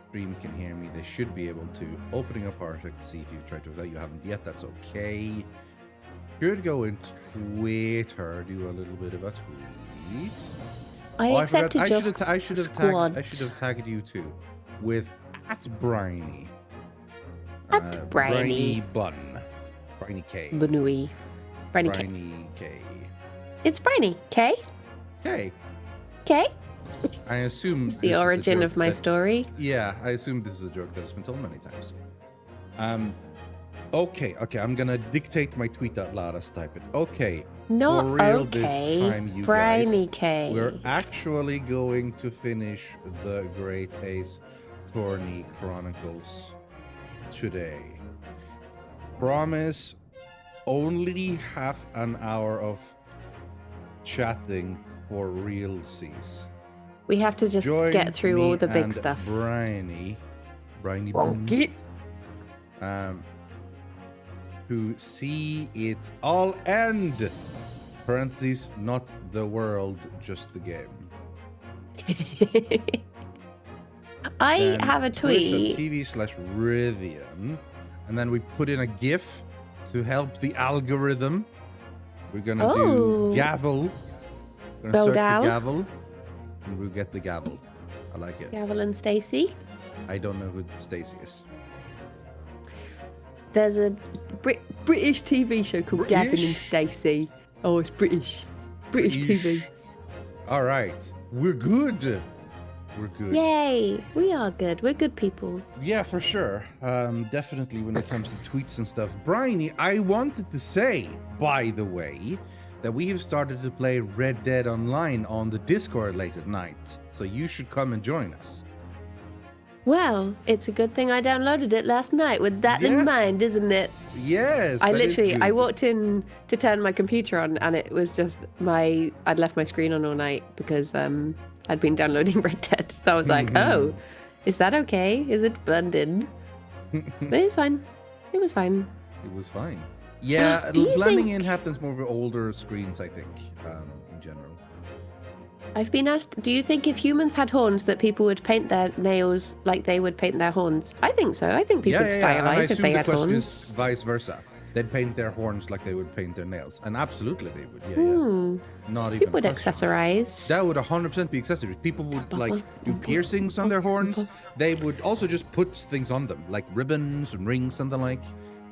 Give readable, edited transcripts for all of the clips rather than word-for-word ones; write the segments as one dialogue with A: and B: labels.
A: stream can hear me, they should be able to. Opening up Arctic to see if you've tried to without. You haven't yet. That's okay. Should go in Twitter, do a little bit of a tweet.
B: I accepted your
A: I should have tagged you too, with @Briony.
B: Briony
A: Bun. Briony K.
B: Briony
A: K.
B: It's Briony K.
A: K.
B: K.
A: I assume
B: it's the origin of my story.
A: Yeah, I assume this is a joke that has been told many times. Okay, I'm gonna dictate my tweet out loud as type it. Okay,
B: not
A: for real
B: okay.
A: This time, you
B: Briony
A: guys.
B: K.
A: We're actually going to finish the Great Ace Tourney Chronicles today. Promise, only half an hour of chatting for realsies.
B: We have to just get through all the big stuff.
A: Briony, to see it all end. Parentheses, not the world, just the game.
B: I have a tweet.
A: TV/Rythian, and then we put in a GIF to help the algorithm. We're gonna do gavel. We're gonna search for gavel, and we'll get the gavel. I like it.
B: Gavel and Stacy.
A: I don't know who Stacy is.
B: There's a British TV show called Gavin and Stacey. Oh, it's British TV.
A: All right, we're good. We're good.
B: Yay! We are good. We're good people.
A: Yeah, for sure. Definitely when it comes to tweets and stuff. Briony, I wanted to say, by the way, that we have started to play Red Dead Online on the Discord late at night. So you should come and join us.
B: Well, it's a good thing I downloaded it last night with that in mind, isn't it?
A: Yes.
B: I walked in to turn my computer on and it was just I'd left my screen on all night because I'd been downloading Red Dead. I was like, oh, is that okay? Is it burned in? But it's fine. It was fine.
A: It was fine. Yeah, blending in happens more with older screens, I think, in general.
B: I've been asked, do you think if humans had horns that people would paint their nails like they would paint their horns? I think so. I think people would stylize if they had horns.
A: Is vice versa. They'd paint their horns like they would paint their nails. And absolutely they would. Yeah. Not even.
B: People would accessorize.
A: That would 100% be accessories. People would do piercings on their horns. They would also just put things on them, like ribbons and rings and the like.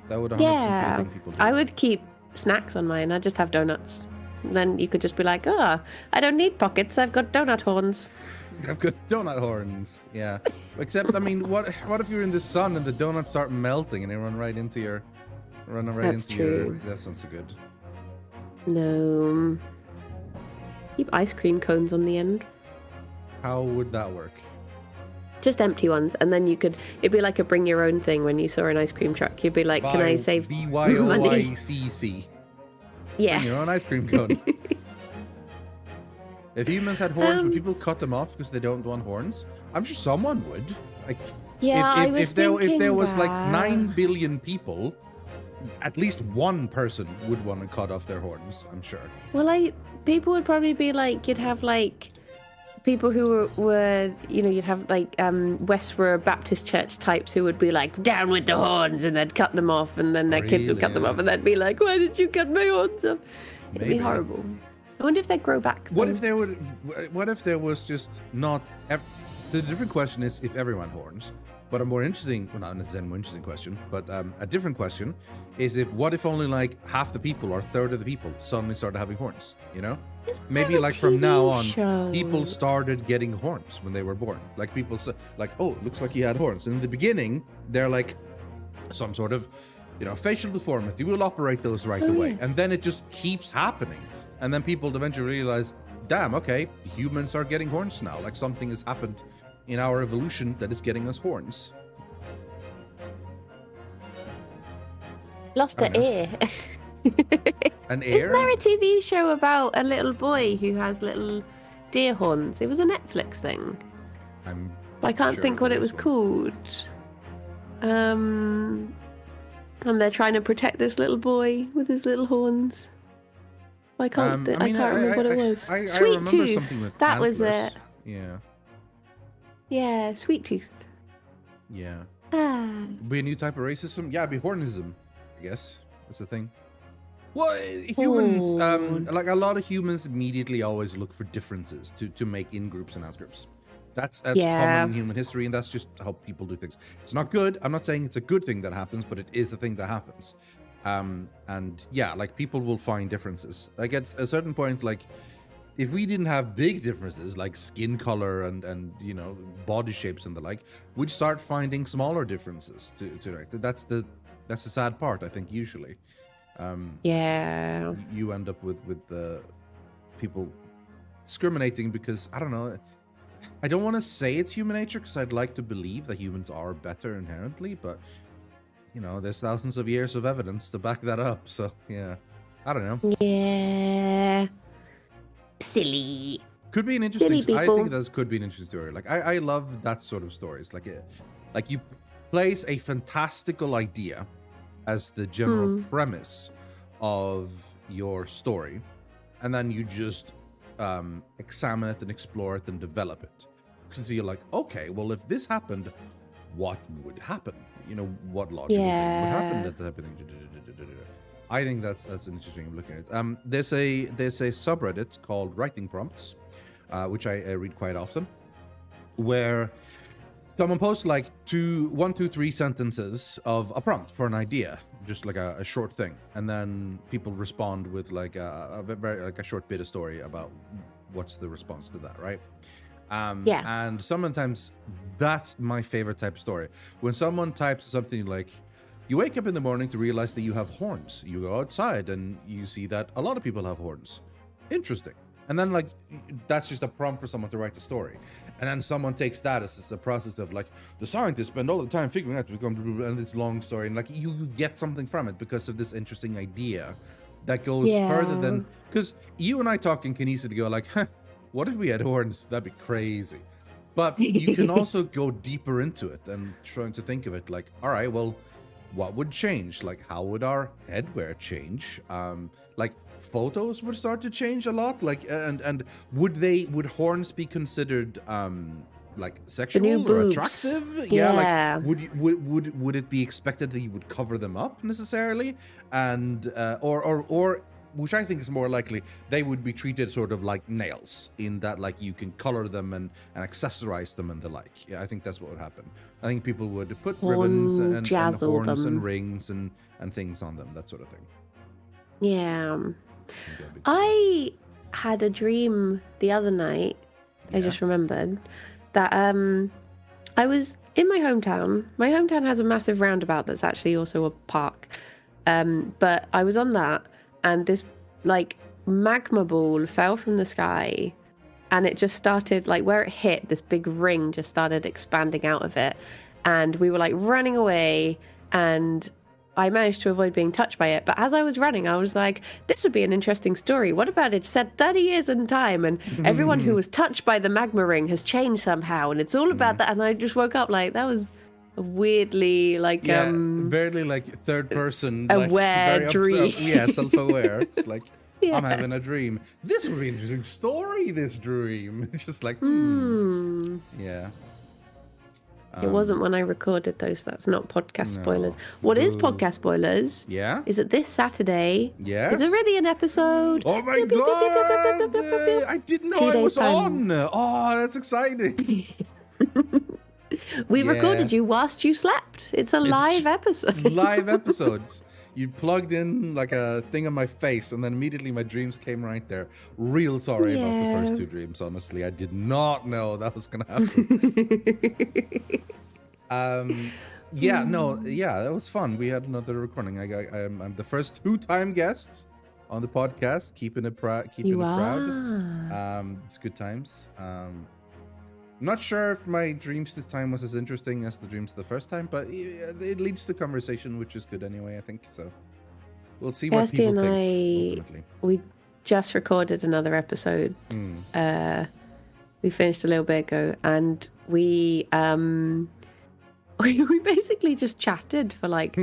A: That would 100% be a thing people do.
B: I would keep snacks on mine. I'd just have donuts. Then you could just be like, I don't need pockets. I've got donut horns.
A: I've got donut horns. Yeah. Except, I mean, what if you're in the sun and the donuts start melting and they run right into your... That sounds so good.
B: No. Keep ice cream cones on the end.
A: How would that work?
B: Just empty ones, and then it'd be like a bring your own thing when you saw an ice cream truck. You'd be like, can I save money?
A: BYOYCC.
B: Yeah.
A: Bring your own ice cream cone. If humans had horns, would people cut them off because they don't want horns? I'm sure someone would. Like, if there was like 9 billion people, at least one person would want to cut off their horns, I'm sure.
B: Well, people would probably be like, you'd have like people who were you'd have like Westboro Baptist Church types who would be like, down with the horns, and they'd cut them off, and then their kids would cut them off, and they'd be like, why did you cut my horns off? It'd be horrible. I wonder if they'd grow back.
A: What if there was just not... The different question is if everyone horns. But a more interesting, well, not necessarily a more interesting question, but a different question is what if only like half the people or a third of the people suddenly started having horns, Maybe like from now on, people started getting horns when they were born. Like people say, like, oh, it looks like he had horns. And in the beginning, they're like some sort of, facial deformity. We'll operate those right away. Yeah. And then it just keeps happening. And then people eventually realize, damn, okay, humans are getting horns now. Like something has happened in our evolution that is getting us horns.
B: Lost an ear.
A: An ear?
B: Isn't there a TV show about a little boy who has little deer horns? It was a Netflix thing. I can't think what it was called. And they're trying to protect this little boy with his little horns. I can't remember what it was. Sweet Tooth. That was it.
A: Yeah.
B: Yeah, Sweet Tooth.
A: Yeah.
B: Ah.
A: Be a new type of racism? Yeah, it'd be hornism, I guess. That's the thing. Well, humans, like a lot of humans immediately always look for differences to make in-groups and out-groups. That's common in human history, and that's just how people do things. It's not good. I'm not saying it's a good thing that happens, but it is a thing that happens. And yeah, like people will find differences. Like at a certain point, like if we didn't have big differences like skin color and you know body shapes and the like, we'd start finding smaller differences to that's the sad part, I think, usually.
B: Yeah.
A: You end up with the people discriminating because I don't know. I don't want to say it's human nature because I'd like to believe that humans are better inherently, but you know, there's thousands of years of evidence to back that up. So yeah, I don't know.
B: Yeah. Silly.
A: Could be an interesting.
B: Silly
A: I
B: people.
A: think that could be an interesting story. Like I love that sort of stories. Like you place a fantastical idea as the general premise of your story, and then you just examine it and explore it and develop it. So you're like, okay, well, if this happened, what would happen? You know, what logic would happen that happening? I think that's an interesting look at it. There's a subreddit called Writing Prompts, which I read quite often, where someone posts like 1, 2, 3 sentences of a prompt for an idea, just like a short thing, and then people respond with like a very like a short bit of story about what's the response to that, right? And sometimes that's my favorite type of story. When someone types something like, you wake up in the morning to realize that you have horns. You go outside and you see that a lot of people have horns. Interesting. And then like, that's just a prompt for someone to write a story. And then someone takes that as a process of like, the scientists spend all the time figuring out to become, and this long story. And like, you get something from it because of this interesting idea that goes further than, because you and I talking can easily go like, huh, what if we had horns? That'd be crazy. But you can also go deeper into it and trying to think of it like, all right, well, what would change? Like, how would our headwear change? Like, photos would start to change a lot. Like, and would horns be considered like sexual or attractive?
B: Yeah.
A: Like, would it be expected that you would cover them up necessarily? And or which I think is more likely, they would be treated sort of like nails, in that like you can color them and accessorize them and the like. Yeah, I think that's what would happen. I think people would put ribbons and horns and rings and things on them, that sort of thing.
B: Yeah. I had a dream the other night. I just remembered that I was in my hometown. My hometown has a massive roundabout that's actually also a park. But I was on that, and this like magma ball fell from the sky, and it just started like where it hit, this big ring just started expanding out of it, and we were like running away, and I managed to avoid being touched by it. But as I was running, I was like, this would be an interesting story. What about it set 30 years in time, and everyone who was touched by the magma ring has changed somehow, and it's all about that. And I just woke up like, that was a weirdly like
A: very like third person
B: aware
A: like,
B: dream.
A: Self-aware. It's like, I'm having a dream. This would be an interesting story, this dream. Just like yeah.
B: It wasn't when I recorded those. That's not podcast spoilers. What is podcast spoilers?
A: Yeah.
B: Is it this Saturday?
A: Yeah.
B: Is already an episode.
A: Oh my god! I didn't know I was on. Oh, that's exciting.
B: We recorded you whilst you slept. It's live episode.
A: Live episodes. You plugged in like a thing on my face, and then immediately my dreams came right there. Real sorry about the first 2 dreams, honestly. I did not know that was going to happen. That was fun. We had another recording. I'm the first 2-time guest on the podcast, keeping it proud. It's good times. I'm not sure if my dreams this time was as interesting as the dreams the first time, but it leads to conversation, which is good anyway, I think. So we'll see what people think, ultimately.
B: We just recorded another episode. We finished a little bit ago, and we we basically just chatted for like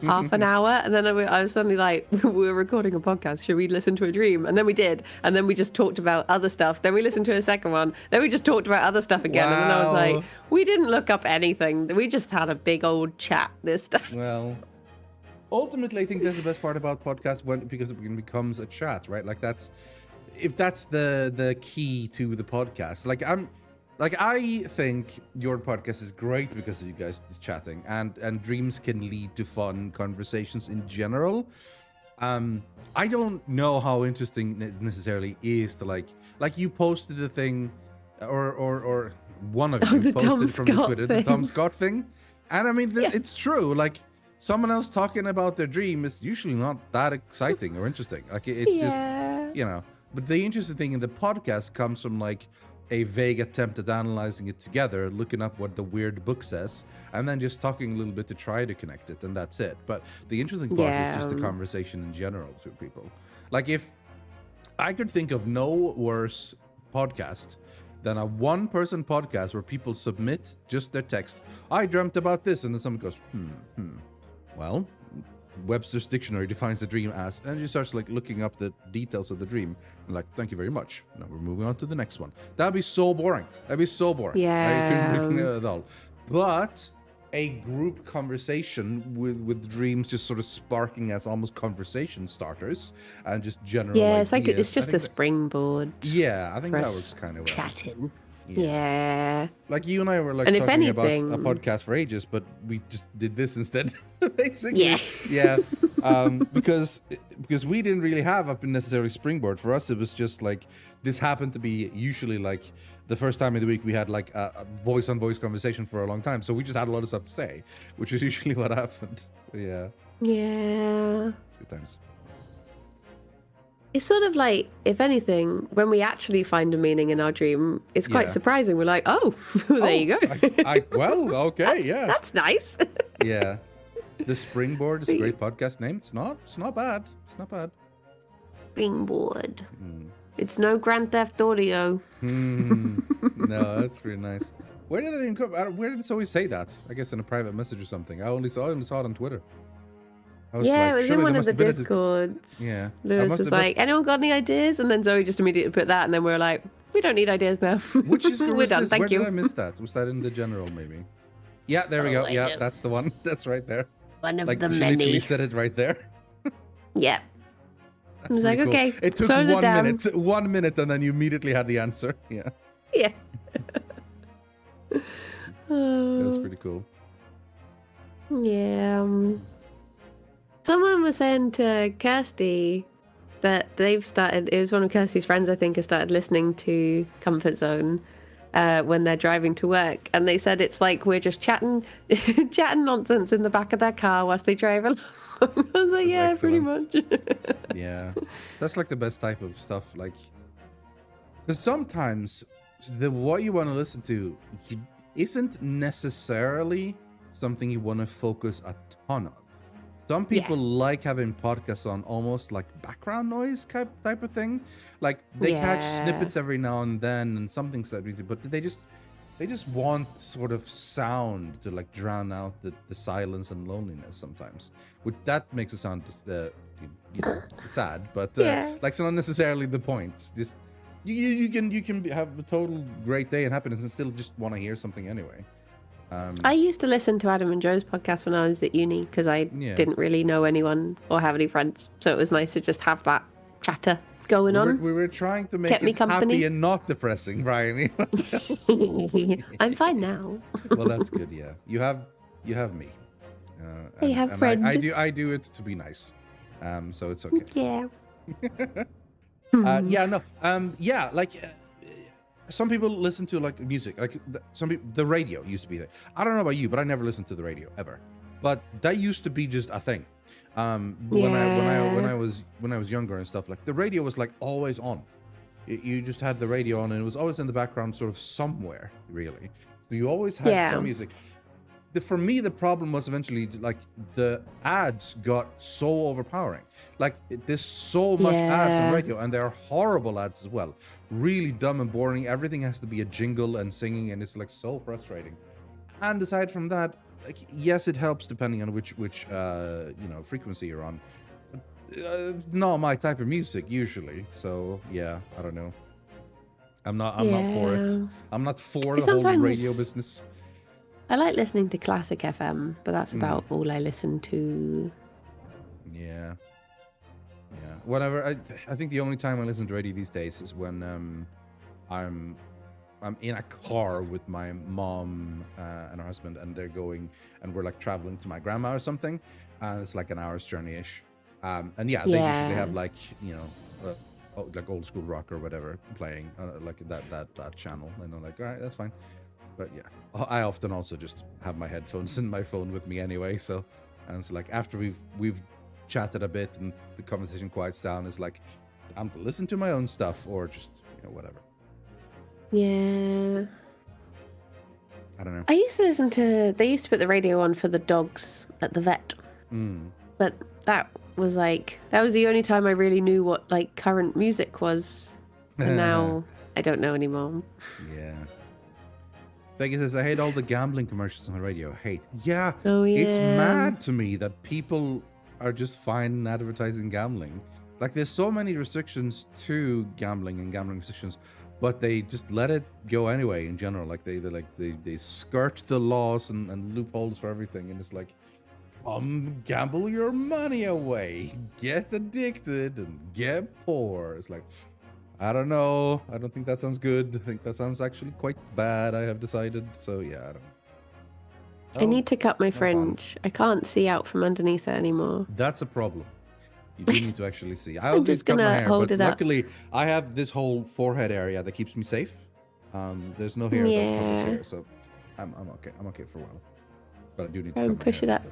B: half an hour, and then I was suddenly like, we were recording a podcast, should we listen to a dream? And then we did, and then we just talked about other stuff, then we listened to a second one, then we just talked about other stuff again. And then I was like, we didn't look up anything, we just had a big old chat this time.
A: Well, ultimately I think that's the best part about podcasts, because it becomes a chat, right? Like that's the key to the podcast. I think your podcast is great because of you guys just chatting, and dreams can lead to fun conversations in general. I don't know how interesting it necessarily is to like you posted a thing, or one of you posted from the Twitter, the Tom Scott thing, and I mean it's true. Like someone else talking about their dream is usually not that exciting or interesting. Like it's just, you know. But the interesting thing in the podcast comes from like a vague attempt at analyzing it together, looking up what the weird book says, and then just talking a little bit to try to connect it, and that's it. But the interesting part is just the conversation in general to people. Like if I could think of no worse podcast than a one-person podcast where people submit just their text. I dreamt about this, and then someone goes, well, Webster's dictionary defines a dream as, and she starts like looking up the details of the dream, and like, thank you very much. Now we're moving on to the next one. That'd be so boring.
B: Yeah.
A: I couldn't do it at all. But a group conversation with dreams just sort of sparking as almost conversation starters and just general ideas.
B: Like it's just a springboard.
A: Yeah, I think that was kind of
B: chatting. Yeah.
A: Like you and I were like talking about a podcast for ages, but we just did this instead, basically. Yeah. Because we didn't really have a necessarily springboard. For us, it was just like this happened to be usually like the first time of the week we had like a voice-on-voice conversation for a long time. So we just had a lot of stuff to say, which is usually what happened. Yeah.
B: Yeah.
A: It's good times.
B: It's sort of like, if anything, when we actually find a meaning in our dream, it's quite surprising. We're like, oh, there you go.
A: Well, okay,
B: That's nice.
A: Yeah. The Springboard is a great podcast name. It's not bad. It's not bad.
B: Springboard. It's no Grand Theft Audio.
A: No, that's really nice. Where did it come? Where did it always say that? I guess in a private message or something. I only saw it on Twitter.
B: It was in one of the Discords.
A: Yeah.
B: Lewis was like, anyone got any ideas? And then Zoe just immediately put that, and then we were like, we don't need ideas now.
A: Which is
B: we're done, thank
A: Where
B: you.
A: did I miss that? Was that in the general, maybe? Yeah, there we go. Yeah, that's the one. That's right there.
B: One of
A: like,
B: the
A: she
B: many.
A: literally said it right there.
B: Yeah.
A: That's I was
B: like,
A: cool.
B: okay,
A: it took 1 minute, and then you immediately had the answer. Yeah.
B: Yeah.
A: That's pretty cool.
B: Yeah. Someone was saying to Kirsty that they've started, it was one of Kirsty's friends, I think, has started listening to Comfort Zone when they're driving to work. And they said it's like we're just chatting nonsense in the back of their car whilst they drive along. I was like, yeah, pretty much.
A: Yeah. That's like the best type of stuff. Like, because sometimes what you want to listen to isn't necessarily something you want to focus a ton on. Some people like having podcasts on almost like background noise type of thing. Like they catch snippets every now and then and something but they just want sort of sound to like drown out the silence and loneliness sometimes. Which that makes it sound sad, but like it's not necessarily the point. Just you can have a total great day and happiness and still just want to hear something anyway.
B: I used to listen to Adam and Joe's podcast when I was at uni because I didn't really know anyone or have any friends, so it was nice to just have that chatter going on.
A: We were trying to make it happy and not depressing, Briony.
B: I'm fine now.
A: Well, that's good. Yeah, you have me.
B: I have friends.
A: I do it to be nice, so it's okay.
B: Yeah.
A: Some people listen to like music, like some people, the radio used to be there. I don't know about you, but I never listened to the radio ever. But that used to be just a thing. When I was younger and stuff, like the radio was like always on. You just had the radio on, and it was always in the background, sort of somewhere, really. So you always had some music. For me, the problem was eventually like the ads got so overpowering. Like there's so much ads on radio, and they're horrible ads as well. Really dumb and boring. Everything has to be a jingle and singing, and it's like so frustrating. And aside from that, like, yes, it helps depending on which frequency you're on. Not my type of music usually. So yeah, I don't know. I'm not for it. I'm not for the whole radio business.
B: I like listening to classic FM, but that's about all I listen to.
A: Yeah. Whatever. I think the only time I listen to radio these days is when I'm in a car with my mom and her husband, and they're going, and we're like traveling to my grandma or something, and it's like an hour's journey-ish. And they usually have like, like old school rock or whatever playing, like that channel, and I'm like, all right, that's fine. But yeah, I often also just have my headphones in my phone with me anyway. So, and it's like after we've chatted a bit and the conversation quiets down, it's like I'm to listen to my own stuff or just whatever.
B: Yeah.
A: I don't know.
B: I used to listen to. They used to put the radio on for the dogs at the vet, but that was the only time I really knew what like current music was, and now I don't know anymore.
A: Yeah. Vegas says, I hate all the gambling commercials on the radio. Yeah.
B: Oh, yeah.
A: It's mad to me that people are just fine advertising gambling. Like, there's so many restrictions to gambling and gambling restrictions, but they just let it go anyway in general. Like, they skirt the laws and loopholes for everything. And it's like, gamble your money away. Get addicted and get poor. It's like, I don't know. I don't think that sounds good. I think that sounds actually quite bad, I have decided. So, yeah, I don't know.
B: I need to cut my fringe. I can't see out from underneath it anymore.
A: That's a problem. You do need to actually see. I
B: I'm just going to hold it up.
A: Luckily, I have this whole forehead area that keeps me safe. There's no hair that covers here, so I'm okay. I'm okay for a while. But I do need to
B: push it up.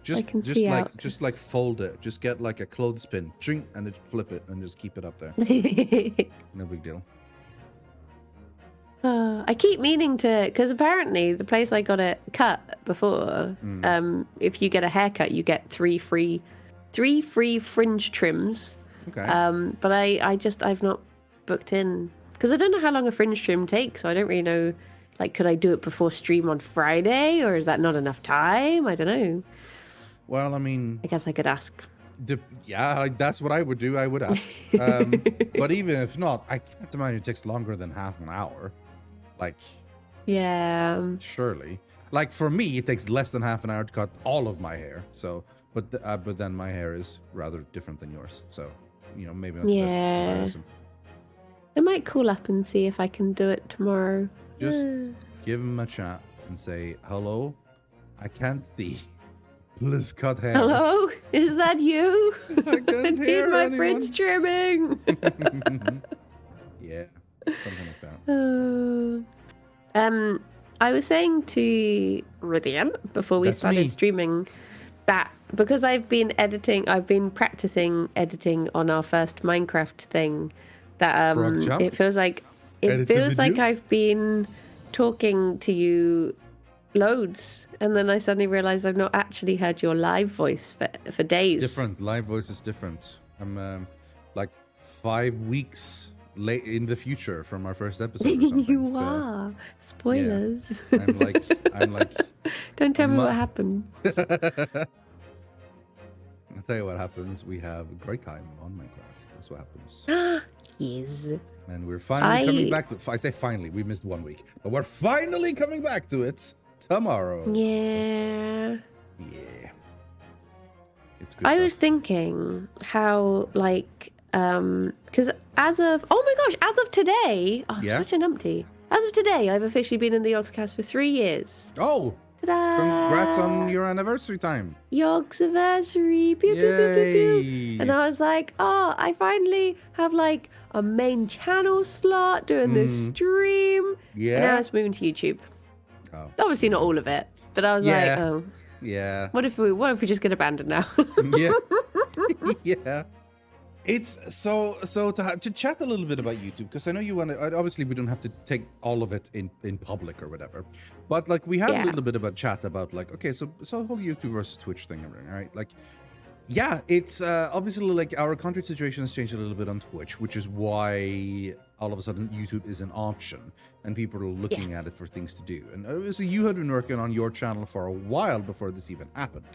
A: Just like fold it. Just get like a clothespin, and then flip it and just keep it up there. No big deal.
B: I keep meaning to, because apparently the place I got it cut before, if you get a haircut, you get three free fringe trims.
A: Okay.
B: But I've not booked in because I don't know how long a fringe trim takes, so I don't really know. Like, could I do it before stream on Friday, or is that not enough time? I don't know.
A: Well, I mean,
B: I guess I could ask.
A: Yeah, that's what I would do. I would ask. But even if not, I can't imagine it takes longer than half an hour. Like,
B: yeah,
A: surely. Like, for me, it takes less than half an hour to cut all of my hair. So, but then my hair is rather different than yours. So, maybe not the best comparison.
B: I might call up and see if I can do it tomorrow.
A: Just give him a chat and say, hello, I can't see. Please cut hair.
B: Hello, is that you?
A: I can't
B: need my fringe trimming.
A: Yeah, something like that.
B: I was saying to Rydian before we started streaming that because I've been practicing editing on our first Minecraft thing. That it feels like I've been talking to you loads, and then I suddenly realized I've not actually heard your live voice for days.
A: It's different. Live voice is different. I'm like 5 weeks late in the future from our first episode or something.
B: You are. Spoilers.
A: Yeah. I'm like
B: don't tell me what happened.
A: I'll tell you what happens. We have a great time on Minecraft. That's what happens.
B: Yes.
A: And we're finally coming back to it. I say finally, we missed 1 week, but we're finally coming back to it tomorrow.
B: Yeah.
A: It's good
B: I
A: stuff.
B: was thinking how, like, because as of today, such an umpty. As of today, I've officially been in the Yogscast for 3 years.
A: Oh,
B: ta-da!
A: Congrats on your anniversary time.
B: Yogs-iversary. Pew, pew, pew, pew, pew. And I was like, I finally have like a main channel slot doing this stream.
A: Yeah.
B: And now it's moving to YouTube.
A: Oh.
B: Obviously not all of it, but I was like,
A: yeah.
B: What if we just get abandoned now?
A: Yeah. Yeah. It's so to chat a little bit about YouTube, because I know you want to. Obviously, we don't have to take all of it in public or whatever, but like we had a little bit about chat about like, okay, so whole YouTube versus Twitch thing, right? Like, Yeah, it's obviously like our country situation has changed a little bit on Twitch, which is why all of a sudden YouTube is an option and people are looking at it for things to do. And obviously you had been working on your channel for a while before this even happened,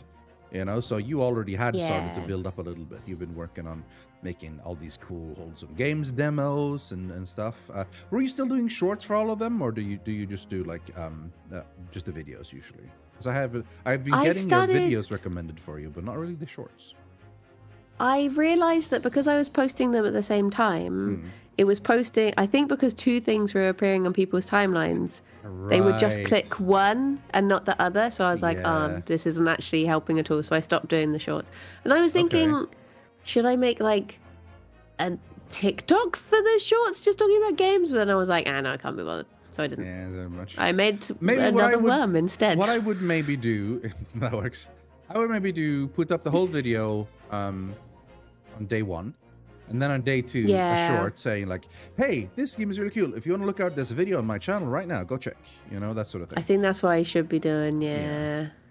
A: you know, so you already had started to build up a little bit. You've been working on making all these cool wholesome games demos and stuff. Were you still doing shorts for all of them, or do you just do like just the videos usually? Because I've been getting your videos recommended for you, but not really the shorts.
B: I realized that because I was posting them at the same time, it was posting, I think because two things were appearing on people's timelines. Right. They would just click one and not the other. So I was like, this isn't actually helping at all. So I stopped doing the shorts. And I was thinking, should I make like a TikTok for the shorts just talking about games? But then I was like, no, I can't be bothered. So I didn't. Yeah, very much. I made another worm instead.
A: What I would maybe do, if that works, I would maybe put up the whole video on day one, and then on day two, a short saying like, hey, this game is really cool. If you want to look out, there's a video on my channel right now. Go check. You know, that sort of thing.
B: I think that's what I should be doing,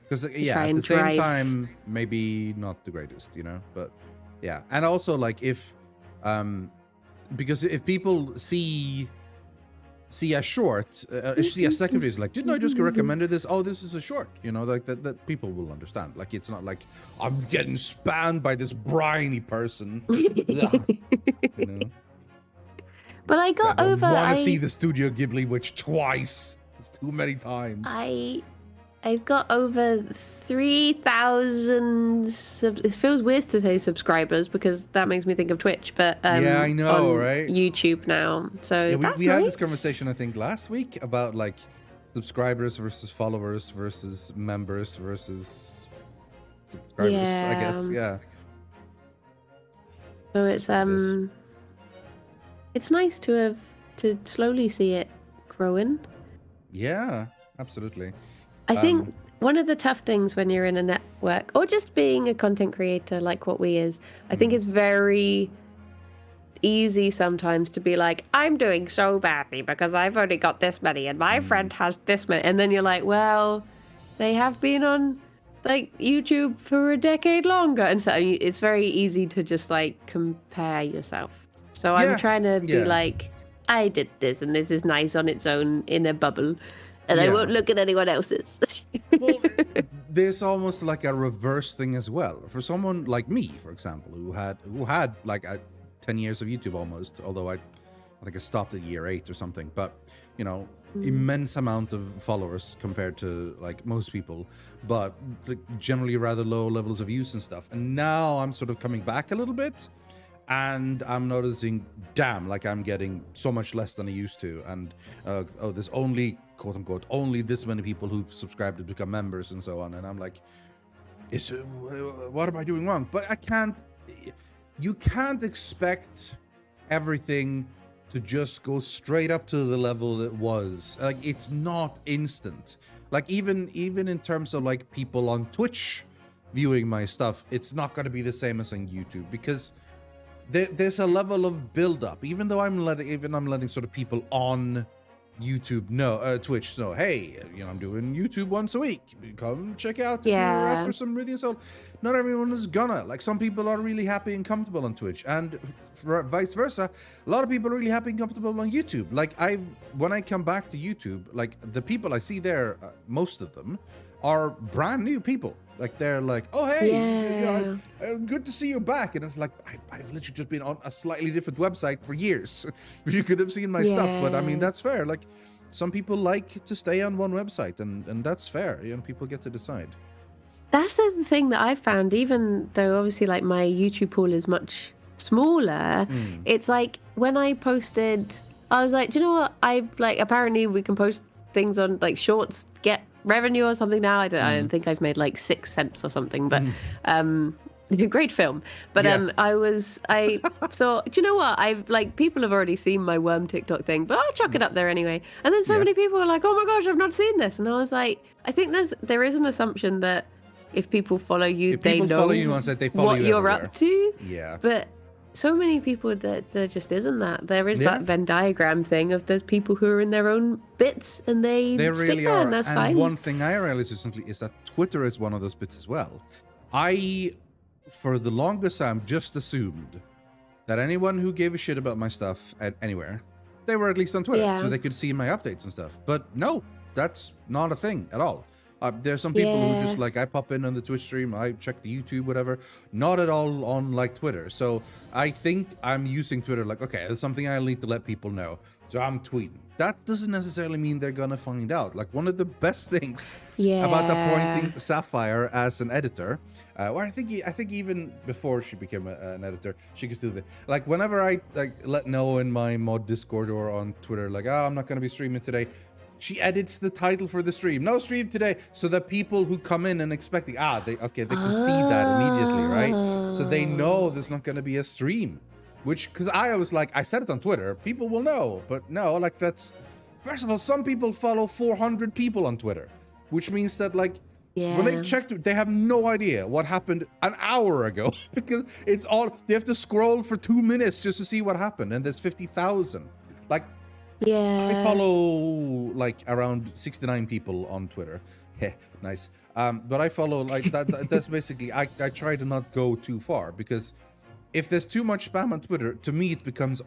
A: Because, at the same time, maybe not the greatest, you know? But, yeah. And also, like, if... because if people see a short, see a second video, like, didn't I just get recommended this? Oh, this is a short, you know, like that people will understand. Like, it's not like I'm getting spammed by this Briony person. You know?
B: But I got over.
A: I want to see the Studio Ghibli Witch twice. It's too many times.
B: I've got over 3,000. It feels weird to say subscribers because that makes me think of Twitch, but
A: yeah, I know,
B: on
A: right?
B: YouTube now, so
A: yeah,
B: that's
A: we
B: nice.
A: had this conversation I think last week about like subscribers versus followers versus members versus subscribers. I guess, yeah.
B: So it's nice to slowly see it growing.
A: Yeah, absolutely.
B: I think one of the tough things when you're in a network or just being a content creator like what we is, I think it's very easy sometimes to be like, I'm doing so badly because I've only got this many and my friend has this many. And then you're like, well, they have been on like YouTube for a decade longer. And so it's very easy to just like compare yourself. So I'm trying to be like, I did this and this is nice on its own in a bubble. And I won't look at anyone else's.
A: Well, there's almost like a reverse thing as well. For someone like me, for example, who had like 10 years of YouTube almost, although I think I stopped at year 8 or something. But, you know, immense amount of followers compared to like most people, but like, generally rather low levels of views and stuff. And now I'm sort of coming back a little bit. And I'm noticing, damn, like I'm getting so much less than I used to. And, there's only, quote unquote, only this many people who've subscribed to become members and so on. And I'm like, what am I doing wrong? But you can't expect everything to just go straight up to the level it was. Like, it's not instant. Like, even in terms of like people on Twitch viewing my stuff, it's not going to be the same as on YouTube because there's a level of build-up. Even though I'm letting sort of people on YouTube Twitch know, hey, you know, I'm doing YouTube once a week. Come check out if you're after some really so. Not everyone is gonna. Like, some people are really happy and comfortable on Twitch, and vice versa. A lot of people are really happy and comfortable on YouTube. Like, when I come back to YouTube, like the people I see there, most of them are brand new people. Like, they're like, oh, hey, good to see you back. And it's like, I've literally just been on a slightly different website for years. You could have seen my stuff. But, I mean, that's fair. Like, some people like to stay on one website, and that's fair. You know, people get to decide.
B: That's the thing that I've found, even though obviously, like, my YouTube pool is much smaller. It's like, when I posted, I was like, do you know what? Apparently we can post things on, like, shorts, get revenue or something now. I don't think I've made like 6 cents or something, but great film. But I thought, do you know what? I've like, people have already seen my worm TikTok thing, but I'll chuck it up there anyway. And then so many people were like, oh my gosh, I've not seen this. And I was like, I think there is an assumption that if people follow you, they know
A: follow you once, they follow
B: what
A: you
B: you're
A: everywhere.
B: up to.
A: Yeah.
B: But so many people that there just isn't that. There is that Venn diagram thing of there's people who are in their own bits and they stick
A: really
B: there,
A: are.
B: and that's
A: and
B: fine.
A: One thing I realized recently is that Twitter is one of those bits as well. I for the longest time, just assumed that anyone who gave a shit about my stuff anywhere, they were at least on Twitter, so they could see my updates and stuff. But no, that's not a thing at all. There's some people who just like, I pop in on the Twitch stream, I check the YouTube, whatever. Not at all on like Twitter. So I think I'm using Twitter like, okay, there's something I need to let people know. So I'm tweeting. That doesn't necessarily mean they're gonna find out. Like one of the best things about appointing Sapphire as an editor, or I think even before she became an editor, she could do that. Like whenever I like let know in my mod Discord or on Twitter, like, oh, I'm not gonna be streaming today. She edits the title for the stream. No stream today, so that people who come in and expecting, they can see that immediately, right? So they know there's not going to be a stream. Which, because I was like, I said it on Twitter, people will know, but no, like that's. First of all, some people follow 400 people on Twitter, which means that like when they checked, they have no idea what happened an hour ago because it's all they have to scroll for 2 minutes just to see what happened, and there's 50,000. Like. I follow like around 69 people on Twitter. Nice. But I follow like that's basically I try to not go too far, because if there's too much spam on Twitter, to me it becomes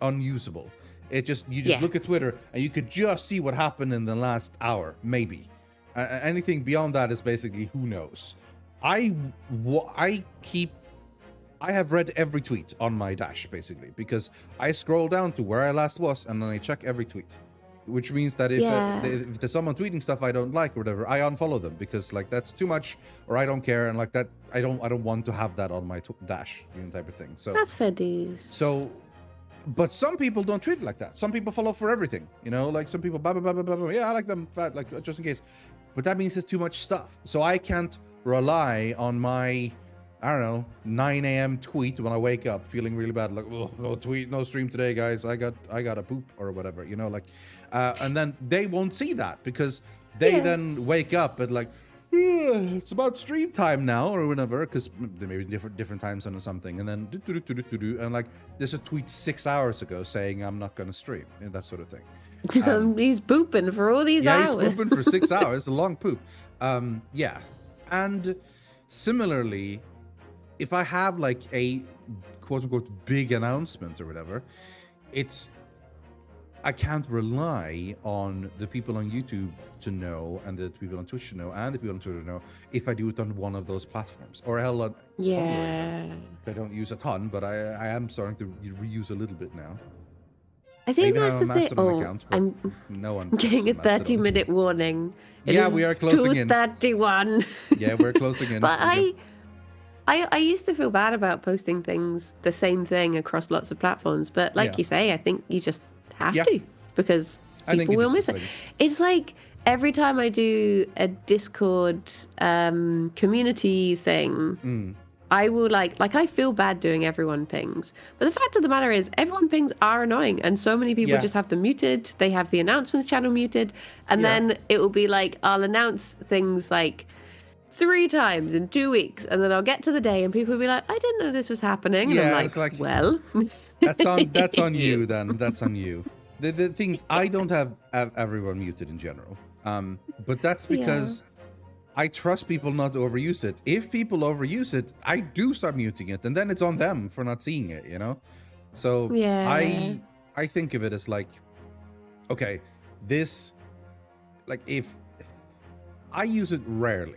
A: unusable. You just look at Twitter and you could just see what happened in the last hour, maybe. Anything beyond that is basically who knows. I have read every tweet on my dash, basically, because I scroll down to where I last was, and then I check every tweet. Which means that if there's someone tweeting stuff I don't like or whatever, I unfollow them, because like that's too much, or I don't care, and like that I don't want to have that on my dash, type of thing. So
B: that's fair dues.
A: So, but some people don't treat it like that. Some people follow for everything, like some people, blah, blah, blah, blah, blah. Yeah, I like them, like just in case. But that means there's too much stuff, so I can't rely on my 9 a.m. tweet when I wake up feeling really bad, like, oh, no tweet, no stream today, guys. I got a poop or whatever, and then they won't see that, because they then wake up at like, it's about stream time now or whatever, because there may be different time zone or something, and then and like there's a tweet 6 hours ago saying I'm not gonna stream, that sort of thing.
B: He's pooping for all these hours.
A: Yeah, he's pooping for 6 hours, a long poop. And similarly, if I have like a quote-unquote big announcement or whatever, I can't rely on the people on YouTube to know, and the people on Twitch to know, and the people on Twitter to know, if I do it on one of those platforms. Or hell, on Tumblr. I don't use a ton, but I am starting to reuse a little bit now.
B: I think that's the thing. I'm getting a 30-minute warning.
A: We are closing in.
B: 2:31.
A: Yeah, we're closing in.
B: But I used to feel bad about posting the same thing across lots of platforms, but like you say, I think you just have to, because people will miss it. It's like every time I do a Discord community thing, I will like I feel bad doing everyone pings, but the fact of the matter is everyone pings are annoying, and so many people just have them muted. They have the announcements channel muted, and then it will be like I'll announce things like 3 times in 2 weeks, and then I'll get to the day and people will be like, I didn't know this was happening. And I'm like, well,
A: that's on you then. That's on you. The things, I don't have everyone muted in general, but that's because I trust people not to overuse it. If people overuse it, I do start muting it, and then it's on them for not seeing it, So I think of it as like, okay, this, like, if I use it rarely.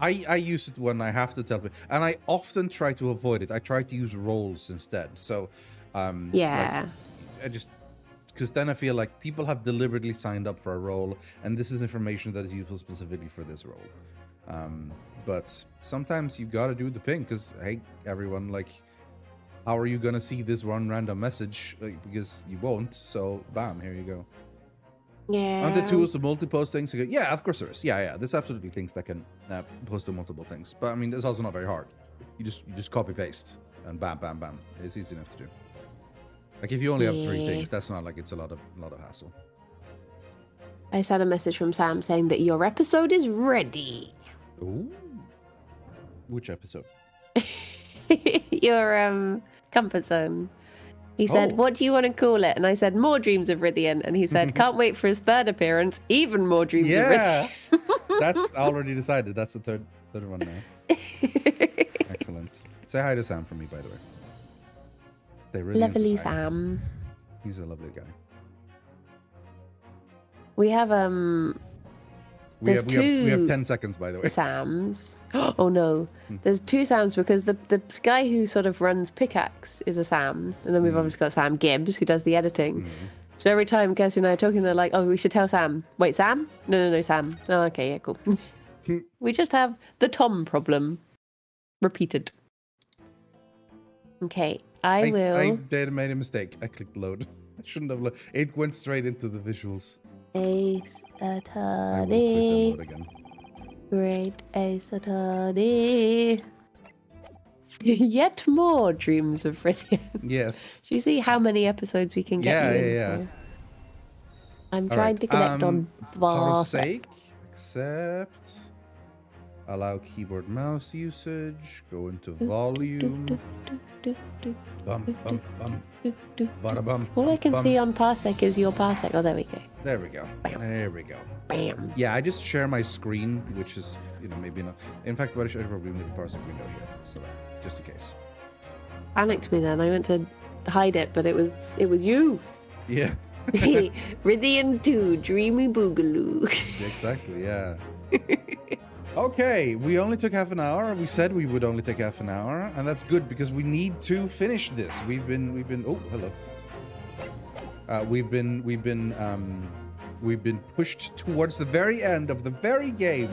A: I use it when I have to tell people, and I often try to avoid it. I try to use roles instead. So, like, I just, because then I feel like people have deliberately signed up for a role, and this is information that is useful specifically for this role. But sometimes you gotta do the ping, because hey, everyone, like, how are you gonna see this one random message? Like, because you won't. So, bam, here you go.
B: Yeah.
A: Aren't there tools to multi-post things? Yeah, of course there is. Yeah. There's absolutely things that can post to multiple things. But I mean, it's also not very hard. You just copy paste and bam, bam, bam. It's easy enough to do. Like if you only have 3 things, that's not like it's a lot of hassle.
B: I just had a message from Sam saying that your episode is ready.
A: Ooh. Which episode?
B: Your comfort zone. He said, what do you want to call it? And I said, More Dreams of Rythian. And he said, can't wait for his 3rd appearance. Even More Dreams of Rythian.
A: That's already decided. That's the third one now. Excellent. Say hi to Sam for me, by the way. They really
B: Lovely
A: insist hi.
B: Sam.
A: He's a lovely guy.
B: We have
A: We
B: There's
A: have
B: two
A: 10 seconds, by the way.
B: Sams. Oh no. There's two Sams because the guy who sort of runs Pickaxe is a Sam. And then we've obviously got Sam Gibbs who does the editing. So every time Cassie and I are talking, they're like, oh, we should tell Sam. Wait, Sam? No, Sam. Oh, okay, yeah, cool. We just have the Tom problem repeated. Okay, I will.
A: I made a mistake. I clicked load. I shouldn't have. It went straight into the visuals.
B: Ace
A: I will
B: Attorney.
A: click the load again.
B: Great Ace Attorney. Yet more dreams of Frithia.
A: Yes.
B: Do you see how many episodes we can get you in for? I'm
A: All
B: trying
A: right,
B: to connect on bar.
A: sake, accept. Allow keyboard mouse usage. Go into volume. Bum bum bum. Bada bum.
B: All I can
A: bum.
B: see on Parsec is your Parsec. Oh, there we go.
A: There we go. There we go.
B: Bam.
A: Yeah, I just share my screen, which is, maybe not. In fact, what I should probably move the Parsec window here, so that, just in case.
B: Panicked me then. I went to hide it, but it was you.
A: Yeah.
B: Rithian 2, Dreamy Boogaloo.
A: Exactly, yeah. Okay, we only took half an hour. We said we would only take half an hour, and that's good because we need to finish this. We've been oh, hello. We've been pushed towards the very end of the very game,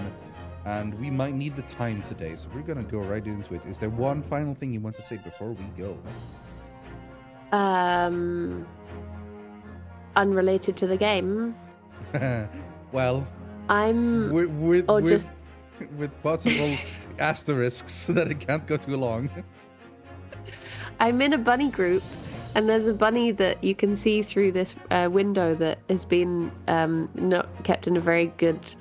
A: and we might need the time today, so we're gonna go right into it. Is there one final thing you want to say before we go?
B: Unrelated to the game.
A: Well,
B: I'm
A: with possible asterisks that it can't go too long.
B: I'm in a bunny group, and there's a bunny that you can see through this window that has been not kept in a very good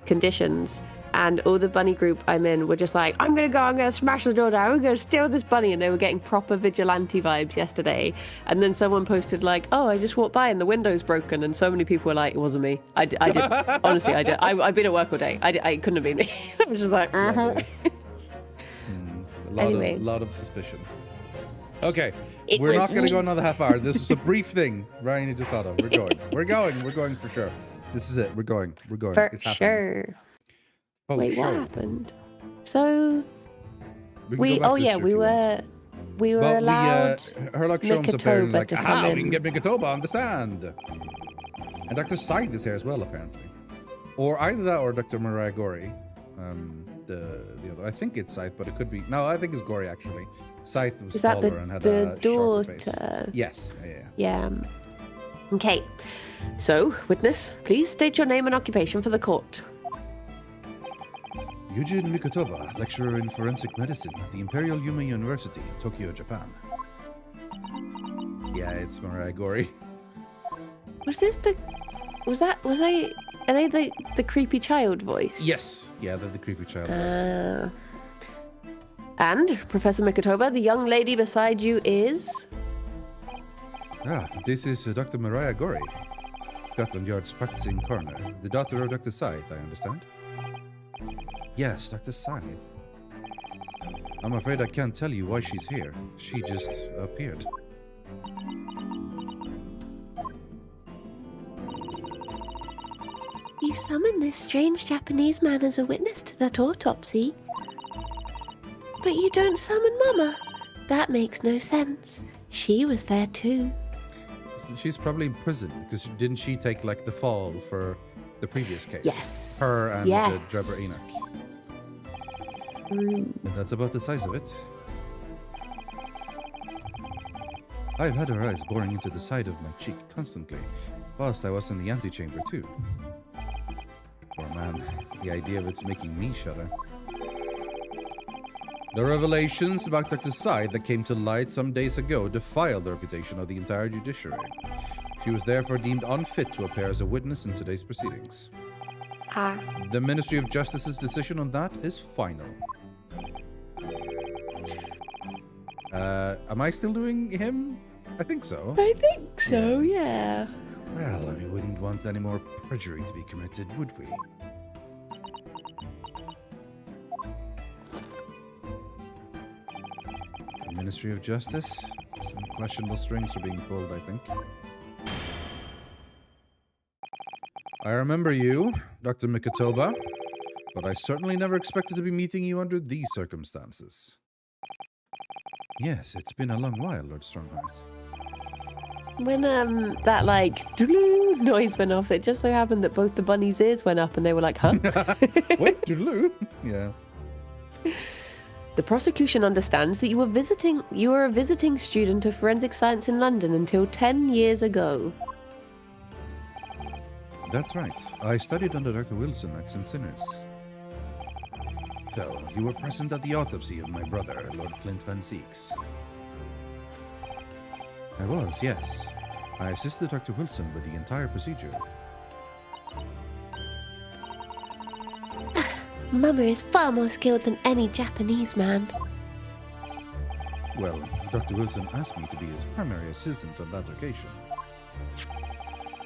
B: conditions. And all the bunny group I'm in were just like, I'm going to smash the door down, I'm going to steal this bunny. And they were getting proper vigilante vibes yesterday. And then someone posted like, oh, I just walked by and the window's broken. And so many people were like, it wasn't me. I did. Honestly, I did. I've been at work all day. I couldn't have been me. I was just like,
A: A lot of suspicion. Okay, we're not going to go another half hour. This is a brief thing Ryan just thought of. We're going for sure. This is it. We're going.
B: For
A: it's happening.
B: sure.
A: Oh,
B: wait,
A: sure.
B: what happened? So we
A: well,
B: allowed
A: Herlock Sholmes apparently like,
B: to
A: we
B: come in.
A: can get Mikatoba on the stand. And Dr. Scythe is here as well, apparently. Or either that or Dr. Mariah Gorey. The other. I think it's Scythe, but it could be. No, I think it's Gorey, actually. Scythe was smaller and had a sharper face. Yes.
B: Yeah. Okay. So, witness, please state your name and occupation for the court.
A: Yujin Mikatoba, lecturer in forensic medicine at the Imperial Yuma University, Tokyo, Japan. Yeah, it's Mariah Gorey.
B: Are they the creepy child voice?
A: Yes. Yeah, they're the creepy child voice.
B: And, Professor Mikatoba, the young lady beside you is...
A: This is Dr. Mariah Gorey, Scotland Yard's practicing coroner, the daughter of Dr. Scythe, I understand. Yes, Dr. Scythe. I'm afraid I can't tell you why she's here. She just appeared.
B: You summoned this strange Japanese man as a witness to that autopsy? But you don't summon Mama. That makes no sense. She was there too.
A: She's probably in prison, because didn't she take, like, the fall for the previous case?
B: Yes.
A: Her and Drebber Enoch. And that's about the size of it. I've had her eyes boring into the side of my cheek constantly, whilst I was in the antechamber too. Poor man, the idea of it's making me shudder. The revelations about Dr. Scythe that came to light some days ago defiled the reputation of the entire judiciary. She was therefore deemed unfit to appear as a witness in today's proceedings. The Ministry of Justice's decision on that is final. Am I still doing him? I think so.
B: I think so, yeah.
A: Well, we wouldn't want any more perjury to be committed, would we? Ministry of Justice? Some questionable strings are being pulled, I think. I remember you, Dr. Mikatoba, but I certainly never expected to be meeting you under these circumstances. Yes, it's been a long while, Lord Strongheart.
B: When that like doo-doo noise went off, it just so happened that both the bunnies' ears went up and they were like, huh?
A: Wait, doo-doo? Yeah.
B: The prosecution understands that you were a visiting student of forensic science in London until 10 years ago.
A: That's right. I studied under Dr. Wilson at St. Sinners. So, you were present at the autopsy of my brother, Lord Clint Van Zeeks. I was, yes. I assisted Dr. Wilson with the entire procedure.
B: Mama is far more skilled than any Japanese man.
A: Well, Dr. Wilson asked me to be his primary assistant on that occasion.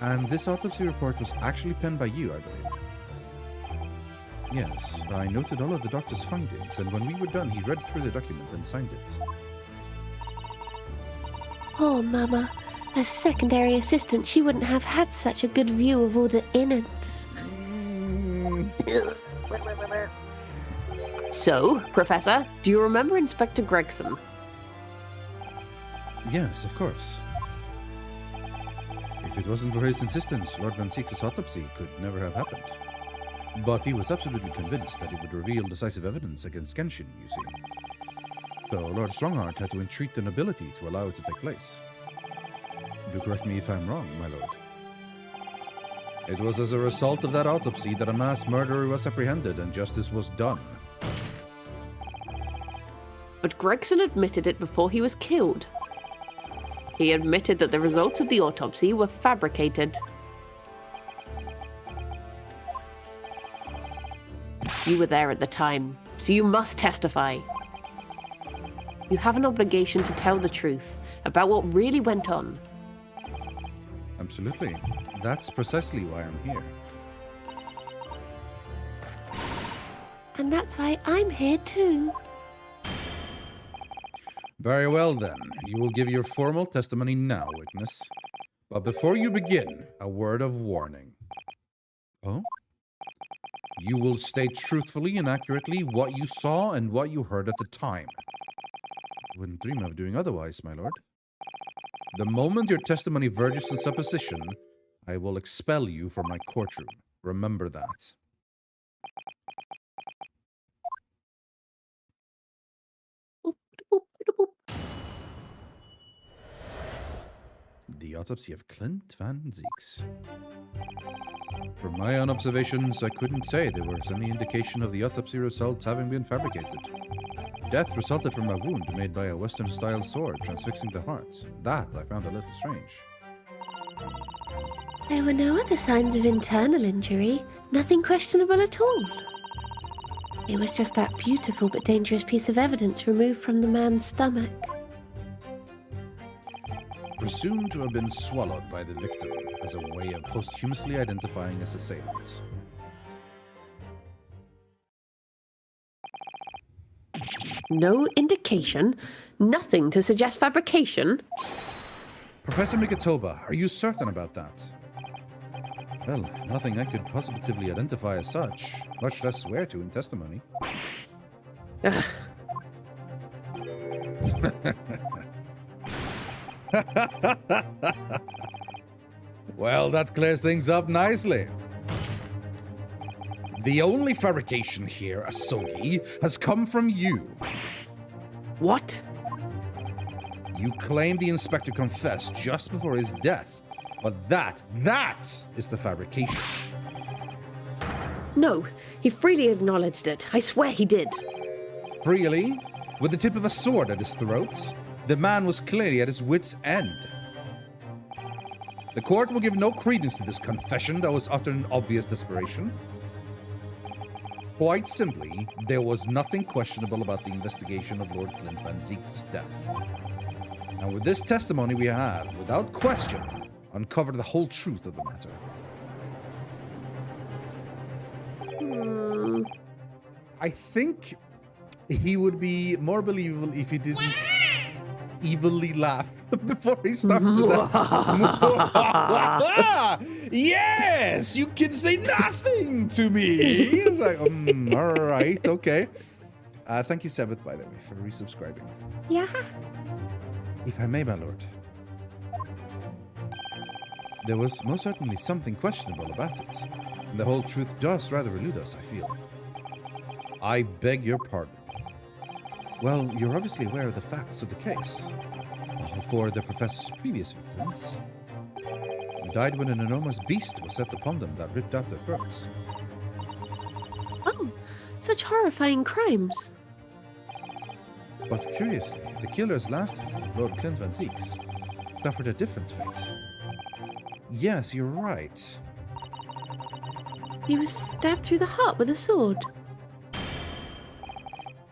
A: And this autopsy report was actually penned by you, I believe. Yes, I noted all of the doctor's findings, and when we were done, he read through the document and signed it.
B: Oh, Mama. As secondary assistant, she wouldn't have had such a good view of all the innards. So, Professor, do you remember Inspector Gregson?
A: Yes, of course. If it wasn't for his insistence, Lord Van Zeeks' autopsy could never have happened. But he was absolutely convinced that it would reveal decisive evidence against Genshin, you see. So Lord Strongheart had to entreat the nobility to allow it to take place. Do correct me if I'm wrong, my lord. It was as a result of that autopsy that a mass murderer was apprehended and justice was done.
B: But Gregson admitted it before he was killed. He admitted that the results of the autopsy were fabricated. You were there at the time, so you must testify. You have an obligation to tell the truth about what really went on.
A: Absolutely. That's precisely why I'm here.
B: And that's why I'm here too.
A: Very well then. You will give your formal testimony now, witness. But before you begin, a word of warning. Oh? You will state truthfully and accurately what you saw and what you heard at the time. I wouldn't dream of doing otherwise, my lord. The moment your testimony verges on supposition, I will expel you from my courtroom. Remember that. The autopsy of Clint Van Zeeks. From my own observations, I couldn't say there was any indication of the autopsy results having been fabricated. Death resulted from a wound made by a Western-style sword transfixing the heart. That I found a little strange.
B: There were no other signs of internal injury. Nothing questionable at all. It was just that beautiful but dangerous piece of evidence removed from the man's stomach.
A: Presumed to have been swallowed by the victim as a way of posthumously identifying his assailant.
B: No indication? Nothing to suggest fabrication?
A: Professor Mikatoba, are you certain about that? Well, nothing I could positively identify as such, much less swear to in testimony.
B: Ugh.
A: Well, that clears things up nicely. The only fabrication here, Asogi, has come from you.
B: What?
A: You claim the inspector confessed just before his death, but that is the fabrication.
B: No, he freely acknowledged it. I swear he did.
A: Freely? With the tip of a sword at his throat? The man was clearly at his wit's end. The court will give no credence to this confession that was uttered in obvious desperation. Quite simply, there was nothing questionable about the investigation of Lord Clint Van Zeeks' death. And with this testimony we have, without question, uncovered the whole truth of the matter. I think he would be more believable if he didn't evilly laugh before he started that. Yes, you can say nothing to me. He's like, all right, okay. Thank you, Sabbath, by the way, for resubscribing.
B: Yeah.
A: If I may, my lord. There was most certainly something questionable about it. And the whole truth does rather elude us, I feel. I beg your pardon. Well, you're obviously aware of the facts of the case. All four of the professor's previous victims died when an enormous beast was set upon them that ripped out their throats.
B: Oh, such horrifying crimes.
A: But curiously, the killer's last victim, Lord Clint Van Zieks, suffered a different fate. Yes, you're right.
B: He was stabbed through the heart with a sword.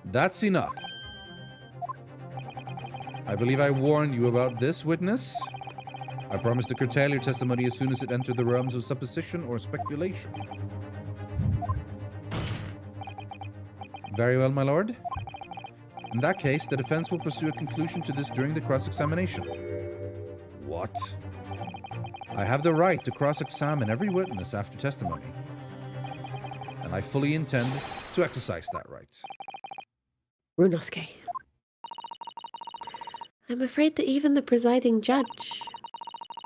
A: That's enough. I believe I warned you about this, witness. I promise to curtail your testimony as soon as it entered the realms of supposition or speculation. Very well, my lord. In that case, the defense will pursue a conclusion to this during the cross-examination. What? I have the right to cross-examine every witness after testimony. And I fully intend to exercise that right.
B: Runosuke. I'm afraid that even the presiding judge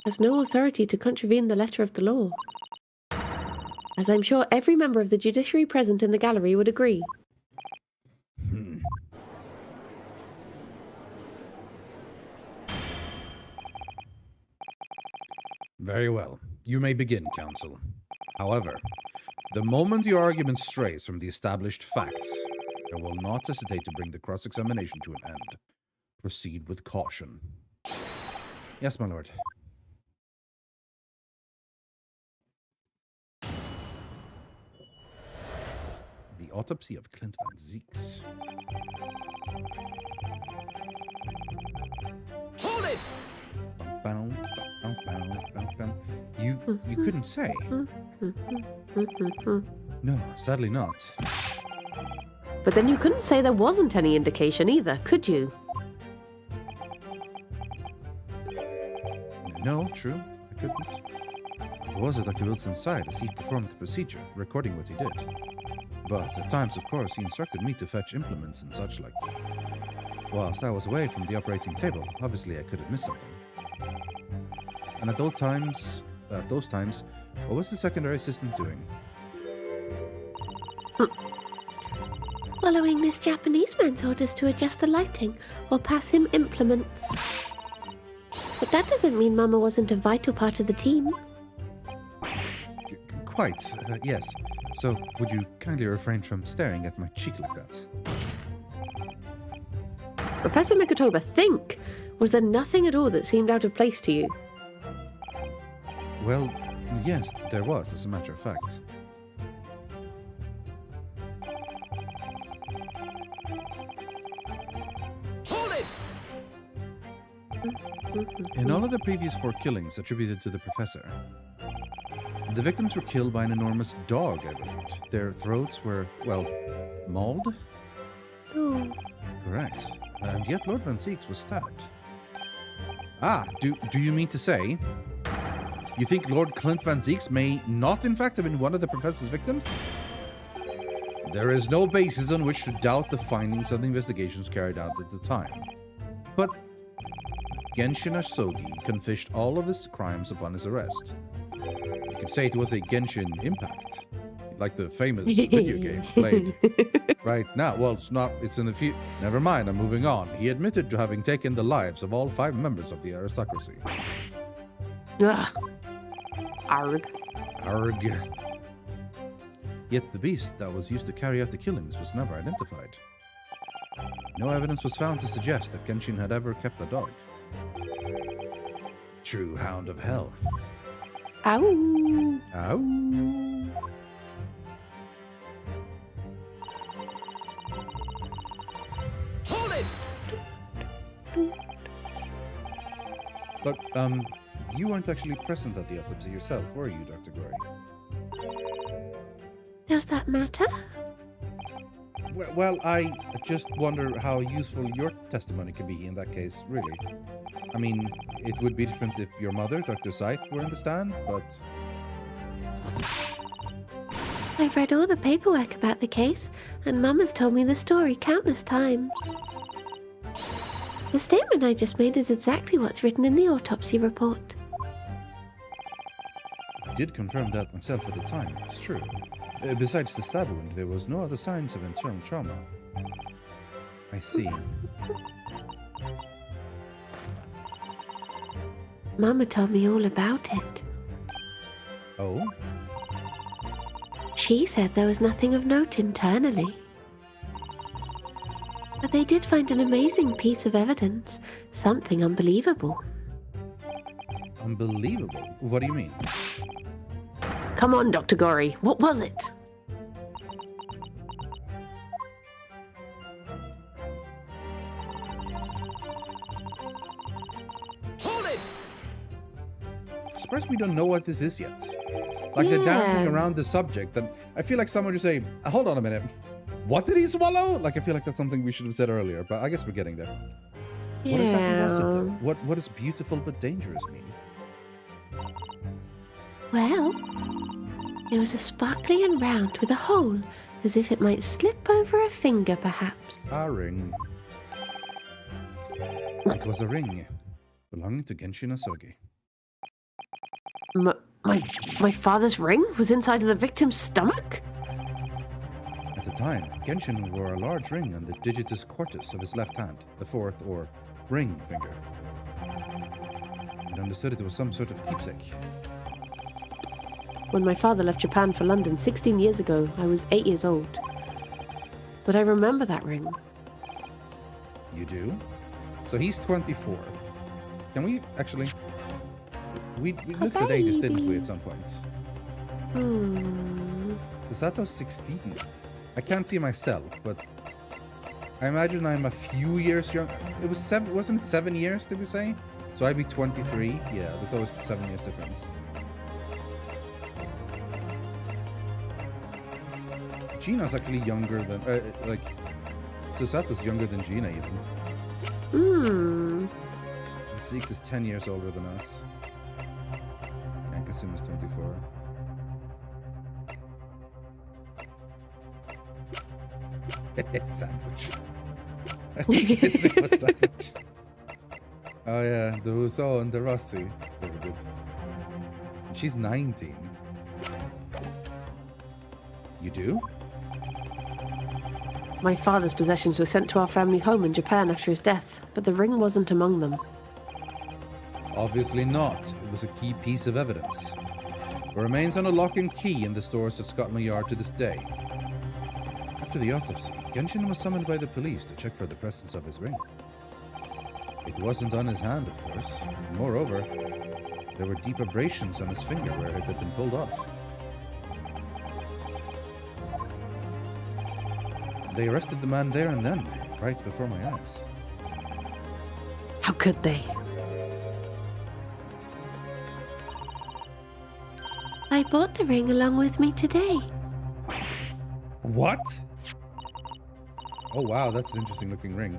B: has no authority to contravene the letter of the law. As I'm sure every member of the judiciary present in the gallery would agree.
A: Very well. You may begin, counsel. However, the moment your argument strays from the established facts, I will not hesitate to bring the cross-examination to an end. Proceed with caution. Yes, my lord. The autopsy of Clint Van Zieks.
C: Hold it!
A: You couldn't say. No, sadly not.
B: But then you couldn't say there wasn't any indication either, could you?
A: No, true, I couldn't. I was at Dr. Wilson's side as he performed the procedure, recording what he did. But at times, of course, he instructed me to fetch implements and such like. Whilst I was away from the operating table, obviously I could have missed something. And at those times, what was the secondary assistant doing?
B: Following this Japanese man's orders to adjust the lighting or pass him implements. But that doesn't mean Mama wasn't a vital part of the team.
A: Quite, yes. So, would you kindly refrain from staring at my cheek like that?
B: Professor Mikotoba, think! Was there nothing at all that seemed out of place to you?
A: Well, yes, there was, as a matter of fact.
C: Hold it!
A: In all of the previous 4 killings attributed to the professor, the victims were killed by an enormous dog, I believed. Their throats were, well, mauled?
B: Oh.
A: Correct. And yet Lord Van Zieks was stabbed. Ah, do you mean to say you think Lord Clint Van Zieks may not in fact have been one of the professor's victims? There is no basis on which to doubt the findings of the investigations carried out at the time. But Genshin Asogi confessed all of his crimes upon his arrest. You could say it was a Genshin Impact, like the famous video game played right now. Well, it's not, it's in the future. Never mind, I'm moving on. He admitted to having taken the lives of all 5 members of the aristocracy.
B: Ugh. Arg.
A: Arg. Yet the beast that was used to carry out the killings was never identified. No evidence was found to suggest that Genshin had ever kept a dog. True hound of hell.
B: Ow.
A: Ow.
C: Hold it!
A: But, you weren't actually present at the autopsy yourself, were you, Dr. Glory?
B: Does that matter?
A: Well, I just wonder how useful your testimony can be in that case, really. I mean, it would be different if your mother, Dr. Scythe, were in the stand, but...
B: I've read all the paperwork about the case, and Mum has told me the story countless times. The statement I just made is exactly what's written in the autopsy report.
A: I did confirm that myself at the time, it's true. Besides the stab wound, there was no other signs of internal trauma. I see.
B: Mama told me all about it.
A: Oh?
B: She said there was nothing of note internally. But they did find an amazing piece of evidence. Something unbelievable.
A: Unbelievable? What do you mean?
B: Come on, Dr. Gory. What was it?
C: Hold it!
A: Surprised we don't know what this is yet. Like they're dancing around the subject, and I feel like someone would say, hold on a minute. What did he swallow? Like, I feel like that's something we should have said earlier, but I guess we're getting there.
B: Yeah.
A: What exactly was it, though? What does beautiful but dangerous mean?
B: Well, it was a sparkly and round with a hole, as if it might slip over a finger, perhaps.
A: A ring. It was a ring belonging to Genshin Asogi.
B: My father's ring was inside of the victim's stomach?
A: At the time, Genshin wore a large ring on the digitus quartus of his left hand, the fourth, or ring finger. And understood it was some sort of keepsake.
B: When my father left Japan for London 16 years ago, I was 8 years old. But I remember that ring.
A: You do? So he's 24. Can we actually... We looked at ages, didn't we, at some point? Sasato's 16. I can't see myself, but I imagine I'm a few years young. It was wasn't it 7 years, did we say? So I'd be 23. Yeah, there's always 7 years difference. Gina's actually younger than, Sasato's younger than Gina even. Zeke's is 10 years older than us. Kasuma's 24. Sandwich. I think his name was Sandwich. Oh yeah, the Rousseau and the Rossi. Very good. She's 19. You do?
B: My father's possessions were sent to our family home in Japan after his death, but the ring wasn't among them.
A: Obviously not. It was a key piece of evidence. It remains on a lock and key in the stores at Scotland Yard to this day. After the autopsy, Genshin was summoned by the police to check for the presence of his ring. It wasn't on his hand, of course. Moreover, there were deep abrasions on his finger where it had been pulled off. They arrested the man there and then, right before my eyes.
B: How could they? I bought the ring along with me today.
A: What? Oh wow, that's an interesting looking ring.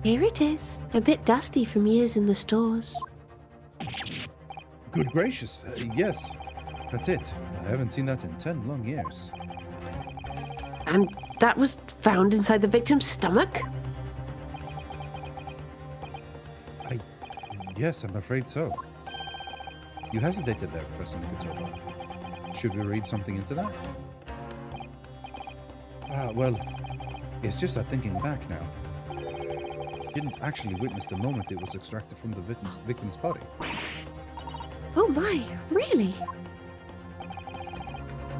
B: Here it is, a bit dusty from years in the stores.
A: Good gracious, yes, that's it. I haven't seen that in 10 long years.
B: And that was found inside the victim's stomach?
A: Yes, I'm afraid so. You hesitated there, Professor Mikatoba. Should we read something into that? Well, it's just that thinking back now. Didn't actually witness the moment it was extracted from the victim's body.
B: Oh my, really?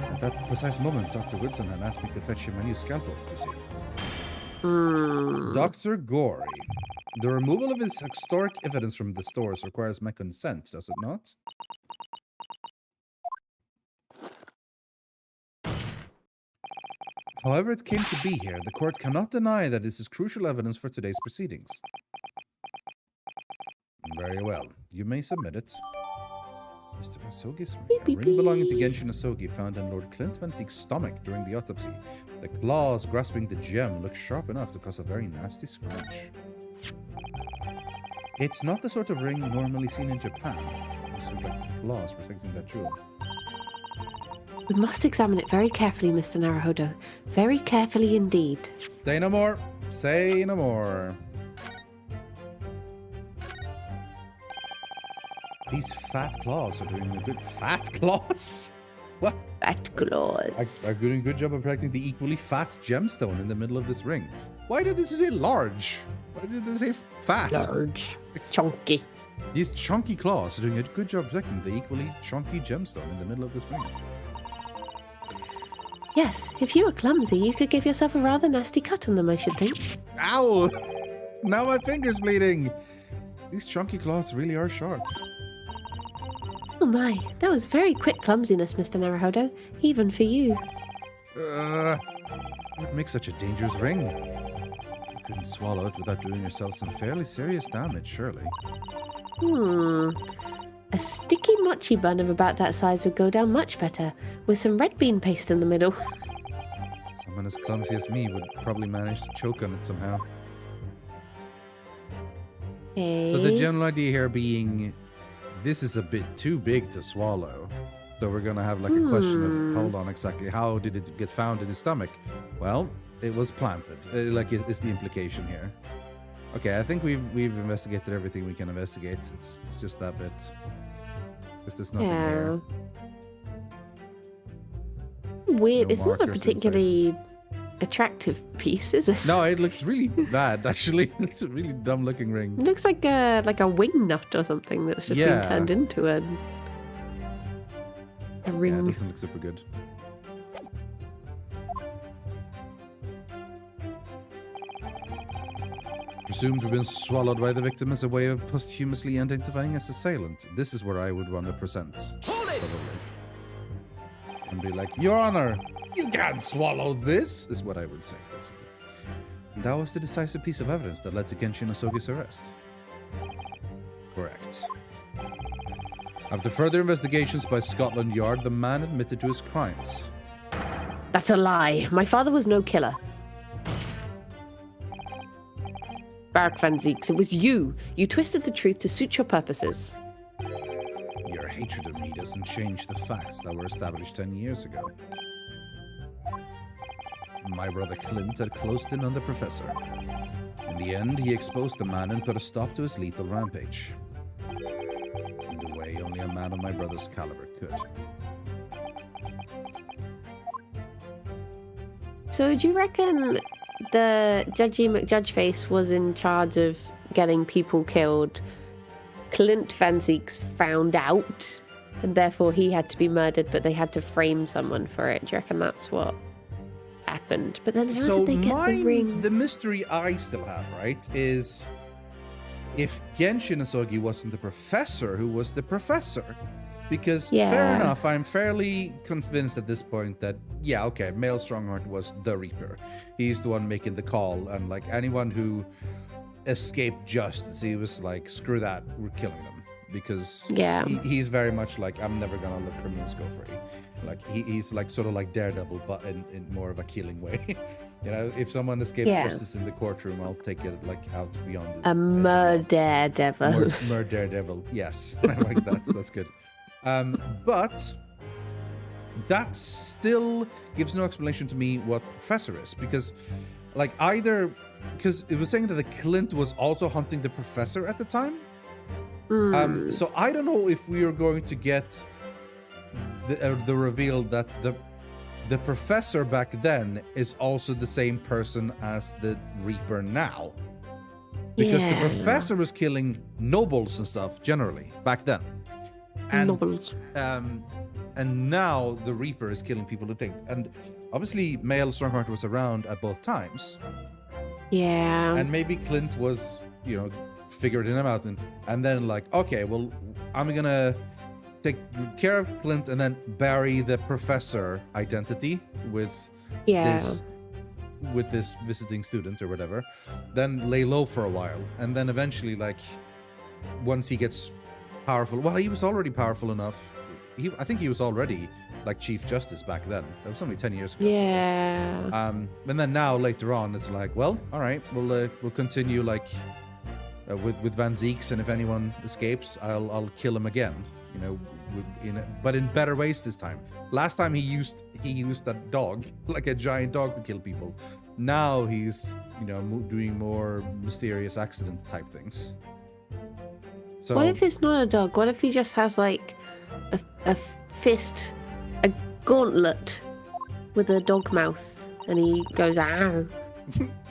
A: At that precise moment, Dr. Wilson had asked me to fetch him a new scalpel, you see. Dr. Gory. The removal of his historic evidence from the stores requires my consent, does it not? However it came to be here, the court cannot deny that this is crucial evidence for today's proceedings. Very well. You may submit it. Mr. Asogi's ring.
B: Beep,
A: A
B: beep,
A: ring belonging to
B: beep.
A: Genshin Asogi found in Lord Clint Van Ziek's stomach during the autopsy. The claws grasping the gem look sharp enough to cause a very nasty scratch. It's not the sort of ring normally seen in Japan. It's like claws protecting that jewel.
B: We must examine it very carefully, Mr. Naruhodo. Very carefully indeed.
A: Say no more. Say no more. These fat claws are doing a good... Fat claws? What?
B: Fat claws.
A: Are doing a good job of protecting the equally fat gemstone in the middle of this ring. Why did they say large? Why did they say fat?
B: Large. Chunky.
A: These chunky claws are doing a good job protecting the equally chunky gemstone in the middle of this ring.
B: Yes, if you were clumsy, you could give yourself a rather nasty cut on them, I should think.
A: Ow! Now my finger's bleeding. These chunky claws really are sharp.
B: Oh my, that was very quick clumsiness, Mr. Naruhodo, even for you.
A: What makes such a dangerous ring? You couldn't swallow it without doing yourself some fairly serious damage, surely.
B: A sticky mochi bun of about that size would go down much better, with some red bean paste in the middle.
A: Someone as clumsy as me would probably manage to choke on it somehow.
B: Okay.
A: So the general idea here being, this is a bit too big to swallow. So we're gonna have like a question of, hold on, exactly how did it get found in his stomach? Well, it was planted. Like is the implication here. Okay, I think we've investigated everything we can investigate. It's just that bit. Because there's nothing here.
B: Weird.
A: No
B: It's not a
A: markers
B: particularly attractive piece, is it?
A: No, it looks really bad, actually. It's a really dumb looking ring.
B: It looks like a wing nut or something that's just been turned into a ring.
A: Yeah, it doesn't look super good. Presumed to have been swallowed by the victim as a way of posthumously identifying his assailant. This is where I would want to present.
C: Hold it!
A: Probably. And be like, Your Honor, you can't swallow this, is what I would say, basically. And that was the decisive piece of evidence that led to Genshin Asogi's arrest. Correct. After further investigations by Scotland Yard, the man admitted to his crimes.
B: That's a lie. My father was no killer. Barak Van Zieks, it was you. You twisted the truth to suit your purposes.
A: Your hatred of me doesn't change the facts that were established 10 years ago. My brother Clint had closed in on the professor. In the end, he exposed the man and put a stop to his lethal rampage. In the way only a man of my brother's caliber could.
B: So do you reckon the Judgy McJudgeface was in charge of getting people killed? Clint Van Zieks found out, and therefore he had to be murdered, but they had to frame someone for it. Do you reckon that's what happened? But then how did they get the ring?
A: The mystery I still have, right, is if Genshin Asogi wasn't the professor, who was the professor? Because fair enough, I'm fairly convinced at this point that, yeah, okay, Male Strongheart was the Reaper. He's the one making the call, and like anyone who escaped justice, he was like, screw that, we're killing them. Because he's very much like, I'm never gonna let criminals go free. Like he's like sort of like Daredevil, but in more of a killing way. You know, if someone escapes justice in the courtroom, I'll take it like out beyond the
B: murder devil.
A: Murder devil, yes. I like that. That's good. But that still gives no explanation to me what professor is, because like because it was saying that the Clint was also hunting the professor at the time. So I don't know if we are going to get the reveal that the professor back then is also the same person as the Reaper now, because the professor was killing nobles and stuff generally back then. And,
B: Nobles.
A: And now the Reaper is killing people who think. And obviously, Male Strongheart was around at both times.
B: Yeah.
A: And maybe Clint was, figuring him out. And then like, okay, well, I'm going to take care of Clint and then bury the professor identity with this visiting student or whatever. Then lay low for a while. And then eventually, like, once he gets powerful. Well, he was already powerful enough. I think he was already like Chief Justice back then. That was only 10 years ago.
B: Yeah.
A: And then now later on, it's like, well, all right, we'll continue like with Van Zeeks, and if anyone escapes, I'll kill him again. You know, but in better ways this time. Last time he used that dog, like a giant dog, to kill people. Now he's, you know, doing more mysterious accident type things. So
B: What if it's not a dog? What if he just has like a fist, a gauntlet with a dog mouth, and he goes ow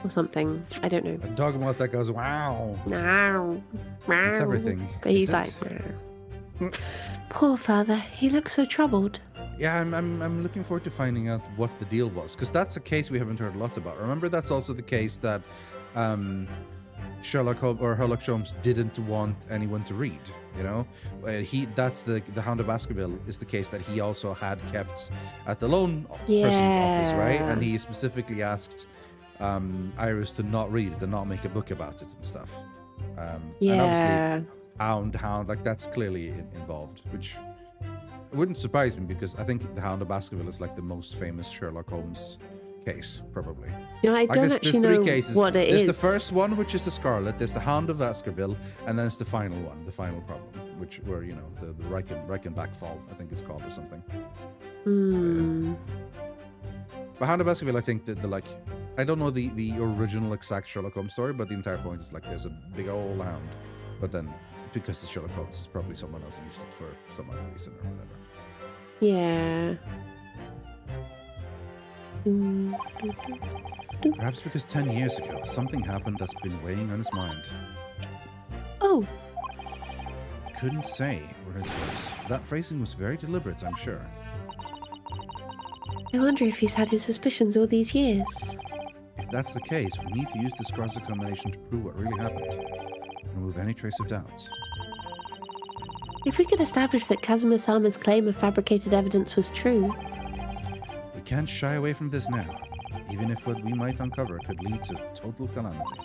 B: or something? I don't know.
A: a dog mouth that goes wow.
B: Ow,
A: That's
B: ow.
A: everything.
B: But he's
A: is
B: like,
A: it?
B: "Meow." Poor father. He looks so troubled.
A: Yeah, I'm looking forward to finding out what the deal was, because that's a case we haven't heard a lot about. Remember, that's also the case that Sherlock Holmes didn't want anyone to read. You know, that's the Hound of Baskerville is the case that he also had kept at the lone person's office, right? And he specifically asked Iris to not read it and not make a book about it and stuff. And obviously, Hound, like that's clearly involved, which wouldn't surprise me because I think the Hound of Baskerville is like the most famous Sherlock Holmes case, probably.
B: You know, I don't actually know what it is.
A: There's the first one, which is the Scarlet. There's the Hound of Baskerville, and then it's the final one, the final problem, where you know the Reichenbach fall, I think it's called, or something. But Hound of Baskerville, I think that the like, I don't know the original exact Sherlock Holmes story, but the entire point is like there's a big old hound, but then because it's Sherlock Holmes, it's probably someone else used it for some other reason or whatever.
B: Yeah.
A: Perhaps because 10 years ago, something happened that's been weighing on his mind.
B: Oh.
A: I couldn't say, were his words. That phrasing was very deliberate, I'm sure.
B: I wonder if he's had his suspicions all these years.
A: If that's the case, we need to use this cross-examination to prove what really happened. Remove any trace of doubt.
B: If we could establish that Casimir Salma's claim of fabricated evidence was true.
A: We can't shy away from this now, even if what we might uncover could lead to total calamity.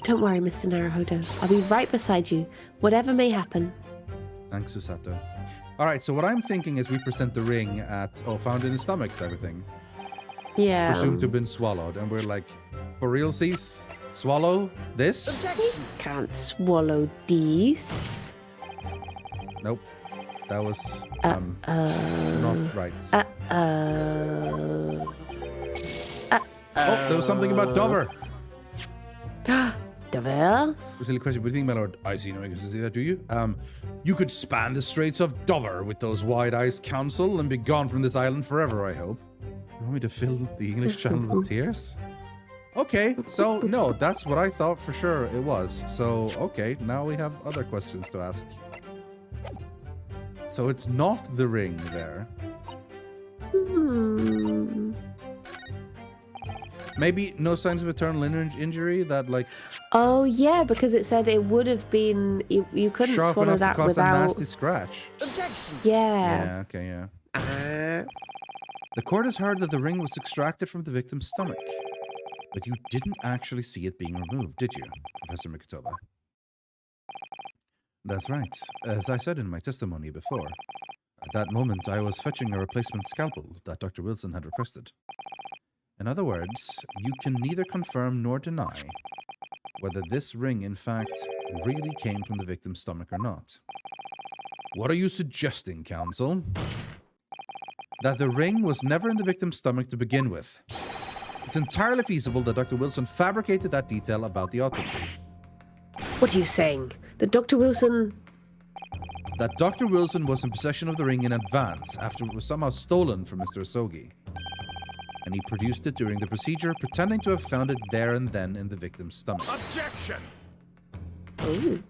B: Don't worry, Mr. Naruhodo. I'll be right beside you, whatever may happen.
A: Thanks, Susato. Alright, so what I'm thinking is we present the ring at, found in his stomach type of thing.
B: Yeah.
A: Presumed to have been swallowed, and we're like, for realsies? Swallow this?
C: Objection!
B: Can't swallow these.
A: Nope. That was not right. Oh, there was something about Dover.
B: Dover?
A: A silly question. What do you think, my lord? I see no reason to see that, do you? You could span the straits of Dover with those wide-eyed counsel and be gone from this island forever, I hope. You want me to fill the English Channel with tears? Okay, so no, that's what I thought for sure it was. So, okay, now we have other questions to ask. So it's not the ring there. Maybe no signs of eternal injury that like...
B: Oh, yeah, because it said it would have been... You couldn't
A: sharp
B: swallow
A: enough
B: that
A: to cause
B: without...
A: a nasty scratch.
C: Objection!
B: Yeah.
A: Yeah, okay, yeah. The court has heard that the ring was extracted from the victim's stomach. But you didn't actually see it being removed, did you, Professor Mikotoba? That's right. As I said in my testimony before, at that moment I was fetching a replacement scalpel that Dr. Wilson had requested. In other words, you can neither confirm nor deny whether this ring in fact really came from the victim's stomach or not. What are you suggesting, counsel? That the ring was never in the victim's stomach to begin with. It's entirely feasible that Dr. Wilson fabricated that detail about the autopsy.
B: What are you saying? That Dr. Wilson...
A: That Dr. Wilson was in possession of the ring in advance after it was somehow stolen from Mr. Asogi. And he produced it during the procedure, pretending to have found it there and then in the victim's stomach.
C: Objection!
B: Ooh.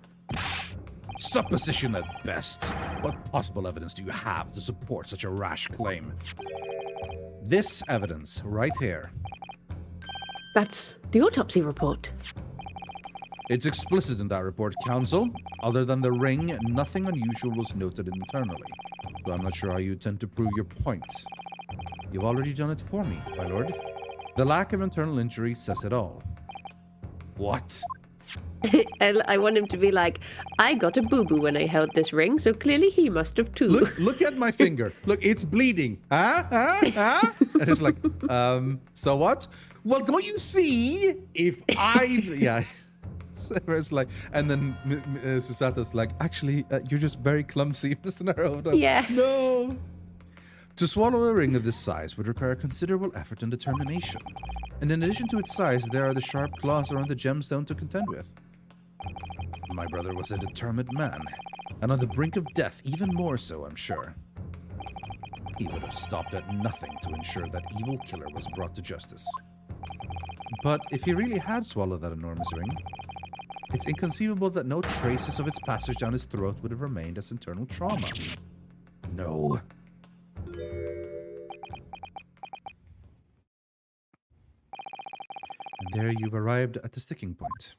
A: Supposition at best. What possible evidence do you have to support such a rash claim? This evidence, right here.
B: That's the autopsy report.
A: It's explicit in that report, counsel. Other than the ring, nothing unusual was noted internally. So I'm not sure how you intend to prove your point. You've already done it for me, my lord. The lack of internal injury says it all. What?
B: I want him to be like, I got a boo-boo when I held this ring, so clearly he must have too.
A: Look at my finger. Look, it's bleeding. Huh? And it's like, so what? Well, don't you see? If yeah. So it's like, and then Susato's like, actually, you're just very clumsy, Mr. Naruto.
B: Yeah.
A: No. To swallow a ring of this size would require considerable effort and determination. And in addition to its size, there are the sharp claws around the gemstone to contend with. My brother was a determined man, and on the brink of death even more so, I'm sure. He would have stopped at nothing to ensure that evil killer was brought to justice. But if he really had swallowed that enormous ring, it's inconceivable that no traces of its passage down his throat would have remained as internal trauma. No. And there you've arrived at the sticking point.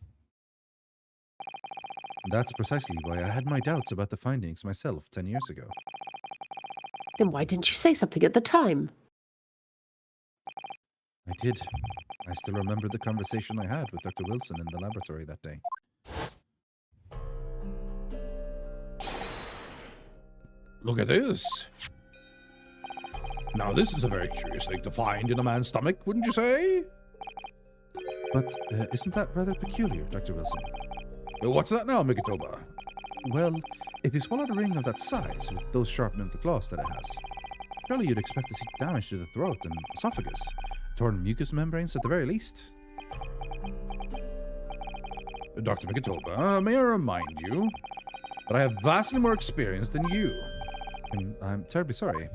A: That's precisely why I had my doubts about the findings myself 10 years ago.
B: Then why didn't you say something at the time?
A: I did. I still remember the conversation I had with Dr. Wilson in the laboratory that day. Look at this. Now this is a very curious thing to find in a man's stomach, wouldn't you say? But isn't that rather peculiar, Dr. Wilson? What's that now, Mikitoba? Well, if he swallowed a ring of that size with those sharp mental claws that it has, surely you'd expect to see damage to the throat and esophagus, torn mucous membranes at the very least. Dr. Mikitoba, may I remind you that I have vastly more experience than you. And I'm terribly sorry.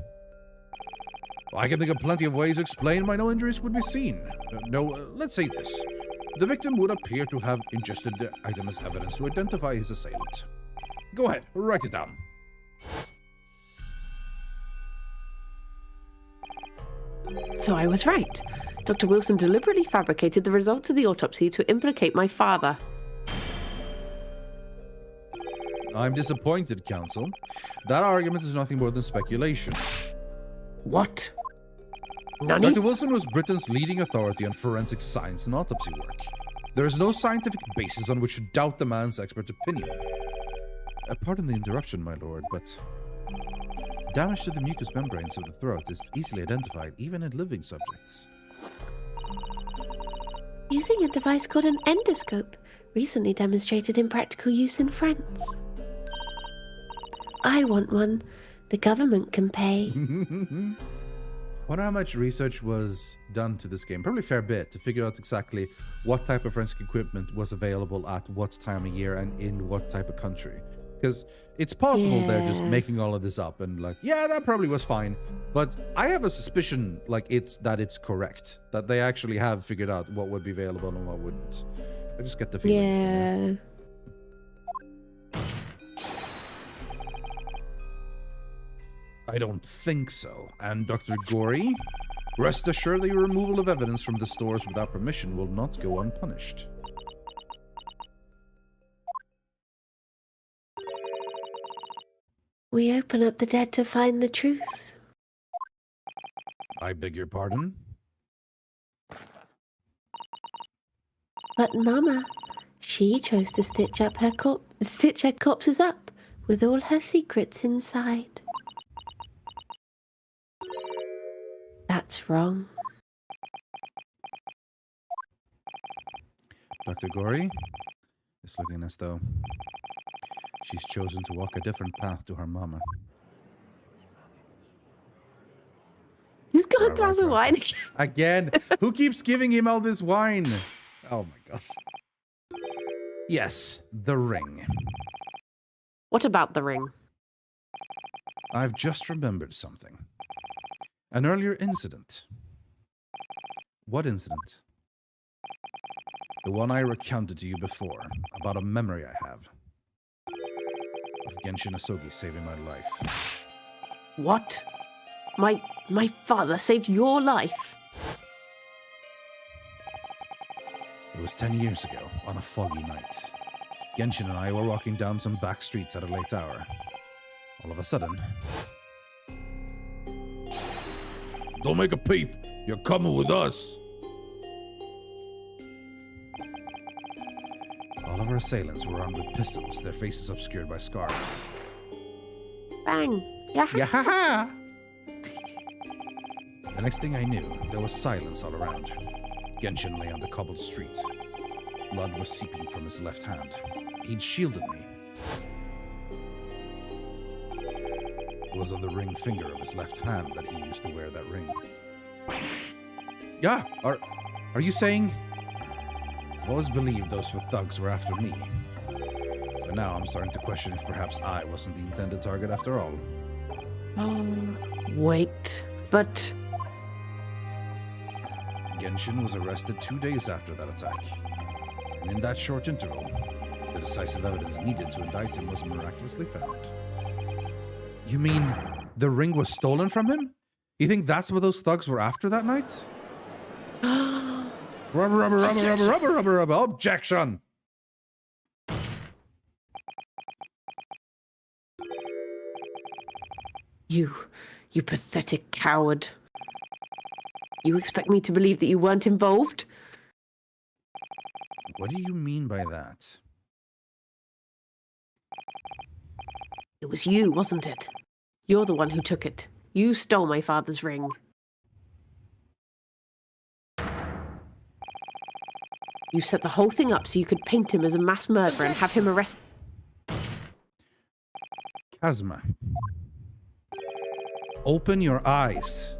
A: I can think of plenty of ways to explain why no injuries would be seen. Let's say this. The victim would appear to have ingested the item as evidence to identify his assailant. Go ahead, write it down.
B: So I was right. Dr. Wilson deliberately fabricated the results of the autopsy to implicate my father.
A: I'm disappointed, Counsel. That argument is nothing more than speculation.
B: What? Nani?
A: Dr. Wilson was Britain's leading authority on forensic science and autopsy work. There is no scientific basis on which to doubt the man's expert opinion. Pardon the interruption, my lord, but damage to the mucous membranes of the throat is easily identified even in living subjects.
B: Using a device called an endoscope, recently demonstrated in practical use in France. I want one. The government can pay.
A: Wonder how much research was done to this game. Probably a fair bit to figure out exactly what type of forensic equipment was available at what time of year and in what type of country. Because it's possible they're just making all of this up and like, yeah, that probably was fine. But I have a suspicion it's correct. That they actually have figured out what would be available and what wouldn't. I just get the feeling.
B: Yeah.
A: I don't think so. And Dr. Gory, rest assured that your removal of evidence from the stores without permission will not go unpunished.
B: We open up the dead to find the truth.
A: I beg your pardon?
B: But Mama, she chose to stitch her corpses up with all her secrets inside. That's wrong.
A: Dr. Gory, it's looking as though she's chosen to walk a different path to her mama.
B: He's got a glass of wine.
A: Again, who keeps giving him all this wine? Oh my god. Yes, the ring.
B: What about the ring?
A: I've just remembered something. An earlier incident. What incident? The one I recounted to you before, about a memory I have. Of Genshin Asogi saving my life.
B: What? My father saved your life?
A: It was 10 years ago, on a foggy night. Genshin and I were walking down some back streets at a late hour. All of a sudden... Don't make a peep! You're coming with us! All of of our assailants were armed with pistols, their faces obscured by scarves.
B: Bang. Yeah.
A: Yahaha! The next thing I knew, there was silence all around. Genshin lay on the cobbled street. Blood was seeping from his left hand. He'd shielded me. It was on the ring finger of his left hand that he used to wear that ring. Yeah, are you saying... I always believed those were thugs were after me. But now I'm starting to question if perhaps I wasn't the intended target after all.
B: Wait, but...
A: Genshin was arrested 2 days after that attack. And in that short interval, the decisive evidence needed to indict him was miraculously found. You mean the ring was stolen from him? You think that's what those thugs were after that night? Rubber, objection!
B: You pathetic coward. You expect me to believe that you weren't involved?
A: What do you mean by that?
B: It was you, wasn't it? You're the one who took it. You stole my father's ring. You set the whole thing up so you could paint him as a mass murderer and have him arrested.
A: Kazuma. Open your eyes.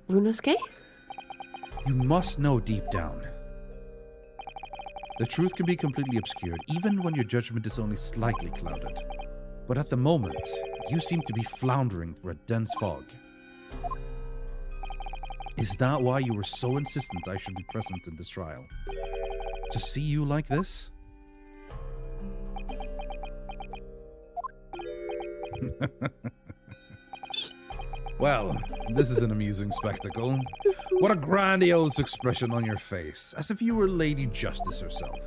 B: Runosuke?
A: You must know deep down. The truth can be completely obscured, even when your judgment is only slightly clouded. But at the moment, you seem to be floundering through a dense fog. Is that why you were so insistent I should be present in this trial? To see you like this? Well, this is an amusing spectacle. What a grandiose expression on your face, as if you were Lady Justice herself.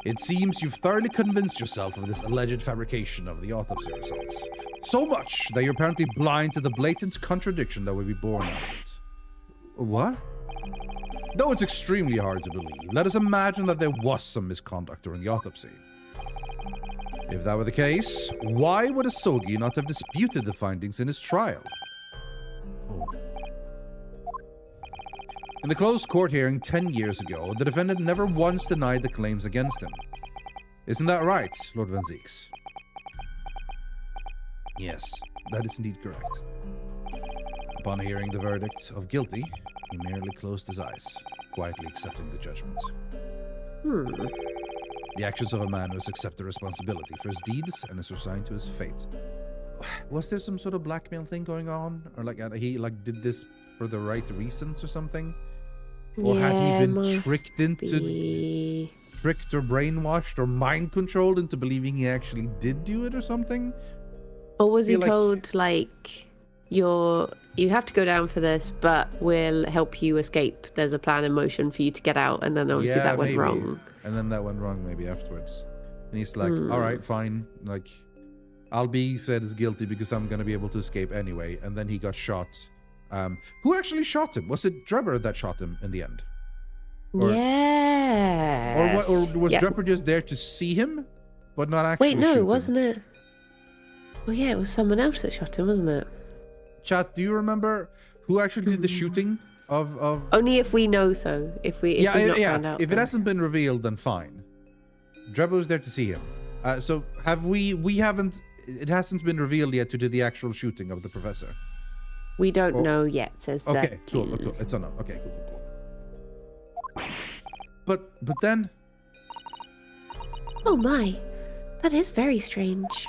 A: It seems you've thoroughly convinced yourself of this alleged fabrication of the autopsy results. So much that you're apparently blind to the blatant contradiction that would be born out of it. What? Though it's extremely hard to believe, let us imagine that there was some misconduct during the autopsy. If that were the case, why would Asogi not have disputed the findings in his trial? Oh. In the closed court hearing 10 years ago, the defendant never once denied the claims against him. Isn't that right, Lord Van Zieks? Yes, that is indeed correct. Upon hearing the verdict of guilty, he merely closed his eyes, quietly accepting the judgment. The actions of a man who has accepted responsibility for his deeds and is resigned to his fate. Was there some sort of blackmail thing going on? Or he did this for the right reasons or something? Or had he been tricked or brainwashed or mind controlled into believing he actually did do it or something?
B: Or was he told, you have to go down for this, but we'll help you escape. There's a plan in motion for you to get out, and then obviously that went wrong.
A: And then that went wrong maybe afterwards. And he's like, all right, fine. I'll be said as guilty because I'm going to be able to escape anyway. And then he got shot. Who actually shot him? Was it Drebber that shot him in the end?
B: Yes.
A: Or was Drebber just there to see him, but not actually shoot him?
B: Wait, no, wasn't it? Well, yeah, it was someone else that shot him, wasn't it?
A: Chat, do you remember who actually did the shooting of...
B: Only if we know so. If we found out.
A: If it hasn't been revealed, then fine. Drebber was there to see him. So have we haven't... It hasn't been revealed yet who did the actual shooting of the professor.
B: We don't know yet, says
A: okay, cool. It's on. Okay, cool. But then...
B: Oh my. That is very strange.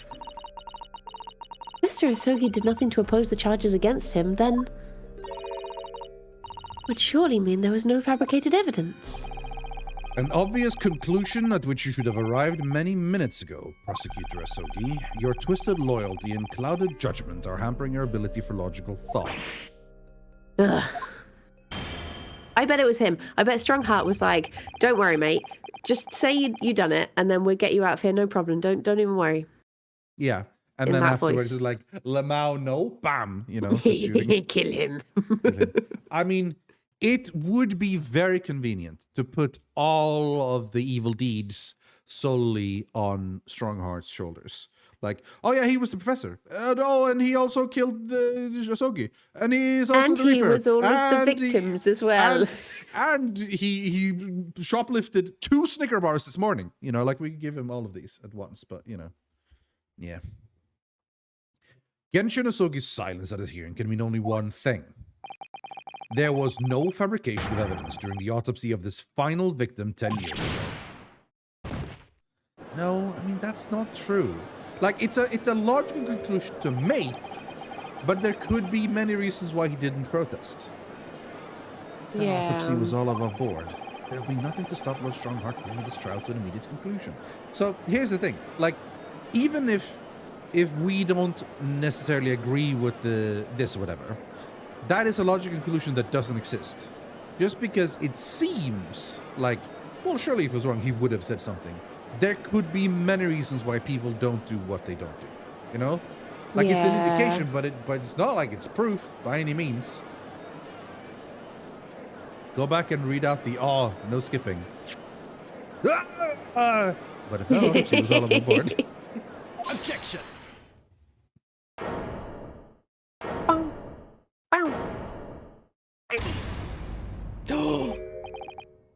B: Mr. Asogi did nothing to oppose the charges against him, then... would surely mean there was no fabricated evidence.
A: An obvious conclusion at which you should have arrived many minutes ago, Prosecutor Asogi. Your twisted loyalty and clouded judgment are hampering your ability for logical thought.
B: Ugh. I bet it was him. I bet Strongheart was like, don't worry, mate. Just say you done it, and then we'll get you out of here, no problem. Don't even worry.
A: Yeah. And then afterwards, it's like, Lamau, no, bam, just shooting.
B: Kill him.
A: I mean, it would be very convenient to put all of the evil deeds solely on Strongheart's shoulders. Like, oh yeah, he was the professor. And he also killed the Shosogi. And he's also
B: And
A: the
B: he
A: Reaper.
B: was all of the victims as well.
A: And he shoplifted 2 Snicker bars this morning. You know, like we could give him all of these at once, but you know. Yeah. Genshin Shosogi's silence at his hearing can mean only one thing. There was no fabrication of evidence during the autopsy of this final victim 10 years ago. No, I mean, that's not true. Like, it's a logical conclusion to make, but there could be many reasons why he didn't protest. The autopsy was all above board. There'll be nothing to stop Lord Strongheart bringing this trial to an immediate conclusion. So, here's the thing. Like, even if we don't necessarily agree with this or whatever, that is a logical conclusion that doesn't exist. Just because it seems like, well, surely if it was wrong, he would have said something. There could be many reasons why people don't do what they don't do. You know? Like, it's an indication, but it's not like it's proof by any means. Go back and read out the no skipping. But if not, she was all on board.
C: Objection.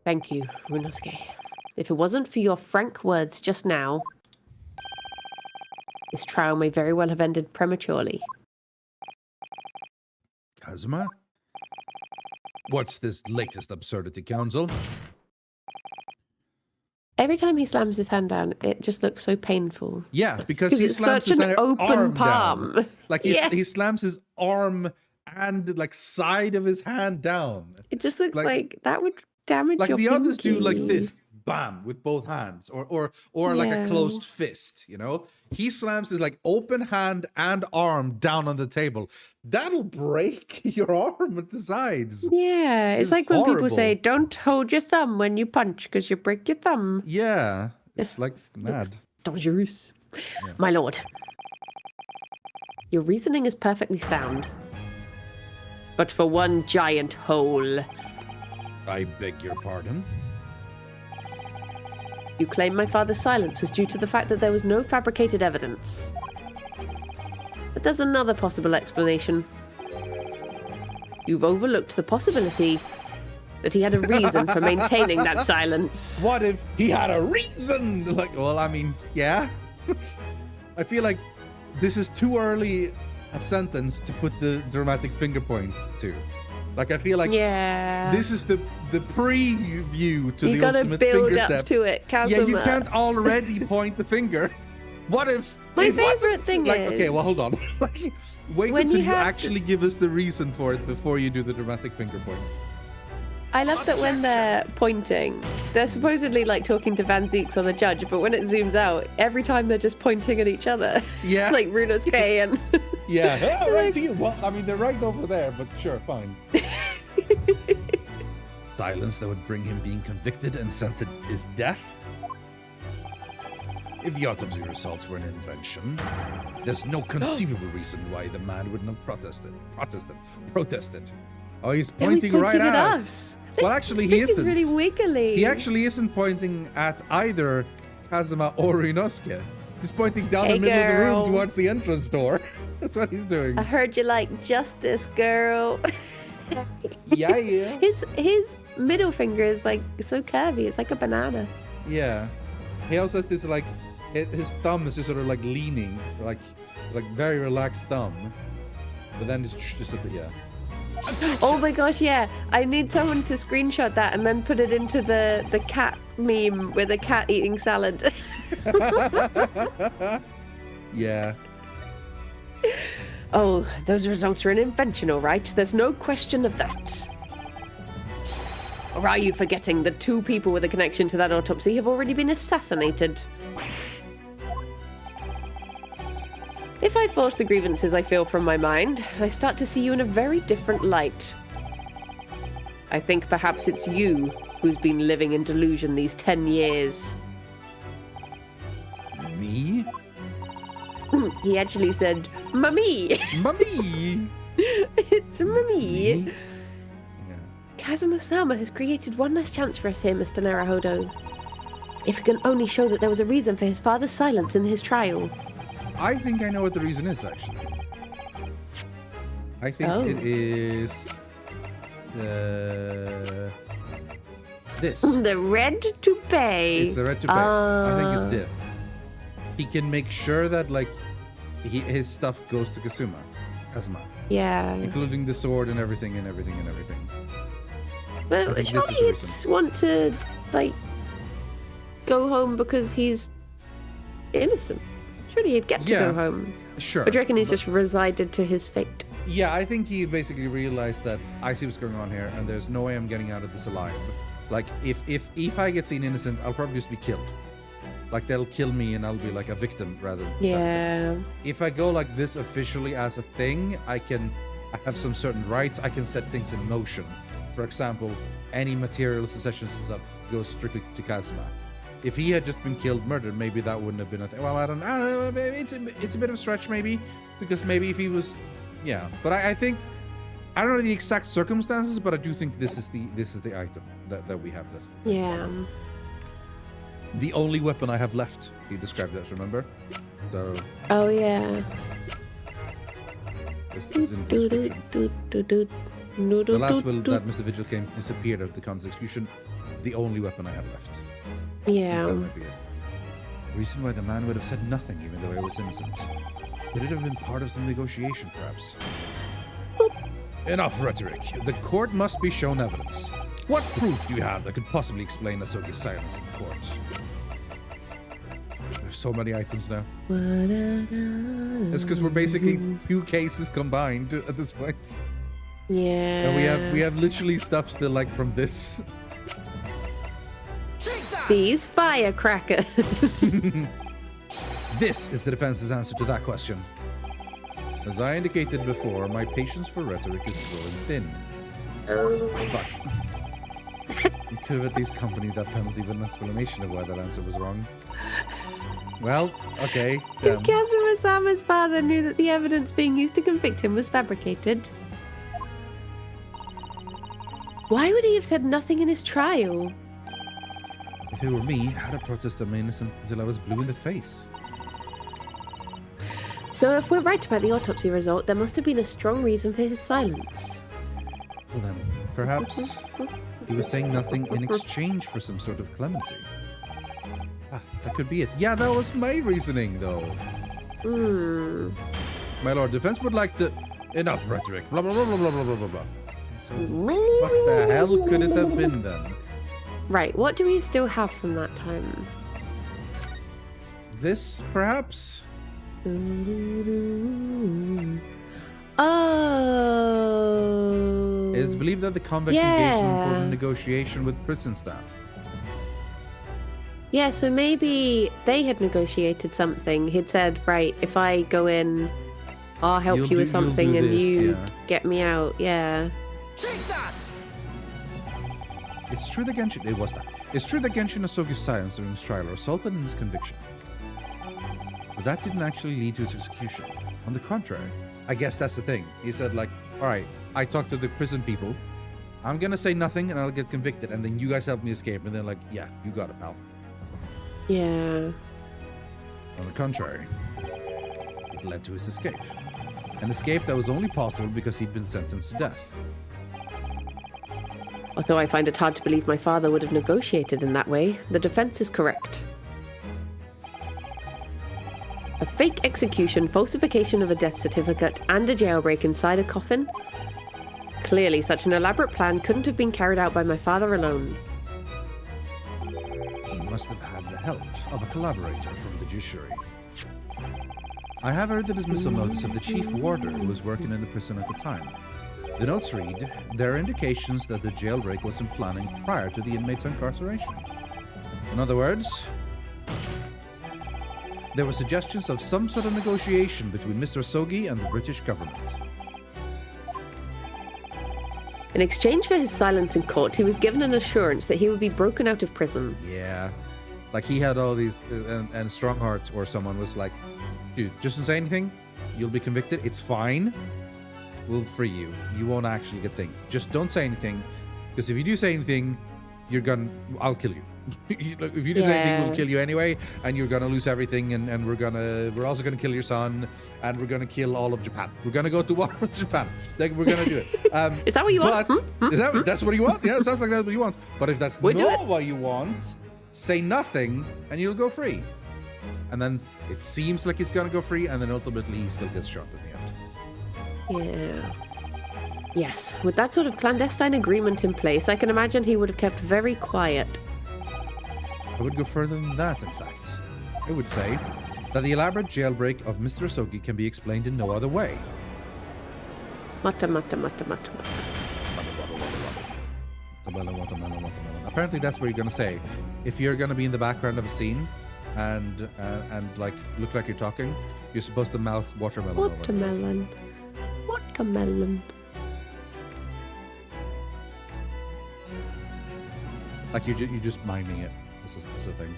B: Thank you, Runosuke. If it wasn't for your frank words just now, this trial may very well have ended prematurely.
A: Kazuma? What's this latest absurdity, Council?
B: Every time he slams his hand down, it just looks so painful.
A: Yeah, because he
B: it's
A: slams
B: such
A: his
B: an open
A: arm
B: palm.
A: down. Like he slams his arm and like side of his hand down.
B: It just looks like that would damage
A: like
B: your
A: the others
B: pinky.
A: do, like this, bam, with both hands, or like a closed fist. You know, he slams his like open hand and arm down on the table. That'll break your arm at the sides.
B: Yeah, it's like when people say,
A: horrible.
B: "Don't hold your thumb when you punch because you break your thumb."
A: Yeah, it's like mad.
B: Dangerous. My lord, your reasoning is perfectly sound, but for one giant hole.
A: I beg your pardon.
B: You claim my father's silence was due to the fact that there was no fabricated evidence. But there's another possible explanation. You've overlooked the possibility that he had a reason for maintaining that silence.
A: What if he had a reason? Like, well, I mean, yeah. I feel like this is too early a sentence to put the dramatic finger point to. Like, I feel like this is the preview to
B: you
A: the ultimate finger
B: build up
A: step.
B: To it, Kazuma.
A: Yeah, you can't already point the finger. What if
B: my favorite thing
A: like,
B: is
A: okay, well, hold on. Like, wait
B: when
A: until
B: you
A: you
B: have
A: actually give us the reason for it before you do the dramatic finger point.
B: I love that when they're pointing, they're supposedly like talking to Van Zeeks or the judge, but when it zooms out, every time they're just pointing at each other.
A: Yeah.
B: Like Runosuke and...
A: Yeah, oh, right to you. Well, I mean, they're right over there, but sure, fine. Silence that would bring him being convicted and sent to his death? If the autopsy results were an invention, there's no conceivable reason why the man wouldn't have protested. Oh, he's pointing right at us. Well, actually, he isn't.
B: Really wiggly.
A: He actually isn't pointing at either Kazuma or Inosuke. He's pointing down the middle of the room towards the entrance door. That's what he's doing.
B: I heard you like justice, girl.
A: Yeah.
B: His middle finger is like so curvy. It's like a banana.
A: Yeah. He also has this like his thumb is just sort of like leaning, like very relaxed thumb. But then it's just
B: Oh my gosh, yeah. I need someone to screenshot that and then put it into the cat meme with a cat eating salad.
A: Yeah.
B: Oh, those results are an invention, all right. There's no question of that. Or are you forgetting that 2 people with a connection to that autopsy have already been assassinated? If I force the grievances I feel from my mind, I start to see you in a very different light. I think perhaps it's you who's been living in delusion these 10 years.
A: Me?
B: He actually said, Mummy!
A: Mummy!
B: It's Mummy!
A: Yeah.
B: Kazuma-sama has created one last chance for us here, Mr. Naruhodo. If we can only show that there was a reason for his father's silence in his trial.
A: I think I know what the reason is, actually. I think it is... this.
B: The red to pay.
A: It's the red to pay. I think it's this. He can make sure that, like, his stuff goes to Kazuma.
B: Yeah.
A: Including the sword and everything.
B: But surely he'd want to, like, go home because he's innocent. Surely he'd get to go home.
A: Sure.
B: But do you reckon he's just resided to his fate?
A: Yeah, I think he basically realized that I see what's going on here, and there's no way I'm getting out of this alive. Like, if I get seen innocent, I'll probably just be killed. Like, they'll kill me, and I'll be like a victim rather than...
B: Yeah.
A: If I go like this officially as a thing, I have some certain rights. I can set things in motion. For example, any material possessions and stuff goes strictly to Kazuma. If he had just been killed, murdered, maybe that wouldn't have been a thing. Well, I don't know. Maybe it's a bit of a stretch, maybe, because maybe if he was, yeah. But I think I don't know the exact circumstances, but I do think this is the item that we have this.
B: Yeah.
A: The only weapon I have left. He described it as, remember? So.
B: Oh yeah.
A: This is in the description. The last will that Mr. Vigil came disappeared at the Khan's execution. The only weapon I have left.
B: Yeah.
A: That might be it. Reason why the man would have said nothing even though I was innocent. Could it have been part of some negotiation, perhaps? Enough rhetoric. The court must be shown evidence. What proof do you have that could possibly explain Asogi's silence in court? There's so many items now. It's because we're basically 2 cases combined at this point.
B: Yeah.
A: And we have literally stuff still like from this.
B: These firecrackers.
A: This is the defense's answer to that question. As I indicated before, my patience for rhetoric is growing thin. Fuck. You could have at least accompanied that penalty with an explanation of why that answer was wrong. Well, okay.
B: If Kazuma-sama's father knew that the evidence being used to convict him was fabricated, why would he have said nothing in his trial?
A: If it were me, I'd have protested I'm innocent until I was blue in the face.
B: So if we're right about the autopsy result, there must have been a strong reason for his silence.
A: Well then, perhaps he was saying nothing in exchange for some sort of clemency. Ah, that could be it. Yeah, that was my reasoning, though. My lord, defense would like to... Enough rhetoric. Blah, blah, blah, blah, blah, blah, blah, blah. So, what the hell could it have been, then?
B: Right, what do we still have from that time?
A: This, perhaps?
B: Oh.
A: It is believed that the convict engaged in important negotiation with prison staff.
B: Yeah, so maybe they had negotiated something. He'd said, right, if I go in, I'll help you with something and you get me out. Yeah.
C: Take that!
A: It's true that Genshin... It was that. It's true that Genshin Asogi's silence during his trial resulted in his conviction. But that didn't actually lead to his execution. On the contrary. I guess that's the thing. He said, like, alright, I talked to the prison people. I'm gonna say nothing and I'll get convicted. And then you guys help me escape. And they're like, yeah, you got it, pal.
B: Yeah.
A: On the contrary. It led to his escape. An escape that was only possible because he'd been sentenced to death.
B: Although I find it hard to believe my father would have negotiated in that way, the defense is correct. A fake execution, falsification of a death certificate, and a jailbreak inside a coffin? Clearly, such an elaborate plan couldn't have been carried out by my father alone.
A: He must have had the help of a collaborator from the judiciary. I have heard the dismissal notice of the chief warder who was working in the prison at the time. The notes read, there are indications that the jailbreak was in planning prior to the inmate's incarceration. In other words, there were suggestions of some sort of negotiation between Mr. Asogi and the British government.
B: In exchange for his silence in court, he was given an assurance that he would be broken out of prison.
A: Yeah. Like he had all these, and Strongheart or someone was like, dude, just don't say anything. You'll be convicted. It's fine. We'll free you. You won't actually get things. Just don't say anything. Because if you do say anything, I'll kill you. Look, if you do say anything, we'll kill you anyway, and you're gonna lose everything, and we're also gonna kill your son, and we're gonna kill all of Japan. We're gonna go to war with Japan. Like, we're gonna do it.
B: Is that what you want?
A: That's what you want? Yeah, it sounds like that's what you want. But if that's not what you want, say nothing, and you'll go free. And then it seems like he's gonna go free, and then ultimately he still gets shot in the end.
B: Yeah. Yes, with that sort of clandestine agreement in place, I can imagine he would have kept very quiet.
A: I would go further than that, in fact. I would say that the elaborate jailbreak of Mr. Asogi can be explained in no other way.
B: Mata, mata, mata, mata, mata.
A: Apparently that's what you're gonna say. If you're gonna be in the background of a scene and like look like you're talking, you're supposed to mouth watermelon.
B: Watermelon. Watermelon.
A: Like you're just miming it. This is a thing.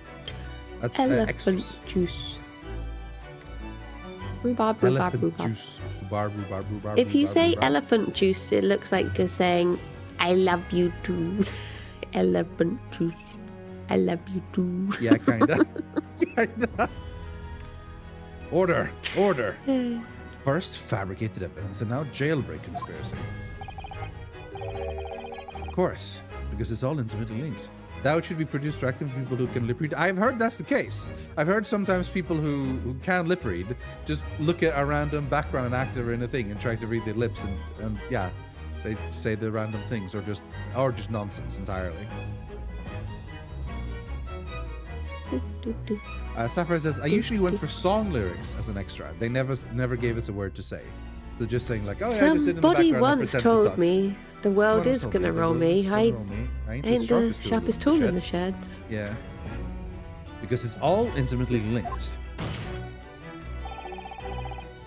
A: That's
B: elephant
A: extras.
B: juice. Rhubarb, rhubarb,
A: Elephant
B: rhubarb.
A: juice. Rhubarb.
B: If you say elephant juice, it looks like you're saying, I love you too. Elephant juice. I love you too.
A: Yeah, kinda. Kinda. Order. First fabricated evidence and now jailbreak conspiracy. Of course, because it's all intimately linked. That should be produced for active people who can lip read. I've heard that's the case. I've heard sometimes people who can lip read just look at a random background actor in a thing and try to read their lips and yeah, they say the random things or just nonsense entirely. Sapphire says, I usually went for song lyrics as an extra. They never gave us a word to say. They're just saying like, oh yeah, I just sit in the
B: Somebody
A: background
B: once
A: and pretend to
B: told
A: talk.
B: me the world is gonna roll me. I
A: ain't
B: ain't the sharpest tool in the shed.
A: Yeah. Because it's all intimately linked.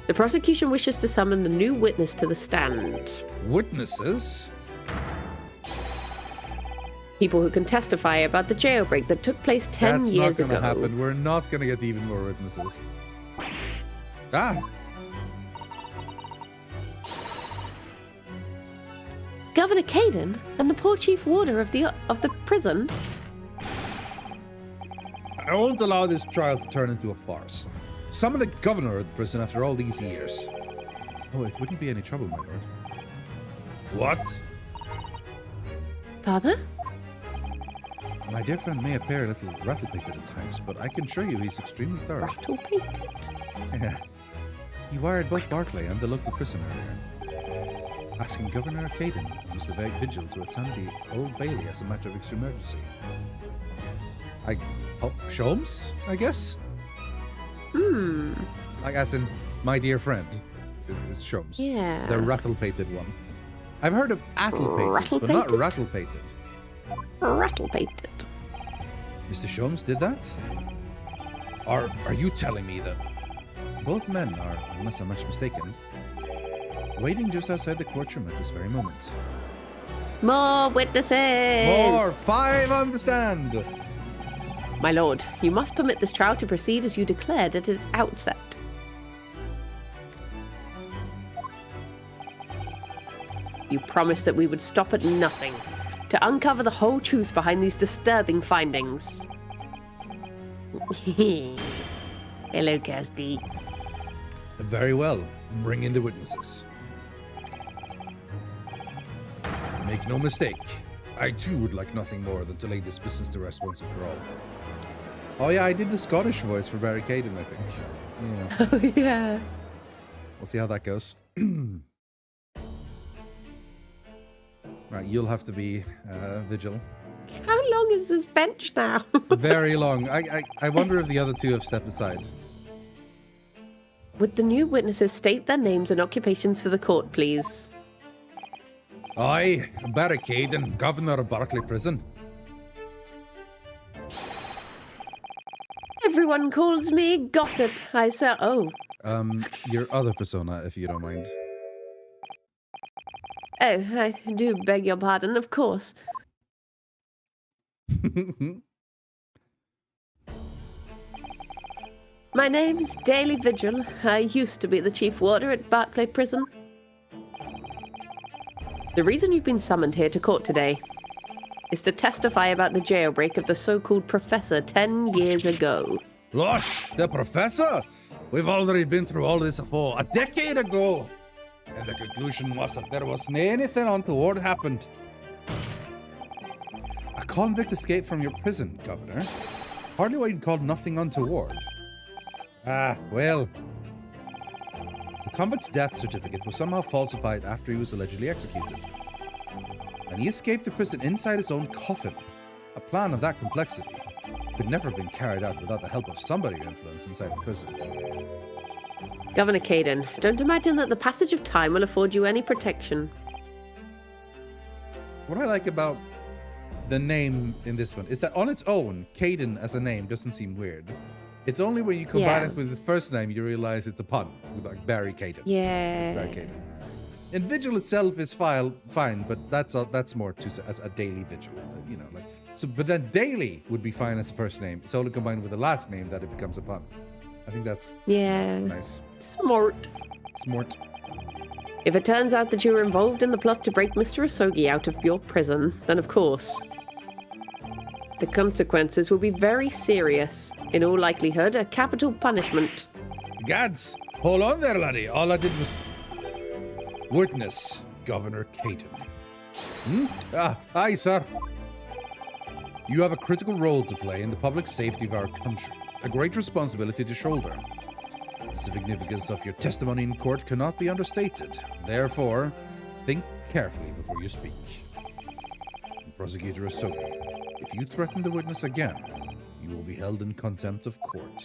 B: The prosecution wishes to summon the new witness to the stand.
A: Witnesses?
B: People who can testify about the jailbreak that took place 10
A: That's
B: years
A: not
B: ago.
A: gonna happen. We're not gonna get even more witnesses. Ah!
B: Governor Caden and the poor chief warder of the prison.
A: I won't allow this trial to turn into a farce. Summon the governor of the prison after all these years. Oh, it wouldn't be any trouble, my lord. What?
B: Father?
A: My dear friend may appear a little rattle-pated at times, but I can assure you he's extremely thorough.
B: Rattle-pated?
A: Yeah. He wired both Barclay and the local prison earlier, asking Governor Caden and Mr. Vigil to attend the Old Bailey as a matter of extreme emergency. Sholmes, I guess? Like, as in, my dear friend is Sholmes.
B: Yeah.
A: The rattle-pated one. I've heard of addle-pated, but not rattle-pated.
B: Rattle-pated.
A: Mr. Sholmes did that? Are you telling me that both men are, unless I'm much mistaken, waiting just outside the courtroom at this very moment?
B: More witnesses!
A: More! 5 on the stand!
B: My lord, you must permit this trial to proceed as you declared at its outset. You promised that we would stop at nothing to uncover the whole truth behind these disturbing findings. Hello, Kirsty.
A: Very well. Bring in the witnesses. Make no mistake, I too would like nothing more than to lay this business to rest once and for all. Oh yeah, I did the Scottish voice for Barry Caden, I think. Yeah.
B: Oh, yeah.
A: We'll see how that goes. Right, you'll have to be Vigil.
B: How long is this bench now?
A: Very long. I wonder if the other two have stepped aside.
B: Would the new witnesses state their names and occupations for the court, please?
A: I, Barry Caden, Governor of Barclay Prison.
B: Everyone calls me Gossip.
A: Your other persona, if you don't mind.
B: Oh, I do beg your pardon, of course. My name's Daily Vigil. I used to be the chief warder at Barclay Prison. The reason you've been summoned here to court today is to testify about the jailbreak of the so-called professor 10 years ago.
A: Gosh, the professor? We've already been through all this before, a decade ago. And the conclusion was that there wasn't anything untoward happened. A convict escaped from your prison, Governor. Hardly what you'd call nothing untoward. Ah, well. The convict's death certificate was somehow falsified after he was allegedly executed. And he escaped the prison inside his own coffin. A plan of that complexity could never have been carried out without the help of somebody with influence inside the prison.
B: Governor Caden, don't imagine that the passage of time will afford you any protection.
A: What I like about the name in this one is that on its own, Caden as a name doesn't seem weird. It's only when you combine it with his first name you realize it's a pun, with like Barry Caden.
B: Yeah.
A: Barry Caden. And Vigil itself is fine, but that's more as a daily vigil, you know, like. So, but then daily would be fine as a first name. It's only combined with the last name that it becomes a pun. I think that's nice.
B: Smart. If it turns out that you were involved in the plot to break Mr. Asogi out of your prison, then of course, the consequences will be very serious. In all likelihood, a capital punishment.
A: Gads, hold on there, laddie. All I did was witness Governor Caden. Aye, sir. You have a critical role to play in the public safety of our country. A great responsibility to shoulder. The significance of your testimony in court cannot be understated. Therefore, think carefully before you speak. Prosecutor Asogi, if you threaten the witness again, you will be held in contempt of court.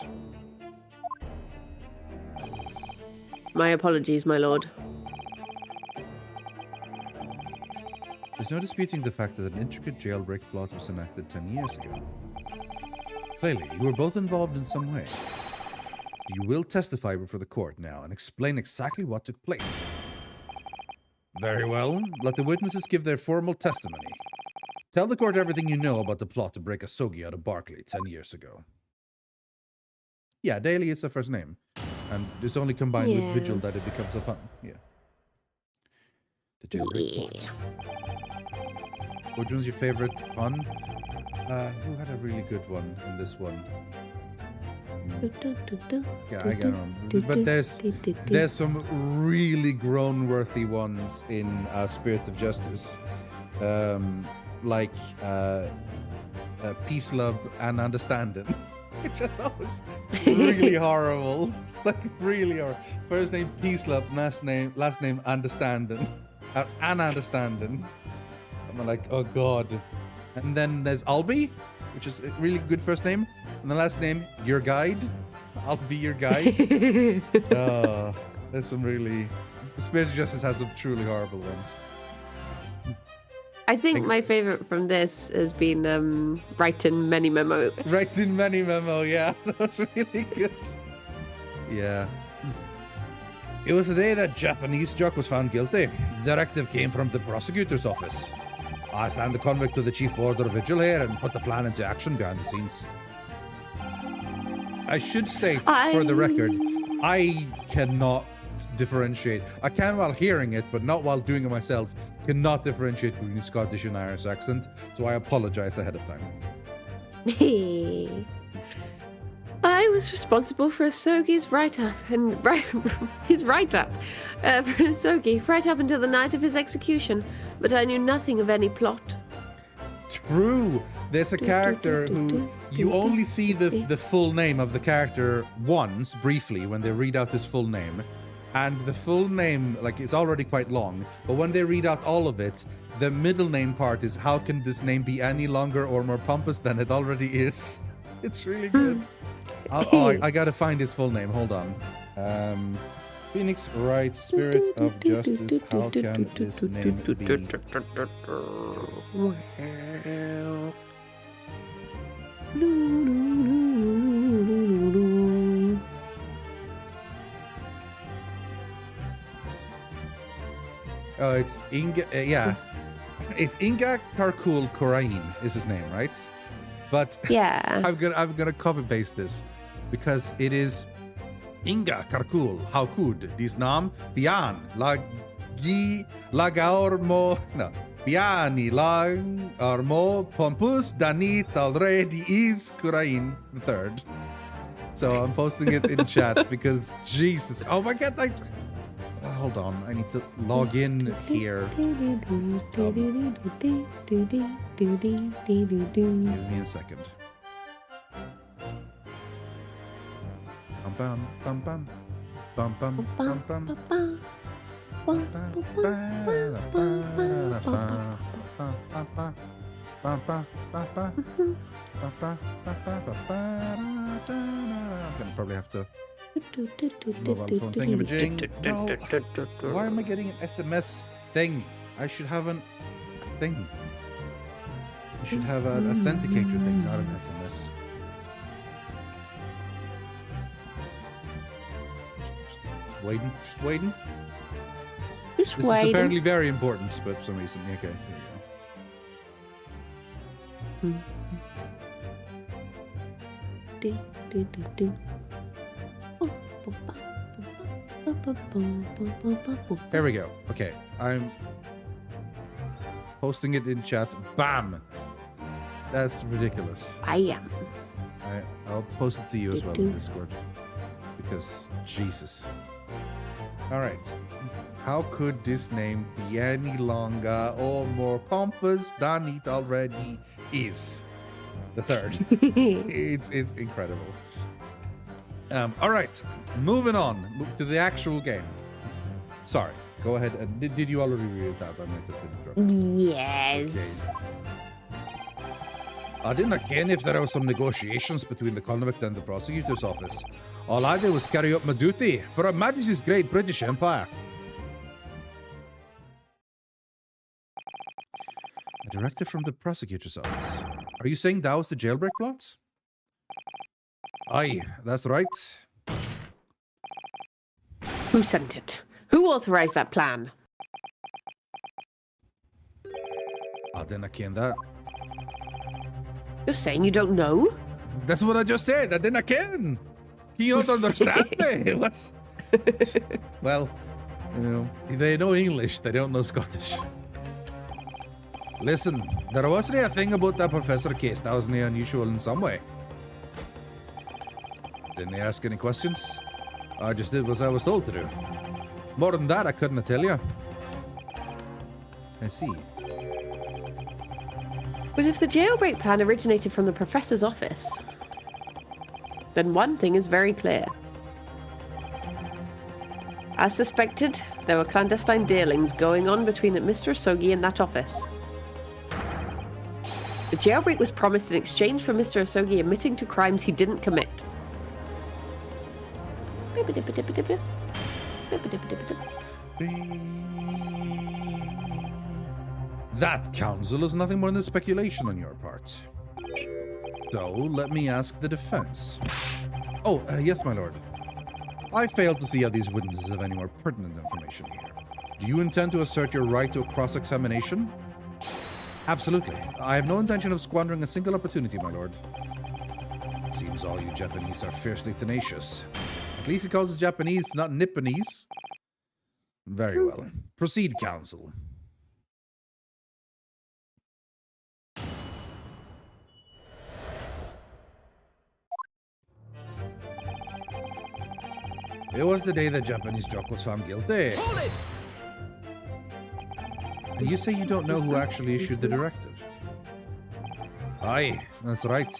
B: My apologies, my lord.
A: There's no disputing the fact that an intricate jailbreak plot was enacted 10 years ago. Clearly, you were both involved in some way. So you will testify before the court now and explain exactly what took place. Very well. Let the witnesses give their formal testimony. Tell the court everything you know about the plot to break Asogi out of Barclay 10 years ago. Yeah, Daly is the first name. And it's only combined with Vigil that it becomes a pun. Yeah. The jailbreak plot. Which one's your favorite pun? Who had a really good one in this one? Yeah, I get on. But there's some really groan-worthy ones in Spirit of Justice. Like Peace, Love, and Understanding. Which I thought was really horrible. Like, really horrible. First name Peace, Love, last name Understanding. An Understanding. I'm like, oh god. And then there's Albie, which is a really good first name. And the last name, Your Guide. I'll be your guide. There's some really... Spirit of Justice has some truly horrible ones.
B: I think my favorite from this has been Write in Many Memo.
A: Write in Many Memo, yeah. That's really good. Yeah. It was the day that Japanese jock was found guilty. The directive came from the prosecutor's office. I signed the convict to the chief order of vigil here and put the plan into action behind the scenes. I should state, for the record, I cannot differentiate. I can while hearing it, but not while doing it myself. Cannot differentiate between the Scottish and Irish accent, so I apologize ahead of time.
B: I was responsible for Asogi's write-up his write-up for Asogi right up until the night of his execution, but I knew nothing of any plot.
A: True. There's a character who you only see the full name of the character once, briefly, when they read out his full name. And the full name, like, it's already quite long, but when they read out all of it, the middle name part is, how can this name be any longer or more pompous than it already is? It's really good. I gotta find his full name. Hold on. Phoenix Wright, Spirit of Justice. How can his name be? Oh, it's Inga. Yeah, it's Inga Karkul Korain is his name, right? But
B: yeah,
A: I'm gonna copy paste this because it is Inga Karkul Haukud dis nam Bian Lagi Lagaor Mo. No, Briony long or more pompous than it already is Kurain the third. So I'm posting it in chat because Jesus. Oh my god, hold on. I need to log in here. This is dumb. Give me a second. Bum bum bum bum bum bum bum bum. I'm gonna probably have to mobile phone thingamajig. No. Why am I getting an SMS thing? I should have a thing. I should have an authenticator thing, not an SMS. Just waiting. This is apparently very important, but for some reason, okay. Here we go. Okay, I'm posting it in chat. Bam! That's ridiculous.
B: I am.
A: I'll post it to you as well in Discord. Because, Jesus. Alright. How could this name be any longer or more pompous than it already is? The third. It's incredible. Alright. Moving on to the actual game. Sorry. Go ahead. Did you already read it out? I might have been interrupted.
B: Yes.
A: Okay. I didn't ken if there was some negotiations between the convict and the prosecutor's office. All I did was carry out my duty for Her Majesty's Great British Empire. A directive from the prosecutor's office. Are you saying that was the jailbreak plot? Aye, that's right.
B: Who sent it? Who authorized that plan?
A: I didn't ken that.
B: You're saying you don't know?
A: That's what I just said. I didn't ken. You don't understand me. What's... Well, you know, they know English. They don't know Scottish. Listen, there wasn't a thing about that professor case that was unusual in some way. Didn't they ask any questions? I just did what I was told to do. More than that, I couldn't tell you. I see.
B: But if the jailbreak plan originated from the professor's office, then one thing is very clear. As suspected, there were clandestine dealings going on between Mr. Asogi and that office. The jailbreak was promised in exchange for Mr. Asogi admitting to crimes he didn't commit.
A: That, counsel, is nothing more than speculation on your part. So, let me ask the defense. Oh, yes, my lord. I failed to see how these witnesses have any more pertinent information here. Do you intend to assert your right to a cross-examination? Absolutely. I have no intention of squandering a single opportunity, my lord. It seems all you Japanese are fiercely tenacious. At least he calls us Japanese, not Nipponese. Very well. Proceed, counsel. It was the day that Japanese jock was found guilty.
C: Hold it!
A: And you say you don't know who actually issued the directive? Aye, that's right.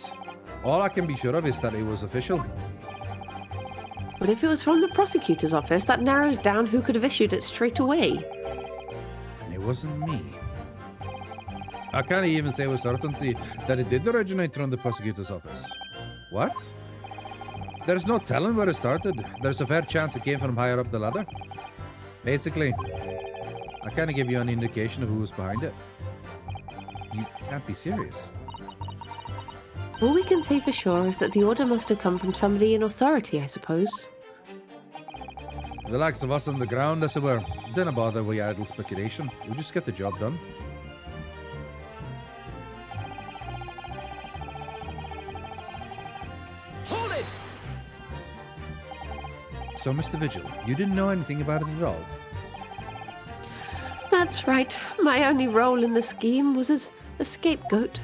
A: All I can be sure of is that it was official.
B: But if it was from the prosecutor's office, that narrows down who could have issued it straight away.
A: And it wasn't me. I can't even say with certainty that it did originate from the prosecutor's office. What? There's no telling where it started. There's a fair chance it came from higher up the ladder. Basically, I can't give you any indication of who was behind it. You can't be serious.
B: All we can say for sure is that the order must have come from somebody in authority, I suppose.
A: The likes of us on the ground, as it were, didn't bother with idle speculation. We just get the job done.
C: Hold it!
A: So, Mr. Vigil, you didn't know anything about it at all?
B: That's right. My only role in the scheme was as a scapegoat.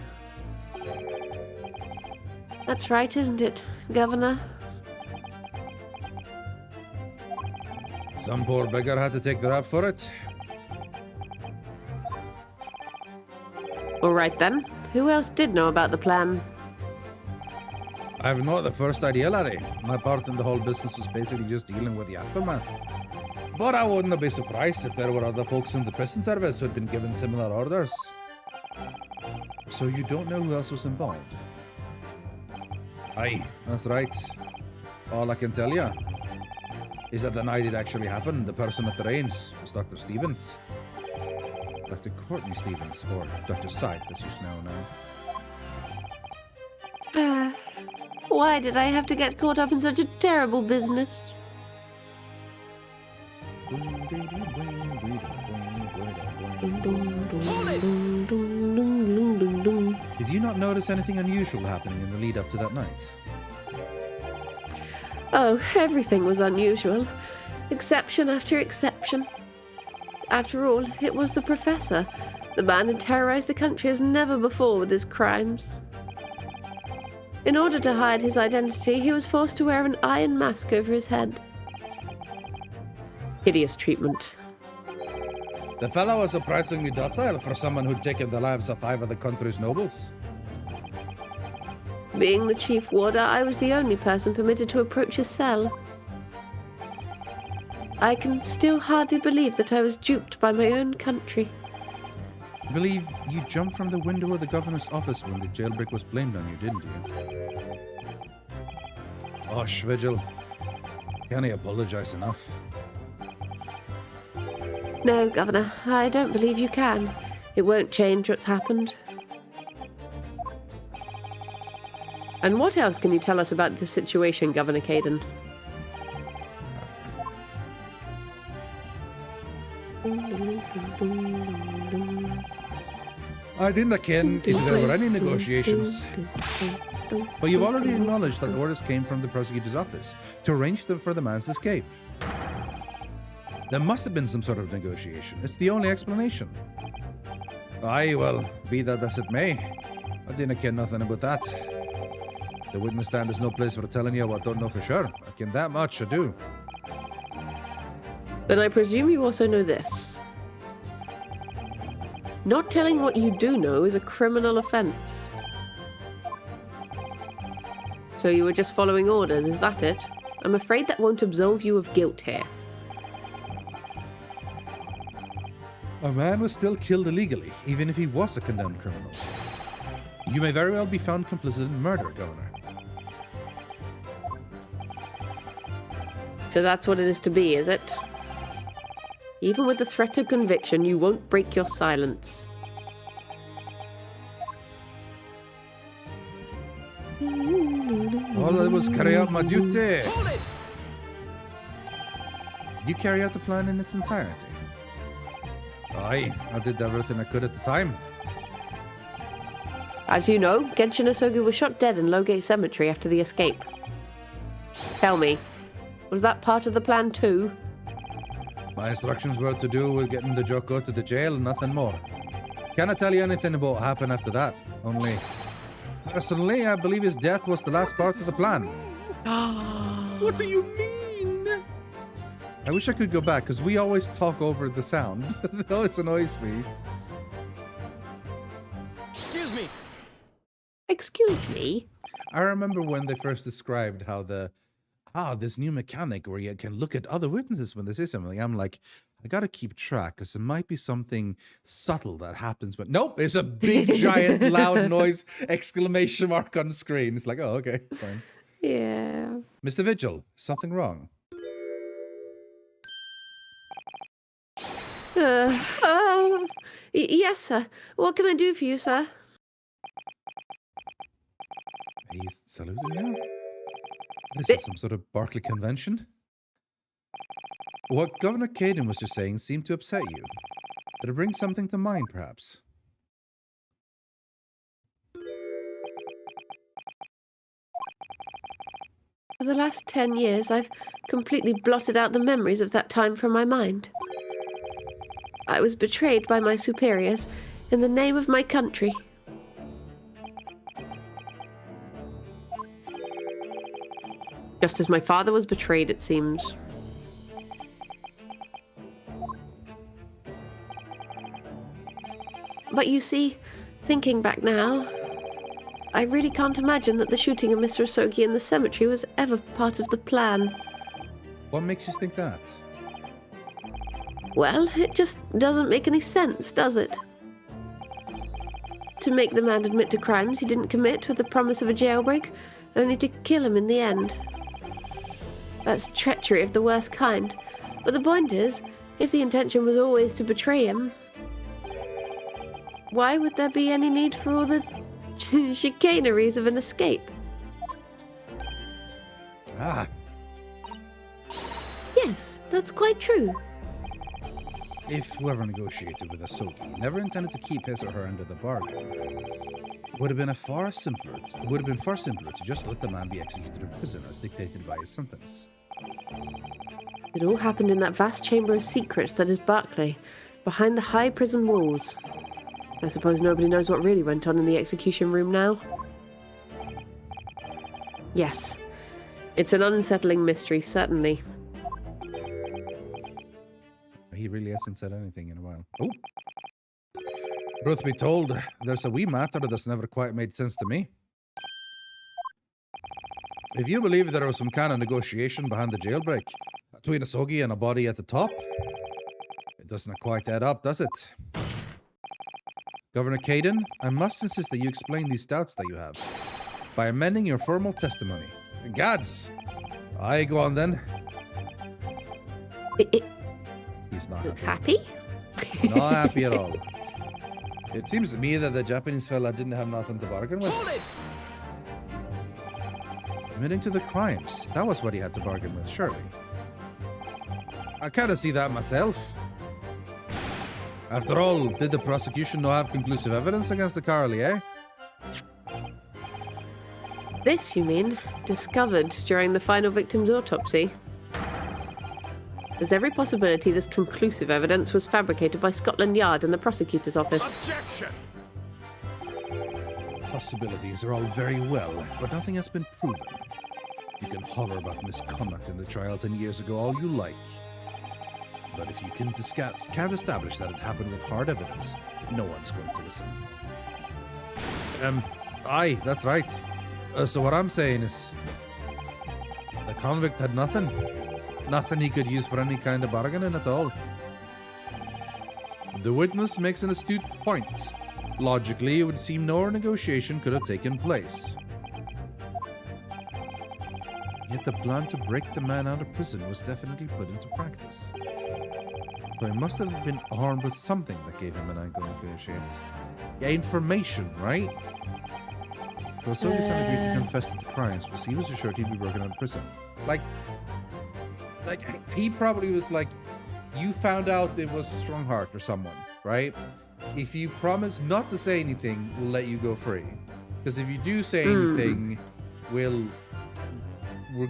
B: That's right, isn't it, Governor?
A: Some poor beggar had to take the rap for it.
B: All right then. Who else did know about the plan?
A: I've not the first idea, laddie. My part in the whole business was basically just dealing with the aftermath. But I wouldn't be surprised if there were other folks in the prison service who had been given similar orders. So you don't know who else was involved? Aye, that's right. All I can tell you is that the night it actually happened, the person at the reins was Dr. Stevens. Dr. Courtney Stevens, or Dr. Sight, as she's known now.
B: Why did I have to get caught up in such a terrible business?
A: Did you not notice anything unusual happening in the lead up to that night?
B: Oh, everything was unusual. Exception after exception. After all, it was the professor. The man had terrorized the country as never before with his crimes. In order to hide his identity, he was forced to wear an iron mask over his head. Hideous treatment.
A: The fellow was surprisingly docile for someone who'd taken the lives of 5 of the country's nobles.
B: Being the chief warder, I was the only person permitted to approach his cell. I can still hardly believe that I was duped by my own country.
A: I believe you jumped from the window of the governor's office when the jailbreak was blamed on you, didn't you? Gosh, Vigil. Can't I apologize enough?
B: No, Governor, I don't believe you can. It won't change what's happened. And what else can you tell us about the situation, Governor Caden?
A: I didn't ken if there were any negotiations. But you've already acknowledged that orders came from the prosecutor's office to arrange for the man's escape. There must have been some sort of negotiation. It's the only explanation. Aye, well, be that as it may, I didn't ken nothing about that. The witness stand is no place for telling you what I don't know for sure. I ken that much, I do.
B: Then I presume you also know this. Not telling what you do know is a criminal offence. So you were just following orders, is that it? I'm afraid that won't absolve you of guilt here.
A: A man was still killed illegally, even if he was a condemned criminal. You may very well be found complicit in murder, Governor.
B: So that's what it is to be, is it? Even with the threat of conviction, you won't break your silence.
A: All I was carry out my duty.
C: Hold it!
A: You carry out the plan in its entirety. Aye, I did everything I could at the time.
B: As you know, Genshin Asogi was shot dead in Logate Cemetery after the escape. Tell me, was that part of the plan too?
A: My instructions were to do with getting the Joko to the jail and nothing more. Cannot tell you anything about what happened after that. Only, personally, I believe his death was the last part of the plan. What do you mean? I wish I could go back, because we always talk over the sound. It always annoys me.
C: Excuse me.
B: Excuse me?
A: I remember when they first described how this new mechanic where you can look at other witnesses when they say something. I'm like, I gotta keep track because it might be something subtle that happens. But nope, it's a big, giant, loud noise, exclamation mark on screen. It's like, oh, okay, fine.
B: Yeah.
A: Mr. Vigil, something wrong?
B: Yes, sir. What can I do for you, sir?
A: He's saluting now? What is this, some sort of Barclay convention? What Governor Caden was just saying seemed to upset you. Did it bring something to mind, perhaps?
B: For the last 10 years, I've completely blotted out the memories of that time from my mind. I was betrayed by my superiors in the name of my country. Just as my father was betrayed, it seems. But you see, thinking back now, I really can't imagine that the shooting of Mr. Asogi in the cemetery was ever part of the plan.
A: What makes you think that?
B: Well, it just doesn't make any sense, does it? To make the man admit to crimes he didn't commit with the promise of a jailbreak, only to kill him in the end. That's treachery of the worst kind. But the point is, if the intention was always to betray him, why would there be any need for all the chicaneries of an escape?
A: Ah,
B: Yes, that's quite true.
A: if whoever negotiated with Asogi never intended to keep his or her end of the bargain, it would have been far simpler to just let the man be executed in prison as dictated by his sentence.
B: It all happened in that vast chamber of secrets that is Barclay, behind the high prison walls. I suppose nobody knows what really went on in the execution room now. Yes, it's an unsettling mystery, certainly.
A: He really hasn't said anything in a while. Oh! Truth be told, there's a wee matter that's never quite made sense to me. If you believe there was some kind of negotiation behind the jailbreak between Asogi and a body at the top, it doesn't quite add up, does it? Governor Caden, I must insist that you explain these doubts that you have by amending your formal testimony. Gads! Aye, go on then. He's not
B: Looks
A: happy.
B: happy?
A: Not happy at all. It seems to me that the Japanese fella didn't have nothing to bargain with.
C: Hold it!
A: Admitting to the crimes. That was what he had to bargain with, surely. I kind of see that myself. After all, did the prosecution not have conclusive evidence against the Carly, eh?
B: This, you mean, discovered during the final victim's autopsy? There's every possibility this conclusive evidence was fabricated by Scotland Yard and the prosecutor's office.
C: Objection!
A: Possibilities are all very well, but nothing has been proven. You can holler about misconduct in the trial 10 years ago all you like. But if you can't establish that it happened with hard evidence, no one's going to listen. Aye, that's right. So what I'm saying is, the convict had nothing. Nothing he could use for any kind of bargaining at all. The witness makes an astute point. Logically, it would seem no negotiation could have taken place. Yet the plan to break the man out of prison was definitely put into practice. So he must have been armed with something that gave him an angle to negotiate. Yeah, information, right? Kosogi-san agreed to confess to the crimes because he was assured he'd be broken out of prison. Like, he probably was like, you found out it was Strongheart or someone, right? If you promise not to say anything, we'll let you go free. Because if you do say anything, we're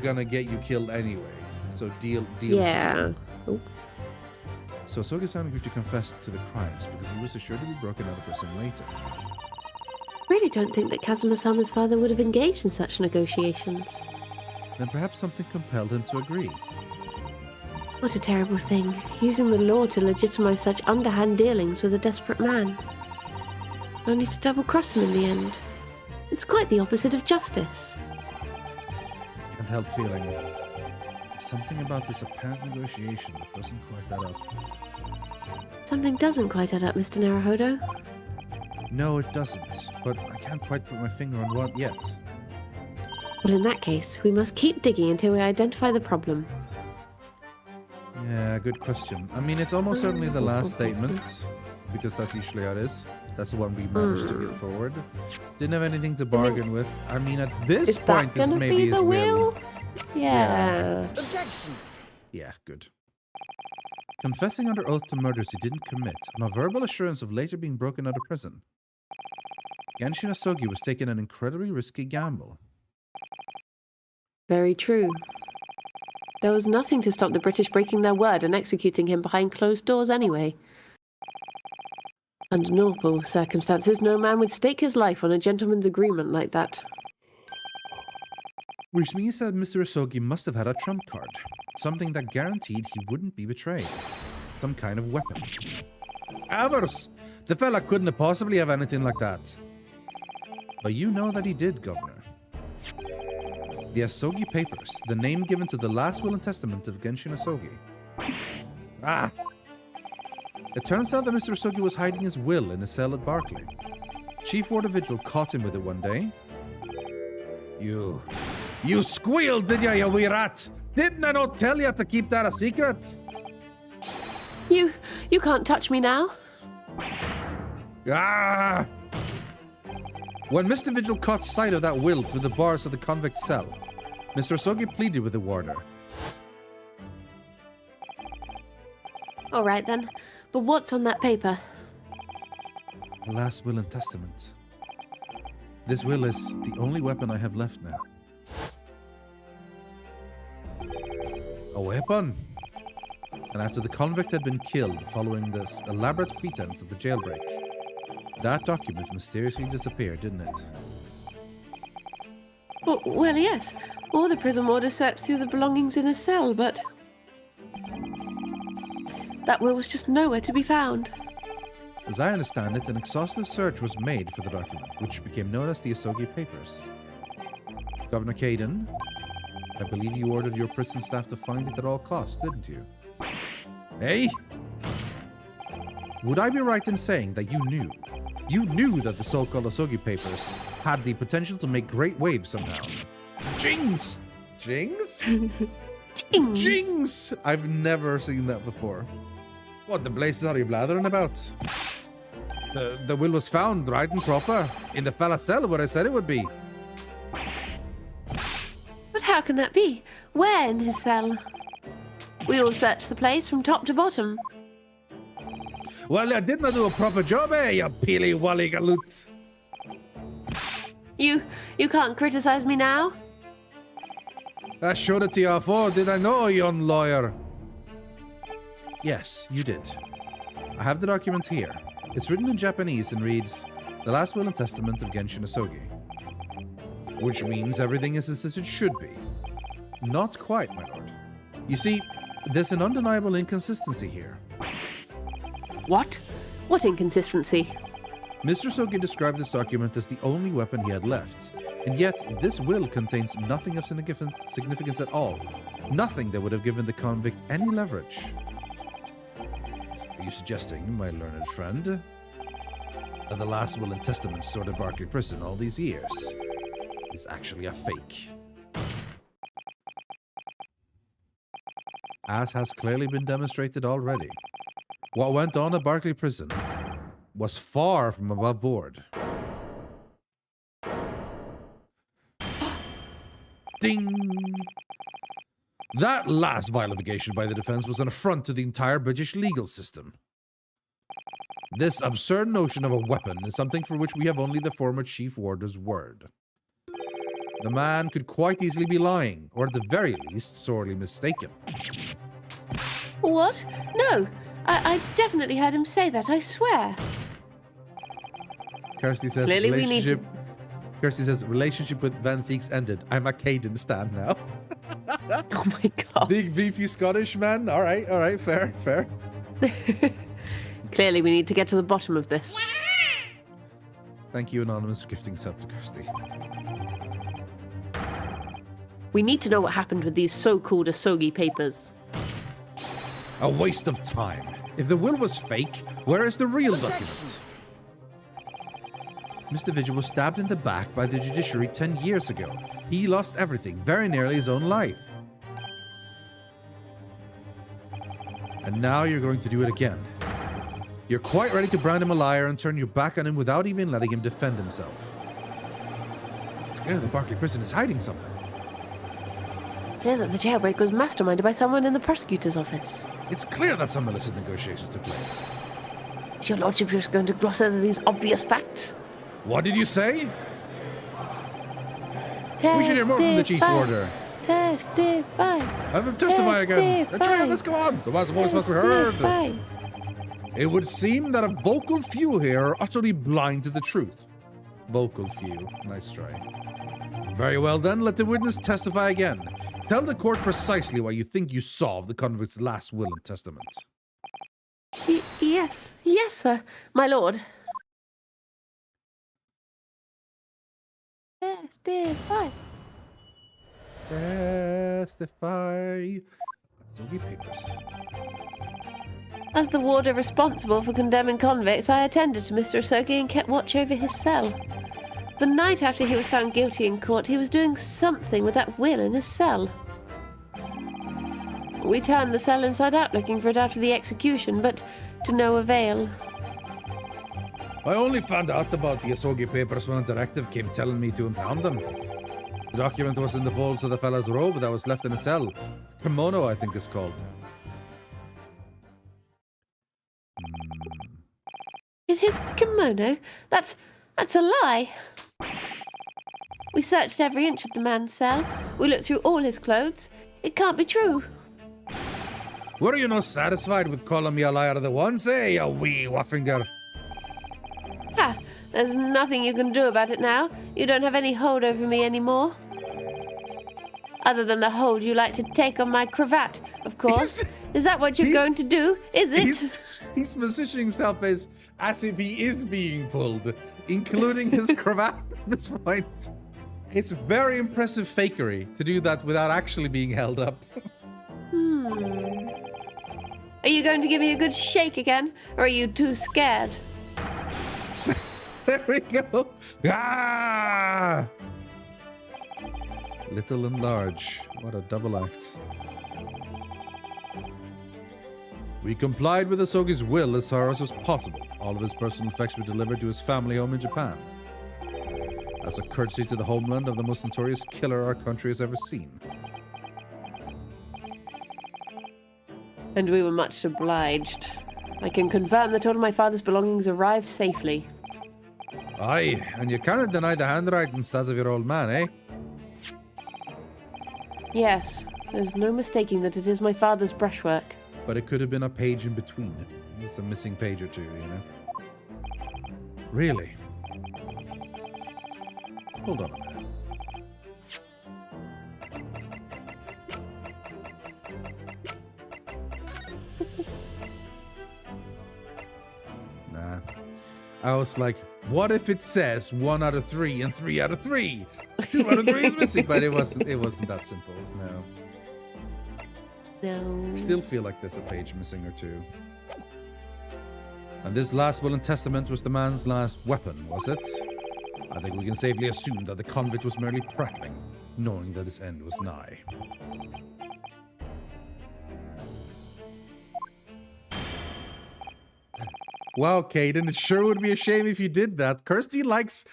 A: gonna get you killed anyway. So deal.
B: Yeah. Oh.
A: So Sogi-san agreed to confess to the crimes because he was assured to be broken out of prison later.
B: Really don't think that Kazuma-sama's father would have engaged in such negotiations.
A: Then perhaps something compelled him to agree.
B: What a terrible thing, using the law to legitimize such underhand dealings with a desperate man. Only to double-cross him in the end. It's quite the opposite of justice.
A: Can't help feeling something about this apparent negotiation that doesn't quite add up.
B: Something doesn't quite add up, Mr. Naruhodo.
A: No, it doesn't. But I can't quite put my finger on what yet.
B: Well, in that case, we must keep digging until we identify the problem.
A: Yeah, good question. I mean, it's almost certainly the last statement, because that's usually how it is. That's the one we managed to get forward. Didn't have anything to bargain with. I mean, at this point, this maybe is will.
B: Yeah.
C: Objection!
A: Yeah, good. Confessing under oath to murders he didn't commit, and a verbal assurance of later being broken out of prison. Genshin Asogi was taking an incredibly risky gamble.
B: Very true. There was nothing to stop the British breaking their word and executing him behind closed doors anyway. Under normal circumstances, no man would stake his life on a gentleman's agreement like that.
A: Which means that Mr. Asogi must have had a trump card. Something that guaranteed he wouldn't be betrayed. Some kind of weapon. Avars! The fella couldn't have possibly have anything like that. But you know that he did, Governor. The Asogi Papers, the name given to the last will and testament of Genshin Asogi. Ah! It turns out that Mr. Asogi was hiding his will in a cell at Barclay. Chief Warder Vigil caught him with it one day. You squealed, did ya, you wee rat? Didn't I not tell you to keep that a secret?
B: You can't touch me now.
A: Ah! When Mr. Vigil caught sight of that will through the bars of the convict cell, Mr. Asogi pleaded with the warder.
B: All right then, but what's on that paper?
A: The last will and testament. This will is the only weapon I have left now. A weapon? And after the convict had been killed following this elaborate pretense of the jailbreak, that document mysteriously disappeared, didn't it?
B: Well, yes. Or the prison warder searched through the belongings in a cell, but that will was just nowhere to be found.
A: As I understand it, an exhaustive search was made for the document, which became known as the Asogi Papers. Governor Caden, I believe you ordered your prison staff to find it at all costs, didn't you? Hey? Would I be right in saying that you knew that the so-called Asogi Papers had the potential to make great waves somehow? Jings! Jings?
B: Jings!
A: Jings! I've never seen that before. What the blazes are you blathering about? The will was found right and proper in the fella cell where I said it would be.
B: But how can that be? Where in his cell? We all searched the place from top to bottom.
A: Well, I did not do a proper job, you peely-wally galoot.
B: You can't criticize me now?
A: I showed it to you afore, did I know, young lawyer? Yes, you did. I have the document here. It's written in Japanese and reads, The Last Will and Testament of Genshin Asogi. Which means everything is as it should be. Not quite, my lord. You see, there's an undeniable inconsistency here.
B: What? What inconsistency?
A: Mr. Asogi described this document as the only weapon he had left, and yet this will contains nothing of significance at all. Nothing that would have given the convict any leverage. Are you suggesting, my learned friend, that the last will and testament stored at Barclay Prison all these years is actually a fake? As has clearly been demonstrated already, what went on at Barclay Prison was far from above board. Ding! That last vile allegation by the defense was an affront to the entire British legal system. This absurd notion of a weapon is something for which we have only the former Chief Warder's word. The man could quite easily be lying, or at the very least, sorely mistaken.
B: What? No, I definitely heard him say that, I swear.
A: Kirsty says,
B: Clearly we need to...
A: Kirsty says, relationship with Van Zeek's ended. I'm a Caden stan now.
B: Oh my god.
A: Big beefy Scottish man. All right, fair.
B: Clearly we need to get to the bottom of this.
A: Thank you, Anonymous, for gifting sub to Kirsty.
B: We need to know what happened with these so-called Asogi Papers.
A: A waste of time. If the will was fake, where is the real document? Mr. Vigil was stabbed in the back by the judiciary 10 years ago. He lost everything, very nearly his own life. And now you're going to do it again. You're quite ready to brand him a liar and turn your back on him without even letting him defend himself. It's clear that Barclay Prison is hiding something.
B: Clear that the jailbreak was masterminded by someone in the prosecutor's office.
A: It's clear that some illicit negotiations took place.
B: Is your lordship just going to gloss over these obvious facts?
A: What did you say? We should hear more from the Chief's Warder.
B: Testify.
A: Have him testify again. The trial must go on. The man's voice must be heard. It would seem that a vocal few here are utterly blind to the truth. Vocal few. Nice try. Very well then, let the witness testify again. Tell the court precisely why you think you solved the convict's last will and testament.
B: Yes, sir, my lord. Testify.
A: Testify. Soggy papers.
B: As the warder responsible for condemning convicts, I attended to Mr. Asogi and kept watch over his cell. The night after he was found guilty in court, he was doing something with that will in his cell. We turned the cell inside out looking for it after the execution, but to no avail.
A: I only found out about the Asogi papers when a detective came telling me to impound them. The document was in the folds of the fella's robe that was left in a cell. Kimono, I think it's called.
B: In his kimono? That's a lie. We searched every inch of the man's cell. We looked through all his clothes. It can't be true.
A: Were you not satisfied with calling me a liar the once, eh, you wee waffinger?
B: Ha! There's nothing you can do about it now. You don't have any hold over me anymore. Other than the hold you like to take on my cravat, of course. Is that what you're going to do? Is it?
A: He's positioning himself as if he is being pulled, including his cravat at this point. It's very impressive fakery to do that without actually being held up.
B: Are you going to give me a good shake again, or are you too scared?
A: There we go. Ah! Little and large. What a double act. We complied with Asogi's will as far as was possible. All of his personal effects were delivered to his family home in Japan. As a courtesy to the homeland of the most notorious killer our country has ever seen.
B: And we were much obliged. I can confirm that all of my father's belongings arrived safely.
A: Aye, and you cannot deny the handwriting stats of your old man, eh?
B: Yes, there's no mistaking that it is my father's brushwork.
A: But it could have been a page in between. It's a missing page or two, you know? Really? Hold on a minute. Nah. I was like, what if it says 1 out of 3 and 3 out of 3? 2 out of 3 is missing, but it wasn't that simple, no.
B: No.
A: Still feel like there's a page missing or two. And this last will and testament was the man's last weapon, was it? I think we can safely assume that the convict was merely prattling, knowing that his end was nigh. Wow, Caden, it sure would be a shame if you did that. Kirsty likes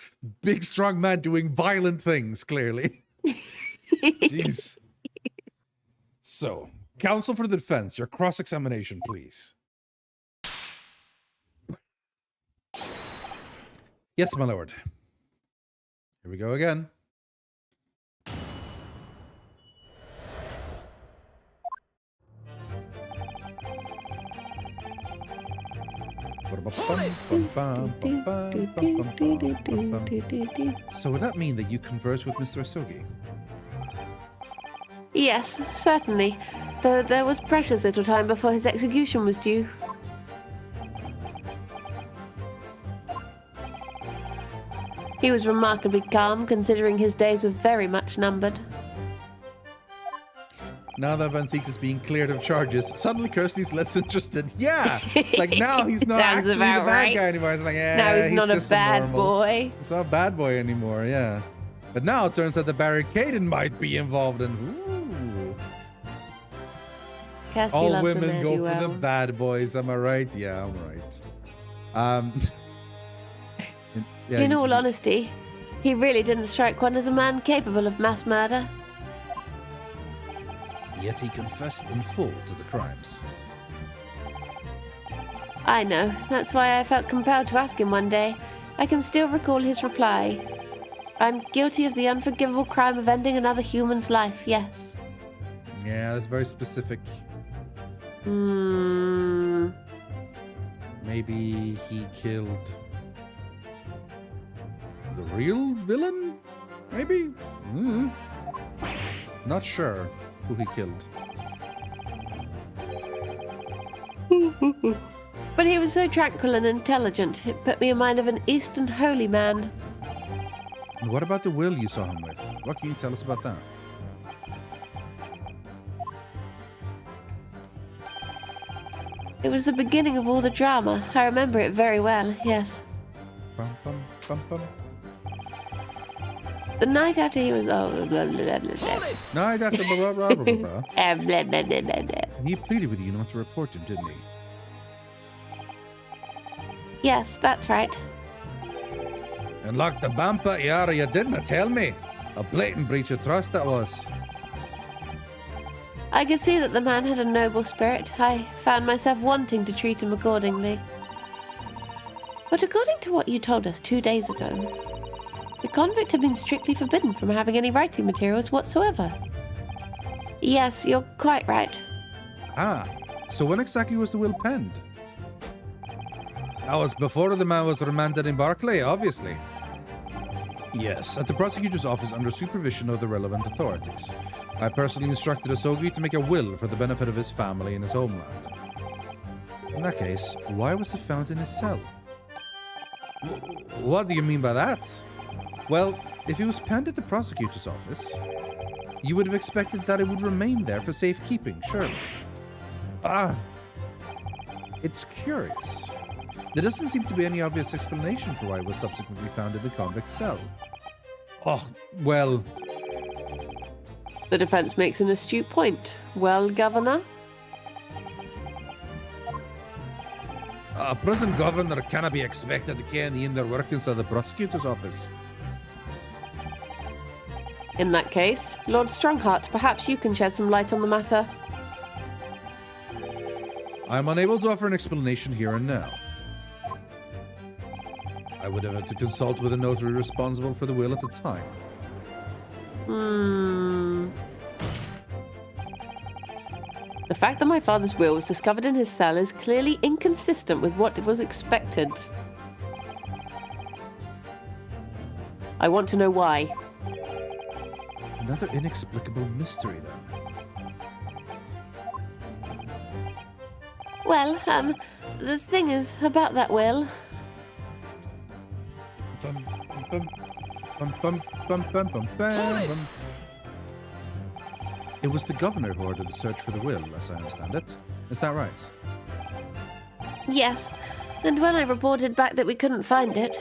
A: big, strong man doing violent things, clearly. Jeez. So, counsel for the defense, your cross-examination, please. Yes, my lord. Here we go again. So would that mean that you converse with Mr. Asogi?
B: Yes, certainly. Though there was precious little time before his execution was due. He was remarkably calm, considering his days were very much numbered.
A: Now that Van Zieks is being cleared of charges, suddenly Kirsty's less interested. Yeah! Like now he's not actually the bad guy anymore. It's like,
B: now he's not a bad boy.
A: He's not a bad boy anymore, yeah. But now it turns out the barricade might be involved in... Ooh.
B: Kirsty
A: All
B: loves
A: women go
B: well.
A: for the bad boys, am I right? Yeah, I'm right. Yeah,
B: in all honesty, he really didn't strike one as a man capable of mass murder.
A: Yet he confessed in full to the crimes.
B: I know. That's why I felt compelled to ask him one day. I can still recall his reply. I'm guilty of the unforgivable crime of ending another human's life, yes.
A: Yeah, that's very specific. Maybe he killed the real villain? Maybe? Not sure who he killed.
B: But he was so tranquil and intelligent, it put me in mind of an Eastern holy man.
A: And what about the will you saw him with? What can you tell us about that?
B: It was the beginning of all the drama. I remember it very well, yes.
A: Bum, bum, bum, bum.
B: The night after he was... Oh, blah, blah, blah, blah, blah.
A: Night after blah, blah, blah, blah, blah, blah.
B: Blah, blah, blah, blah, blah.
A: He pleaded with you not to report him, didn't he?
B: Yes, that's right.
A: And like the bumper, Yara, you didn't tell me. A blatant breach of trust that was.
B: I could see that the man had a noble spirit. I found myself wanting to treat him accordingly. But according to what you told us 2 days ago, the convict had been strictly forbidden from having any writing materials whatsoever. Yes, you're quite right.
A: Ah, so when exactly was the will penned? That was before the man was remanded in Barclay, obviously. Yes, at the prosecutor's office under supervision of the relevant authorities. I personally instructed Asogi to make a will for the benefit of his family and his homeland. In that case, why was it found in his cell? What do you mean by that? Well, if it was penned at the prosecutor's office, you would have expected that it would remain there for safekeeping, surely. Ah, it's curious. There doesn't seem to be any obvious explanation for why it was subsequently found in the convict cell. Oh, well...
B: The defense makes an astute point. Well, Governor?
A: A prison governor cannot be expected to care in the inner workings of the prosecutor's office.
B: In that case, Lord Strongheart, perhaps you can shed some light on the matter.
A: I am unable to offer an explanation here and now. I would have had to consult with the notary responsible for the will at the time.
B: The fact that my father's will was discovered in his cell is clearly inconsistent with what was expected. I want to know why.
A: Another inexplicable mystery, then.
B: Well, the thing is about that will...
A: Bum, bum, bum, bum, bum, bum, bum, bum. It was the governor who ordered the search for the will, as I understand it. Is that right?
B: Yes, and when I reported back that we couldn't find it,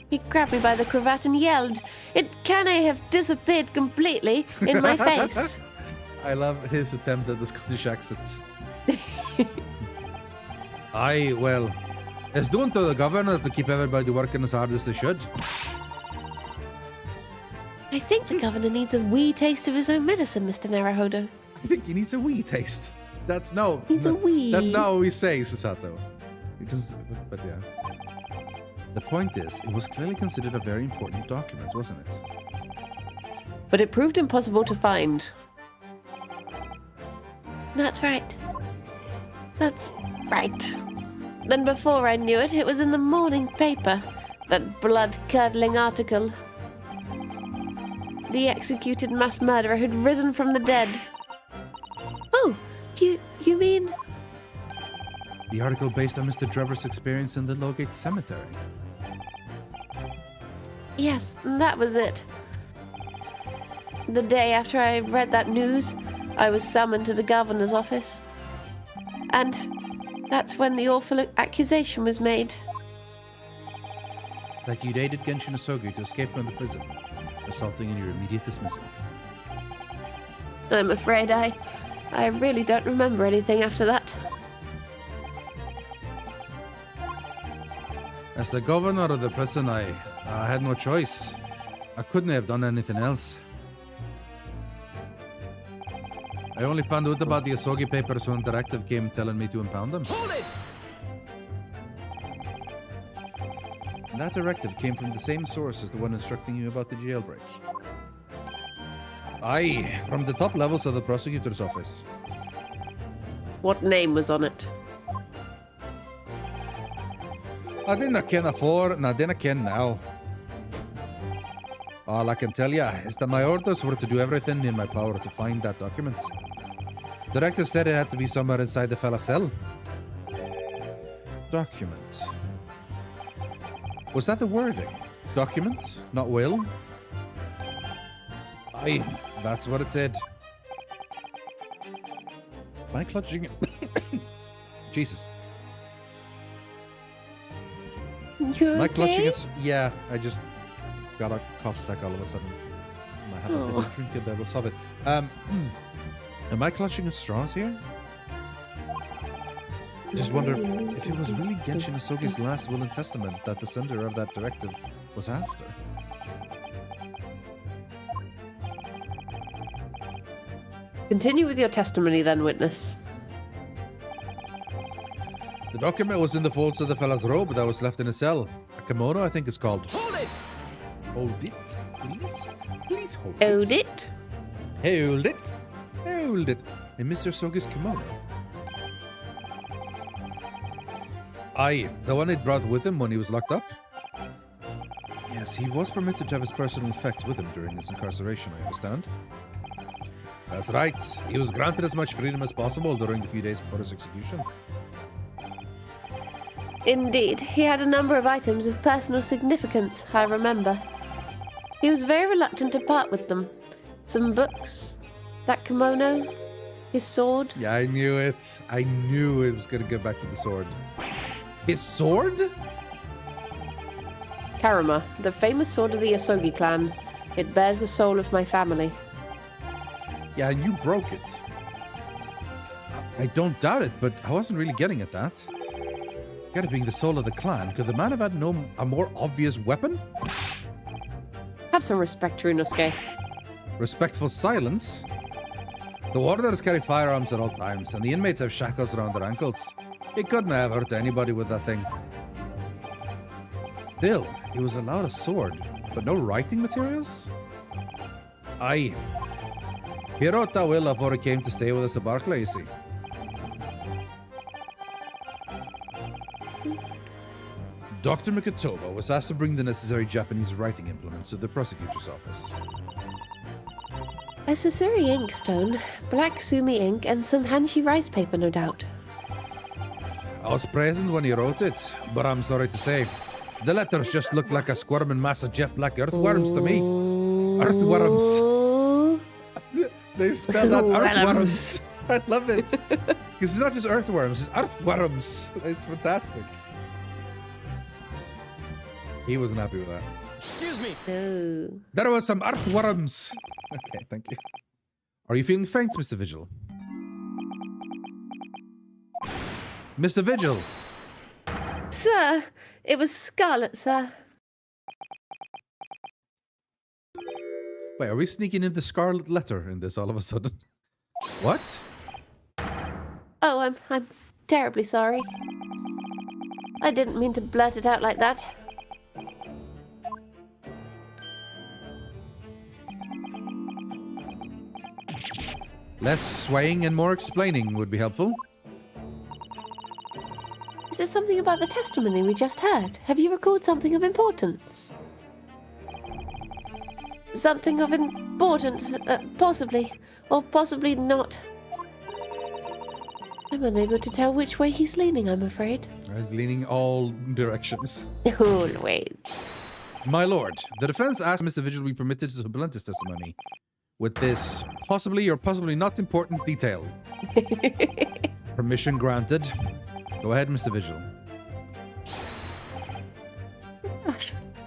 B: he grabbed me by the cravat and yelled, "It can't have disappeared completely," in my face.
A: I love his attempt at the Scottish accent. Well, it's doing to the governor to keep everybody working as hard as they should.
B: I think the governor needs a wee taste of his own medicine, Mr. Naruhodo.
A: I think he needs a wee taste. That's
B: Needs a wee.
A: That's not what we say, Susato. But yeah. The point is, it was clearly considered a very important document, wasn't it?
B: But it proved impossible to find. That's right. That's right. Then before I knew it, it was in the morning paper. That blood-curdling article. The executed mass murderer had risen from the dead. Oh, you mean...
A: The article based on Mr. Trevor's experience in the Lowgate Cemetery.
B: Yes, that was it. The day after I read that news, I was summoned to the governor's office. And that's when the awful accusation was made.
A: That you'd aided Genshin Asogi to escape from the prison, resulting in your immediate dismissal.
B: I'm afraid I really don't remember anything after that.
A: As the governor of the prison, I had no choice. I couldn't have done anything else. I only found out about the Asogi papers when Directive came telling me to impound them.
C: Hold it!
A: That directive came from the same source as the one instructing you about the jailbreak. Aye, from the top levels of the prosecutor's office.
B: What name was on it?
A: I didn't ken afore, and I didn't ken now. All I can tell ya is that my orders were to do everything in my power to find that document. Directive said it had to be somewhere inside the fella's cell. Document. Was that the wording? Document, not will? Aye, that's what it said. Am I clutching it? Jesus. Am I clutching it? Yeah, I just got a Cossack all of a sudden. I have a little trinket there, we'll solve it. Am I clutching at straws here? Just wonder if it was really Genshin Asogi's last will and testament that the sender of that directive was after.
B: Continue with your testimony then, witness.
A: The document was in the folds of the fella's robe that was left in a cell. A kimono, I think it's called.
C: Hold it!
A: Hold it, please. Please hold it.
B: Hold it.
A: Hold it. Hold it. And Mr. Sogi's kimono. Aye, the one he'd brought with him when he was locked up? Yes, he was permitted to have his personal effects with him during his incarceration, I understand. That's right. He was granted as much freedom as possible during the few days before his execution.
B: Indeed, he had a number of items of personal significance, I remember. He was very reluctant to part with them. Some books, that kimono, his sword.
A: Yeah, I knew it. I knew it was going to go back to the sword. His sword?
B: Karuma, the famous sword of the Asogi clan. It bears the soul of my family.
A: Yeah, and you broke it. I don't doubt it, but I wasn't really getting at that. Gotta being the soul of the clan, could the man have had a more obvious weapon?
B: Have some respect, Runosuke.
A: Respectful silence? The warders carry firearms at all times, and the inmates have shackles around their ankles. He couldn't have hurt anybody with that thing. Still, he was allowed a sword, but no writing materials? Aye. He wrote that will before he came to stay with us at Barclay, you see. Dr. Mikatoba was asked to bring the necessary Japanese writing implements to the prosecutor's office.
B: A Susuri inkstone, black sumi ink, and some Hanshi rice paper, no doubt.
A: I was present when he wrote it, but I'm sorry to say, the letters just looked like a squirming mass of jet black earthworms to me. Earthworms. They spelled out earthworms. I love it. Because it's not just earthworms, it's earthworms. It's fantastic. He wasn't happy with that.
C: Excuse me.
B: Oh.
A: There was some earthworms. Okay, thank you. Are you feeling faint, Mr. Vigil? Mr. Vigil!
B: Sir, it was Scarlet, sir.
A: Wait, are we sneaking in the Scarlet Letter in this all of a sudden? What?
B: Oh, I'm terribly sorry. I didn't mean to blurt it out like that.
A: Less swaying and more explaining would be helpful.
B: Is it something about the testimony we just heard? Have you recalled something of importance? Something of importance, possibly, or possibly not. I'm unable to tell which way he's leaning, I'm afraid.
A: He's leaning all directions.
B: Always.
A: My lord, the defense asked Mr. Vigil be permitted to supplement his testimony with this possibly or possibly not important detail. Permission granted. Go ahead, Mr. Vigil.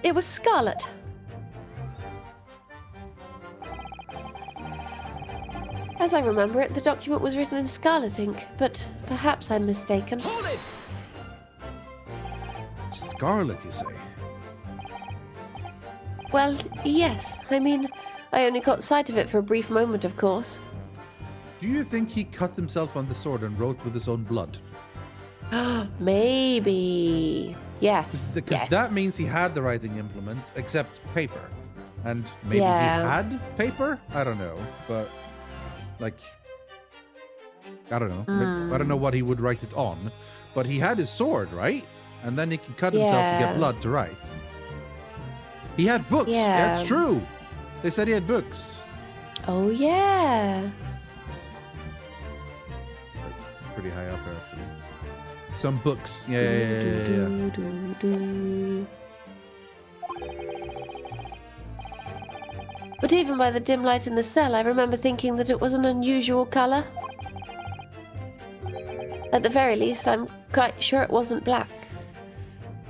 B: It was Scarlet. As I remember it, the document was written in scarlet ink, but perhaps I'm mistaken.
C: Hold it!
A: Scarlet, you say?
B: Well, yes. I mean, I only caught sight of it for a brief moment, of course.
A: Do you think he cut himself on the sword and wrote with his own blood?
B: Maybe. Yes.
A: Because
B: yes.
A: that means he had the writing implements, except paper. And maybe he had paper? I don't know. But, like, I don't know. I don't know what he would write it on. But he had his sword, right? and then he can cut himself to get blood to write. He had books.
B: Yeah.
A: That's true. They said he had books.
B: Oh, yeah.
A: Pretty high up there, actually. Some books. Yeah.
B: But even by the dim light in the cell, I remember thinking that it was an unusual colour. At the very least, I'm quite sure it wasn't black.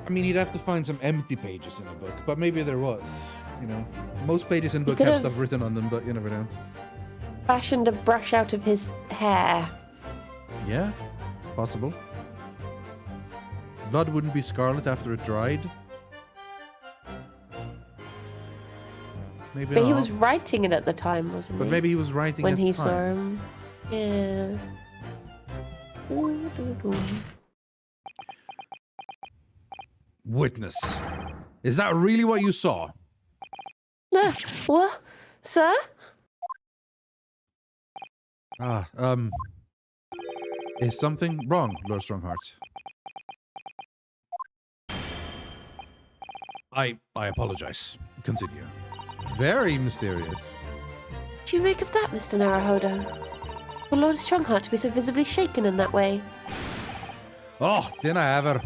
A: I mean, he'd have to find some empty pages in a book, but maybe there was. You know, most pages in book
B: could
A: have
B: have-
A: stuff written on them, but you never know.
B: Fashioned a brush out of his hair.
A: Yeah, possible. Blood wouldn't be scarlet after it dried. Maybe
B: But
A: not.
B: he was writing it at the time, wasn't
A: But
B: he?
A: maybe he was writing
B: when
A: at
B: he
A: the
B: saw
A: time.
B: him. Yeah.
A: Witness. Is that really what you saw?
B: No, what? Sir?
A: Is something wrong, Lord Strongheart? I apologize. Continue. Very mysterious.
B: What do you make of that, Mr. Naruhodo? For Lord Strongheart to be so visibly shaken in that way?
A: Oh, didn't I ever?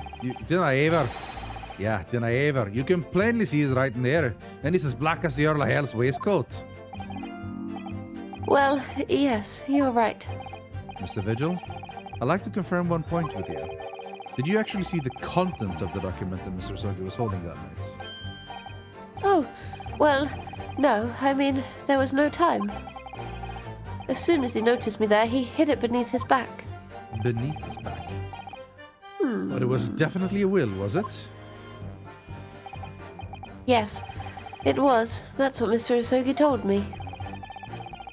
A: Yeah, didn't I ever? You can plainly see it right in there. And it's as black as the Earl of Hell's waistcoat.
B: Well, yes, you're right.
A: Mr. Vigil, I'd like to confirm one point with you. Did you actually see the content of the document that Mr. Sogi was holding that night?
B: Oh, well, no, I mean, there was no time. As soon as he noticed me there, he hid it beneath his back.
A: Beneath his back? But it was definitely a will, was it?
B: Yes, it was. That's what Mr. Isogi told me.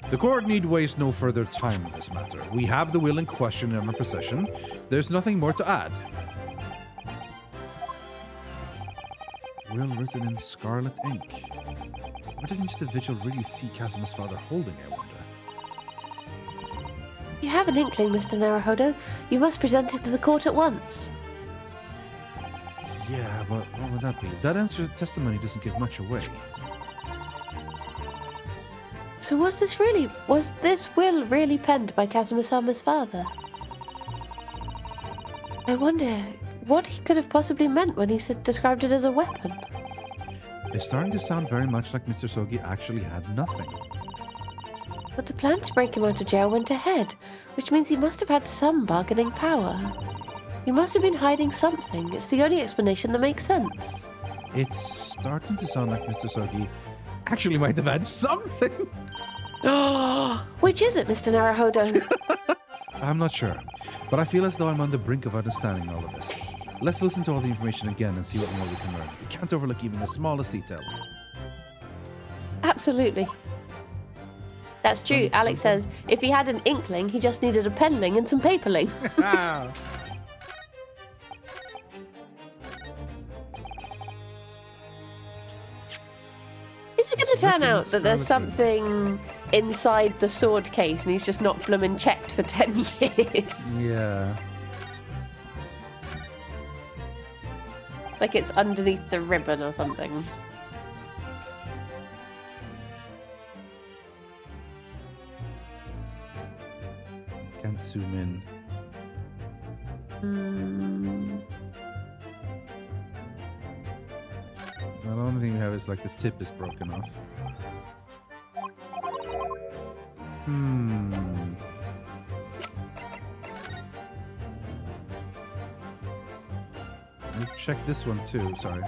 A: The court need waste no further time in this matter. We have the will in question in our possession. There's nothing more to add. Will written in scarlet ink. What did Mr. Vigil really see Casimir's father holding, I wonder?
B: You have an inkling, Mr. Naruhodo. You must present it to the court at once.
A: Yeah, but what would that be? That answer testimony doesn't give much away.
B: So was this will really penned by Casimir-sama's father? I wonder what he could have possibly meant when he described it as a weapon.
A: It's starting to sound very much like Mr. Sogi actually had nothing.
B: But the plan to break him out of jail went ahead, which means he must have had some bargaining power. He must have been hiding something. It's the only explanation that makes sense.
A: It's starting to sound like Mr. Sogi actually might have had something.
B: Which is it, Mr. Naruhodo?
A: I'm not sure, but I feel as though I'm on the brink of understanding all of this. Let's listen to all the information again and see what more we can learn. We can't overlook even the smallest detail.
B: Absolutely. That's true. Alex says if he had an inkling, he just needed a penling and some paperling. Is it going to turn out that there's something inside the sword case and he's just not bloomin' checked for 10 years?
A: Yeah.
B: Like it's underneath the ribbon or something.
A: Can't zoom in. The only thing we have is like the tip is broken off. Let me check this one too, sorry.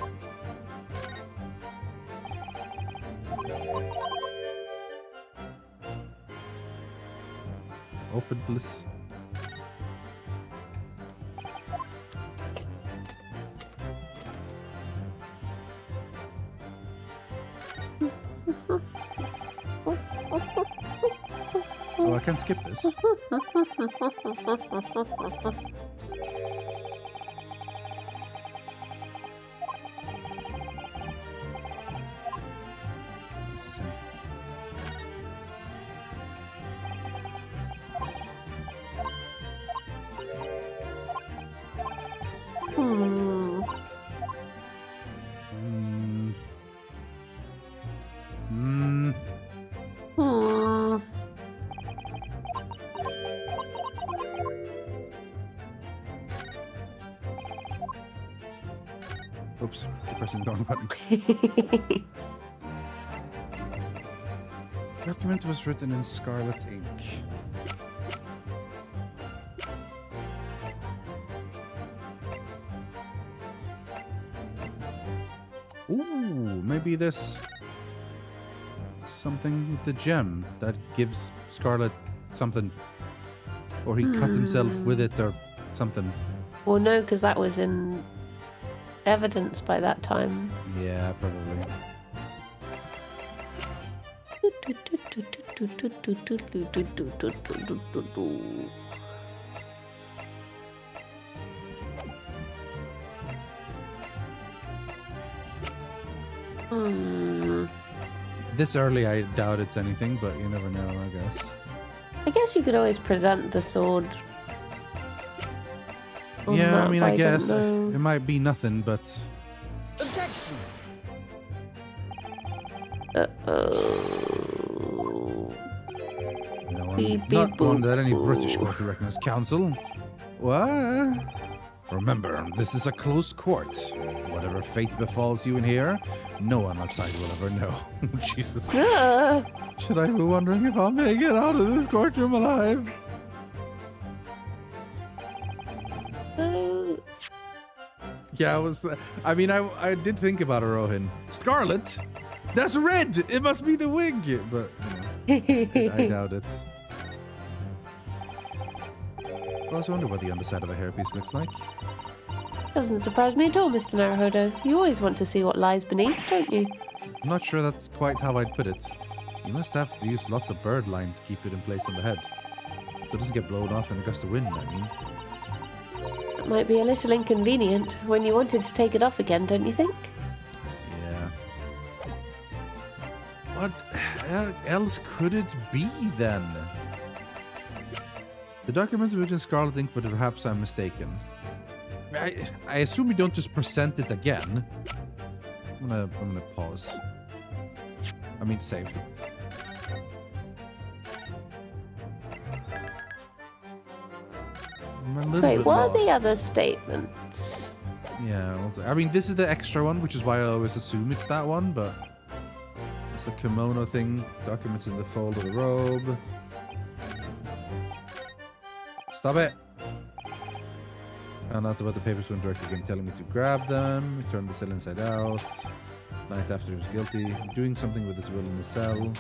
A: Open bliss. Oh, I can't skip this. Oops, keep pressing the wrong button. Document was written in scarlet ink. Ooh, maybe this something with the gem that gives Scarlet something, or he cut himself with it or something.
B: Well, no, because that was in evidence by that time.
A: Yeah, probably. This early, I doubt it's anything, but you never know, I guess.
B: I guess you could always present the sword.
A: Yeah, I mean, I guess it might be nothing, but...
C: Objection!
A: No, not one that any British court would recognize. Counsel? What? Remember, this is a close court. Whatever fate befalls you in here, no one outside will ever know. Jesus. Should I be wondering if I'll make it out of this courtroom alive? Yeah, I mean, I did think about Rohin. Scarlet? That's red! It must be the wig! But, I doubt it. I also wonder what the underside of a hairpiece looks like.
B: Doesn't surprise me at all, Mr. Naruhodo. You always want to see what lies beneath, don't you?
A: I'm not sure that's quite how I'd put it. You must have to use lots of bird line to keep it in place on the head. So it doesn't get blown off in a gust of wind, I mean.
B: It might be a little inconvenient when you wanted to take it off again, don't you think?
A: Yeah. What else could it be, then? The document is written in scarlet ink, but perhaps I'm mistaken. I assume we don't just present it again. I'm gonna pause. I mean, save.
B: Wait, what are the other statements?
A: Yeah, I mean, this is the extra one, which is why I always assume it's that one, but it's the kimono thing. Documents in the fold of the robe. Stop it! Found out about the papers when director again telling me to grab them. He turned the cell inside out. Night after he was guilty. Doing something with his will in the cell.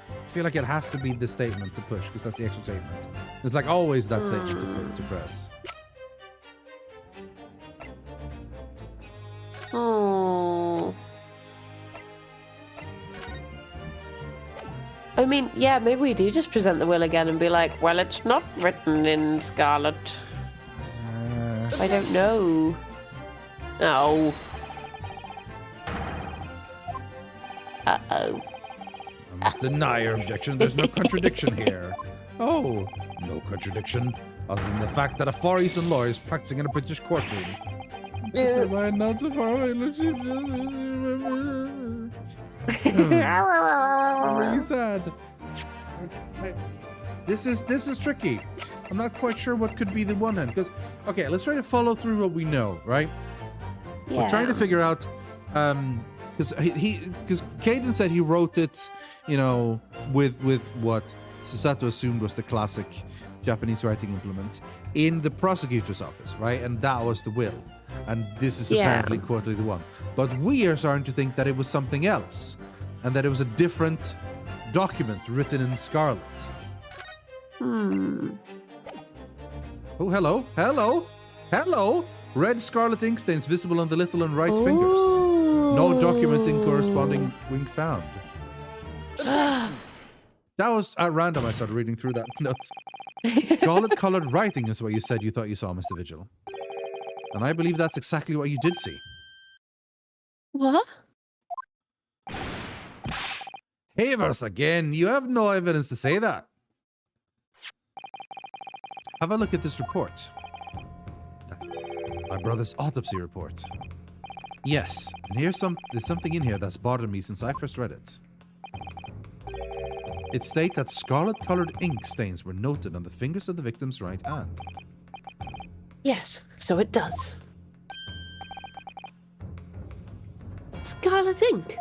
A: I feel like it has to be the statement to push, because that's the extra statement. It's like always that statement to press.
B: Oh. I mean, yeah, maybe we do just present the will again and be like, well, it's not written in scarlet. I don't know. Oh. Uh-oh.
A: I must deny your objection. There's no contradiction here. Oh, no contradiction. Other than the fact that a Far Eastern lawyer is practicing in a British courtroom. Why not so far away, Lordship? I'm really sad. Okay, this is tricky. I'm not quite sure what could be the one end. Because, okay, let's try to follow through what we know, right?
B: Yeah.
A: We're trying to figure out, because Caden said he wrote it, you know, with what Susato assumed was the classic Japanese writing implements in the prosecutor's office, right? And that was the will. And this is apparently quarterly the one. But we are starting to think that it was something else. And that it was a different document written in scarlet.
B: Hmm.
A: Oh, hello. Hello. Hello. Red scarlet ink stains visible on the little and right fingers. No documenting corresponding wing found. That was at random. I started reading through that note. Scarlet colored writing is what you said you thought you saw, Mr. Vigil. And I believe that's exactly what you did see.
B: What?
A: Havers again. You have no evidence to say that. Have a look at this report. My brother's autopsy report. Yes, and there's something in here that's bothered me since I first read it. It states that scarlet-colored ink stains were noted on the fingers of the victim's right hand.
B: Yes, so it does. Scarlet ink?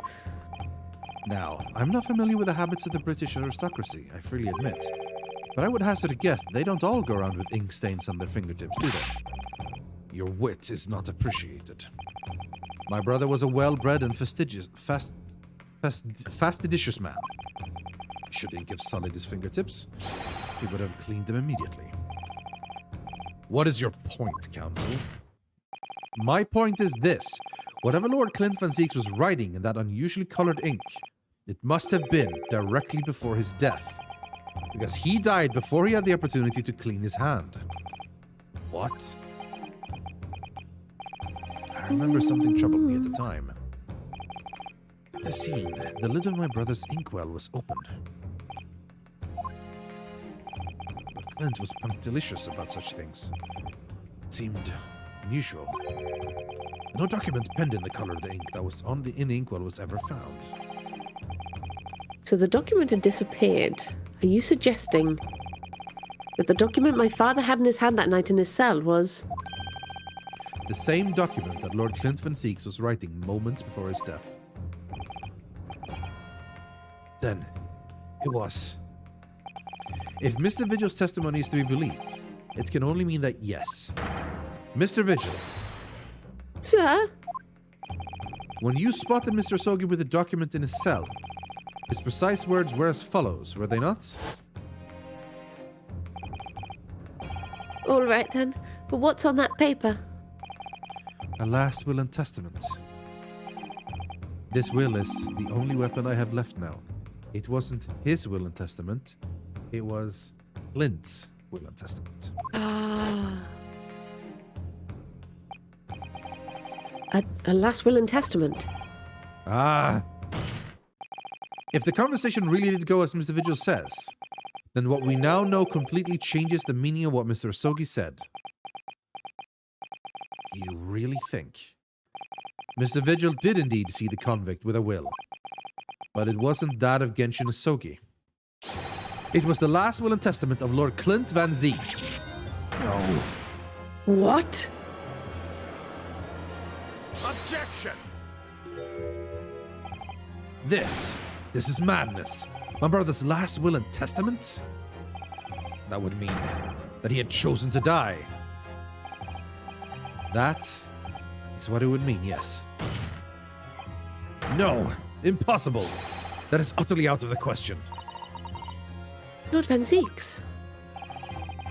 A: Now, I'm not familiar with the habits of the British aristocracy, I freely admit. But I would hazard a guess that they don't all go around with ink stains on their fingertips, do they? Your wit is not appreciated. My brother was a well-bred and fastidious man. Should ink have sullied his fingertips, he would have cleaned them immediately. What is your point, Counsel? My point is this. Whatever Lord Clint Van Zieks was writing in that unusually colored ink, it must have been directly before his death. Because he died before he had the opportunity to clean his hand. What? I remember something troubled me at the time. At the scene, the lid of my brother's inkwell was opened. But Clint was punctilious about such things. It seemed unusual. No document penned in the color of the ink that was in the inkwell was ever found.
B: So the document had disappeared. Are you suggesting that the document my father had in his hand that night in his cell was...
A: the same document that Lord Clint Van Zieks was writing moments before his death? Then, it was. If Mr. Vigil's testimony is to be believed, it can only mean that yes. Mr. Vigil.
B: Sir?
A: When you spotted Mr. Sogi with the document in his cell, his precise words were as follows, were they not?
B: All right then, but what's on that paper?
A: A last will and testament. This will is the only weapon I have left now. It wasn't his will and testament, it was Clint's will and testament.
B: Ah. A last will and testament?
A: Ah. If the conversation really did go as Mr. Vigil says, then what we now know completely changes the meaning of what Mr. Asogi said. You really think? Mr. Vigil did indeed see the convict with a will, but it wasn't that of Genshin Asogi. It was the last will and testament of Lord Clint Van Zieks. No.
B: What?
C: Objection!
A: This is madness. My brother's last will and testament? That would mean that he had chosen to die. That is what it would mean, yes. No, impossible. That is utterly out of the question.
B: Lord Van Zieks?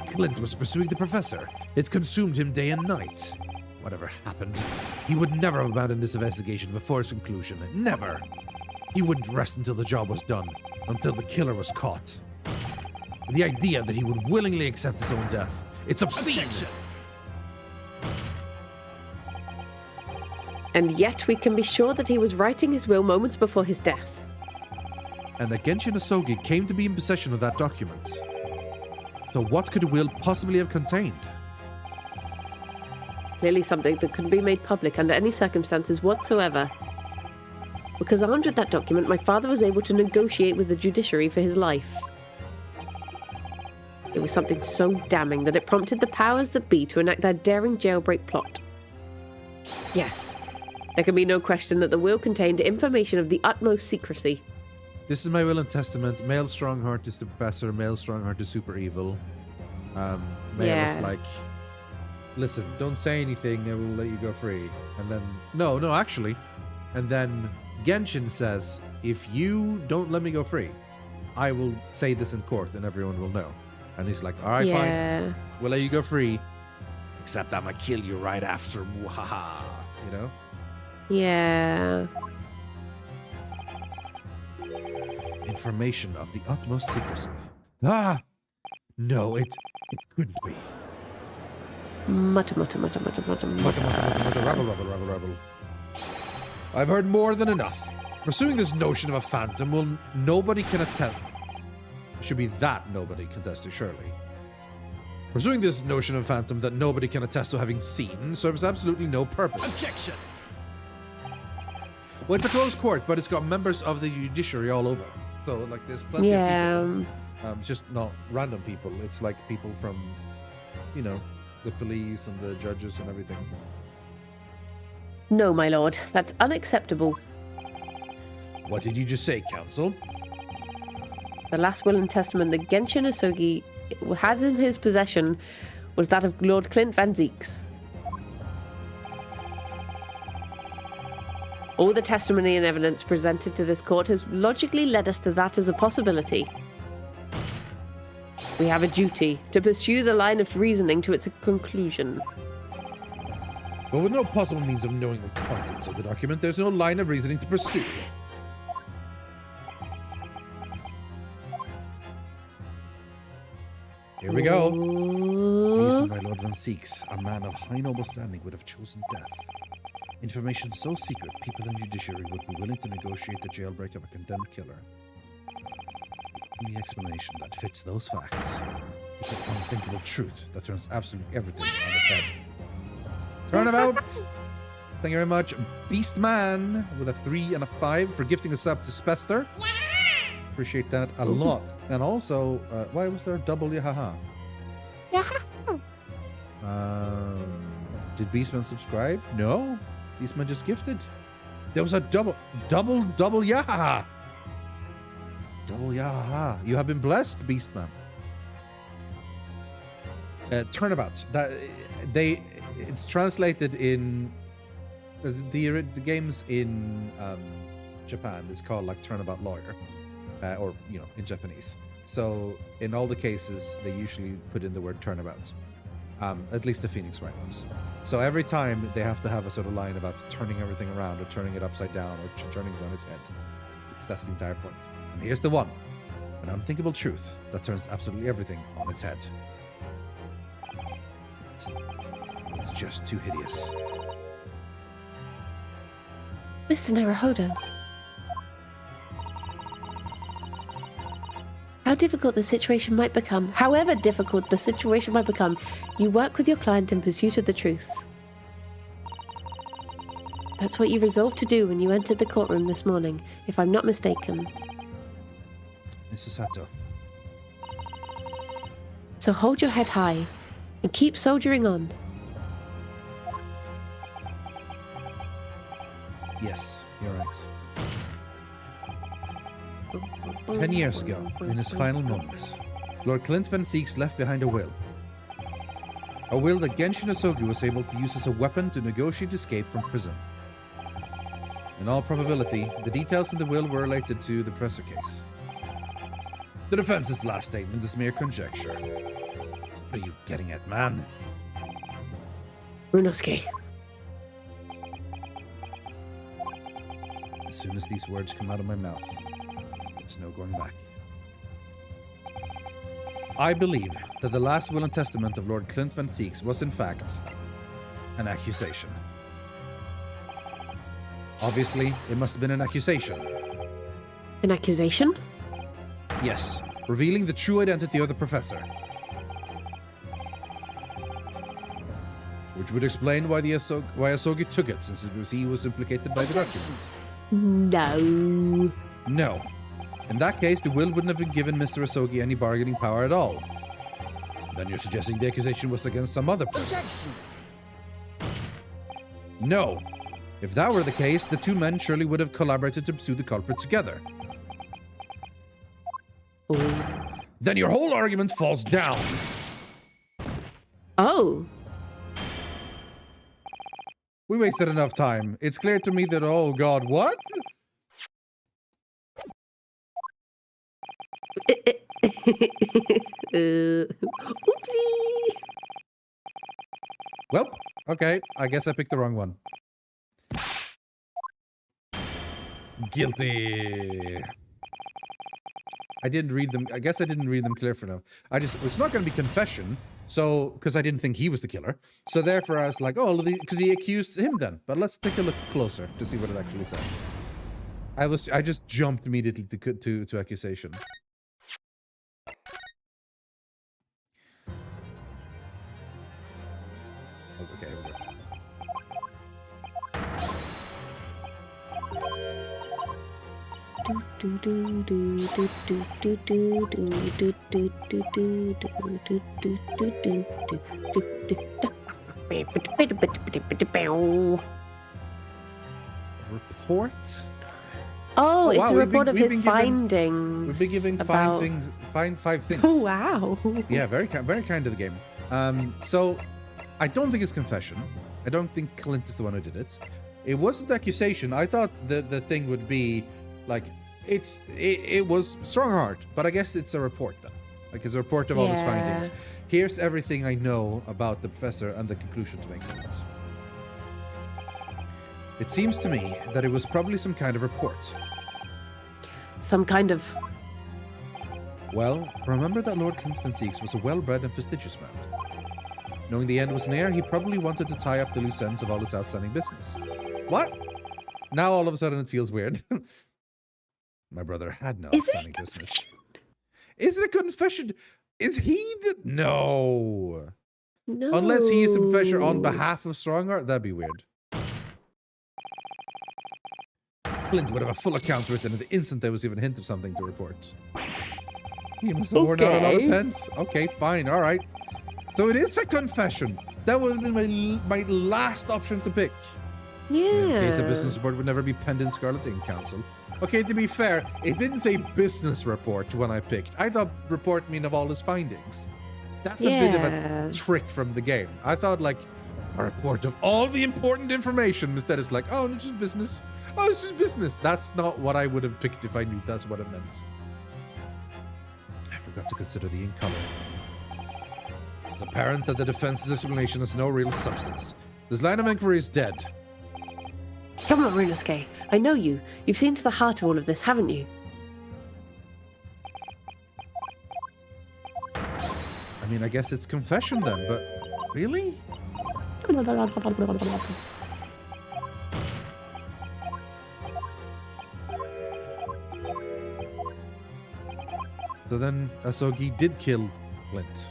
A: Clint was pursuing the professor. It consumed him day and night. Whatever happened, he would never have abandoned this investigation before its conclusion. Never. He wouldn't rest until the job was done, until the killer was caught. The idea that he would willingly accept his own death, it's obscene.
C: Objection!
B: And yet we can be sure that he was writing his will moments before his death.
A: And that Genshin Asogi came to be in possession of that document. So what could a will possibly have contained?
B: Clearly something that couldn't be made public under any circumstances whatsoever. Because armed with that document, my father was able to negotiate with the judiciary for his life. It was something so damning that it prompted the powers that be to enact their daring jailbreak plot. Yes, there can be no question that the will contained information of the utmost secrecy.
A: This is my will and testament. Male Strongheart is the professor. Male Strongheart is super evil. Male is like, listen, don't say anything and we'll let you go free. And then, no, actually. And then Genshin says, if you don't let me go free, I will say this in court and everyone will know. And he's like, all right, fine. We'll let you go free. Except I'm going to kill you right after. Muhaha. You know?
B: Yeah.
A: Information of the utmost secrecy. Ah! No, it couldn't be.
B: Mutter, mutter, mutter, mutter, mutter, mutter.
A: Rabble. I've heard more than enough. Pursuing this notion of a phantom will nobody can attest. Should be that nobody can attest to, surely. Pursuing this notion of phantom that nobody can attest to having seen serves absolutely no purpose.
C: Objection!
A: Well, it's a closed court, but it's got members of the judiciary all over. So, like, there's plenty of people. Just not random people. It's like people from, the police and the judges and everything.
B: No, my lord. That's unacceptable.
A: What did you just say, Council?
B: The last will and testament that Genshin Asogi had in his possession was that of Lord Clint Van Zeeks. All the testimony and evidence presented to this court has logically led us to that as a possibility. We have a duty to pursue the line of reasoning to its conclusion.
A: But with no possible means of knowing the contents of the document, there's no line of reasoning to pursue. Here we go. Reason by Lord Van Zeeks, a man of high noble standing, would have chosen death. Information so secret, people in judiciary would be willing to negotiate the jailbreak of a condemned killer. The only explanation that fits those facts is an unthinkable truth that turns absolutely everything on its head. Turnabout! Thank you very much, Beastman, with a 3 and a 5 for gifting us up to Spester. Appreciate that a lot. And also, why was there a double yahaha? Did Beastman subscribe? No. Beastman just gifted. There was a double yahaha. Double yahaha. You have been blessed, Beastman. Turnabout. It's translated in the games in Japan is called like Turnabout Lawyer. Or, in Japanese. So, in all the cases, they usually put in the word turnabout. At least the Phoenix Wright ones. So, every time they have to have a sort of line about turning everything around, or turning it upside down, or turning it on its head. Because that's the entire point. And here's the one. An unthinkable truth that turns absolutely everything on its head. It's just too hideous.
B: Mr. Naruhodo. However difficult the situation might become, you work with your client in pursuit of the truth. That's what you resolved to do when you entered the courtroom this morning, if I'm not mistaken.
A: Mrs. Sato.
B: So hold your head high and keep soldiering on.
A: Yes, you're right. 10 years ago, in his final moments, Lord Clint Van Zeeks left behind a will. A will that Genshin Asogi was able to use as a weapon to negotiate escape from prison. In all probability, the details in the will were related to the Presser case. The defense's last statement is mere conjecture. What are you getting at, man?
B: Brunoski.
A: As soon as these words come out of my mouth, there's no going back. I believe that the last will and testament of Lord Clint Van Zeeks was in fact an accusation. Obviously, it must have been an accusation.
B: An accusation?
A: Yes, revealing the true identity of the professor. Which would explain why why Asogi took it, since it was he who was implicated by the documents.
B: No.
A: No. In that case, the will wouldn't have been given Mr. Asogi any bargaining power at all. Then you're suggesting the accusation was against some other person. No. If that were the case, the two men surely would have collaborated to pursue the culprit together.
B: Oh.
A: Then your whole argument falls down.
B: Oh.
A: We wasted enough time. It's clear to me that, oh god, what?
B: Oopsie.
A: Well, okay. I guess I picked the wrong one. Guilty. I didn't read them. I guess I didn't read them clear enough. It's not going to be confession. So, because I didn't think he was the killer. So therefore I was like, oh, because he accused him then. But let's take a look closer to see what it actually said. I just jumped immediately to accusation. Okay, here we go. report?
B: Oh, it's
A: wow,
B: a report of
A: we've
B: his
A: been given-
B: findings.
A: We've been giving
B: about...
A: five things.
B: Oh, wow.
A: Yeah, very kind of the game. So I don't think it's confession. I don't think Clint is the one who did it. It wasn't accusation. I thought the thing would be like it was strong heart, but I guess it's a report then. Like it's a report of all his findings. Here's everything I know about the professor and the conclusion to make from it. It seems to me that it was probably some kind of report.
B: Some kind of...
A: Well, remember that Lord Clint Van Zieks was a well-bred and fastidious man. Knowing the end was near, he probably wanted to tie up the loose ends of all his outstanding business. What? Now all of a sudden it feels weird. My brother had no outstanding business. Is it a confession? Is he the... No.
B: No.
A: Unless he is the professor on behalf of Strongheart, that'd be weird. Clint would have a full account written at the instant there was even a hint of something to report. He must have worn out a lot of pens. Okay, fine, all right. So it is a confession. That would have been my last option to pick.
B: Yeah.
A: In case a business report would never be penned in Scarlet Ink Council. Okay, to be fair, it didn't say business report when I picked. I thought report mean of all his findings. That's a bit of a trick from the game. I thought like a report of all the important information. Instead it's like, oh, it's just business. Oh, it's just business. That's not what I would have picked if I knew that's what it meant. I forgot to consider the ink color. It's apparent that the defense's explanation has no real substance. This line of inquiry is dead.
B: Come on, Runosuke. I know you. You've seen to the heart of all of this, haven't you?
A: I mean, I guess it's confession then, but really? So then Asogi did kill Clint.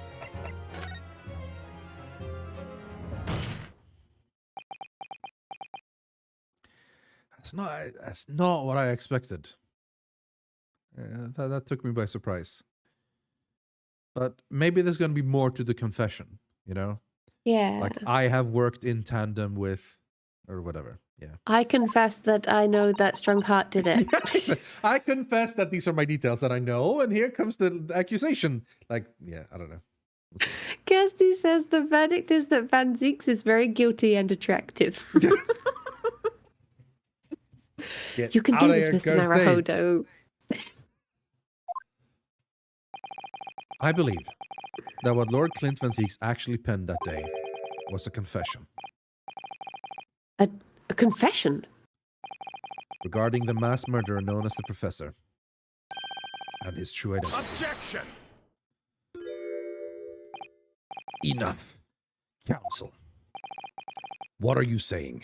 A: That's not what I expected. That took me by surprise. But maybe there's going to be more to the confession, you know?
B: Yeah.
A: Like, I have worked in tandem with, or whatever, yeah.
B: I confess that I know that Strongheart did it.
A: I confess that these are my details that I know, and here comes the accusation. Like, yeah, I don't know.
B: Kirsty says the verdict is that Van Zieks is very guilty and attractive. You can do this, Mr. Naruhodo.
A: I believe that what Lord Clint Van Zieks actually penned that day was a confession.
B: A confession?
A: Regarding the mass murderer known as the Professor and his true identity.
C: Objection!
A: Enough. Counsel. What are you saying?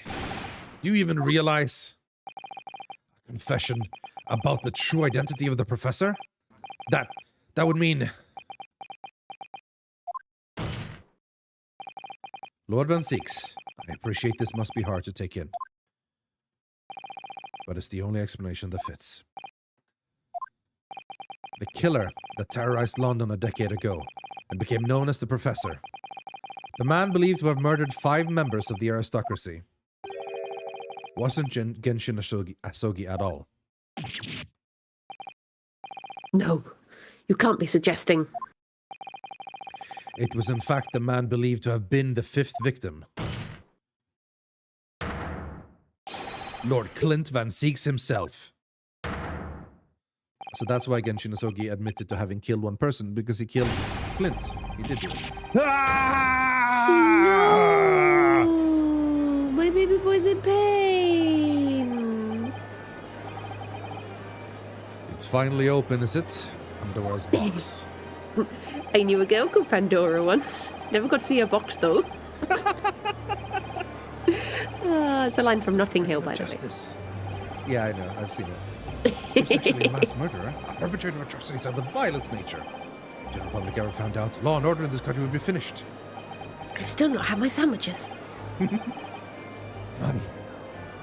A: Do you even realize a confession about the true identity of the Professor? That would mean... Lord Van Zieks, I appreciate this must be hard to take in. But it's the only explanation that fits. The killer that terrorized London a decade ago and became known as the Professor. The man believed to have murdered 5 members of the aristocracy. Wasn't Genshin Asogi at all.
B: No, you can't be suggesting...
A: It was in fact the man believed to have been the 5th victim. Lord Clint Van Zieks himself. So that's why Genshin Asogi admitted to having killed one person, because he killed Clint. He did do it.
B: No! My baby boy's in pain!
A: It's finally open, is it? Pandora's box.
B: I knew a girl called Pandora once. Never got to see her box, though. It's a line from Notting Hill, by the way.
A: Yeah, I know. I've seen it. He was actually a mass murderer, a perpetrator of atrocities of the violence nature. If the general public ever found out, law and order in this country would be finished.
B: I've still not had my sandwiches.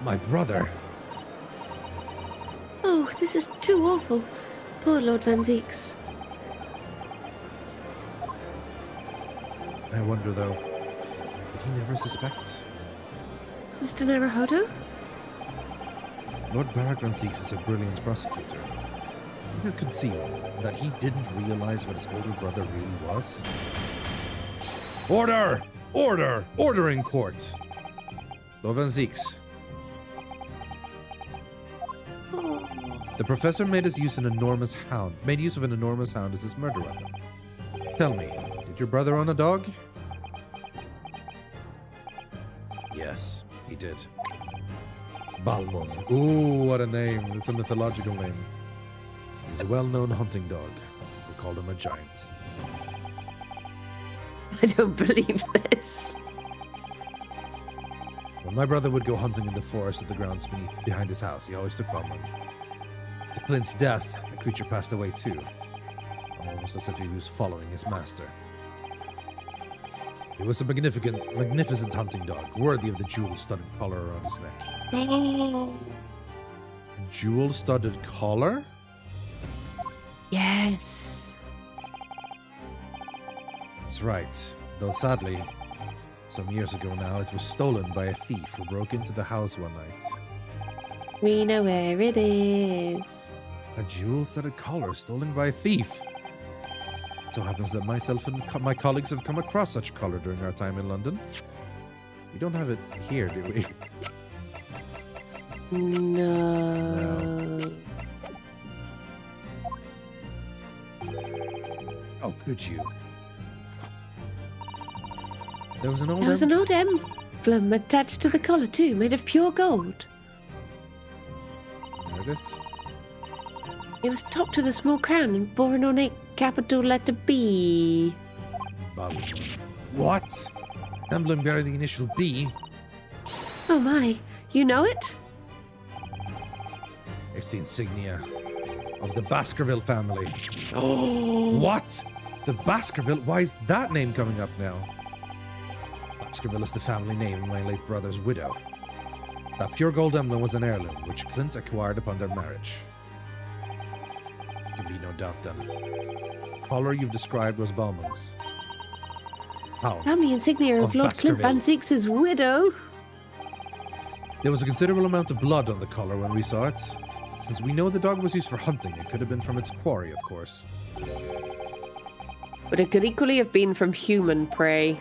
A: My brother.
B: Oh, this is too awful. Poor Lord Van Zieks.
A: I wonder, though, did he never suspect?
B: Mr. Naruhodo?
A: Lord Barak Van Zieks is a brilliant prosecutor. Is it conceivable that he didn't realize what his older brother really was? Order! Order! Order in court! Lord Van Zieks. The professor made use of an enormous hound as his murder weapon. Tell me, did your brother own a dog? Yes, he did. Balmung. Ooh, what a name. It's a mythological name. He's a well-known hunting dog. We called him a giant.
B: I don't believe this.
A: When my brother would go hunting in the forest at the grounds behind his house, he always took Balmung. To Clint's death, the creature passed away too, almost as if he was following his master. He was a magnificent hunting dog, worthy of the jewel-studded collar around his neck. A jewel-studded collar?
B: Yes.
A: That's right, though sadly, some years ago now, it was stolen by a thief who broke into the house one night.
B: We know where it is.
A: A jewel-studded collar stolen by a thief. It so happens that myself and my colleagues have come across such a collar during our time in London. We don't have it here, do we?
B: No.
A: Oh, could you? There was an old
B: emblem attached to the collar too, made of pure gold.
A: There it is.
B: It was topped with a small crown and bore an ornate capital letter B.
A: What? Emblem bearing the initial B?
B: Oh my, you know it?
A: It's the insignia of the Baskerville family.
B: Oh.
A: What? The Baskerville? Why is that name coming up now? Baskerville is the family name of my late brother's widow. That pure gold emblem was an heirloom, which Clint acquired upon their marriage. There can be no doubt then. The collar you've described was Balmung's. How?
B: Family insignia of Lord Clint Van Zieks' widow.
A: There was a considerable amount of blood on the collar when we saw it. Since we know the dog was used for hunting, it could have been from its quarry, of course.
B: But it could equally have been from human prey.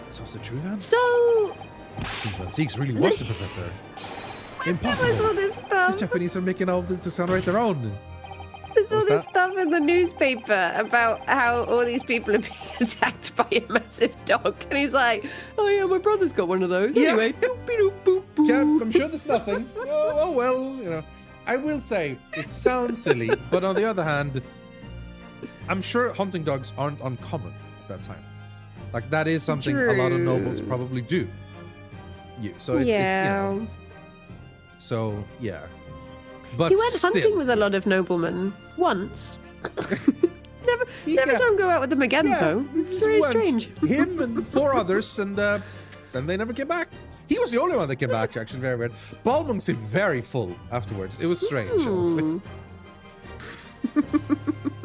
A: So is it true then?
B: So...
A: Clint Van Zieks really was the professor. Impossible.
B: There's all this stuff.
A: The Japanese are making all this to sound right their own.
B: There's all this stuff in the newspaper about how all these people are being attacked by a massive dog. And he's like, oh yeah, my brother's got one of those.
A: Yeah.
B: Anyway,
A: Yeah, I'm sure there's nothing. Oh well, you know. I will say, it sounds silly, but on the other hand, I'm sure hunting dogs aren't uncommon at that time. Like, that is something a lot of nobles probably do. So it's you know. So, yeah. But
B: he went
A: still,
B: hunting with a lot of noblemen once. never saw him go out with them again, though. It's very strange.
A: Him and 4 others, and then they never came back. He was the only one that came back, actually. Very weird. Balmung seemed very full afterwards. It was strange, honestly.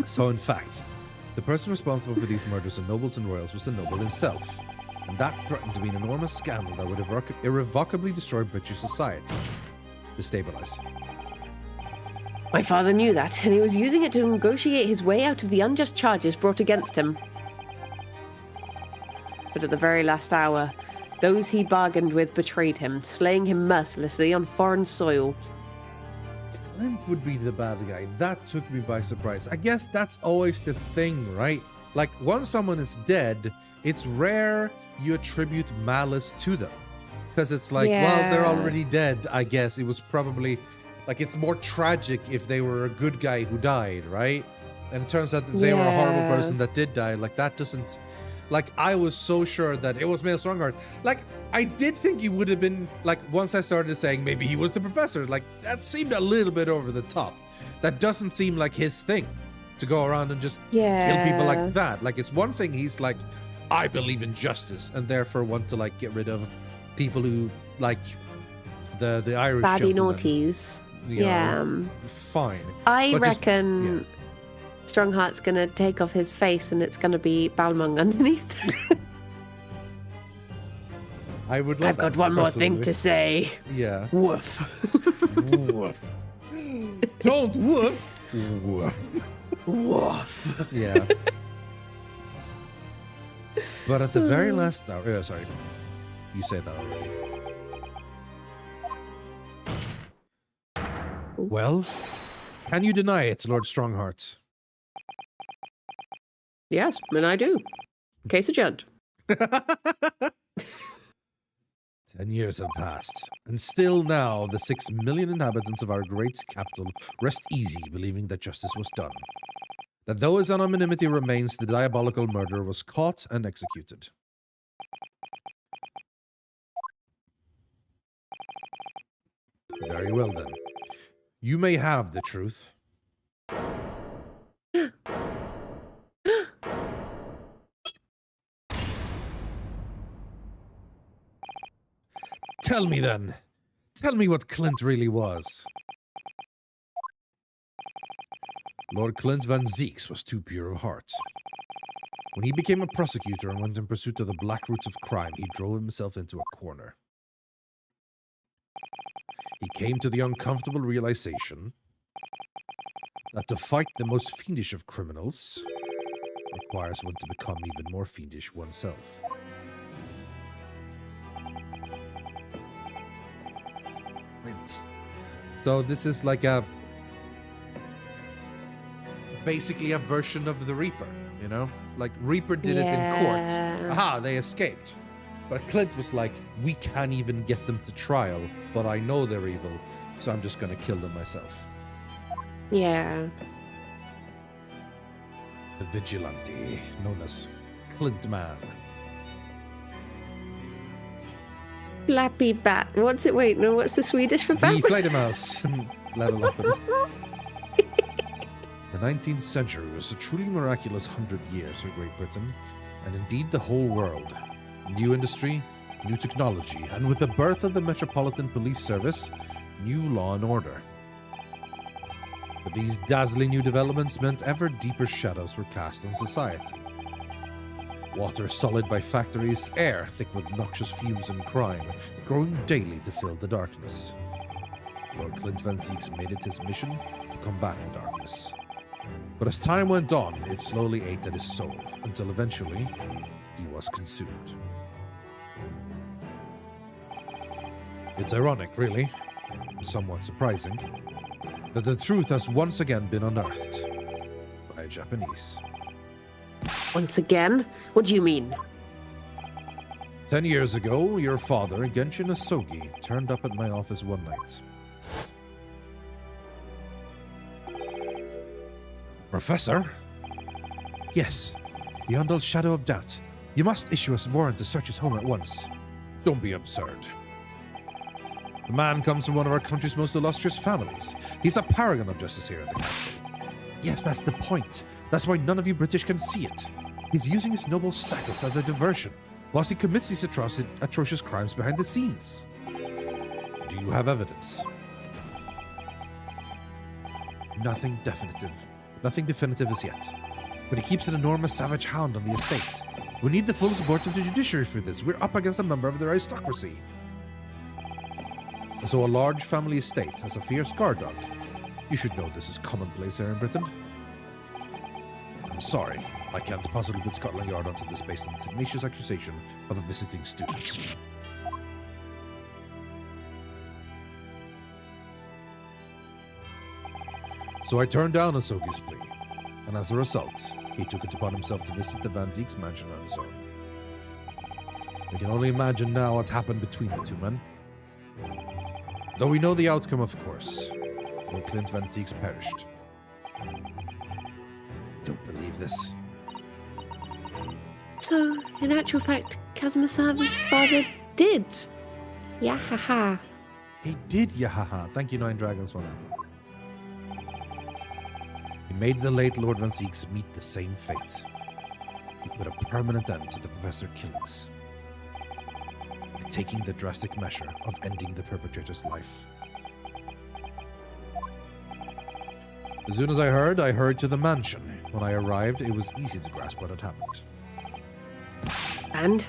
A: So, in fact, the person responsible for these murders of nobles and royals was the noble himself. And that threatened to be an enormous scandal that would irrevocably destroy British society. Destabilize.
B: My father knew that, and he was using it to negotiate his way out of the unjust charges brought against him. But at the very last hour, those he bargained with betrayed him, slaying him mercilessly on foreign soil.
A: Clint would be the bad guy. That took me by surprise. I guess that's always the thing, right? Like, once someone is dead, it's rare you attribute malice to them. Because it's like, well, they're already dead, I guess. It was probably... Like, it's more tragic if they were a good guy who died, right? And it turns out that they were a horrible person that did die. Like, that doesn't... Like, I was so sure that it was Male Strongheart. Like, I did think he would have been... Like, once I started saying maybe he was the professor, like, that seemed a little bit over the top. That doesn't seem like his thing, to go around and just kill people like that. Like, it's one thing he's like, I believe in justice, and therefore want to, like, get rid of people who, like, the Irish
B: baddie
A: gentleman.
B: naughties.
A: You know, fine.
B: I reckon Strongheart's going to take off his face and it's going to be Balmung underneath.
A: I would love
B: I've got one more thing to say.
A: Yeah.
B: Woof.
A: Woof. Don't woof. Woof.
B: Woof.
A: Yeah. But at the very last hour, sorry, you said that already. Well, can you deny it, Lord Strongheart?
B: Yes, and I do. Case adjourned.
A: 10 years have passed, and still now the 6 million inhabitants of our great capital rest easy, believing that justice was done. That though his anonymity remains, the diabolical murderer was caught and executed. Very well then. You may have the truth. Tell me then. Tell me what Clint really was. Lord Clint Van Zieks was too pure of heart. When he became a prosecutor and went in pursuit of the black roots of crime, he drove himself into a corner. He came to the uncomfortable realization that to fight the most fiendish of criminals requires one to become even more fiendish oneself. So this is like basically a version of the Reaper, you know? Like Reaper did it in court. Aha, they escaped. But Clint was like, we can't even get them to trial, but I know they're evil, so I'm just gonna kill them myself.
B: Yeah.
A: The vigilante, known as Clint Man.
B: Flappy bat. What's it? Wait, no, what's the Swedish for bat?
A: The Fledermaus. Level up. The 19th century was a truly miraculous 100 years for Great Britain, and indeed the whole world. New industry, new technology, and with the birth of the Metropolitan Police Service, new law and order. But these dazzling new developments meant ever deeper shadows were cast on society. Water sullied by factories, air thick with noxious fumes and crime, growing daily to fill the darkness. Lord Clint Van Zieks made it his mission to combat the darkness. But as time went on, it slowly ate at his soul, until eventually he was consumed. It's ironic, really, somewhat surprising, that the truth has once again been unearthed by a Japanese.
B: Once again? What do you mean?
A: 10 years ago, your father, Genshin Asogi, turned up at my office one night. Professor? Yes, beyond all shadow of doubt. You must issue us a warrant to search his home at once. Don't be absurd. The man comes from one of our country's most illustrious families. He's a paragon of justice here in the capital. Yes, that's the point. That's why none of you British can see it. He's using his noble status as a diversion, whilst he commits these atrocious crimes behind the scenes. Do you have evidence? Nothing definitive as yet. But he keeps an enormous savage hound on the estate. We need the full support of the judiciary for this. We're up against a member of the aristocracy. So a large family estate has a fierce guard dog. You should know this is commonplace here in Britain. I'm sorry, I can't possibly put Scotland Yard onto this based on the tenacious accusation of a visiting student. So I turned down Asogi's plea, and as a result, he took it upon himself to visit the Van Zieks mansion on his own. We can only imagine now what happened between the two men. Though we know the outcome, of course. Lord Clint Van Zieks perished. Don't believe this.
B: So, in actual fact, Kazuma-sama's father did. Yahaha.
A: He did, yahaha. Thank you, 9 Dragons, 1 Apple. He made the late Lord Van Zieks meet the same fate. He put a permanent end to the Professor killings, by taking the drastic measure of ending the perpetrator's life. As soon as I hurried to the mansion. When I arrived, it was easy to grasp what had happened.
B: And?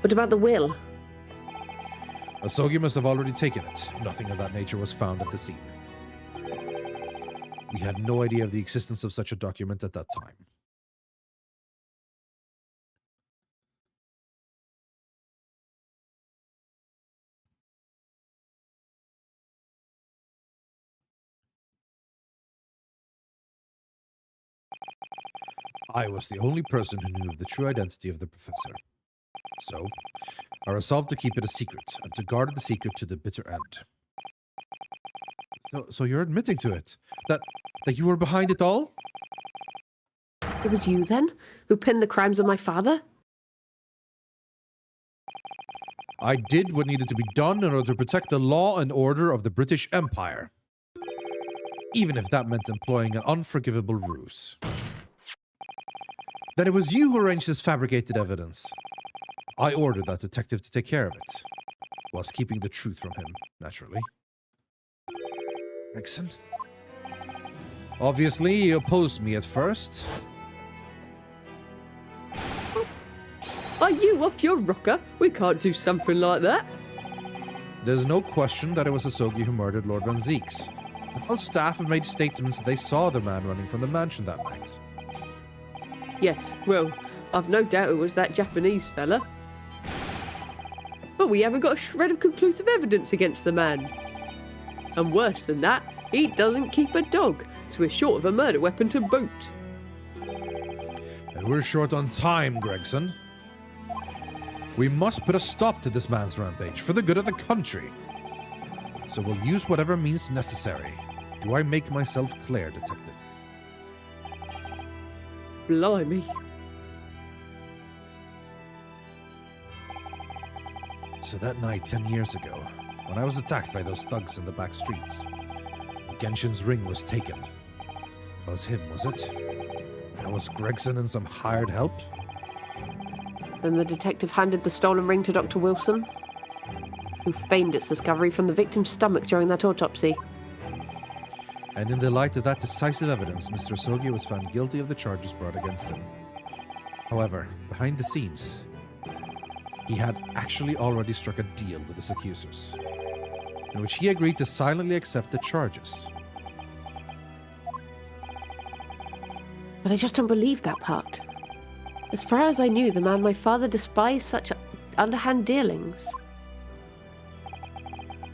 B: What about the will?
A: Asogi must have already taken it. Nothing of that nature was found at the scene. We had no idea of the existence of such a document at that time. I was the only person who knew of the true identity of the professor. So, I resolved to keep it a secret, and to guard the secret to the bitter end. So you're admitting to it? That you were behind it all?
B: It was you, then, who pinned the crimes on my father?
A: I did what needed to be done in order to protect the law and order of the British Empire. Even if that meant employing an unforgivable ruse. Then it was you who arranged this fabricated evidence. I ordered that detective to take care of it, whilst keeping the truth from him, naturally. Excellent. Obviously, he opposed me at first.
B: Are you off your rocker? We can't do something like that.
A: There's no question that it was Asogi who murdered Lord Van Zeeks. The whole staff have made statements that they saw the man running from the mansion that night.
B: Yes, well, I've no doubt it was that Japanese fella. But we haven't got a shred of conclusive evidence against the man. And worse than that, he doesn't keep a dog, so we're short of a murder weapon to boot.
A: And we're short on time, Gregson. We must put a stop to this man's rampage for the good of the country. So we'll use whatever means necessary. Do I make myself clear, Detective?
B: Blimey.
A: So that night 10 years ago, when I was attacked by those thugs in the back streets, Genshin's ring was taken. That was him, was it? That was Gregson and some hired help?
B: Then the detective handed the stolen ring to Dr. Wilson, who feigned its discovery from the victim's stomach during that autopsy.
A: And in the light of that decisive evidence, Mr. Asogi was found guilty of the charges brought against him. However, behind the scenes, he had actually already struck a deal with his accusers, in which he agreed to silently accept the charges.
B: But I just don't believe that part. As far as I knew, the man my father despised such underhand dealings.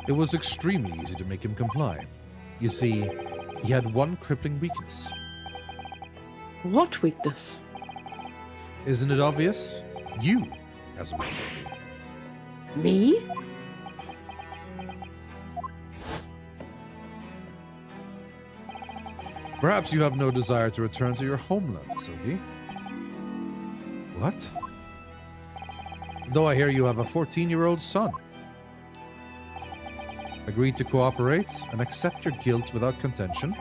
A: It was extremely easy to make him comply. You see, he had one crippling weakness.
B: What weakness?
A: Isn't it obvious? You, as a Asogi.
B: Me?
A: Perhaps you have no desire to return to your homeland, Asogi. What? Though I hear you have a 14-year-old son. Agree to cooperate and accept your guilt without contention,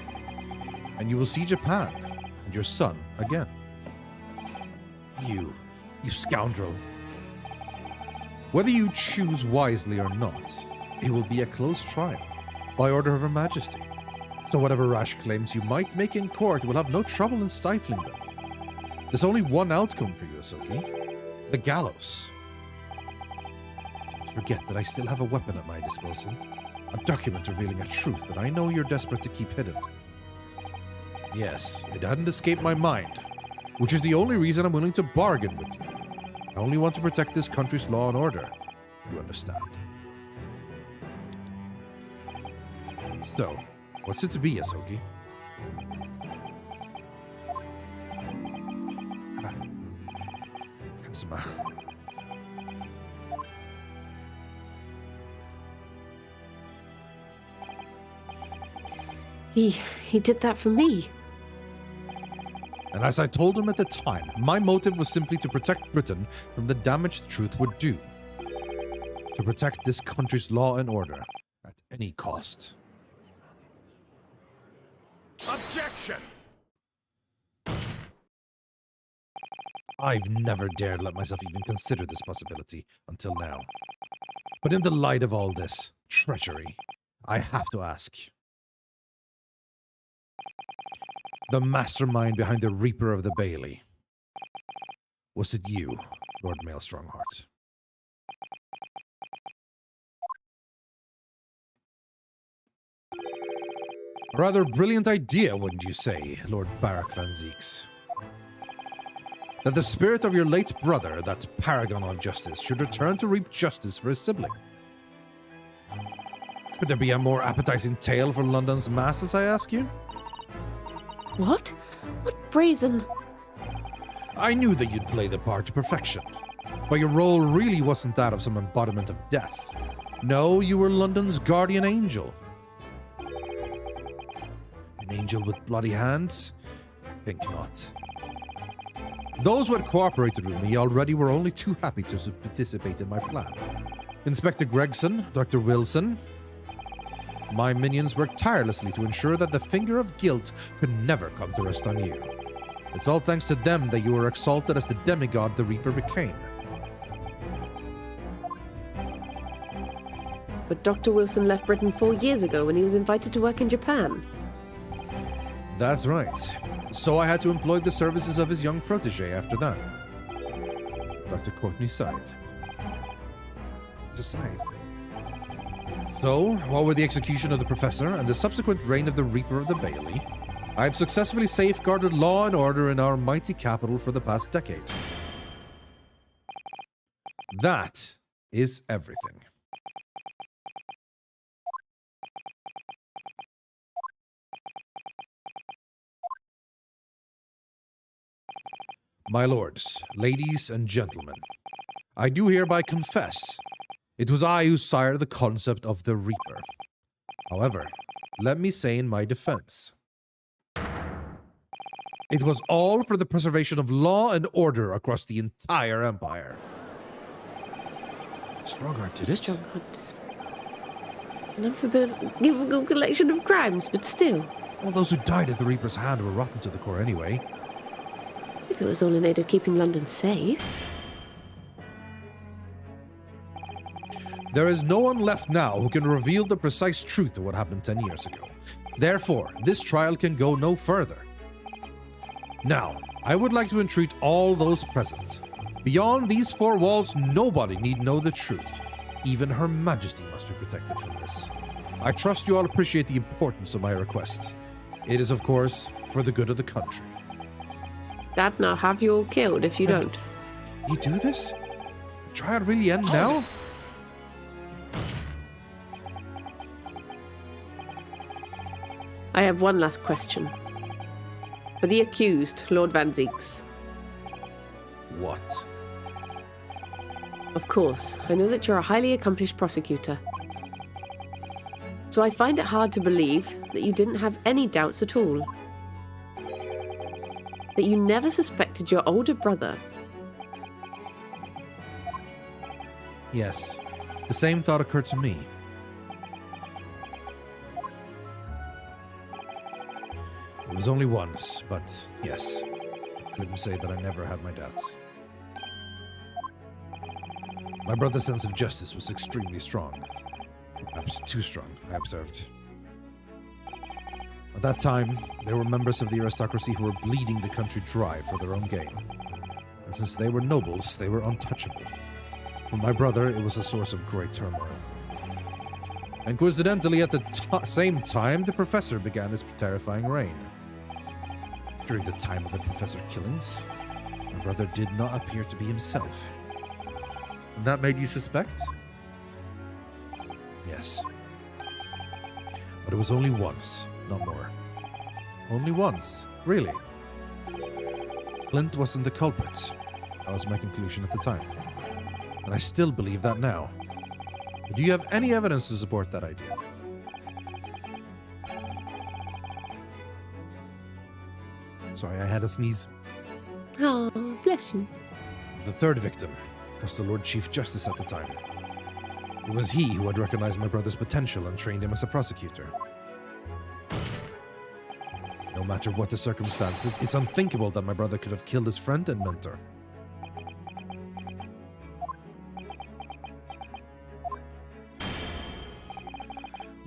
A: and you will see Japan and your son again. You scoundrel. Whether you choose wisely or not, it will be a close trial, by order of Her Majesty. So whatever rash claims you might make in court will have no trouble in stifling them. There's only one outcome for you, Asogi. The gallows. Don't forget that I still have a weapon at my disposal. A document revealing a truth that I know you're desperate to keep hidden. Yes, it hadn't escaped my mind, which is the only reason I'm willing to bargain with you. I only want to protect this country's law and order. You understand? So, what's it to be, Asogi? Kazuma.
B: He did that for me.
A: And as I told him at the time, my motive was simply to protect Britain from the damage the truth would do. To protect this country's law and order at any cost.
C: Objection!
A: I've never dared let myself even consider this possibility until now. But in the light of all this treachery, I have to ask. The mastermind behind the Reaper of the Bailey. Was it you, Lord Maelstrongheart? A rather brilliant idea, wouldn't you say, Lord Barak Van Zieks? That the spirit of your late brother, that paragon of justice, should return to reap justice for his sibling. Could there be a more appetizing tale for London's masses, I ask you?
B: What? What brazen...
A: I knew that you'd play the part to perfection, but your role really wasn't that of some embodiment of death. No, you were London's guardian angel. An angel with bloody hands? I think not. Those who had cooperated with me already were only too happy to participate in my plan. Inspector Gregson, Dr. Wilson. My minions worked tirelessly to ensure that the finger of guilt could never come to rest on you. It's all thanks to them that you were exalted as the demigod the Reaper became.
B: But Dr. Wilson left Britain 4 years ago when he was invited to work in Japan.
A: That's right. So I had to employ the services of his young protege after that. Dr. Courtney Scythe. Dr. Scythe. So, what with the execution of the Professor and the subsequent reign of the Reaper of the Bailey, I have successfully safeguarded law and order in our mighty capital for the past decade. That is everything. My lords, ladies, and gentlemen, I do hereby confess it was I who sired the concept of the Reaper. However, let me say in my defense, it was all for the preservation of law and order across the entire empire. Strongheart did it?
B: Strongheart. An unforgivable collection of crimes, but still.
A: All those who died at the Reaper's hand were rotten to the core anyway.
B: If it was all in aid of keeping London safe.
A: There is no one left now who can reveal the precise truth of what happened 10 years ago. Therefore, this trial can go no further. Now, I would like to entreat all those present. Beyond these 4 walls, nobody need know the truth. Even Her Majesty must be protected from this. I trust you all appreciate the importance of my request. It is, of course, for the good of the country.
B: Dad, now have you all killed if you don't.
A: You do this? The trial really end now?
B: I have one last question. For the accused, Lord Van Zieks.
A: What?
B: Of course, I know that you're a highly accomplished prosecutor. So I find it hard to believe that you didn't have any doubts at all. That you never suspected your older brother.
A: Yes, the same thought occurred to me. It was only once, but yes, I couldn't say that I never had my doubts. My brother's sense of justice was extremely strong. Perhaps too strong, I observed. At that time, there were members of the aristocracy who were bleeding the country dry for their own gain. And since they were nobles, they were untouchable. For my brother, it was a source of great turmoil. And coincidentally, at the same time, the Professor began his terrifying reign. During the time of the Professor killings, my brother did not appear to be himself. And that made you suspect? Yes. But it was only once, not more. Only once, really. Clint wasn't the culprit. That was my conclusion at the time. And I still believe that now. Do you have any evidence to support that idea? Sorry, I had a sneeze.
B: Oh, bless you.
A: The third victim was the Lord Chief Justice at the time. It was he who had recognized my brother's potential and trained him as a prosecutor. No matter what the circumstances, it's unthinkable that my brother could have killed his friend and mentor.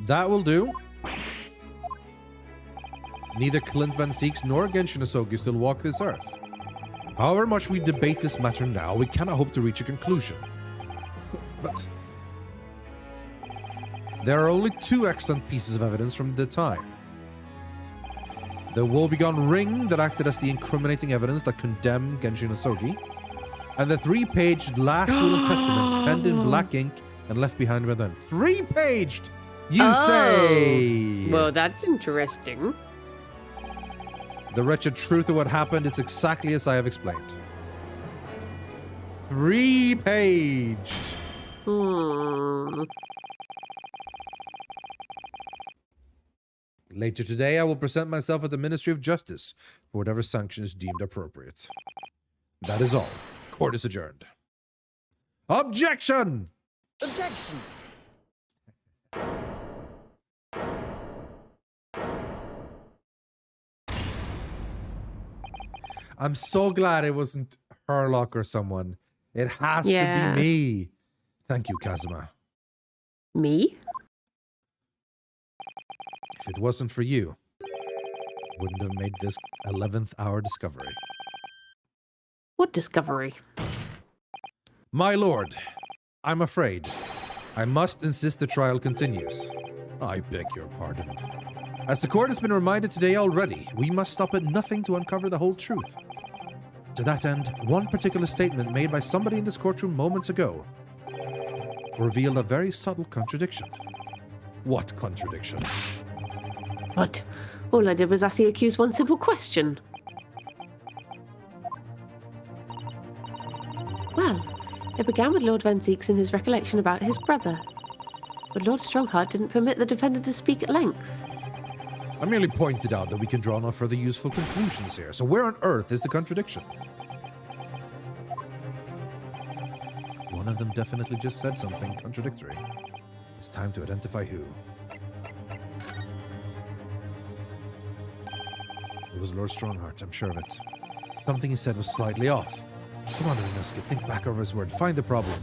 A: That will do. Neither Clint Van Zieks nor Genshin Asogi still walk this earth. However much we debate this matter now, we cannot hope to reach a conclusion. But there are only 2 excellent pieces of evidence from the time. the woebegone ring that acted as the incriminating evidence that condemned Genshin Asogi, and the 3-paged last will and testament penned in black ink and left behind by them. 3-paged, you say?
B: Well, that's interesting.
A: The wretched truth of what happened is exactly as I have explained. 3-paged. Later today, I will present myself at the Ministry of Justice for whatever sanctions deemed appropriate. That is all. Court is adjourned. Objection!
C: Objection!
A: I'm so glad it wasn't Herlock or someone. It has to be me. Thank you, Kazuma.
B: Me?
A: If it wasn't for you, I wouldn't have made this 11th hour discovery.
B: What discovery?
A: My lord, I'm afraid I must insist the trial continues. I beg your pardon. As the court has been reminded today already, we must stop at nothing to uncover the whole truth. To that end, one particular statement made by somebody in this courtroom moments ago revealed a very subtle contradiction. What contradiction?
B: What? All I did was ask the accused one simple question. Well, it began with Lord Van Zeeks and his recollection about his brother. But Lord Strongheart didn't permit the defendant to speak at length.
A: I merely pointed out that we can draw no further useful conclusions here. So where on earth is the contradiction? One of them definitely just said something contradictory. It's time to identify who. It was Lord Strongheart, I'm sure of it. Something he said was slightly off. Come on, Inosuke, think back over his word. Find the problem.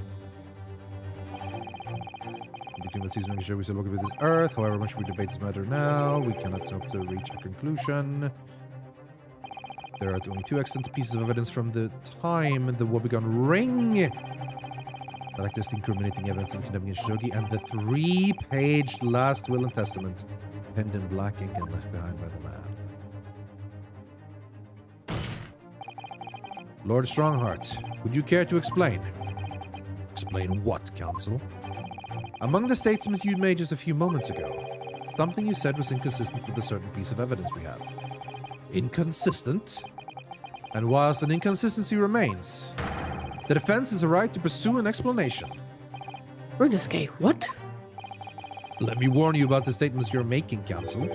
A: Between what season making sure we still look at this earth. However much we debate this matter now, we cannot hope to reach a conclusion. There are only 2 extant pieces of evidence from the time the woebegone ring that act as the incriminating evidence of the condemning Shogi, and the 3-paged last will and testament penned in black ink and left behind by the man. Lord Strongheart, would you care to explain? Explain what, counsel? Among the statements you made just a few moments ago, something you said was inconsistent with a certain piece of evidence we have. Inconsistent? And whilst an inconsistency remains, the defense has a right to pursue an explanation.
B: Runosuke, what?
A: Let me warn you about the statements you're making, counsel.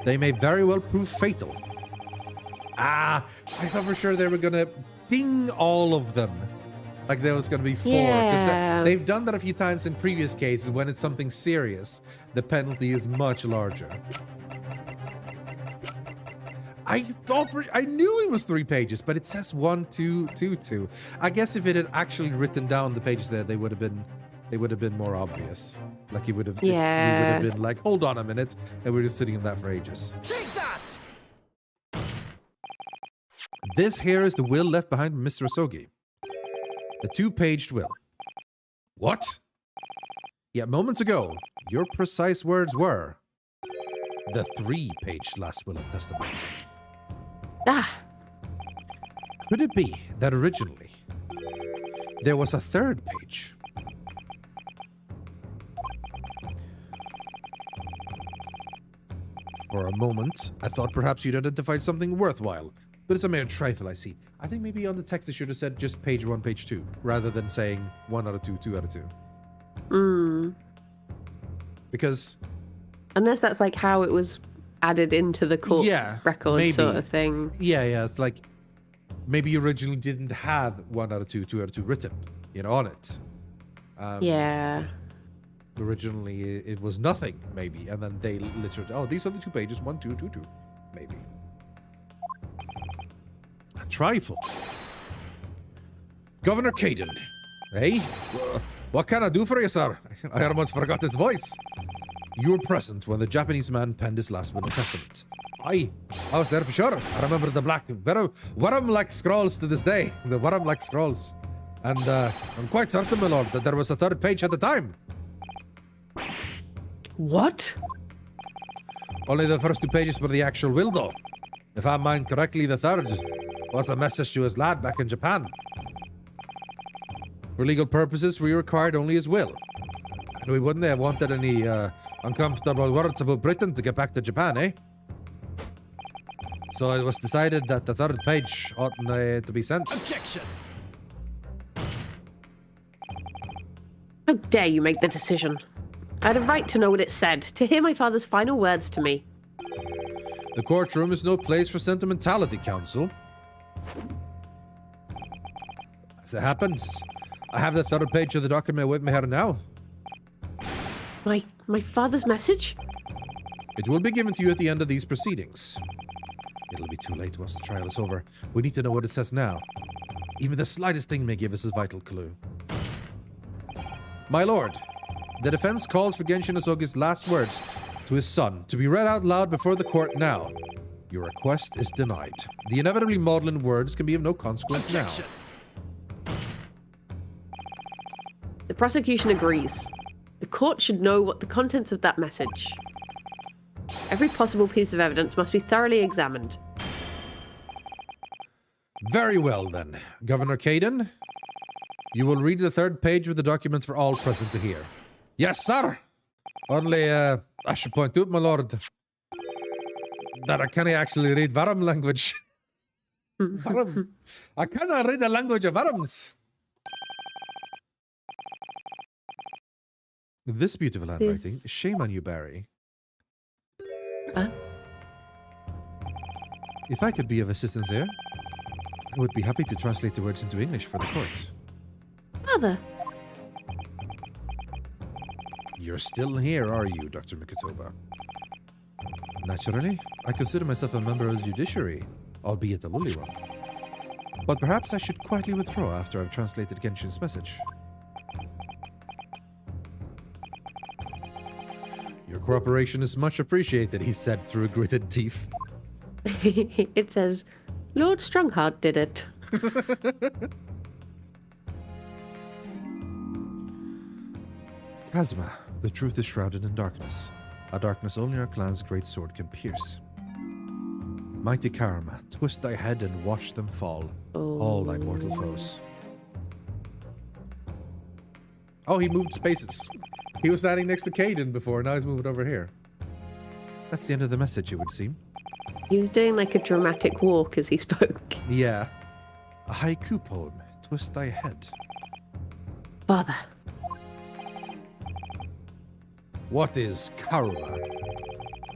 A: They may very well prove fatal. I thought for sure they were gonna ding all of them. Like there was gonna be 4. Because they've done that a few times in previous cases. When it's something serious, the penalty is much larger. I knew it was 3 pages, but it says 1, 2, 2, 2. I guess if it had actually written down the pages there, they would have been more obvious. Like you would have been like, hold on a minute, and we're just sitting in that for ages.
C: Take that!
A: This here is the will left behind by Mr. Asogi. The 2-paged will. What? Yet moments ago, your precise words were the 3-paged last will and testament. Could it be that originally there was a 3rd page? For a moment, I thought perhaps you'd identified something worthwhile, but it's a mere trifle, I see. I think maybe on the text they should have said just page 1, page 2, rather than saying 1 out of 2, 2 out of 2. Because...
B: Unless that's like how it was added into the court record
A: maybe.
B: Sort of thing.
A: Yeah, it's like maybe you originally didn't have 1 out of 2, 2 out of 2 written, on it. Originally it was nothing, maybe, and then they literally, these are the 2 pages, 1, 2, 2, 2, maybe. A trifle. Governor Caden. Hey, what can I do for you, sir? I almost forgot his voice. You were present when the Japanese man penned his last will and testament. I was there for sure. I remember the black, very worm-like scrolls to this day. The worm-like scrolls. And I'm quite certain, my lord, that there was a 3rd page at the time.
B: What?
A: Only the first 2 pages were the actual will, though. If I mind correctly, the third was a message to his lad back in Japan. For legal purposes, we required only his will. And we wouldn't have wanted any uncomfortable words about Britain to get back to Japan, eh? So it was decided that the third page ought to be sent.
C: Objection!
B: How dare you make the decision? I had a right to know what it said, to hear my father's final words to me.
A: The courtroom is no place for sentimentality, Counsel. As it happens, I have the third page of the document with me here now.
B: My father's message?
A: It will be given to you at the end of these proceedings. It'll be too late once the trial is over. We need to know what it says now. Even the slightest thing may give us a vital clue. My lord, the defense calls for Genshin Asogi's last words to his son to be read out loud before the court now. Your request is denied. The inevitably maudlin words can be of no consequence
C: Objection!
A: now.
B: The prosecution agrees. The court should know what the contents of that message. Every possible piece of evidence must be thoroughly examined.
A: Very well, then. Governor Caden, you will read the third page of the document for all present to hear. Yes, sir. Only, I should point out, my lord, that I can't actually read Varam language. Varam. I cannot read the language of Varams. This beautiful handwriting. Shame on you, Barry.
B: Huh?
A: If I could be of assistance here, I would be happy to translate the words into English for the court.
B: Father.
A: You're still here, are you, Dr. Mikotoba? Naturally, I consider myself a member of the judiciary, albeit a lowly one. But perhaps I should quietly withdraw after I've translated Genshin's message. Your cooperation is much appreciated, he said through gritted teeth.
B: It says, Lord Strongheart did it.
A: Kazuma, the truth is shrouded in darkness. A darkness only our clan's great sword can pierce. Mighty Karma, twist thy head and watch them fall, all thy mortal foes. Oh, he moved spaces. He was standing next to Caden before, now he's moving over here. That's the end of the message, it would seem.
B: He was doing like a dramatic walk as he spoke.
A: Yeah. A haiku poem, twist thy head.
B: Father.
A: What is Karuma?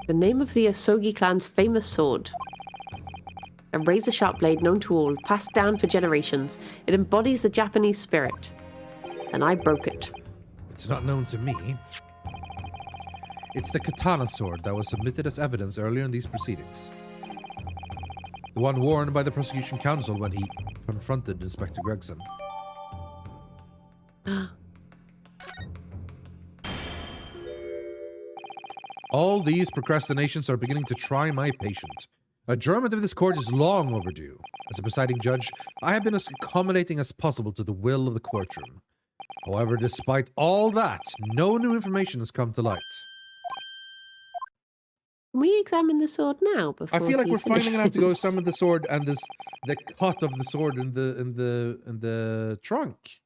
B: The name of the Asogi clan's famous sword. A razor-sharp blade known to all, passed down for generations. It embodies the Japanese spirit. And I broke it.
A: It's not known to me. It's the katana sword that was submitted as evidence earlier in these proceedings. The one worn by the prosecution counsel when he confronted Inspector Gregson. All these procrastinations are beginning to try my patience. Adjournment of this court is long overdue. As a presiding judge, I have been as accommodating as possible to the will of the courtroom. However, despite all that, no new information has come to light.
B: Can we examine the sword now?
A: I feel like we're finally gonna have to go
B: finishes?
A: summon the sword and the cut of the sword in the trunk,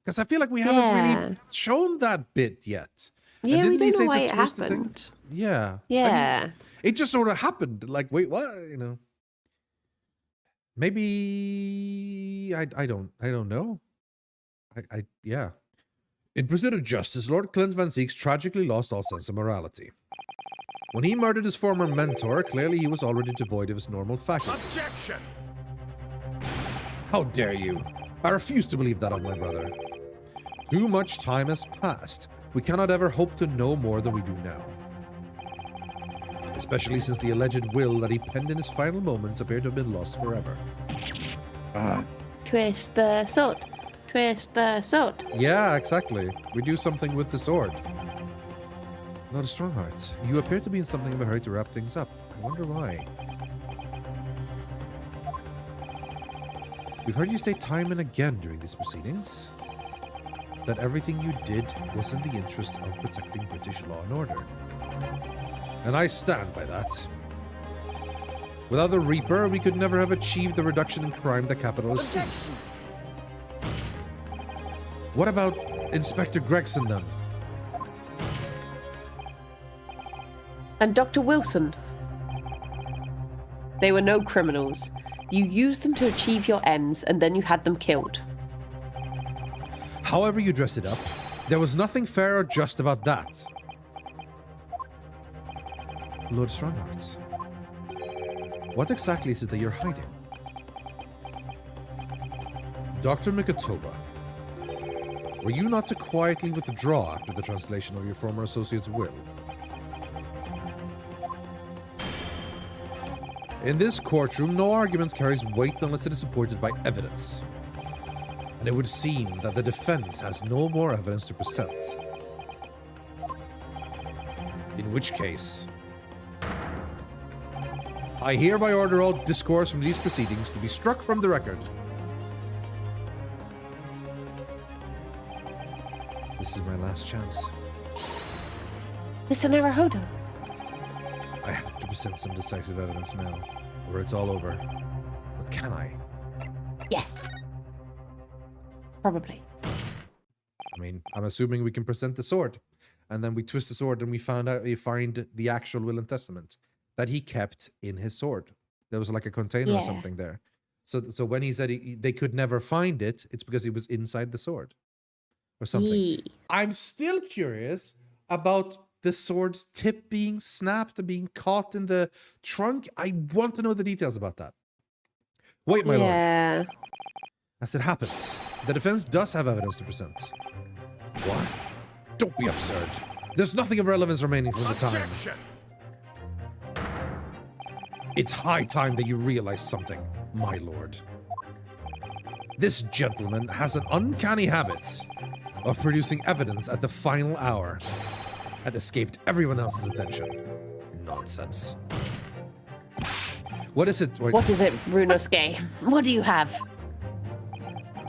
A: because I feel like we haven't really shown that bit yet.
B: Yeah,
A: and
B: we
A: didn't
B: don't know
A: say
B: why
A: to
B: it
A: twist the thing?
B: happened.
A: Yeah.
B: Yeah.
A: I mean, it just sort of happened. Like, wait, what? You know. Maybe I don't know. Yeah. In pursuit of justice, Lord Clint Van Zieks tragically lost all sense of morality. When he murdered his former mentor, clearly he was already devoid of his normal faculties.
C: Objection!
A: How dare you? I refuse to believe that of my brother. Too much time has passed. We cannot ever hope to know more than we do now. Especially since the alleged will that he penned in his final moments appeared to have been lost forever.
B: Twist the sword. Twist the sword.
A: Yeah, exactly. We do something with the sword. Not a strong heart. You appear to be in something of a hurry to wrap things up. I wonder why. We've heard you say time and again during these proceedings that everything you did was in the interest of protecting British law and order. And I stand by that. Without the Reaper, we could never have achieved the reduction in crime that capitalists seek.
C: Objection.
A: What about Inspector Gregson then?
B: And Dr. Wilson. They were no criminals. You used them to achieve your ends, and then you had them killed.
A: However you dress it up, there was nothing fair or just about that. Lord Strongheart, what exactly is it that you're hiding? Dr. Mikatoba, were you not to quietly withdraw after the translation of your former associate's will? In this courtroom, no argument carries weight unless it is supported by evidence. And it would seem that the defense has no more evidence to present. In which case, I hereby order all discourse from these proceedings to be struck from the record. This is my last chance.
B: Mr. Naruhodo.
A: I have to present some decisive evidence now, or it's all over. But can I?
B: Yes. Probably.
A: I mean, I'm assuming we can present the sword. And then we twist the sword and we find the actual will and testament that he kept in his sword. There was like a container or something there. So when he said they could never find it, it's because it was inside the sword. Or something.
B: Yeah.
A: I'm still curious about the sword's tip being snapped and being caught in the trunk. I want to know the details about that. Wait, my lord. As it happens, the defense does have evidence to present. What? Don't be absurd. There's nothing of relevance remaining from the time.
C: Objection.
A: It's high time that you realize something, my lord. This gentleman has an uncanny habit of producing evidence at the final hour and escaped everyone else's attention. Nonsense. What is it? Wait,
B: What is it, Runosuke? What do you have?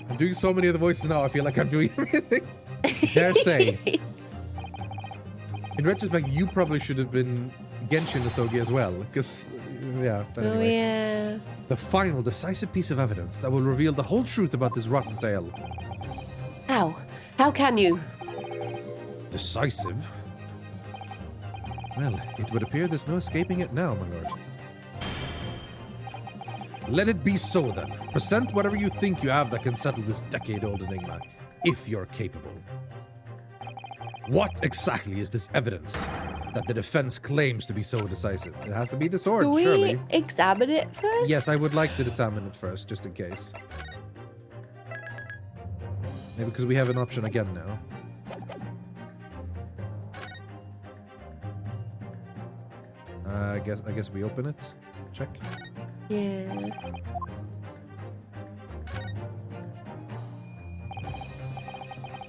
A: I'm doing so many of the voices now, I feel like I'm doing everything. Dare say. In retrospect, you probably should have been Genshin Asogi as well, because, yeah. But anyway.
B: Oh, yeah.
A: The final decisive piece of evidence that will reveal the whole truth about this rotten tale.
B: How? How can you?
A: Decisive? Well, it would appear there's no escaping it now, my lord. Let it be so then. Present whatever you think you have that can settle this decade-old enigma, if you're capable. What exactly is this evidence that the defense claims to be so decisive? It has to be the sword,
B: Do we
A: surely.
B: examine it first?
A: Yes, I would like to examine it first, just in case. Maybe because we have an option again now. I guess we open it. Check.
B: Yeah.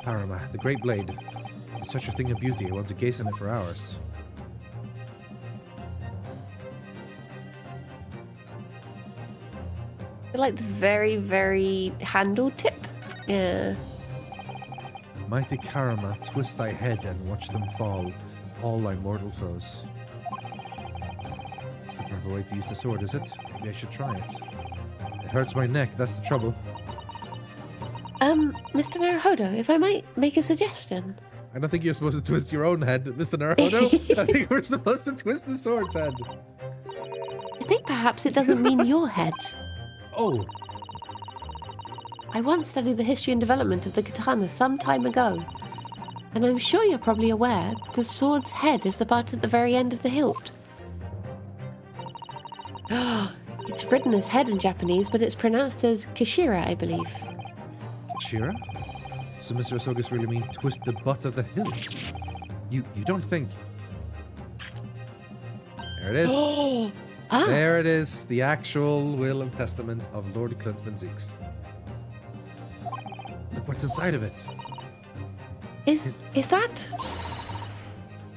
A: Parama, the great blade. It's such a thing of beauty. I want to gaze on it for hours.
B: Like the very, very handle tip. Yeah.
A: Mighty Karama, twist thy head and watch them fall, all thy mortal foes. It's the proper way to use the sword, is it? Maybe I should try it. It hurts my neck, that's the trouble.
B: Mr. Naruhodo, if I might make a suggestion.
A: I don't think you're supposed to twist your own head, Mr. Naruhodo. I think we're supposed to twist the sword's head.
B: I think perhaps it doesn't mean your head.
A: Oh,
B: I once studied the history and development of the katana some time ago. And I'm sure you're probably aware the sword's head is the part at the very end of the hilt. It's written as head in Japanese, but it's pronounced as Kashira, I believe.
A: Shira? So Mr. Asogus really mean twist the butt of the hilt? You don't think... There it is.
B: Ah,
A: There it is. The actual will and testament of Lord Clint Van Zeeks. Look what's inside of it.
B: is that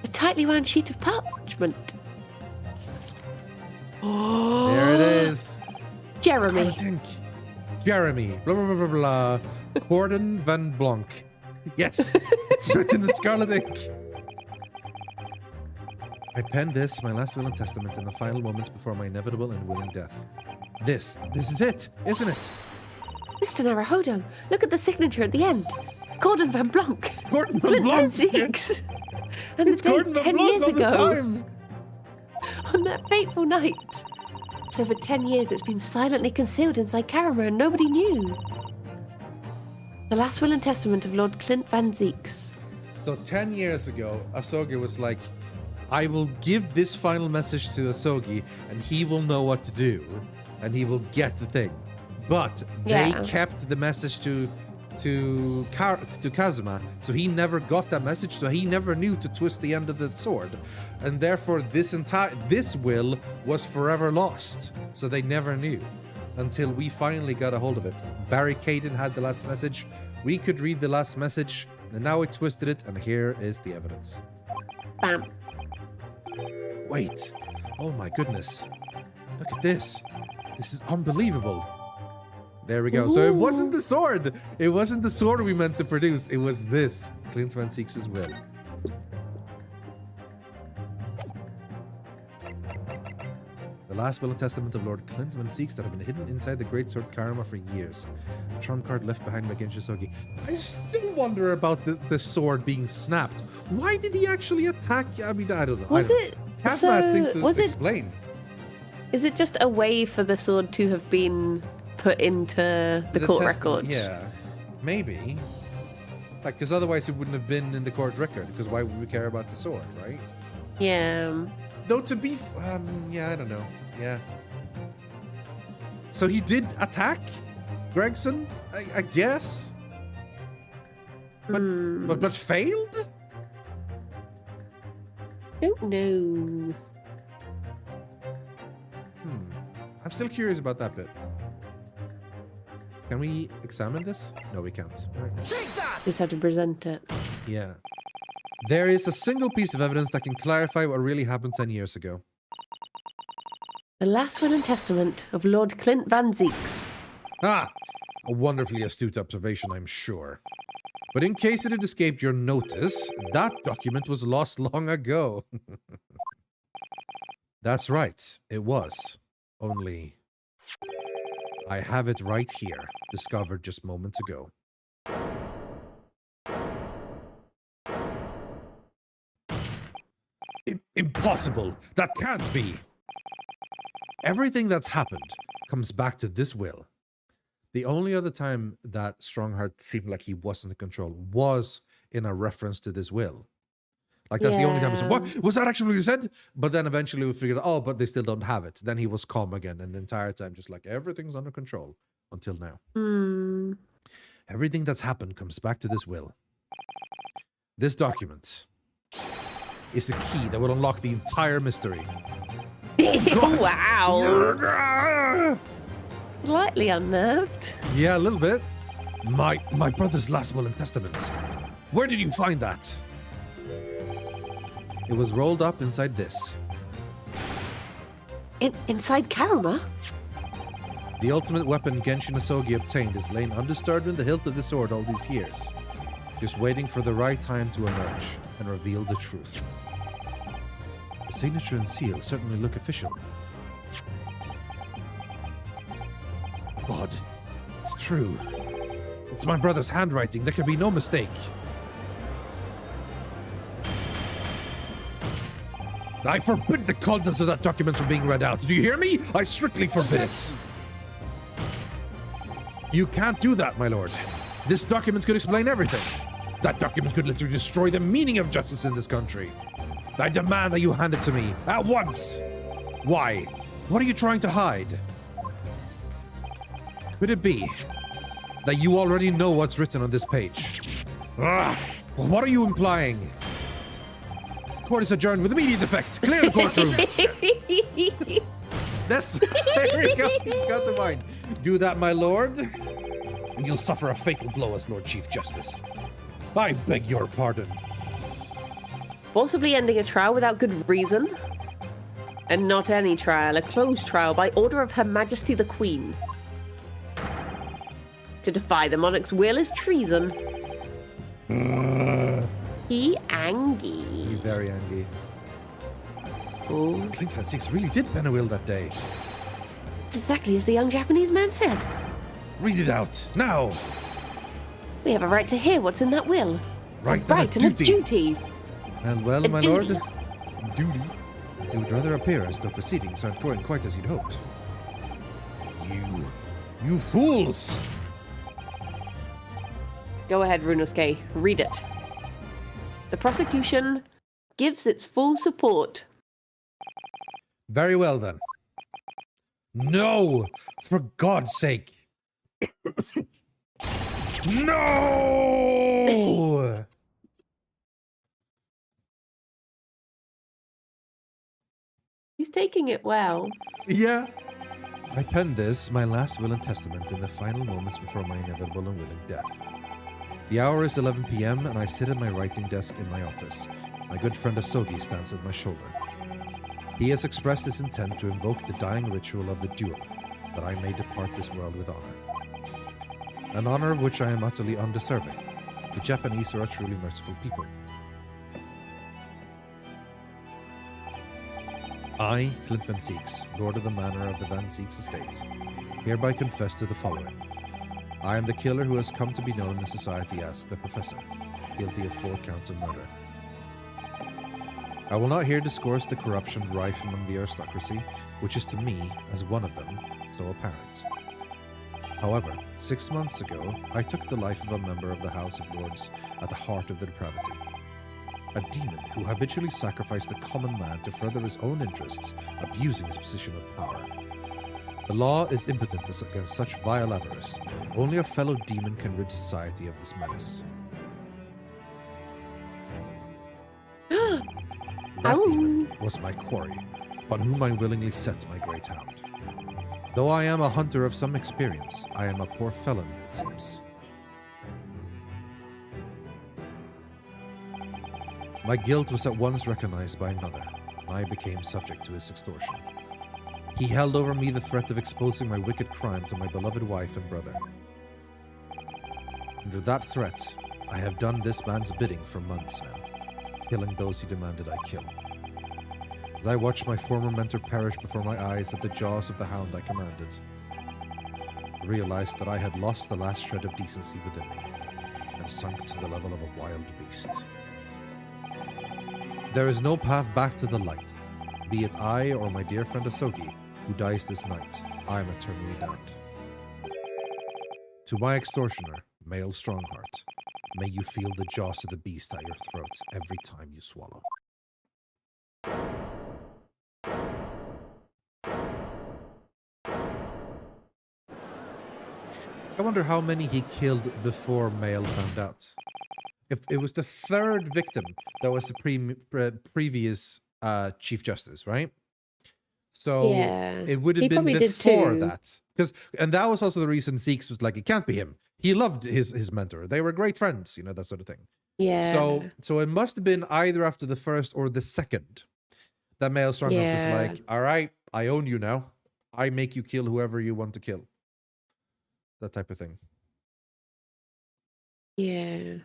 B: a tightly wound sheet of parchment? Oh,
A: There it is.
B: Jeremy.
A: Think. Jeremy. Blah, blah, blah, blah, blah. Gordon Van Blanc. Yes. It's written in scarlet ink. I penned this, my last will and testament, in the final moments before my inevitable and willing death. This is it, isn't it?
B: Mr. Naruhodo, look at the signature at the end. Gordon Van Blanc.
A: Gordon Van
B: Clint Van
A: Blanc.
B: Zieks. And
A: It's
B: the date
A: Gordon Van
B: 10
A: Blanc
B: years
A: all the
B: ago.
A: time.
B: On that fateful night. So for 10 years it's been silently concealed inside Karama and nobody knew. The last will and testament of Lord Clint Van Zieks.
A: So 10 years ago, Asogi was like, I will give this final message to Asogi and he will know what to do and he will get the thing. But they kept the message to Kazuma, so he never got that message, so he never knew to twist the end of the sword. And therefore this will was forever lost. So they never knew until we finally got a hold of it. Barry Caden had the last message. We could read the last message, and now we twisted it, and here is the evidence.
B: Bam.
A: Wait. Oh my goodness. Look at this. This is unbelievable. There we go. Ooh. So it wasn't the sword. It wasn't the sword we meant to produce. It was this. Clint Van Zieks' will. The last will and testament of Lord Clint Van Zieks that have been hidden inside the Great Sword Karama for years. A trump card left behind by Genshi Sogi. I still wonder about the sword being snapped. Why did he actually attack? I mean, I don't know.
B: Was it?
A: Kazuma has things to explain.
B: Is it just a way for the sword to have been put into the court record?
A: Yeah, maybe. Like, because otherwise it wouldn't have been in the court record. Because why would we care about the sword, right?
B: Yeah.
A: Though to be, yeah, I don't know. Yeah. So he did attack Gregson, I guess. But failed.
B: Don't know.
A: I'm still curious about that bit. Can we examine this? No, we can't.
C: Take that!
B: Just have to present it.
A: Yeah. There is a single piece of evidence that can clarify what really happened 10 years ago.
B: The last will and testament of Lord Clint Van Zieks.
A: Ah! A wonderfully astute observation, I'm sure. But in case it had escaped your notice, that document was lost long ago. That's right, it was. Only, I have it right here, discovered just moments ago. Impossible! That can't be! Everything that's happened comes back to this will. The only other time that Strongheart seemed like he wasn't in control was in a reference to this will. Like, that's the only time he said, what? Was that actually what you said? But then eventually we figured, oh, but they still don't have it. Then he was calm again, and the entire time just like, everything's under control. Until now. Everything that's happened comes back to this will. This document is the key that will unlock the entire mystery. Oh,
B: wow. Slightly unnerved.
A: Yeah, a little bit. My brother's last will and testament. Where did you find that? It was rolled up inside this.
B: Inside Karama?
A: The ultimate weapon Genshin Asogi obtained is laying undisturbed in the hilt of the sword all these years. Just waiting for the right time to emerge and reveal the truth. The signature and seal certainly look official. God, it's true. It's my brother's handwriting. There can be no mistake. I forbid the contents of that document from being read out. Do you hear me? I strictly forbid it. You can't do that, my lord. This document could explain everything. That document could literally destroy the meaning of justice in this country. I demand that you hand it to me at once. Why? What are you trying to hide? Could it be that you already know what's written on this page? Well, what are you implying? Court is adjourned with immediate effect. Clear the courtroom. There we go. He's got the mind. Do that, my lord, and you'll suffer a fatal blow as Lord Chief Justice. I beg your pardon.
B: Forcibly ending a trial without good reason. And not any trial, a closed trial by order of Her Majesty the Queen. To defy the monarch's will is treason.
A: He's
B: He angry.
A: very angry.
B: Oh,
A: Clint Van Six really did pen a will that day.
B: it's exactly as the young Japanese man said.
A: Read it out, now!
B: We have a right to hear what's in that will.
A: Right,
B: Right, and a duty.
A: And well,
B: A
A: my
B: duty.
A: lord, duty. It would rather appear as though proceedings aren't going quite as you'd hoped. You fools!
B: Go ahead, Runosuke. Read it. The prosecution gives its full support.
A: Very well then. No! For God's sake! No!
B: He's taking it well.
A: Yeah. I penned this, my last will and testament, in the final moments before my inevitable and willing death. The hour is 11 p.m., and I sit at my writing desk in my office. My good friend Asogi stands at my shoulder. He has expressed his intent to invoke the dying ritual of the duel, that I may depart this world with honor. An honor of which I am utterly undeserving. The Japanese are a truly merciful people. I, Clint Van Seeks, Lord of the Manor of the Van Seeks Estates, hereby confess to the following. I am the killer who has come to be known in society as the Professor, guilty of 4 counts of murder. I will not here discourse the corruption rife among the aristocracy, which is to me, as one of them, so apparent. However, 6 months ago, I took the life of a member of the House of Lords at the heart of the depravity. A demon who habitually sacrificed the common man to further his own interests, abusing his position of power. The law is impotent against such vile avarice. Only a fellow demon can rid society of this menace. That demon was my quarry, upon whom I willingly set my great hound. Though I am a hunter of some experience, I am a poor felon, it seems. My guilt was at once recognized by another, and I became subject to his extortion. He held over me the threat of exposing my wicked crime to my beloved wife and brother. Under that threat, I have done this man's bidding for months now, killing those he demanded I kill. As I watched my former mentor perish before my eyes at the jaws of the hound I commanded, I realized that I had lost the last shred of decency within me, and sunk to the level of a wild beast. There is no path back to the light. Be it I or my dear friend Asogi, who dies this night, I am eternally damned. To my extortioner, male Strongheart, may you feel the jaws of the beast at your throat every time you swallow. I wonder how many he killed before Male found out. If it was the 3rd victim that was the previous Chief Justice, right? So
B: Yeah.
A: it would have
B: He
A: been
B: probably did
A: before
B: too.
A: that. And that was also the reason Zeeks was like, it can't be him. He loved his mentor. They were great friends, that sort of thing.
B: Yeah.
A: So it must have been either after the 1st or the 2nd that Male Strongheart was
B: Yeah.
A: like, all right, I own you now. I make you kill whoever you want to kill. That type of thing.
B: Yeah.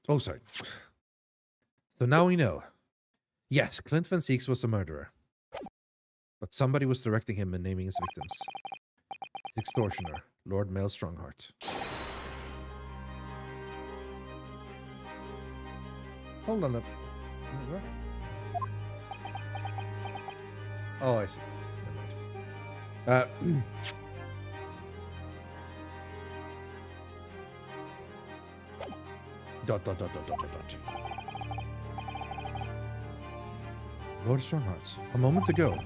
A: Oh, sorry. So now we know. Yes, Clint Van Seeks was a murderer. But somebody was directing him and naming his victims. His extortioner, Lord Male Strongheart. Hold on. Oh, I see. Never mind. Dot. Lord Strongheart, a moment ago,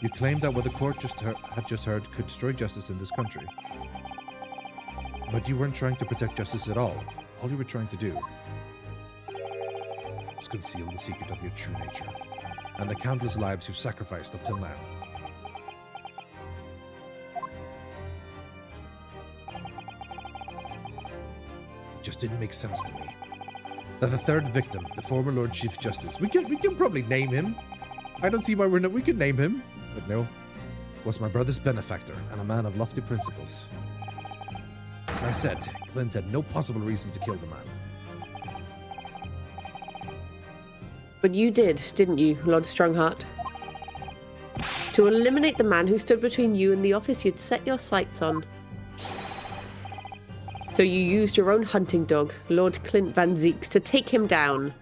A: you claimed that what the court had just heard could destroy justice in this country. But you weren't trying to protect justice at all. All you were trying to do is conceal the secret of your true nature, and the countless lives you've sacrificed up till now. It just didn't make sense to me. That the 3rd victim, the former Lord Chief Justice, we can probably name him. I don't see why we could name him. But no, was my brother's benefactor and a man of lofty principles. As I said, Clint had no possible reason to kill the man.
B: But you did, didn't you, Lord Strongheart? To eliminate the man who stood between you and the office you'd set your sights on. So you used your own hunting dog, Lord Clint Van Zeeks, to take him down.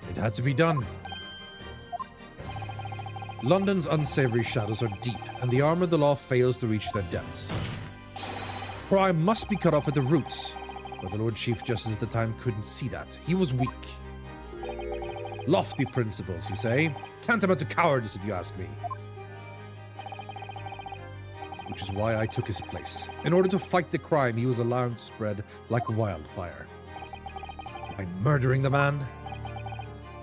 A: It had to be done. London's unsavory shadows are deep, and the arm of the law fails to reach their depths. Crime must be cut off at the roots, but the Lord Chief Justice at the time couldn't see that. He was weak. Lofty principles, you say? Tantamount to cowardice, if you ask me. Which is why I took his place. In order to fight the crime he was allowed to spread like wildfire. By murdering the man,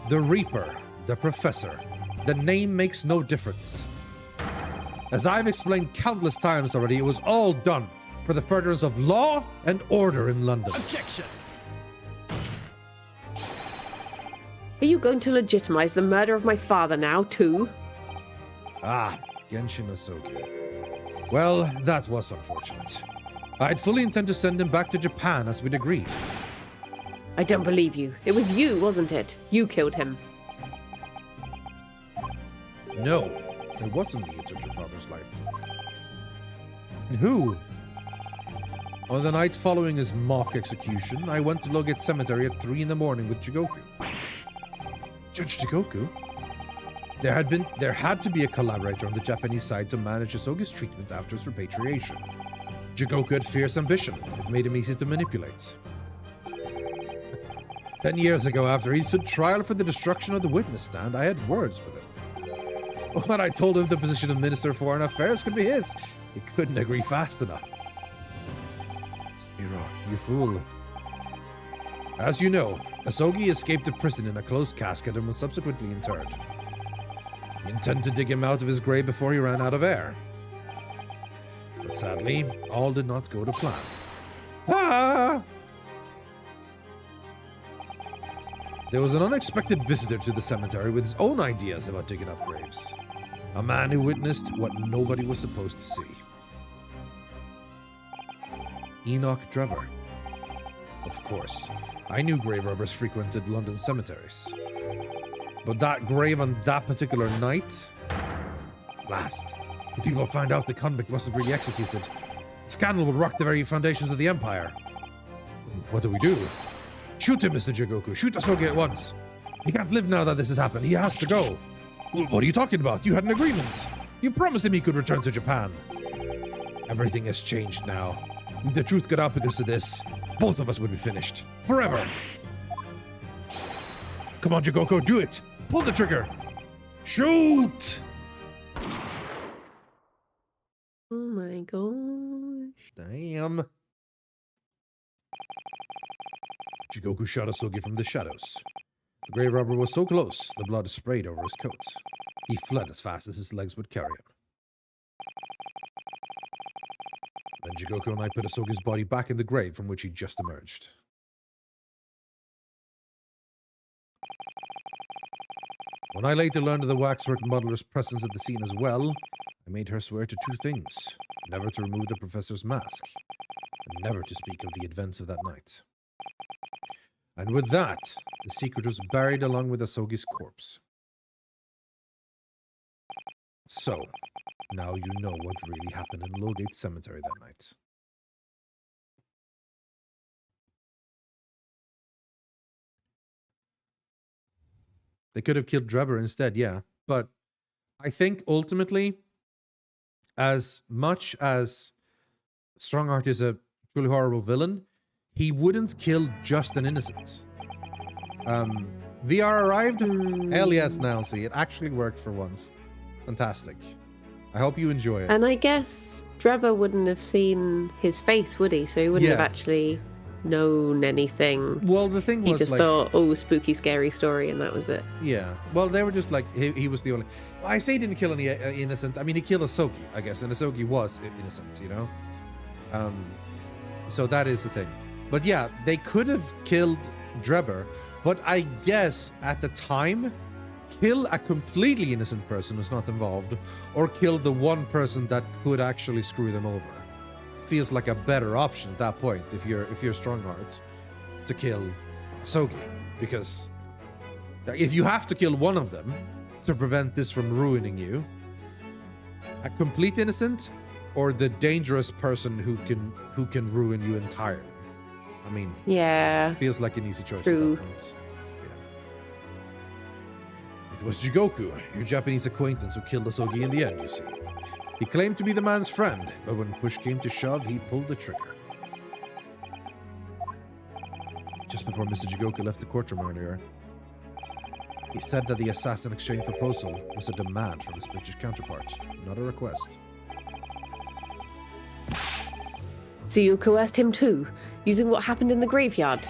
A: the Reaper, the Professor, the name makes no difference. As I've explained countless times already, it was all done for the furtherance of law and order in London.
C: Objection!
B: Are you going to legitimize the murder of my father now, too?
A: Ah, Genshin Asogi. Well, that was unfortunate. I'd fully intend to send him back to Japan as we'd agreed.
B: I don't believe you. It was you, wasn't it? You killed him.
A: No, it wasn't me who took your father's life. And who? On the night following his mock execution, I went to Logate Cemetery at 3 in the morning with Jigoku. Judge Jigoku? There had to be a collaborator on the Japanese side to manage Asogi's treatment after his repatriation. Jigoku had fierce ambition. It made him easy to manipulate. 10 years ago, after he stood trial for the destruction of the witness stand, I had words with him. When I told him the position of Minister of Foreign Affairs could be his, he couldn't agree fast enough. You fool. As you know, Asogi escaped to prison in a closed casket and was subsequently interred. He intended to dig him out of his grave before he ran out of air. But sadly, all did not go to plan. Ah! There was an unexpected visitor to the cemetery with his own ideas about digging up graves. A man who witnessed what nobody was supposed to see. Enoch Drebber. Of course, I knew grave robbers frequented London cemeteries. But that grave on that particular night? Last, the people found out the convict wasn't really executed. Scandal would rock the very foundations of the Empire. What do? Shoot him, Mr. Jigoku. Shoot Asogi at once. He can't live now that this has happened. He has to go. What are you talking about? You had an agreement. You promised him he could return to Japan. Everything has changed now. If the truth got out because of this, both of us would be finished. Forever. Come on, Jigoku, do it. Pull the trigger. Shoot!
B: Oh my gosh.
A: Damn. Jigoku shot Asogi from the shadows. The grave robber was so close, the blood sprayed over his coat. He fled as fast as his legs would carry him. Then Jigoku and I put Asogi's body back in the grave from which he just emerged. When I later learned of the waxwork modeler's presence at the scene as well, I made her swear to two things: never to remove the professor's mask, and never to speak of the events of that night. And with that, the secret was buried along with Asogi's corpse. So, now you know what really happened in Lowgate Cemetery that night. They could have killed Drebber instead, yeah. But I think ultimately, as much as Strongheart is a truly horrible villain, he wouldn't kill just an innocent. VR arrived? Hell yes, Nancy. It actually worked for once. Fantastic. I hope you enjoy it.
B: And I guess Drebber wouldn't have seen his face, would he? So he wouldn't have actually known anything.
A: Well, the thing was,
B: he just thought, oh, spooky, scary story, and that was it.
A: Yeah. Well, they were just like, he was the only... Well, I say he didn't kill any innocent. I mean, he killed Asogi, I guess, and Asogi was innocent, you know? So that is the thing. But yeah, they could have killed Drebber, but I guess at the time, kill a completely innocent person who's not involved, or kill the one person that could actually screw them over. Feels like a better option at that point if you're Strongheart, to kill Asogi, because if you have to kill one of them to prevent this from ruining you, a complete innocent or the dangerous person who can ruin you entirely. I mean,
B: yeah,
A: feels like an easy choice.
B: True.
A: At that point. Yeah. It was Jigoku, your Japanese acquaintance, who killed Asogi in the end, you see. He claimed to be the man's friend, but when push came to shove, he pulled the trigger. Just before Mr. Jigoku left the courtroom earlier, he said that the assassin exchange proposal was a demand from his British counterpart, not a request.
B: So you coerced him too, using what happened in the graveyard?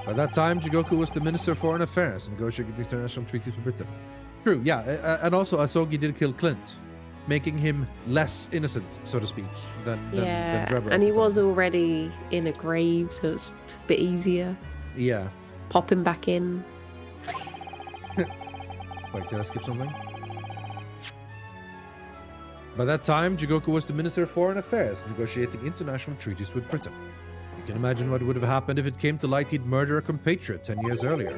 A: By that time, Jigoku was the Minister of Foreign Affairs, negotiating international treaties with Britain. True, yeah, and also Asogi did kill Clint, making him less innocent, so to speak, than Drebber.
B: And he was already in a grave, so it's a bit easier.
A: Yeah.
B: Pop him back in.
A: Wait, did I skip something? By that time, Jigoku was the Minister of Foreign Affairs, negotiating international treaties with Britain. You can imagine what would have happened if it came to light he'd murdered a compatriot 10 years earlier.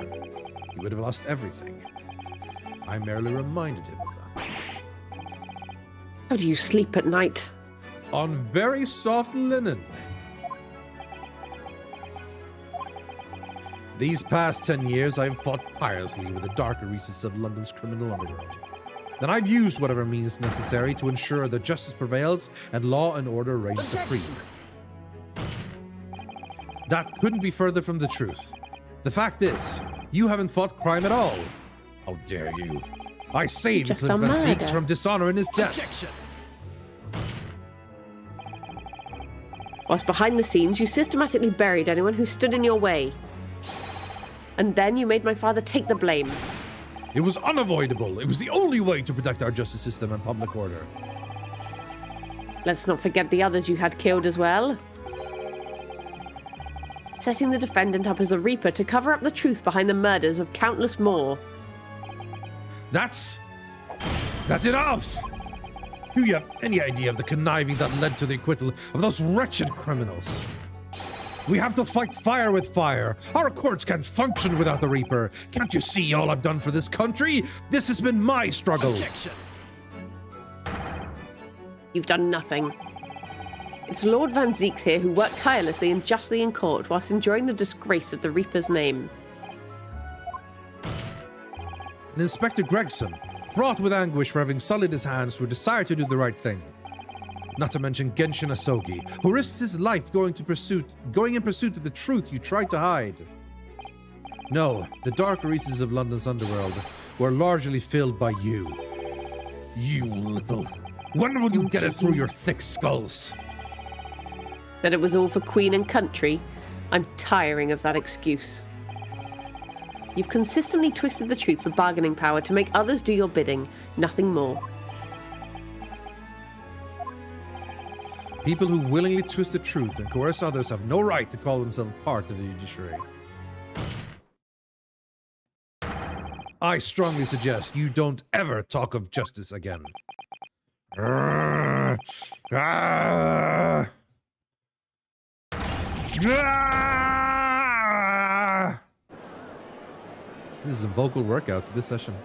A: He would have lost everything. I merely reminded him of that.
B: How do you sleep at night?
A: On very soft linen. These past 10 years, I've fought tirelessly with the darker recesses of London's criminal underworld. Then I've used whatever means necessary to ensure that justice prevails and law and order reign supreme. That couldn't be further from the truth. The fact is, you haven't fought crime at all. How dare you? I saved Clint Van Zeeks from dishonor in his death.
C: Objection.
B: Whilst behind the scenes, you systematically buried anyone who stood in your way. And then you made my father take the blame.
A: It was unavoidable. It was the only way to protect our justice system and public order.
B: Let's not forget the others you had killed as well. Setting the defendant up as a Reaper to cover up the truth behind the murders of countless more.
A: That's enough! Do you have any idea of the conniving that led to the acquittal of those wretched criminals? We have to fight fire with fire. Our courts can't function without the Reaper. Can't you see all I've done for this country? This has been my struggle.
C: Objection.
B: You've done nothing. It's Lord Van Zeeks here who worked tirelessly and justly in court whilst enjoying the disgrace of the Reaper's name.
A: And Inspector Gregson, fraught with anguish for having sullied his hands through a desire to do the right thing. Not to mention Genshin Asogi, who risks his life going in pursuit of the truth you tried to hide. No, the dark recesses of London's underworld were largely filled by you. You little... When will you get it through your thick skulls?
B: That it was all for Queen and country? I'm tiring of that excuse. You've consistently twisted the truth for bargaining power to make others do your bidding, nothing more.
A: People who willingly twist the truth and coerce others have no right to call themselves part of the judiciary. I strongly suggest you don't ever talk of justice again. This is some vocal workouts this session.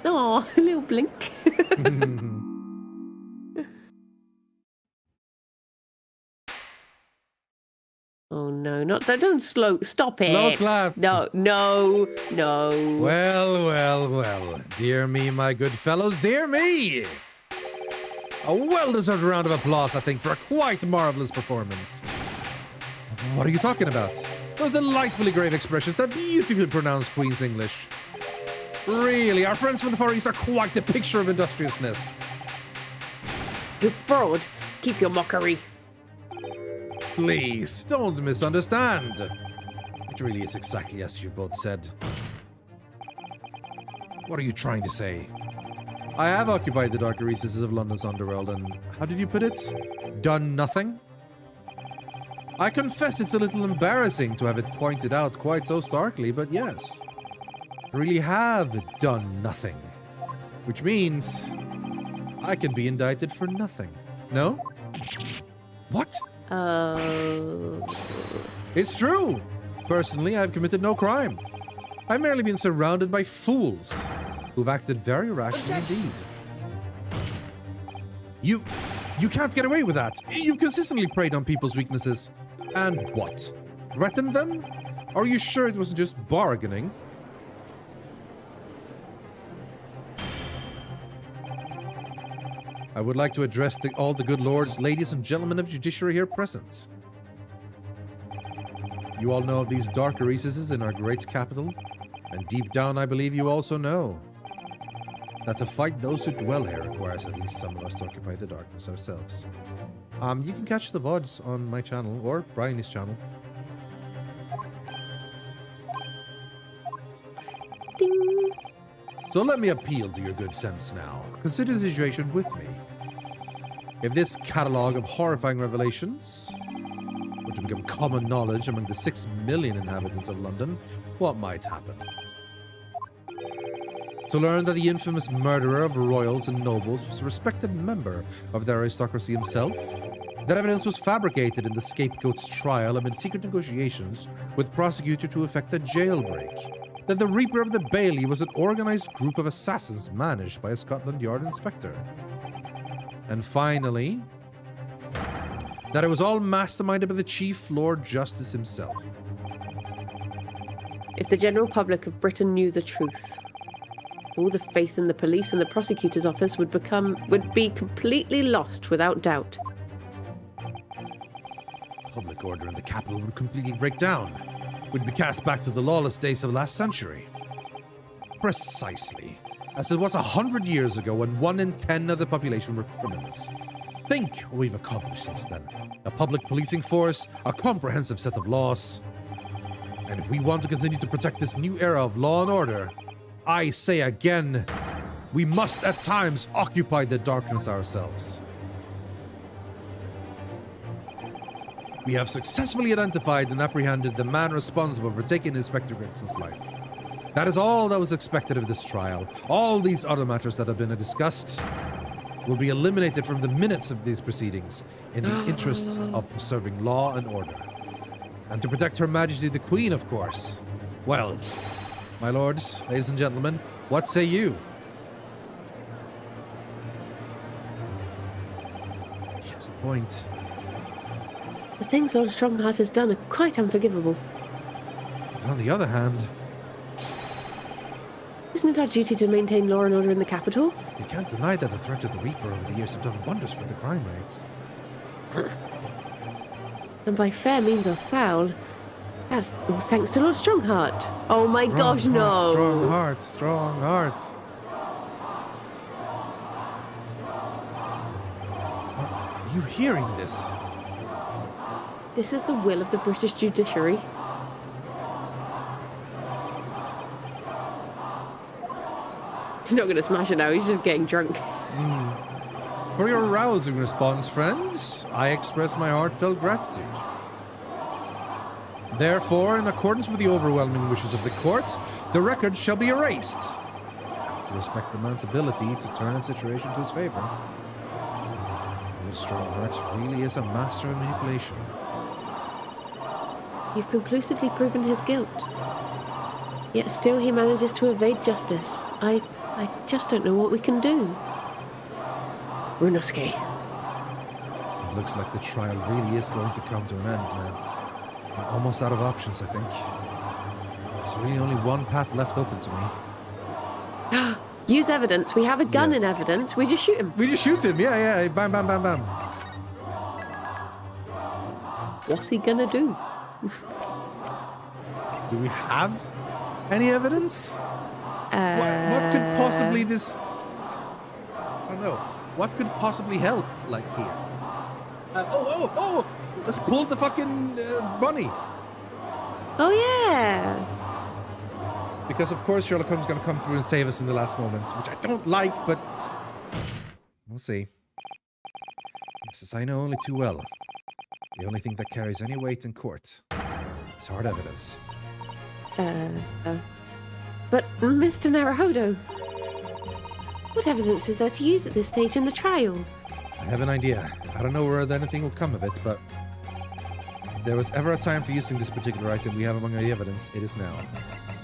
B: Oh, a little blink. Oh no, don't stop it.
A: Slow clap.
B: No.
A: Well. Dear me, my good fellows, dear me! A well-deserved round of applause, I think, for a quite marvelous performance. What are you talking about? Those delightfully grave expressions, that beautifully pronounced Queen's English. Really, our friends from the Far East are quite a picture of industriousness.
B: You fraud. Keep your mockery.
A: Please, don't misunderstand. It really is exactly as you both said. What are you trying to say? I have occupied the darker recesses of London's underworld and, how did you put it? Done nothing? I confess it's a little embarrassing to have it pointed out quite so starkly, but yes. I really have done nothing. Which means I can be indicted for nothing. No? What? It's true! Personally, I've committed no crime. I've merely been surrounded by fools who've acted very rashly indeed. You can't get away with that. You've consistently preyed on people's weaknesses. And what? Threatened them? Are you sure it wasn't just bargaining? I would like to address all the good lords, ladies, and gentlemen of judiciary here present. You all know of these darker recesses in our great capital, and deep down I believe you also know that to fight those who dwell here requires at least some of us to occupy the darkness ourselves. You can catch the VODs on my channel, or Briony's channel.
B: Ding.
A: So let me appeal to your good sense now. Consider the situation with me. If this catalogue of horrifying revelations were to become common knowledge among the 6 million inhabitants of London, what might happen? To learn that the infamous murderer of royals and nobles was a respected member of the aristocracy himself, that evidence was fabricated in the scapegoat's trial amid secret negotiations with prosecutor to effect a jailbreak, that the Reaper of the Bailey was an organized group of assassins managed by a Scotland Yard inspector, and finally, that it was all masterminded by the Chief Lord Justice himself.
B: If the general public of Britain knew the truth, all the faith in the police and the prosecutor's office would be completely lost without doubt.
A: Public order in the capital would completely break down. We'd be cast back to the lawless days of last century. Precisely, as it was 100 years ago when 1 in 10 of the population were criminals. Think what we've accomplished since then. A public policing force, a comprehensive set of laws. And if we want to continue to protect this new era of law and order, I say again, we must at times occupy the darkness ourselves. We have successfully identified and apprehended the man responsible for taking Inspector Greggson's life. That is all that was expected of this trial. All these other matters that have been discussed will be eliminated from the minutes of these proceedings in the interests of preserving law and order. And to protect Her Majesty the Queen, of course. Well, my lords, ladies and gentlemen, what say you? He has a point.
B: The things Lord Strongheart has done are quite unforgivable.
A: But on the other hand,
B: isn't it our duty to maintain law and order in the capital?
A: you can't deny that the threat of the Reaper over the years have done wonders for the crime rates.
B: And by fair means or foul, that's all thanks to Lord Strongheart. Oh my gosh, no!
A: Strong heart, strong heart. Are you hearing this?
B: This is the will of the British judiciary. He's not going to smash it now, he's just getting drunk.
A: For your rousing response, friends, I express my heartfelt gratitude. Therefore, in accordance with the overwhelming wishes of the court, the record shall be erased. To respect the man's ability to turn a situation to his favor. Lord Strongheart really is a master of manipulation.
B: You've conclusively proven his guilt. Yet still he manages to evade justice. I just don't know what we can do. Runoski.
A: It looks like the trial really is going to come to an end now. I'm almost out of options, I think. There's really only one path left open to me.
B: Use evidence. We have a gun in evidence. We just shoot him.
A: We just shoot him, yeah. Bam, bam, bam, bam.
B: What's he gonna do?
A: Do we have any evidence? What could possibly this... I don't know. What could possibly help, like, here? Oh! Let's pull the fucking bunny.
B: Oh, yeah.
A: Because, of course, Sherlock Holmes is going to come through and save us in the last moment, which I don't like, but we'll see. Yes, as I know only too well. The only thing that carries any weight in court is hard evidence.
B: But Mr. Naruhodo, what evidence is there to use at this stage in the trial?
A: I have an idea. I don't know whether anything will come of it, but if there was ever a time for using this particular item we have among the evidence, it is now.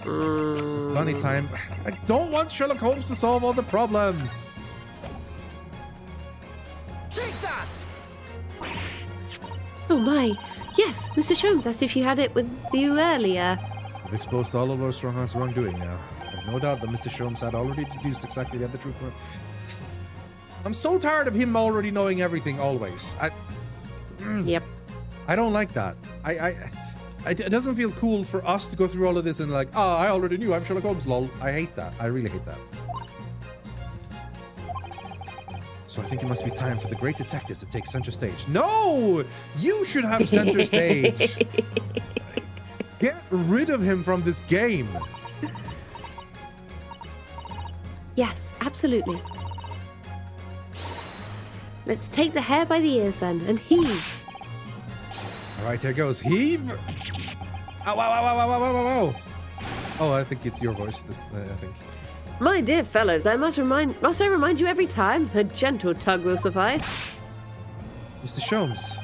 A: It's plenty time. I don't want Sherlock Holmes to solve all the problems.
C: Take that!
B: Oh my. Yes, Mr. Sholmes asked if you had it with you earlier.
A: We've exposed all of Lord Strongheart's wrongdoing now. I have no doubt that Mr. Sholmes had already deduced exactly the truth. I'm so tired of him already knowing everything always.
B: Yep.
A: I don't like that. It doesn't feel cool for us to go through all of this and like, I already knew, I'm Sherlock Holmes, lol. I hate that. I really hate that. So I think it must be time for the great detective to take center stage. No! You should have center stage. Get rid of him from this game.
B: Yes, absolutely. Let's take the hair by the ears then and heave.
A: All right, here goes. Heave. Ow, ow, ow, ow, ow, ow, ow, ow. Oh, I think it's your voice. I think.
B: My dear fellows, must I remind you every time? A gentle tug will suffice.
A: Mr. Sholmes.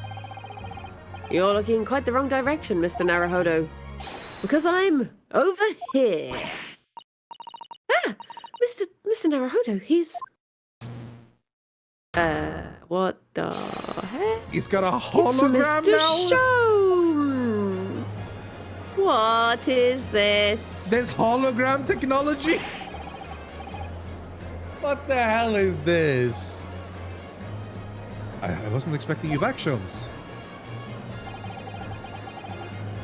B: You're looking in quite the wrong direction, Mr. Naruhodo. Because I'm over here. Ah! Mr. Naruhodo, he's... what the heck?
A: He's got a hologram
B: it's Mr.
A: now?
B: Sholmes! What is this?
A: There's hologram technology? What the hell is this? I wasn't expecting you back, Sholmes.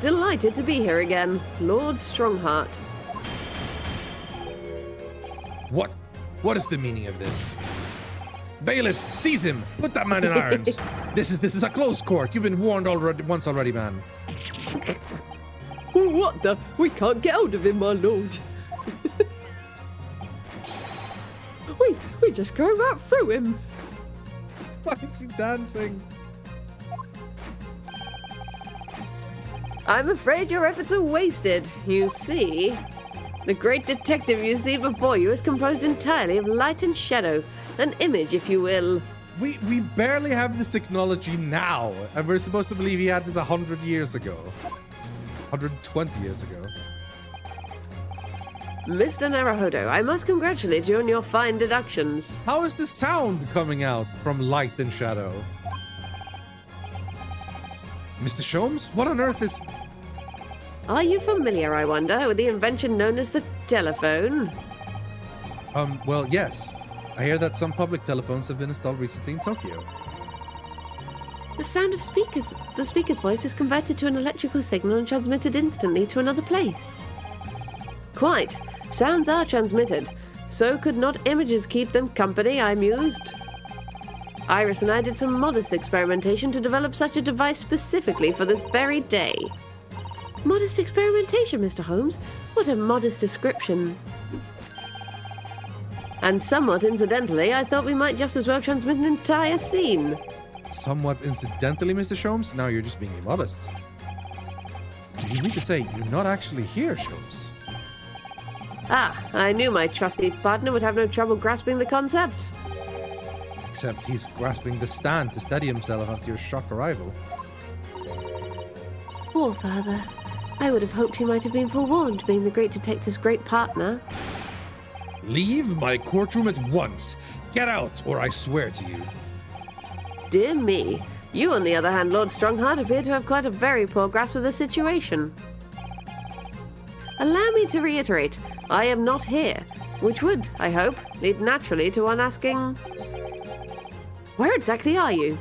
B: Delighted to be here again, Lord Strongheart.
A: What is the meaning of this? Bailiff, seize him! Put that man in irons! This is a close court. You've been warned once already, man.
B: What the? We can't get out of him, my lord. we just go right through him.
A: Why is he dancing?
B: I'm afraid your efforts are wasted. You see, the great detective you see before you is composed entirely of light and shadow, an image, if you will.
A: We barely have this technology now, and we're supposed to believe he had this 100 years ago. 120 years ago.
B: Mr. Naruhodo, I must congratulate you on your fine deductions.
A: How is the sound coming out from light and shadow? Mr. Sholmes, what on earth is...
B: Are you familiar, I wonder, with the invention known as the telephone?
A: Well, yes. I hear that some public telephones have been installed recently in Tokyo.
B: The sound of the speaker's voice is converted to an electrical signal and transmitted instantly to another place. Quite. Sounds are transmitted. So could not images keep them company, I mused. Iris and I did some modest experimentation to develop such a device specifically for this very day. Modest experimentation, Mr. Holmes? What a modest description. And somewhat incidentally, I thought we might just as well transmit an entire scene.
A: Somewhat incidentally, Mr. Sholmes? Now you're just being immodest. Do you mean to say you're not actually here, Sholmes?
B: Ah, I knew my trusty partner would have no trouble grasping the concept.
A: Except he's grasping the stand to steady himself after your shock arrival.
B: Poor father. I would have hoped he might have been forewarned, being the great detective's great partner.
A: Leave my courtroom at once. Get out, or I swear to you.
B: Dear me. You, on the other hand, Lord Strongheart, appear to have quite a very poor grasp of the situation. Allow me to reiterate, I am not here, which would, I hope, lead naturally to one asking... Where exactly are you?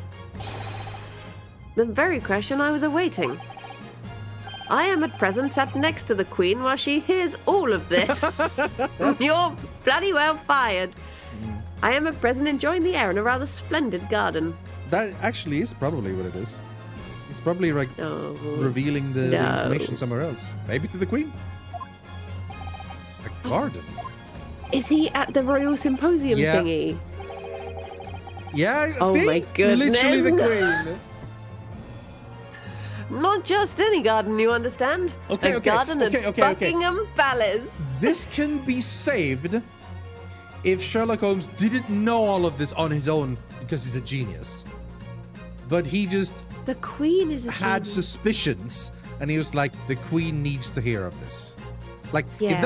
B: The very question I was awaiting. I am at present sat next to the Queen while she hears all of this. You're bloody well fired. I am at present enjoying the air in a rather splendid garden.
A: That actually is probably what it is. It's probably like revealing the information somewhere else. Maybe to the Queen? A garden?
B: Is he at the Royal Symposium thingy?
A: Yeah,
B: oh
A: see?
B: My goodness.
A: Literally the Queen.
B: Not just any garden, you understand?
A: Okay,
B: a
A: okay,
B: garden
A: okay,
B: at
A: okay, okay.
B: Buckingham Palace.
A: This can be saved if Sherlock Holmes didn't know all of this on his own because he's a genius. But he just
B: The Queen is a
A: had
B: genius.
A: suspicions, and he was like, the Queen needs to hear of this. Like,
B: Yeah.
A: if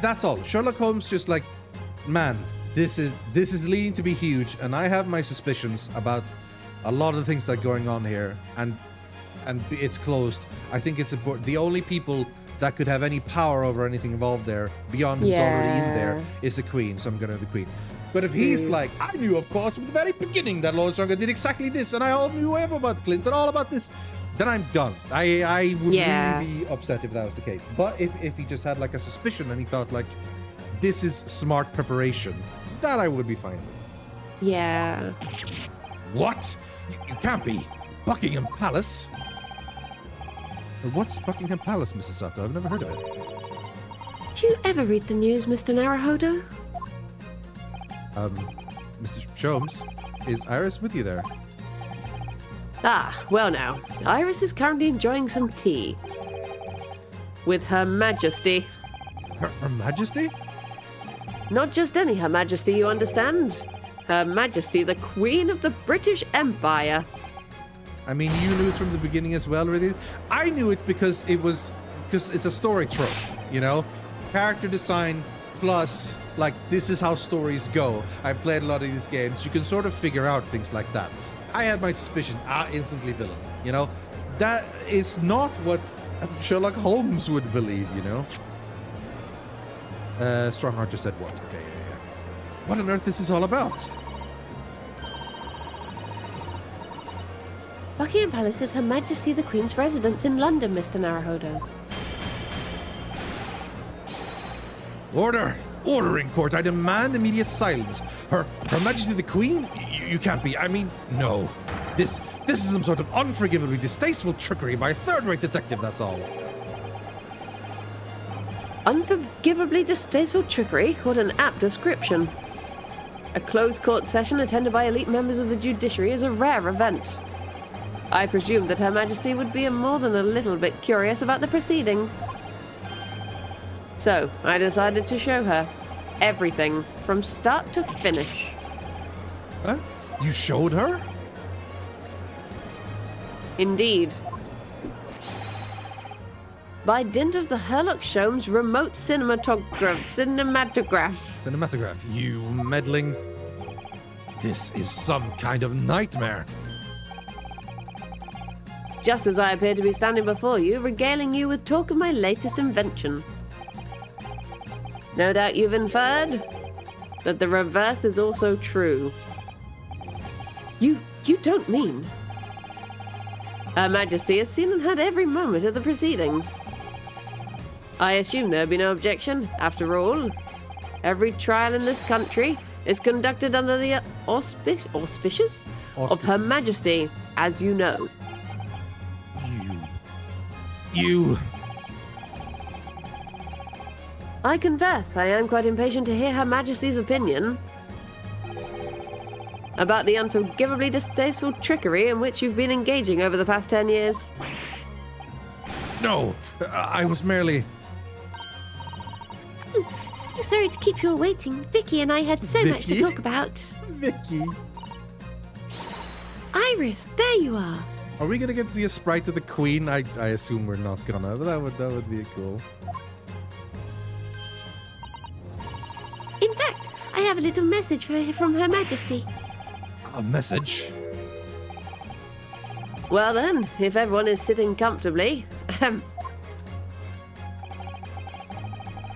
A: that's all, Sherlock Holmes just like, man, this is leading to be huge, and I have my suspicions about a lot of the things that are going on here, and it's closed. I think it's important. The only people that could have any power over anything involved there, beyond who's already in there, is the Queen, so I'm gonna do the Queen. But if he's like, I knew, of course, from the very beginning that Lord Stronghold did exactly this, and I all knew about Clinton, all about this, then I'm done. I would really be upset if that was the case. But if he just had like a suspicion and he thought like, this is smart preparation, that I would be fine with.
B: Yeah.
A: What? You can't be Buckingham Palace. What's Buckingham Palace, Mrs. Sato? I've never heard of it.
B: Do you ever read the news, Mr. Naruhodo?
A: Mr. Sholmes, is Iris with you there?
B: Ah, well now. Iris is currently enjoying some tea. With Her Majesty.
A: Her Majesty?
B: Not just any Her Majesty, you understand? Her Majesty, the Queen of the British Empire.
A: I mean, you knew it from the beginning as well, really. I knew it because it's a story trope, you know? Character design plus, like, this is how stories go. I played a lot of these games. You can sort of figure out things like that. I had my suspicion, instantly villain, you know? That is not what Sherlock Holmes would believe, you know? Strongheart just said what? Okay, yeah. What on earth is this all about?
B: Buckingham Palace is Her Majesty the Queen's residence in London, Mr. Naruhodo.
A: Order! Order in court! I demand immediate silence. Her Majesty the Queen? You can't be. I mean, no. This is some sort of unforgivably distasteful trickery by a third-rate detective, that's all.
B: Unforgivably distasteful trickery? What an apt description. A closed court session attended by elite members of the judiciary is a rare event. I presumed that Her Majesty would be more than a little bit curious about the proceedings. So, I decided to show her everything from start to finish.
A: Huh? You showed her?
B: Indeed. By dint of the Herlock Sholmes remote cinematograph.
A: Cinematograph, you meddling. This is some kind of nightmare.
B: Just as I appear to be standing before you, regaling you with talk of my latest invention. No doubt you've inferred that the reverse is also true. You don't mean? Her Majesty has seen and heard every moment of the proceedings. I assume there'd be no objection. After all, every trial in this country is conducted under the auspices of Her Majesty, as you know.
A: You.
B: I confess, I am quite impatient to hear Her Majesty's opinion about the unforgivably distasteful trickery in which you've been engaging over the past 10 years.
A: No, I was merely...
B: So sorry to keep you all waiting. Vicky and I had so much to talk about.
A: Vicky.
B: Iris, there you are.
A: Are we gonna get to see a sprite of the Queen? I assume we're not gonna, but that would be cool.
B: In fact, I have a little message from Her Majesty.
A: A message?
B: Well then, if everyone is sitting comfortably,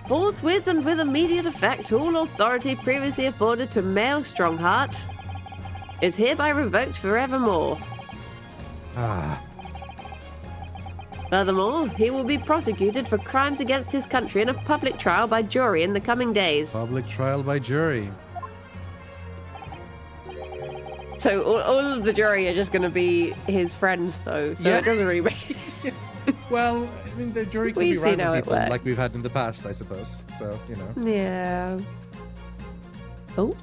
B: forthwith and with immediate effect, all authority previously afforded to Mayor Strongheart is hereby revoked forevermore. Furthermore, he will be prosecuted for crimes against his country in a public trial by jury in the coming days.
A: Public trial by jury.
B: So all of the jury are just going to be his friends, though. So
A: Yeah.
B: it doesn't really make.
A: Well, I mean, the jury could be
B: We've seen
A: random
B: how it
A: people
B: works.
A: like we've had in the past, I suppose. So, you know.
B: Yeah. Oh.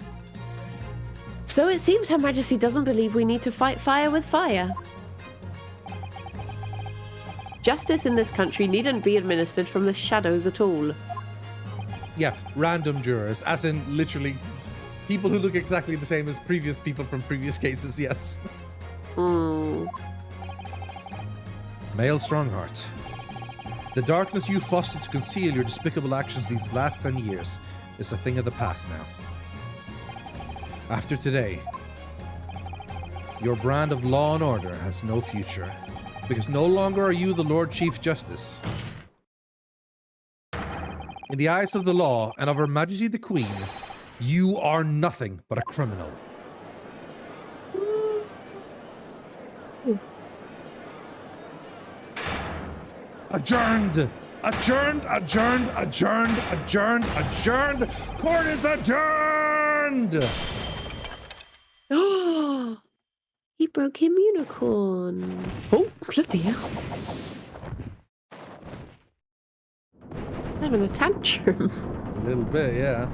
B: So it seems Her Majesty doesn't believe we need to fight fire with fire. Justice in this country needn't be administered from the shadows at all.
A: Yeah, random jurors, as in literally people who look exactly the same as previous people from previous cases, yes. Male Strongheart. The darkness you fostered to conceal your despicable actions these last 10 years is a thing of the past now. After today, your brand of law and order has no future, because no longer are you the Lord Chief Justice. In the eyes of the law and of Her Majesty the Queen, you are nothing but a criminal. Adjourned! Adjourned! Adjourned! Adjourned! Adjourned! Adjourned! Court is adjourned!
B: Oh, he broke him unicorn. Oh, bloody hell. Having a tantrum.
A: A little bit, yeah.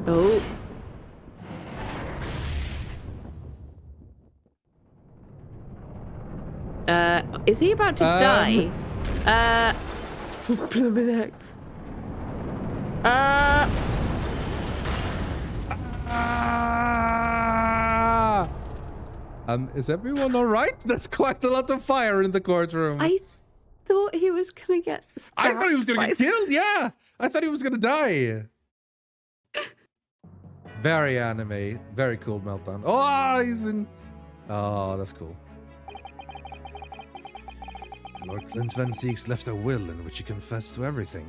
B: Oh. Is he about to die? Blooming heck.
A: Is everyone all right? That's quite a lot of fire in the courtroom.
B: I thought he was gonna get stabbed.
A: I thought he was gonna get killed, yeah! I thought he was gonna die. Very anime. Very cool meltdown. Oh, he's in... Oh, that's cool. Lord Clint Van Zieks left a will in which he confessed to everything.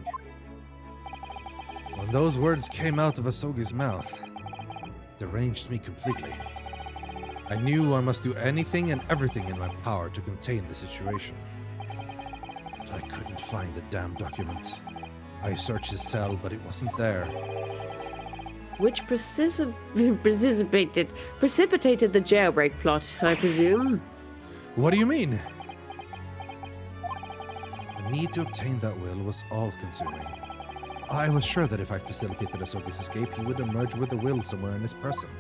A: When those words came out of Asogi's mouth, it deranged me completely. I knew I must do anything and everything in my power to contain the situation. But I couldn't find the damn document. I searched his cell, but it wasn't there.
B: Which precipitated the jailbreak plot, I presume.
A: What do you mean? The need to obtain that will was all-consuming. I was sure that if I facilitated Asogi's escape, he would emerge with the will somewhere in his person.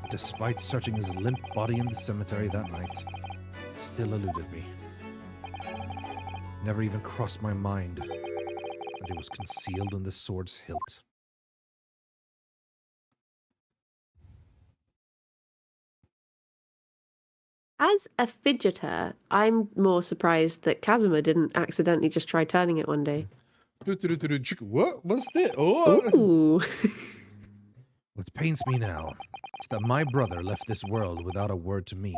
A: But despite searching his limp body in the cemetery that night, it still eluded me. It never even crossed my mind that it was concealed in the sword's hilt.
B: As a fidgeter, I'm more surprised that Kazuma didn't accidentally just try turning it one day.
A: What? What's this? Oh!
B: Ooh.
A: What pains me now is that my brother left this world without a word to me.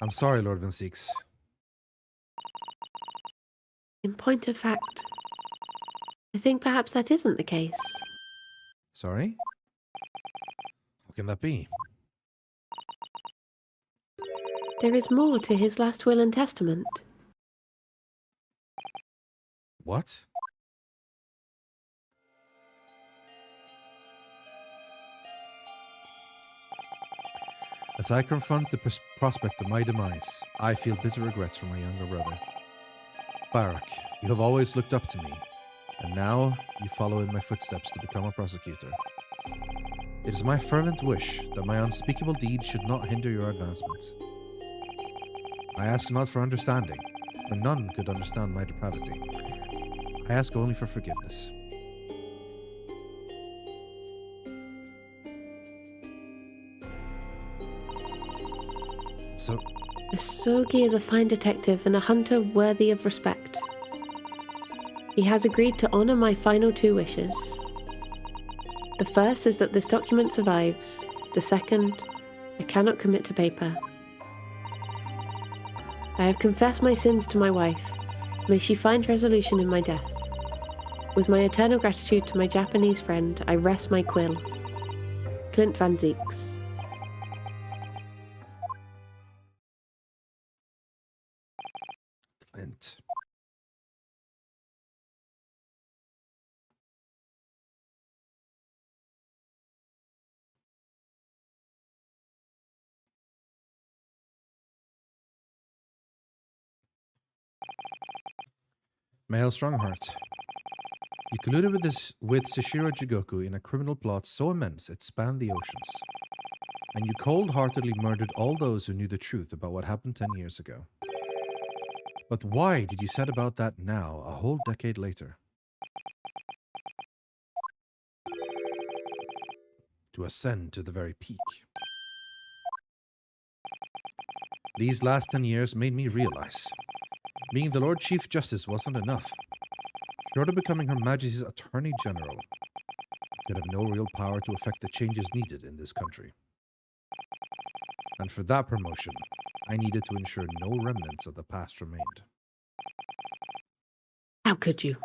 A: I'm sorry, Lord Van Zieks.
B: In point of fact, I think perhaps that isn't the case.
A: Sorry? What can that be?
B: There is more to his last will and testament.
A: What? As I confront the prospect of my demise, I feel bitter regrets for my younger brother. Barak, you have always looked up to me, and now you follow in my footsteps to become a prosecutor. It is my fervent wish that my unspeakable deed should not hinder your advancement. I ask not for understanding, for none could understand my depravity. I ask only for forgiveness. So,
B: Asogi is a fine detective and a hunter worthy of respect. He has agreed to honor my final two wishes. The first is that this document survives. The second, I cannot commit to paper. I have confessed my sins to my wife. May she find resolution in my death. With my eternal gratitude to my Japanese friend, I rest my quill. Clint Van Zieks.
A: Clint. Male Strongheart. You colluded with Sashiro Jigoku in a criminal plot so immense it spanned the oceans. And you cold-heartedly murdered all those who knew the truth about what happened 10 years ago. But why did you set about that now, a whole decade later? To ascend to the very peak. These last 10 years made me realize being the Lord Chief Justice wasn't enough. Short of becoming Her Majesty's Attorney General, I could have no real power to effect the changes needed in this country. And for that promotion, I needed to ensure no remnants of the past remained.
B: How could you?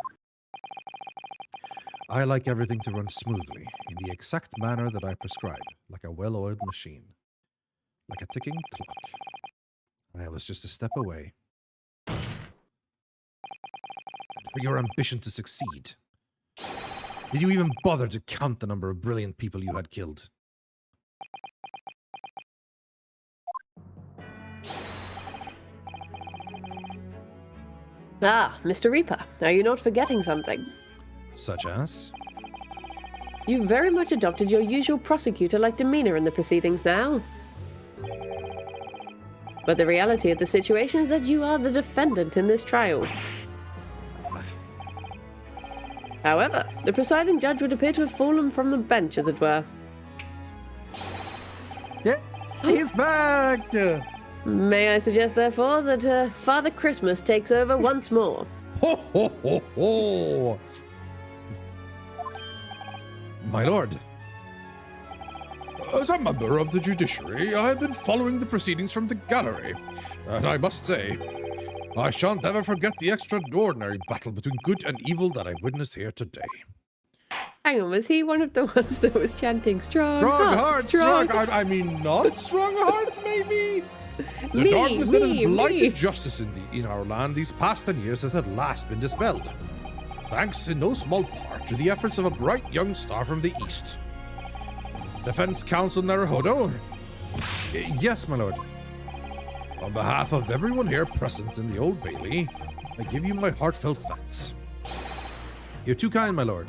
A: I like everything to run smoothly, in the exact manner that I prescribe, like a well-oiled machine, like a ticking clock. And I was just a step away. And for your ambition to succeed, did you even bother to count the number of brilliant people you had killed?
B: Ah, Mr. Reaper, are you not forgetting something?
A: Such as?
B: You've very much adopted your usual prosecutor-like demeanor in the proceedings now. But the reality of the situation is that you are the defendant in this trial. However, the presiding judge would appear to have fallen from the bench, as it were.
A: Yeah, he's back!
B: May I suggest, therefore, that Father Christmas takes over once more?
A: Ho, ho, ho, ho! My lord, as a member of the judiciary, I have been following the proceedings from the gallery, and I must say, I shan't ever forget the extraordinary battle between good and evil that I witnessed here today.
B: Hang on, was he one of the ones that was chanting strong
A: heart, strong. I mean, not strong heart, maybe? The darkness that has blighted justice in our land these past 10 years has at last been dispelled. Thanks in no small part to the efforts of a bright young star from the east. Defense Counsel Naruhodo? Yes, my lord. On behalf of everyone here present in the Old Bailey, I give you my heartfelt thanks. You're too kind, my lord.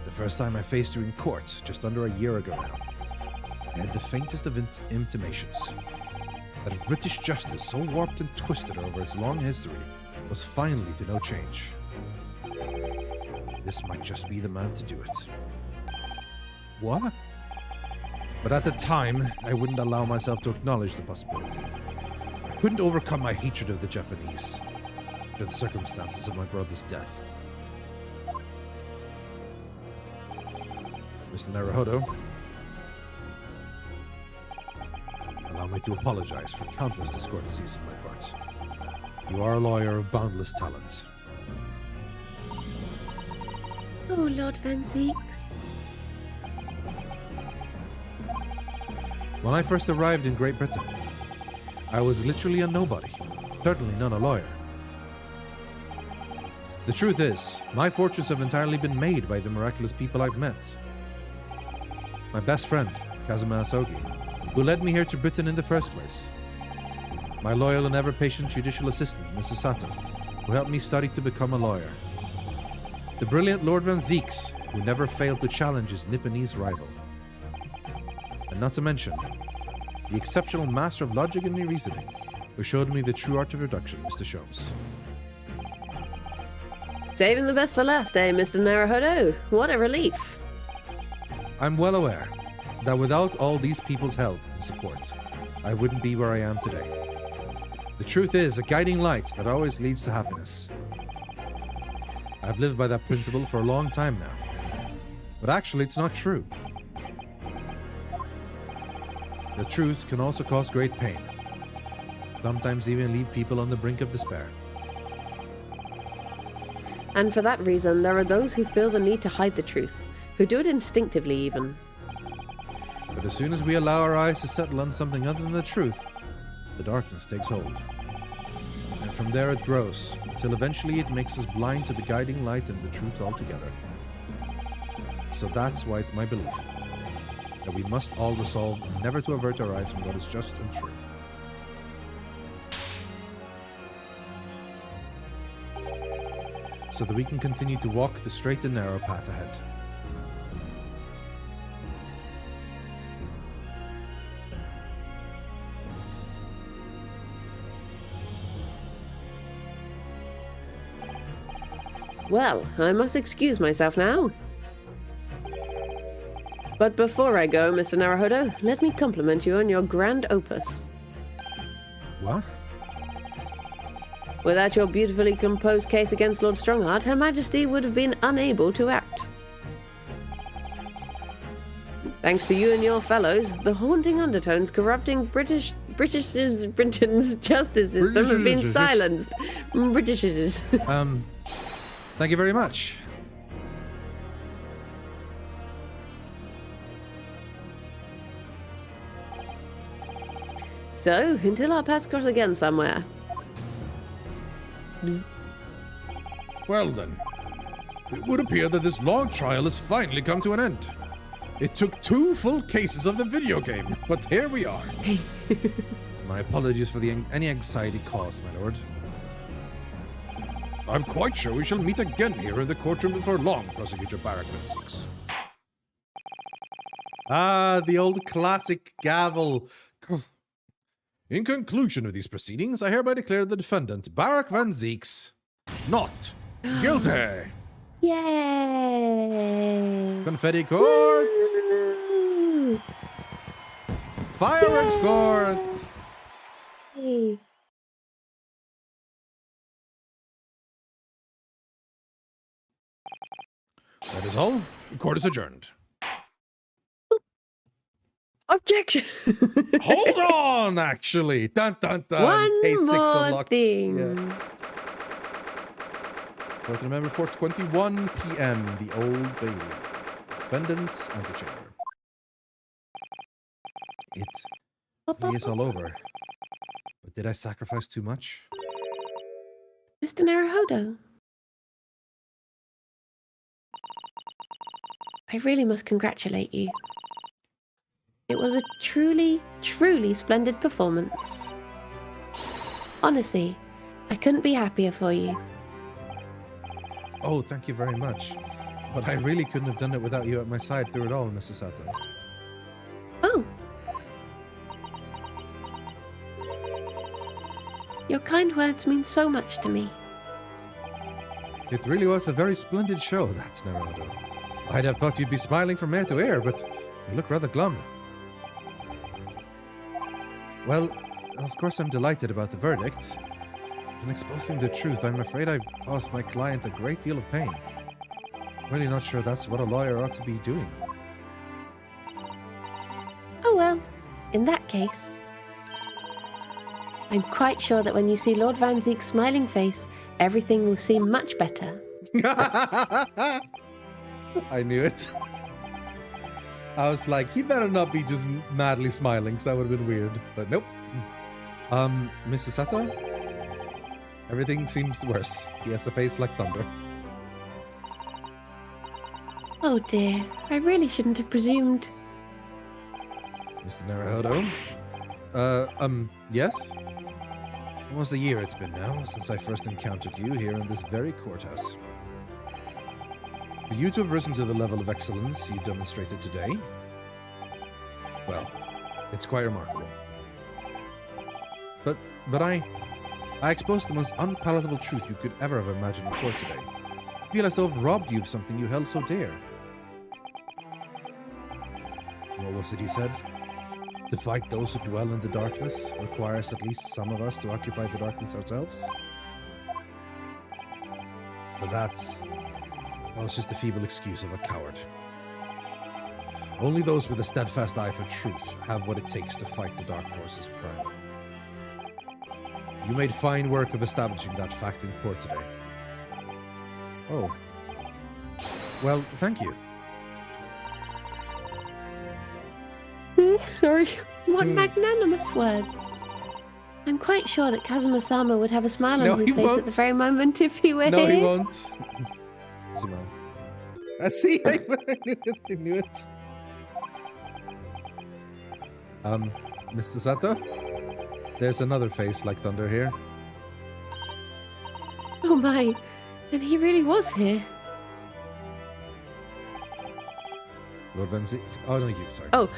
A: The first time I faced you in court, just under a year ago now, I had the faintest of intimations that British justice, so warped and twisted over its long history, was finally to know change. This might just be the man to do it. What? But at the time, I wouldn't allow myself to acknowledge the possibility. I couldn't overcome my hatred of the Japanese after the circumstances of my brother's death. Mr. Naruhodo, allow me to apologize for countless discourtesies on my part. You are a lawyer of boundless talent.
B: Oh, Lord Van Zeeks.
A: When I first arrived in Great Britain, I was literally a nobody, certainly not a lawyer. The truth is, my fortunes have entirely been made by the miraculous people I've met. My best friend, Kazuma Asogi, who led me here to Britain in the first place. My loyal and ever-patient judicial assistant, Mr. Sato, who helped me study to become a lawyer. The brilliant Lord Van Zeeks, who never failed to challenge his Nipponese rival. And not to mention, the exceptional master of logic and reasoning, who showed me the true art of reduction, Mr. Sholmes.
B: Saving the best for last, eh, Mr. Naruhodo? What a relief.
A: I'm well aware that without all these people's help and support, I wouldn't be where I am today. The truth is a guiding light that always leads to happiness. I've lived by that principle for a long time now. But actually, it's not true. The truth can also cause great pain. Sometimes even leave people on the brink of despair.
B: And for that reason, there are those who feel the need to hide the truth, who do it instinctively even.
A: But as soon as we allow our eyes to settle on something other than the truth, the darkness takes hold. And from there it grows, until eventually it makes us blind to the guiding light and the truth altogether. So that's why it's my belief that we must all resolve never to avert our eyes from what is just and true. so that we can continue to walk the straight and narrow path ahead.
B: Well, I must excuse myself now. But before I go, Mr. Naruhodo, let me compliment you on your grand opus.
A: What?
B: Without your beautifully composed case against Lord Strongheart, Her Majesty would have been unable to act. Thanks to you and your fellows, the haunting undertones corrupting Britain's justice system have been silenced. Britishers.
A: Thank you very much.
B: So, until our paths cross again somewhere. Bzz.
A: Well then, it would appear that this long trial has finally come to an end. It took 2 full cases of the video game, but here we are. My apologies for any anxiety caused, my lord. I'm quite sure we shall meet again here in the courtroom before long, Prosecutor Barak Van. Ah, the old classic gavel. In conclusion of these proceedings, I hereby declare the defendant, Barak Van Zeeks, not guilty.
B: Yay!
A: Confetti court!
B: Woo!
A: Fireworks court!
B: Yay!
A: That is all. The court is adjourned.
B: Objection!
A: Hold on, actually. Dun dun dun.
B: One
A: Case 6
B: more
A: unlocked.
B: thing.
A: Yeah. Court remember 4:21 p.m. The Old Bailey. Defendant's antechamber. It is all over. But did I sacrifice too much?
B: Mr. Naruhodo. I really must congratulate you. It was a truly, truly splendid performance. Honestly, I couldn't be happier for you.
A: Oh, thank you very much. But I really couldn't have done it without you at my side through it all, Mrs. Sato.
B: Oh. Your kind words mean so much to me.
A: It really was a very splendid show, that's Naruto. I'd have thought you'd be smiling from ear to ear, but you look rather glum. Well, of course I'm delighted about the verdict. In exposing the truth, I'm afraid I've caused my client a great deal of pain. Really not sure that's what a lawyer ought to be doing.
B: Oh well, in that case, I'm quite sure that when you see Lord Van Zeek's smiling face, everything will seem much better.
A: I knew it. I was like, he better not be just madly smiling, because that would have been weird. But nope. Mr. Sato? Everything seems worse. He has a face like thunder.
B: Oh dear, I really shouldn't have presumed.
A: Mr. Naruhodo? Yes? Almost a year it's been now since I first encountered you here in this very courthouse. For you to have risen to the level of excellence you demonstrated today, well, it's quite remarkable. But I exposed the most unpalatable truth you could ever have imagined in court today. I feel as though I've robbed you of something you held so dear. What was it he said? To fight those who dwell in the darkness requires at least some of us to occupy the darkness ourselves. But that was just a feeble excuse of a coward. Only those with a steadfast eye for truth have what it takes to fight the dark forces of crime. You made fine work of establishing that fact in court today. Oh. Well, thank you.
B: Sorry. What magnanimous words. I'm quite sure that Kazuma-sama would have a smile on his face at the very moment if he were
A: No,
B: here.
A: he won't. Simone. I see. I knew it. Mr. Sato? There's another face like thunder here.
B: Oh my. And he really was here.
A: Lord Van Zik. Oh, no, you, sorry.
B: Oh,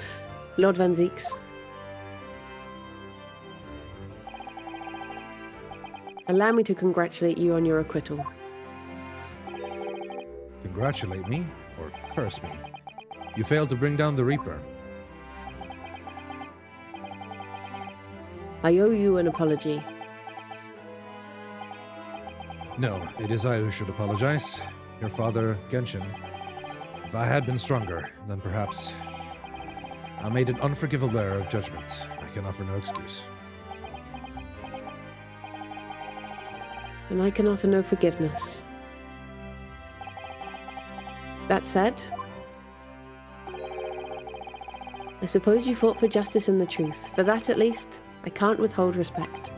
B: Lord Van Zieks. Allow me to congratulate you on your acquittal.
A: Congratulate me or curse me. You failed to bring down the Reaper.
B: I owe you an apology.
A: No, it is I who should apologize. Your father, Genshin. If I had been stronger, then perhaps I made an unforgivable error of judgment. I can offer no excuse.
B: And I can offer no forgiveness. That said, I suppose you fought for justice and the truth. For that, at least, I can't withhold respect.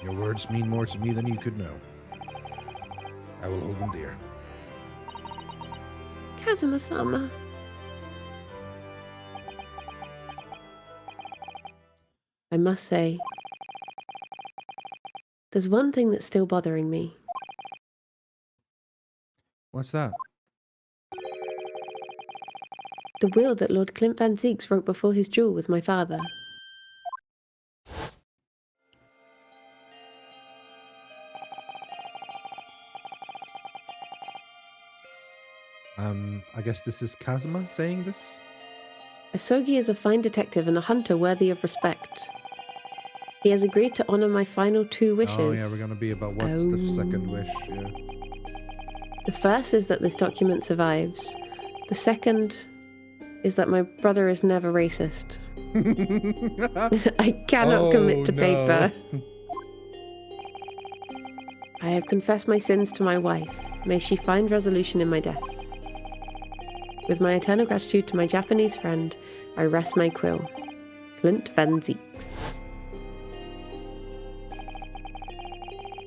A: Your words mean more to me than you could know. I will hold them dear.
B: Kazuma-sama. I must say, there's one thing that's still bothering me.
A: What's that?
B: The will that Lord Clint Van Zieks wrote before his duel with my father.
A: I guess this is Kazuma saying this?
B: Asogi is a fine detective and a hunter worthy of respect. He has agreed to honor my final 2 wishes.
A: Oh yeah, we're gonna be about what's the second wish, yeah.
B: The first is that this document survives. The second is that my brother is never racist. I cannot commit to paper. I have confessed my sins to my wife. May she find resolution in my death. With my eternal gratitude to my Japanese friend, I rest my quill. Clint Van Zieks.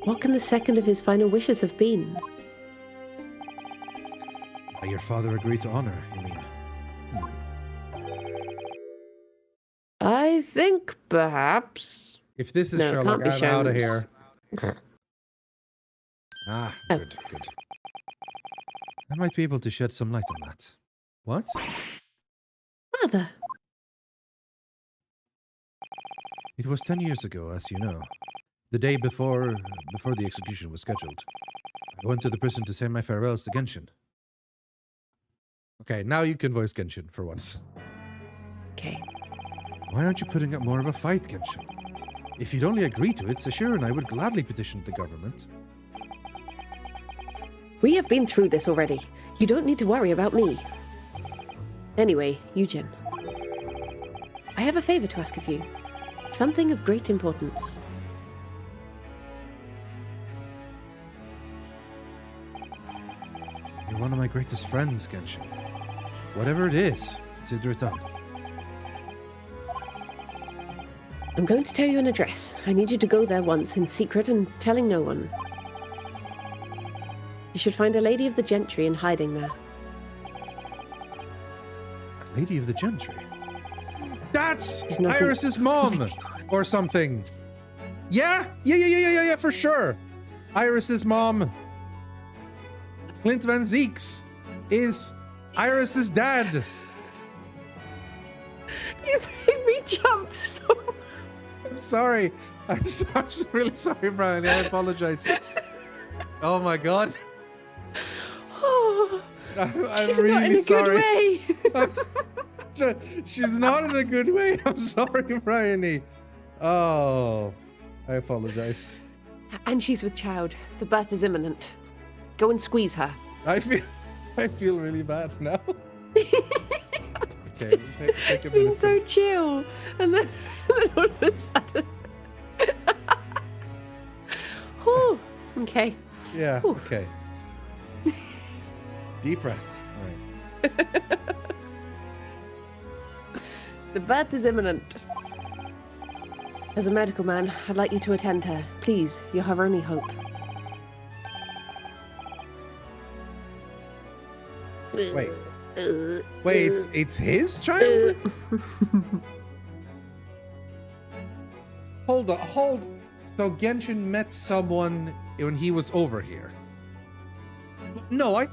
B: What can the second of his final wishes have been?
A: Your father agreed to honor, you mean?
B: I think perhaps...
A: If this is
B: No, it
A: Sherlock,
B: can't be
A: I'm out of
B: Sholmes.
A: here.
B: Oh.
A: Good. I might be able to shed some light on that. What?
B: Father.
A: It was 10 years ago, as you know. The day before the execution was scheduled. I went to the prison to say my farewells to Genshin. Okay, now you can voice Genshin for once.
B: Okay.
A: Why aren't you putting up more of a fight, Genshin? If you'd only agree to it, Sashir and I would gladly petition the government.
B: We have been through this already. You don't need to worry about me. Anyway, Eugen. I have a favor to ask of you. Something of great importance.
A: You're one of my greatest friends, Genshin. Whatever it is, consider it done.
B: I'm going to tell you an address. I need you to go there once in secret and telling no one. You should find a lady of the gentry in hiding there.
A: A lady of the gentry? That's
B: She's not-
A: Iris's mom! Or something. Yeah, for sure. Iris's mom. Clint Van Zieks is Iris's dad.
B: You made me jump so much.
A: I'm sorry. I'm really sorry, Brian. I apologize. Oh my god.
B: Oh,
A: I'm
B: she's
A: really
B: not in a
A: sorry.
B: good way.
A: She's not in a good way. I'm sorry, Briony. Oh, I apologize.
B: And she's with child. The birth is imminent. Go and squeeze her.
A: I feel really bad now. Okay, let's take
B: It's
A: a
B: been
A: minute.
B: so chill. And then all of a sudden... Whew. Okay.
A: Yeah,
B: Whew.
A: okay. Deep breath. All right.
B: The birth is imminent. As a medical man, I'd like you to attend her. Please, you're her only hope.
A: Wait. Wait, it's his child? Hold on, hold. So Genshin met someone when he was over here. No,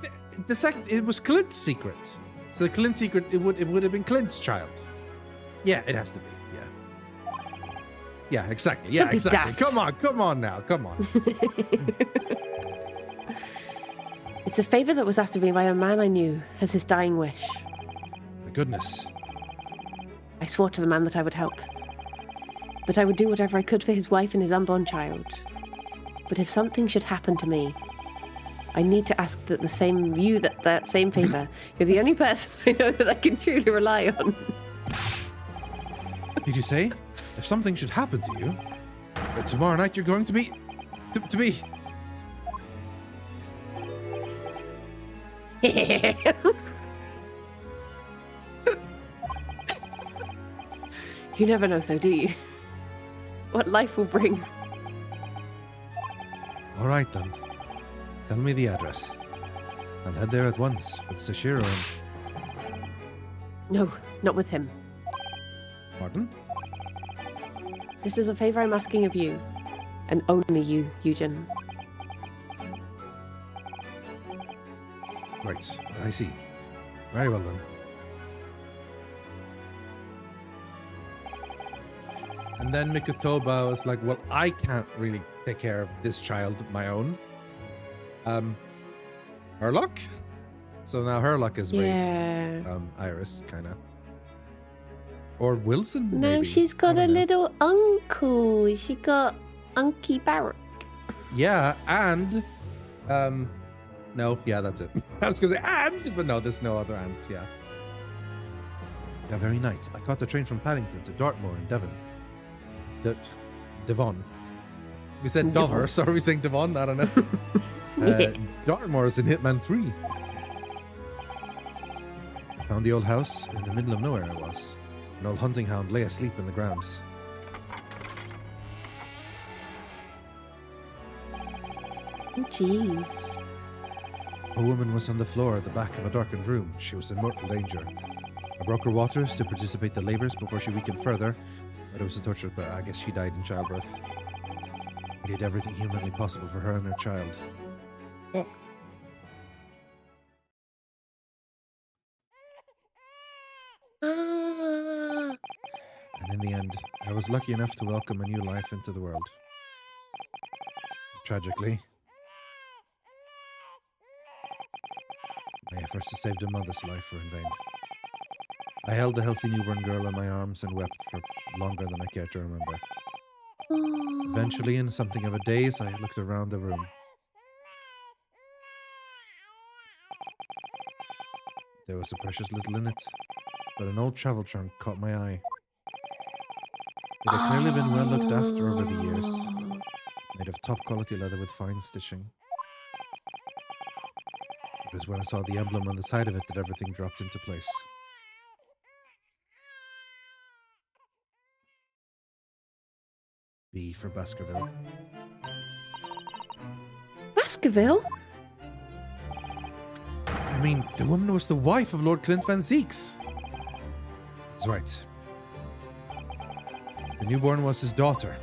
A: the second it was Clint's secret. So the Clint secret it would have been Clint's child. Yeah, it has to be. Yeah. Yeah, exactly. Yeah, exactly. Come on now. Come on.
B: It's a favor that was asked of me by a man I knew as his dying wish.
A: My goodness.
B: I swore to the man that I would help. That I would do whatever I could for his wife and his unborn child. But if something should happen to me, I need to ask that that same favor. You're the only person I know that I can truly rely on.
A: Did you say? If something should happen to you, tomorrow night you're going to be... To be...
B: You never know, though, do you? What life will bring.
A: All right, then. Tell me the address. I'll head there at once with Sashiro and...
B: No, not with him.
A: Pardon?
B: This is a favor I'm asking of you. And only you, Eugen.
A: Right, I see. Very well, then. And then Mikotoba was like, well, I can't really take care of this child my own. Herlock? So now Herlock has raised Iris, kind of. Or Wilson, maybe?
B: No, she's got a little uncle. She got Unky Barrack.
A: Yeah, and... no, yeah, that's it. I was going to say and, but no, there's no other and, yeah. That very night, I caught the train from Paddington to Dartmoor in Devon. Devon. We said Dover, so are we saying Devon? I don't know. Dartmoor is in Hitman 3. I found the old house in the middle of nowhere it was. An old hunting hound lay asleep in the grounds.
B: Oh, jeez.
A: A woman was on the floor at the back of a darkened room. She was in mortal danger. I broke her waters to participate in the labors before she weakened further, but it was a torture, but I guess she died in childbirth. I did everything humanly possible for her and her child. And in the end, I was lucky enough to welcome a new life into the world. Tragically, my efforts to save the mother's life were in vain. I held the healthy newborn girl in my arms and wept for longer than I care to remember. Eventually, in something of a daze, I looked around the room. There was a precious little in it, but an old travel trunk caught my eye. It had clearly been well looked after over the years, made of top-quality leather with fine stitching. It was when I saw the emblem on the side of it that everything dropped into place. B for Baskerville.
B: Baskerville?
A: I mean, the woman was the wife of Lord Clint Van Zieks. That's right. The newborn was his daughter.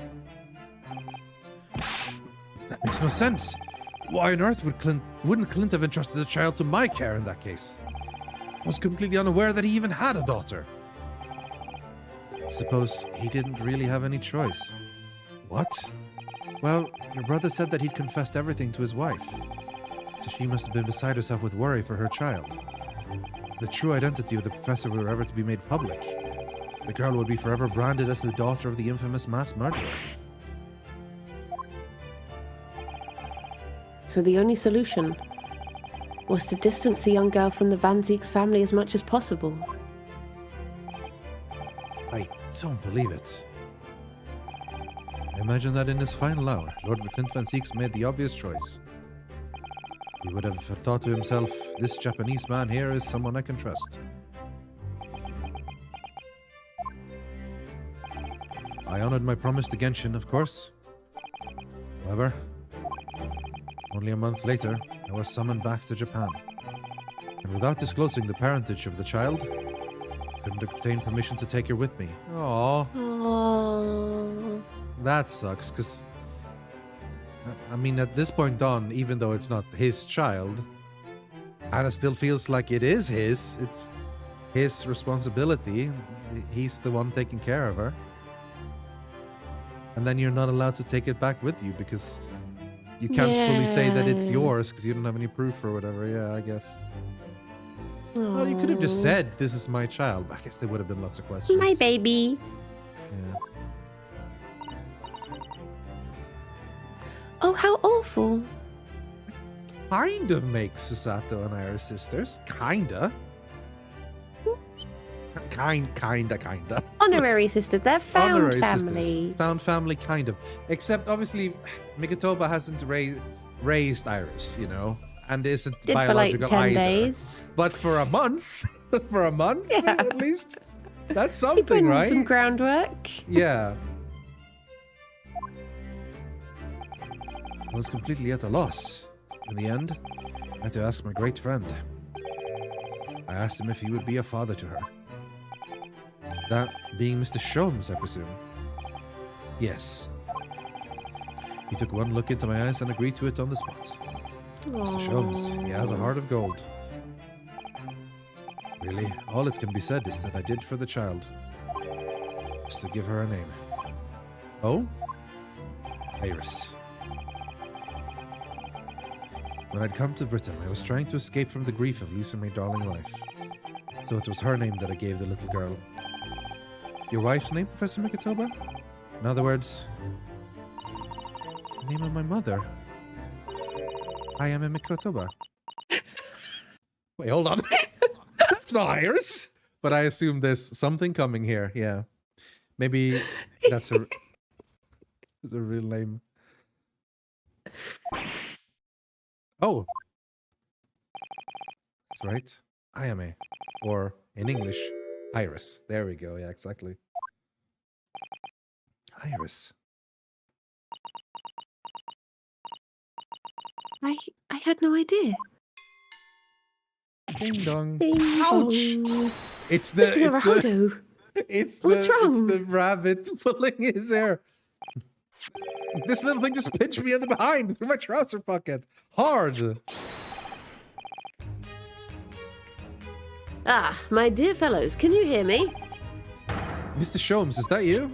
A: That makes no sense. Why on earth wouldn't Clint have entrusted the child to my care in that case? I was completely unaware that he even had a daughter. I suppose he didn't really have any choice. What? Well, your brother said that he'd confessed everything to his wife. So she must have been beside herself with worry for her child. If the true identity of the professor were ever to be made public, the girl would be forever branded as the daughter of the infamous mass murderer.
B: So the only solution was to distance the young girl from the Van Zieks family as much as possible.
A: I don't believe it. I imagine that in his final hour, Lord Clint Van Zieks made the obvious choice. He would have thought to himself, this Japanese man here is someone I can trust. I honored my promise to Genshin, of course. However, only a month later, I was summoned back to Japan. And without disclosing the parentage of the child, I couldn't obtain permission to take her with me. Aww.
B: Aww.
A: That sucks, because I mean, at this point on, even though it's not his child, Anna still feels like it is his. It's his responsibility. He's the one taking care of her. And then you're not allowed to take it back with you because you can't fully say that it's yours because you don't have any proof or whatever. Yeah, I guess. Well, you could have just said, this is my child. I guess there would have been lots of questions.
B: My baby.
A: Yeah.
B: Oh, how awful.
A: Kind of makes Susato and Iris sisters. Kinda. Kinda.
B: Honorary sister. They're found
A: Honorary
B: family.
A: sisters. Found family, kind of. Except, obviously, Mikotoba hasn't raised Iris, you know? And isn't
B: Did
A: biological
B: for like 10
A: either.
B: days.
A: But for a month,
B: Yeah.
A: at least, that's
B: He put
A: something,
B: in
A: right?
B: some groundwork.
A: Yeah. I was completely at a loss. In the end, I had to ask my great friend. I asked him if he would be a father to her. That being Mr. Sholmes, I presume. Yes. He took one look into my eyes and agreed to it on the spot. Mr. Sholmes, he has a heart of gold. Really, all it can be said is that I did for the child was to give her a name. Oh? Iris. When I'd come to Britain, I was trying to escape from the grief of losing my darling wife. So it was her name that I gave the little girl. Your wife's name, Professor Mikotoba? In other words, the name of my mother. I am a Mikotoba. Wait, hold on. That's not Iris. But I assume there's something coming here, yeah. Maybe that's her... Is her real name. Oh. That's right. Ayame. Or, in English, Iris. There we go. Yeah, exactly. Iris.
B: I had no idea.
A: Ding dong.
B: Ding
A: Ouch!
B: dong.
A: It's the...
B: Mr. Naruhodo. What's wrong?
A: It's the rabbit pulling his hair. This little thing just pinched me in the behind through my trouser pocket. Hard.
B: Ah, my dear fellows, can you hear me?
A: Mr. Sholmes, is that you?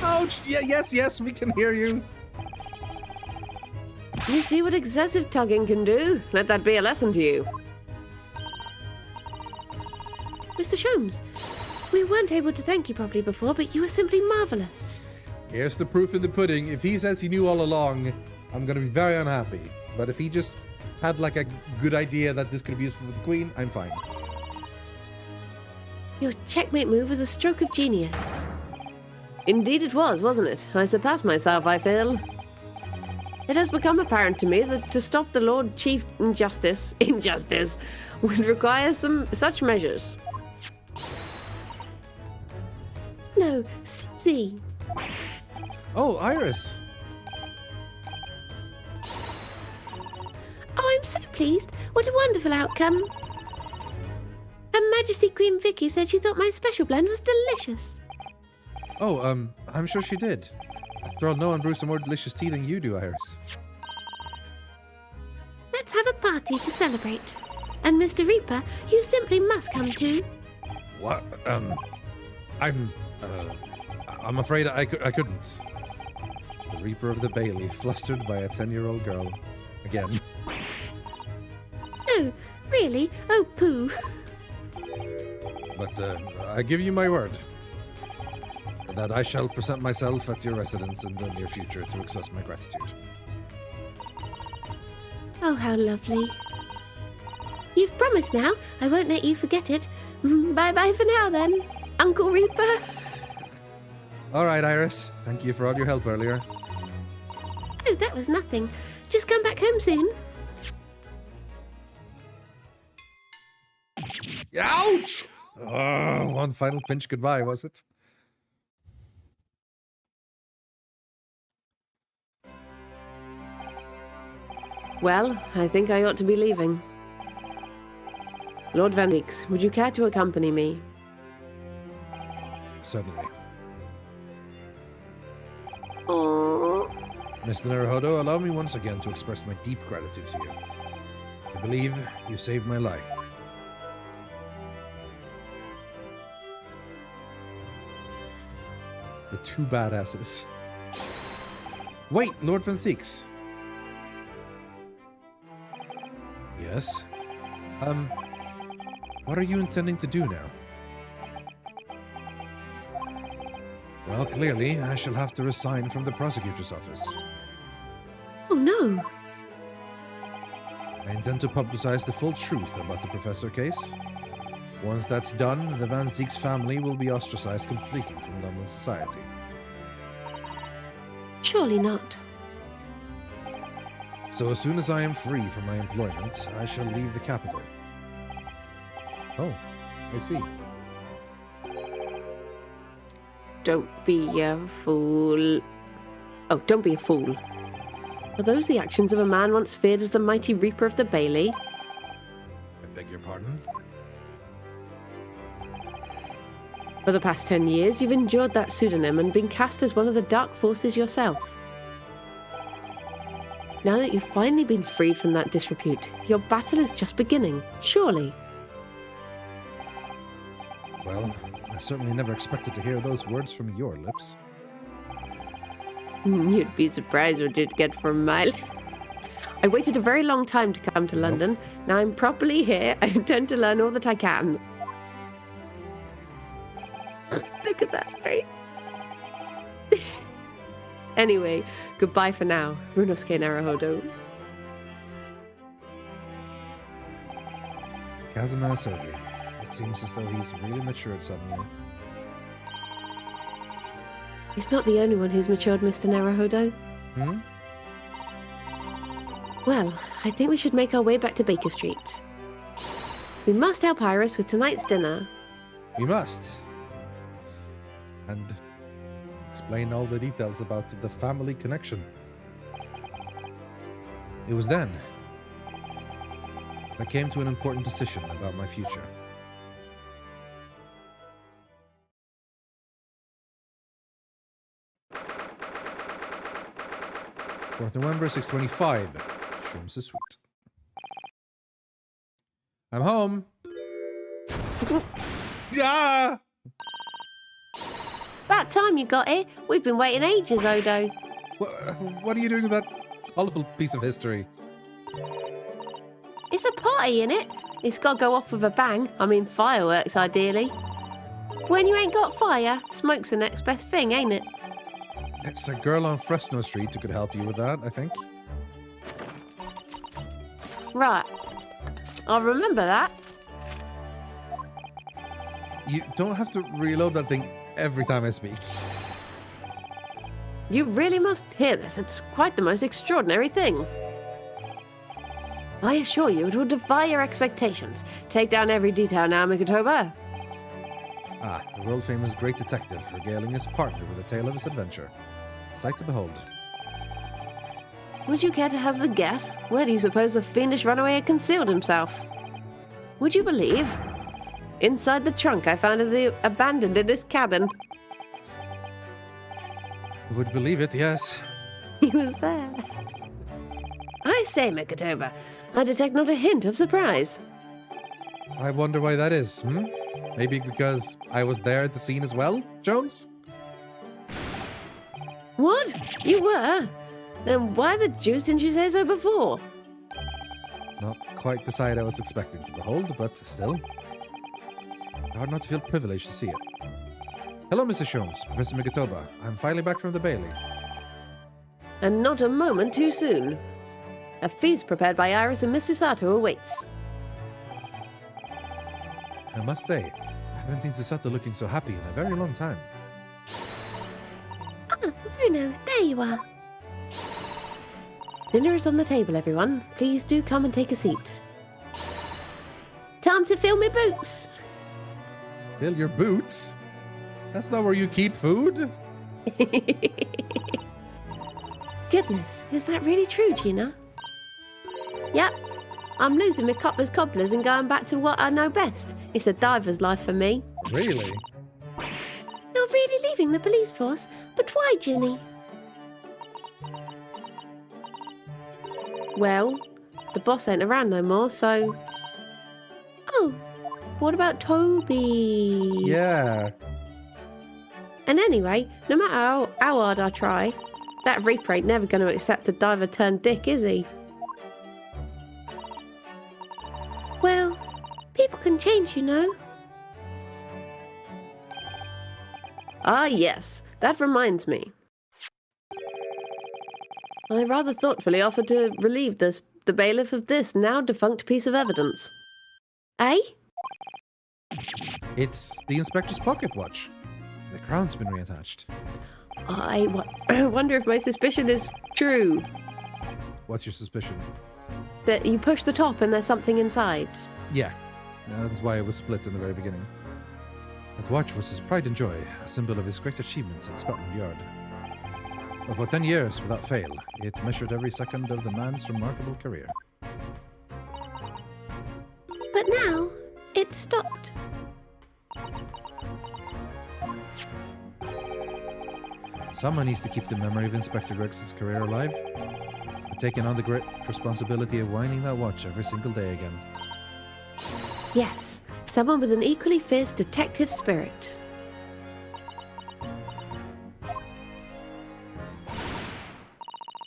A: Ouch! Yeah, yes, we can hear you.
B: You see what excessive tugging can do? Let that be a lesson to you. Mr. Sholmes, we weren't able to thank you properly before, but you were simply marvelous.
A: Here's the proof in the pudding. If he says he knew all along, I'm gonna be very unhappy. But if he just had like a good idea that this could be useful for the Queen, I'm fine.
B: Your checkmate move was a stroke of genius. Indeed it was, wasn't it? I surpassed myself, I feel. It has become apparent to me that to stop the Lord Chief injustice would require some such measures. No, Susie.
A: Oh, Iris.
B: Oh, I'm so pleased. What a wonderful outcome. Her Majesty Queen Vicky said she thought my special blend was delicious.
A: Oh, I'm sure she did. After all, no one brews a more delicious tea than you do, Iris.
B: Let's have a party to celebrate. And Mr. Reaper, you simply must come too.
A: What? I'm afraid I couldn't. The Reaper of the Bailey, flustered by a 10-year-old girl. Again.
B: No, really? Oh, pooh.
A: But, I give you my word that I shall present myself at your residence in the near future to express my gratitude.
B: Oh, how lovely. You've promised now. I won't let you forget it. Bye-bye for now, then, Uncle Reaper.
A: All right, Iris. Thank you for all your help earlier.
B: Oh, that was nothing. Just come back home soon.
A: Ouch! Oh, one final pinch goodbye, was it?
B: Well, I think I ought to be leaving. Lord Van Beeks, would you care to accompany me?
A: Certainly.
B: Aww.
A: Mr. Naruhodo, allow me once again to express my deep gratitude to you. I believe you saved my life. The two badasses. Wait, Lord Van Six. Yes? What are you intending to do now? Well, clearly, I shall have to resign from the prosecutor's office.
B: Oh no.
A: I intend to publicize the full truth about the Professor case. Once that's done, the Van Zieks family will be ostracized completely from London society.
B: Surely not.
A: So as soon as I am free from my employment, I shall leave the capital. Oh, I see.
B: Don't be a fool. Oh, don't be a fool. Are those the actions of a man once feared as the mighty Reaper of the Bailey?
A: I beg your pardon?
B: For the past 10 years, you've endured that pseudonym and been cast as one of the dark forces yourself. Now that you've finally been freed from that disrepute, your battle is just beginning, surely.
A: Well, I certainly never expected to hear those words from your lips.
B: You'd be surprised what you'd get from my... I waited a very long time to come to London. Now I'm properly here. I intend to learn all that I can. Look at that, right? Anyway, goodbye for now, Runosuke Naruhodo.
A: Kazuma Sogi. It seems as though he's really matured suddenly.
B: He's not the only one who's matured, Mr. Naruhodo.
A: Hmm?
B: Well, I think we should make our way back to Baker Street. We must help Iris with tonight's dinner.
A: We must. And explain all the details about the family connection. It was then I came to an important decision about my future. 4th November, 6:25. Shrooms Suite. I'm home. Yeah.
B: About time you got here. We've been waiting ages, Odo.
A: What are you doing with that colorful piece of history?
B: It's a party, innit? It's got to go off with a bang. I mean, fireworks, ideally. When you ain't got fire, smoke's the next best thing, ain't it?
A: It's a girl on Fresno Street who could help you with that, I think.
B: Right. I'll remember that.
A: You don't have to reload that thing every time I speak.
B: You really must hear this. It's quite the most extraordinary thing. I assure you, it will defy your expectations. Take down every detail now, Mikotoba.
A: Ah, the world-famous great detective regaling his partner with a tale of his adventure. Sight to behold.
B: Would you care to hazard a guess? Where do you suppose the fiendish runaway had concealed himself? Would you believe? Inside the trunk I found of the abandoned in his cabin.
A: Would believe it, yes.
B: He was there. I say, Mikotoba, I detect not a hint of surprise.
A: I wonder why that is, hmm? Maybe because I was there at the scene as well, Jones?
B: What? You were? Then why the deuce didn't you say so before?
A: Not quite the sight I was expecting to behold, but still. Hard not to feel privileged to see it. Hello, Mr. Sholmes, Professor Mikotoba. I'm finally back from the Bailey.
B: And not a moment too soon. A feast prepared by Iris and Miss Susato awaits.
A: I must say, I haven't seen Susato looking so happy in a very long time.
B: Ah, Bruno, there you are. Dinner is on the table, everyone. Please do come and take a seat. Time to fill my boots.
A: Fill your boots? That's not where you keep food?
B: Goodness, is that really true, Gina? Yep, I'm losing my copper's cobblers and going back to what I know best. It's a diver's life for me.
A: Really?
B: You're really leaving the police force? But why, Ginny? Well, the boss ain't around no more, so... Oh, what about Toby?
A: Yeah.
B: And anyway, no matter how hard I try, that Reaper ain't never going to accept a diver turned dick, is he? Well, people can change, you know. Ah, yes, that reminds me. I rather thoughtfully offered to relieve the bailiff of this now defunct piece of evidence. Eh?
A: It's the inspector's pocket watch. The crown's been reattached.
B: I wonder if my suspicion is true.
A: What's your suspicion?
B: That you push the top and there's something inside.
A: Yeah. That's why it was split in the very beginning. That watch was his pride and joy, a symbol of his great achievements at Scotland Yard. But for 10 years, without fail, it measured every second of the man's remarkable career.
B: But now, it's stopped.
A: Someone needs to keep the memory of Inspector Greggson's career alive. I've taken on the great responsibility of winding that watch every single day again.
B: Yes, someone with an equally fierce detective spirit.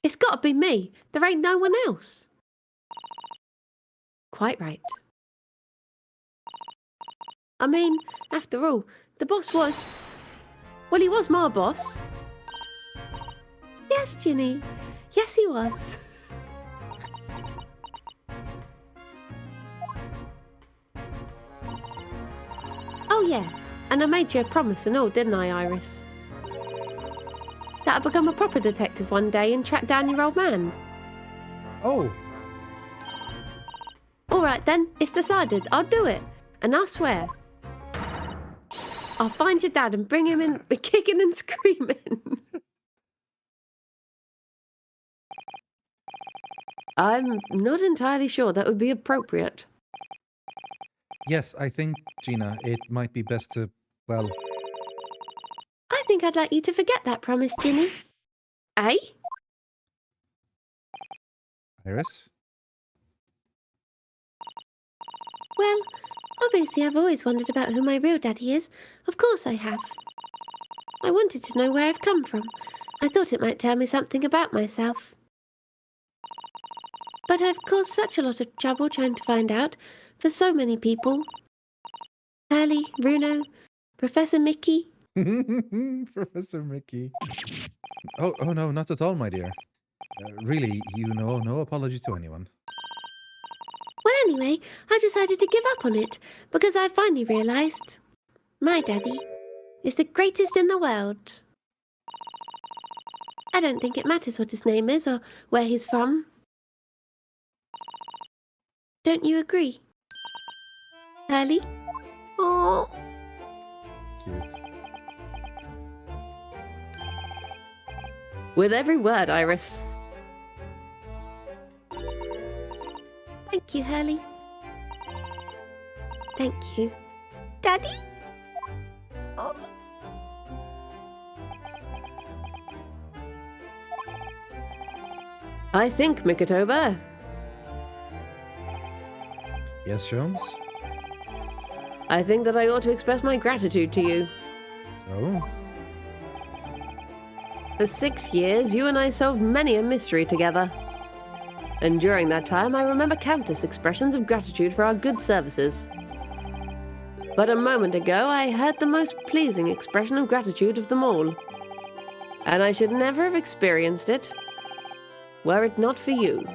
B: It's got to be me. There ain't no one else. Quite right. I mean, after all, the boss was... Well, he was my boss. Yes, Ginny. Yes, he was. Oh, yeah. And I made you a promise and all, didn't I, Iris? That I'd become a proper detective one day and track down your old man.
A: Oh!
B: All right, then. It's decided. I'll do it. And I swear... I'll find your dad and bring him in kicking and screaming. I'm not entirely sure that would be appropriate.
A: Yes, I think, Gina, it might be best to, well...
B: I think I'd like you to forget that promise, Ginny. Eh?
A: Iris?
B: Well, obviously I've always wondered about who my real daddy is. Of course I have. I wanted to know where I've come from. I thought it might tell me something about myself. But I've caused such a lot of trouble trying to find out for so many people. Hurley, Bruno, Professor Mickey.
A: Professor Mickey. Oh, no, not at all, my dear. Really, you know, no apology to anyone.
B: Well, anyway, I've decided to give up on it because I finally realised my daddy is the greatest in the world. I don't think it matters what his name is or where he's from. Don't you agree? Hurley? Oh.
A: Cute.
B: With every word, Iris. Thank you, Hurley. Thank you. Daddy? Oh. I think, Mikotoba.
A: Yes, Sholmes?
B: I think that I ought to express my gratitude to you.
A: Oh?
B: For 6 years, you and I solved many a mystery together. And during that time, I remember countless expressions of gratitude for our good services. But a moment ago, I heard the most pleasing expression of gratitude of them all. And I should never have experienced it, were it not for you.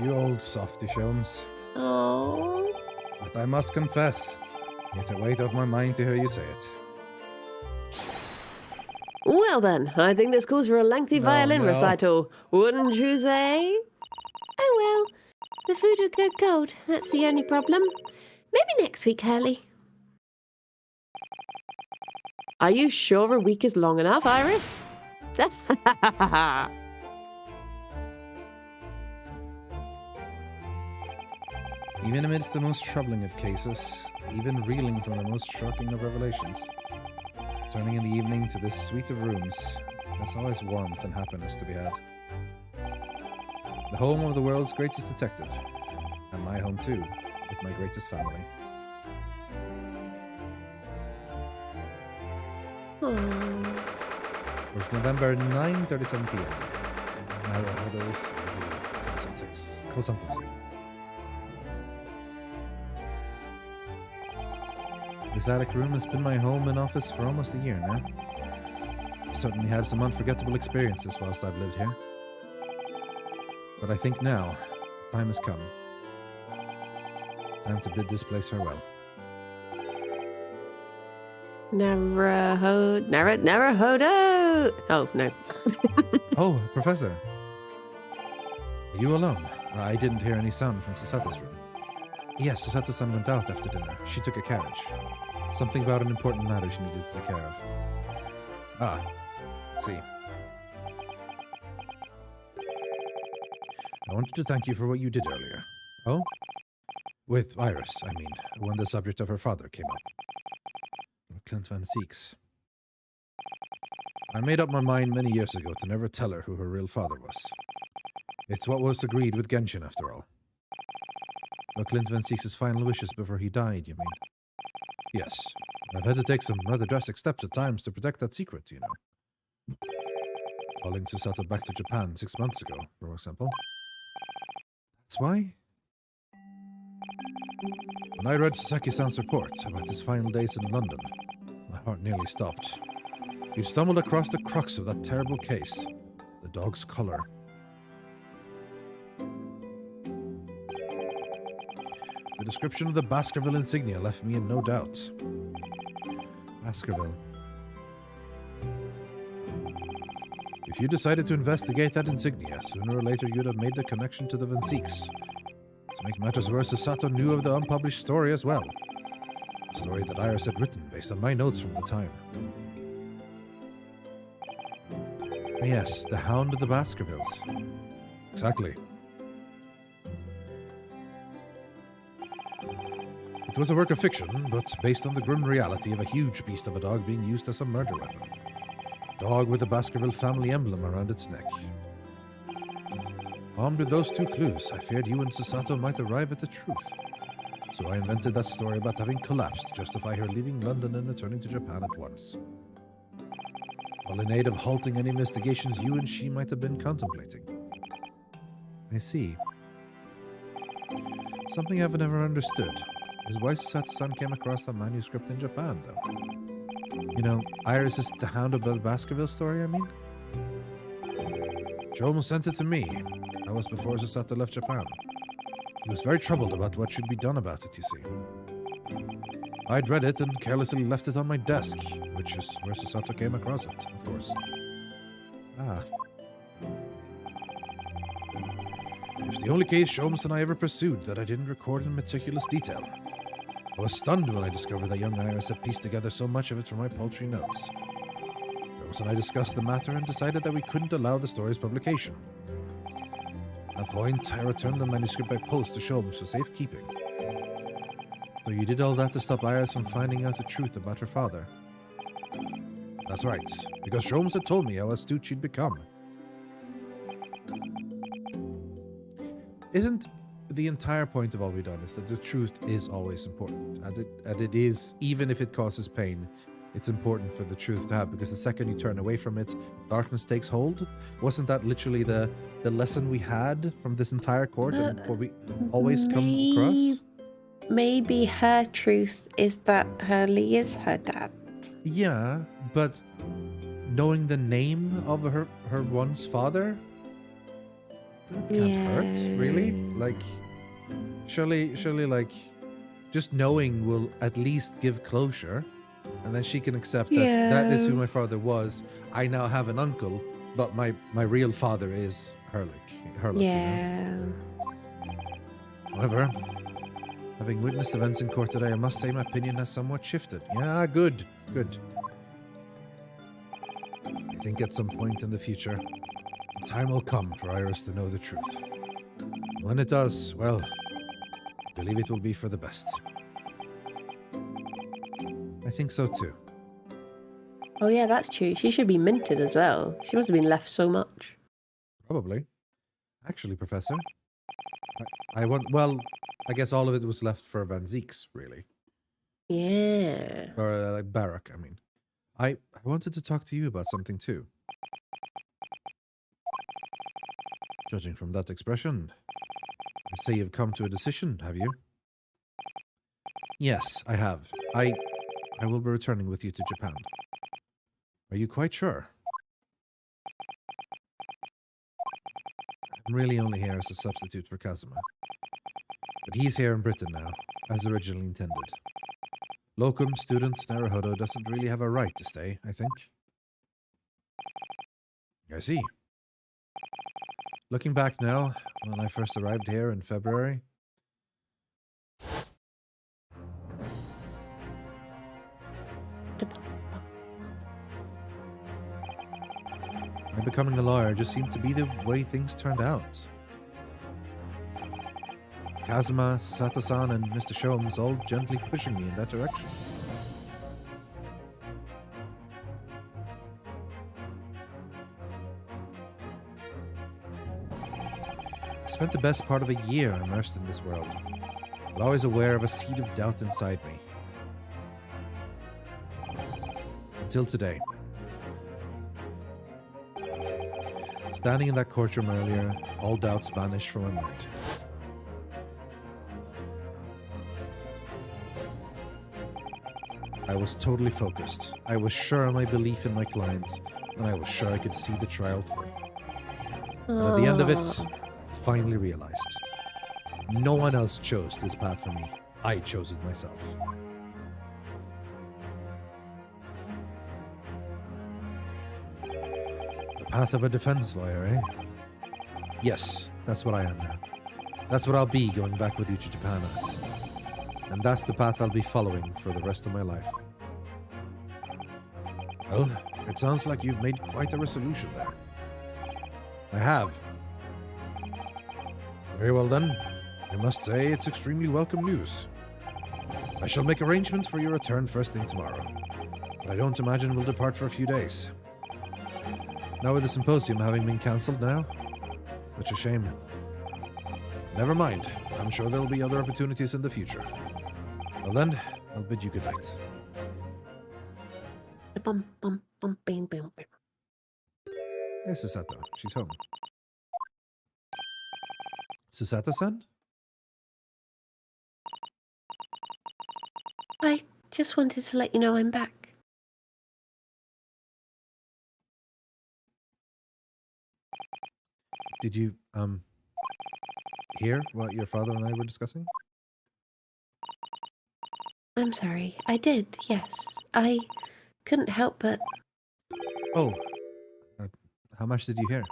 A: You old softy, Sholmes.
B: Oh.
A: But I must confess, it's a weight off my mind to hear you say it.
B: Well then, I think this calls for a lengthy violin recital, wouldn't you say? Oh well, the food will go cold, that's the only problem. Maybe next week, Hurley. Are you sure a week is long enough, Iris?
A: Even amidst the most troubling of cases, even reeling from the most shocking of revelations, turning in the evening to this suite of rooms, there's always warmth and happiness to be had. The home of the world's greatest detective. And my home too, with my greatest family. It was November 9:37 p.m. Naruhodo's consultancy. This attic room has been my home and office for almost a year now. I've certainly had some unforgettable experiences whilst I've lived here. But I think now, the time has come. Time to bid this place farewell.
B: Naruhodo! Oh, no.
A: Oh, Professor. Are you alone? I didn't hear any sound from Sasato's room. Yes, Sasato-san went out after dinner. She took a carriage. Something about an important matter she needed to take care of. Ah, see. I wanted to thank you for what you did earlier. Oh? With Iris, I mean, when the subject of her father came up. Clint Van Seeks. I made up my mind many years ago to never tell her who her real father was. It's what was agreed with Genshin, after all. Clint Van Seeks' final wishes before he died, you mean? Yes. I've had to take some rather drastic steps at times to protect that secret, you know. Calling Susato back to Japan 6 months ago, for example. That's why? When I read Sasaki-san's report about his final days in London, my heart nearly stopped. He'd stumbled across the crux of that terrible case, the dog's collar. The description of the Baskerville insignia left me in no doubt. Baskerville. If you decided to investigate that insignia, sooner or later you'd have made the connection to the Van Seeks. To make matters worse, Sasato knew of the unpublished story as well. A story that Iris had written based on my notes from the time. Yes, the Hound of the Baskervilles. Exactly. It was a work of fiction, but based on the grim reality of a huge beast of a dog being used as a murder weapon. A dog with the Baskerville family emblem around its neck. Armed with those two clues, I feared you and Sasato might arrive at the truth. So I invented that story about having collapsed to justify her leaving London and returning to Japan at once. All in aid of halting any investigations you and she might have been contemplating. I see. Something I've never understood is why Sasato-san came across that manuscript in Japan, though. You know, Iris is the Hound of the Baskerville story, I mean? Jomo sent it to me. That was before Sasato left Japan. He was very troubled about what should be done about it, you see. I'd read it and carelessly left it on my desk, which is where Sasato came across it, of course. Ah. It was the only case Sholmes and I ever pursued that I didn't record in meticulous detail. I was stunned when I discovered that young Iris had pieced together so much of it from my paltry notes. Sholmes and I discussed the matter and decided that we couldn't allow the story's publication. At that point, I returned the manuscript by post to Sholmes for safekeeping. So you did all that to stop Iris from finding out the truth about her father? That's right, because Sholmes had told me how astute she'd become. Isn't the entire point of all we've done is that the truth is always important, and it is, even if it causes pain, it's important for the truth to have, because the second you turn away from it, darkness takes hold? Wasn't that literally the lesson we had from this entire court and what we always come across?
B: Maybe her truth is that Hurley is her dad.
A: Yeah, but knowing the name of her once father? That can't hurt, really? Like, surely, like, just knowing will at least give closure, and then she can accept that that is who my father was. I now have an uncle, but my real father is Hurley.
B: Yeah.
A: You know? However, having witnessed events in court today, I must say my opinion has somewhat shifted. Yeah, good. I think at some point in the future, the time will come for Iris to know the truth. When it does, well, I believe it will be for the best. I think so too.
B: Oh yeah, that's true. She should be minted as well. She must have been left so much.
A: Probably. Actually, Professor, I want. Well, I guess all of it was left for Van Zieks, really,
B: Yeah.
A: or like Barak. I mean, I wanted to talk to you about something too. Judging from that expression, I'd say you've come to a decision, have you? Yes, I have. I will be returning with you to Japan. Are you quite sure? I'm really only here as a substitute for Kazuma. But he's here in Britain now, as originally intended. Locum student Naruhodo doesn't really have a right to stay, I think. I see. Looking back now, when I first arrived here in February, my becoming a lawyer just seemed to be the way things turned out. Kazuma, Susato-san, and Mr. Shomes all gently pushing me in that direction. I spent the best part of a year immersed in this world, but always aware of a seed of doubt inside me. Until today. Standing in that courtroom earlier, all doubts vanished from my mind. I was totally focused. I was sure of my belief in my client, and I was sure I could see the trial through. And at the end of it, I finally realized. No one else chose this path for me. I chose it myself. The path of a defense lawyer, eh? Yes, that's what I am now. That's what I'll be going back with you to Japan as. And that's the path I'll be following for the rest of my life. Well, it sounds like you've made quite a resolution there. I have. Very well then. I must say it's extremely welcome news. I shall make arrangements for your return first thing tomorrow. But I don't imagine we'll depart for a few days. Now with the symposium having been cancelled now, such a shame. Never mind. I'm sure there'll be other opportunities in the future. Well then, I'll bid you good night.
B: Bum, bum, bum, bam, bam, bam.
A: Yes, Susato. She's home. Susato-san?
B: I just wanted to let you know I'm back.
A: Did you, hear what your father and I were discussing?
B: I'm sorry. I did, yes. I couldn't help but...
A: Oh. How much did you hear?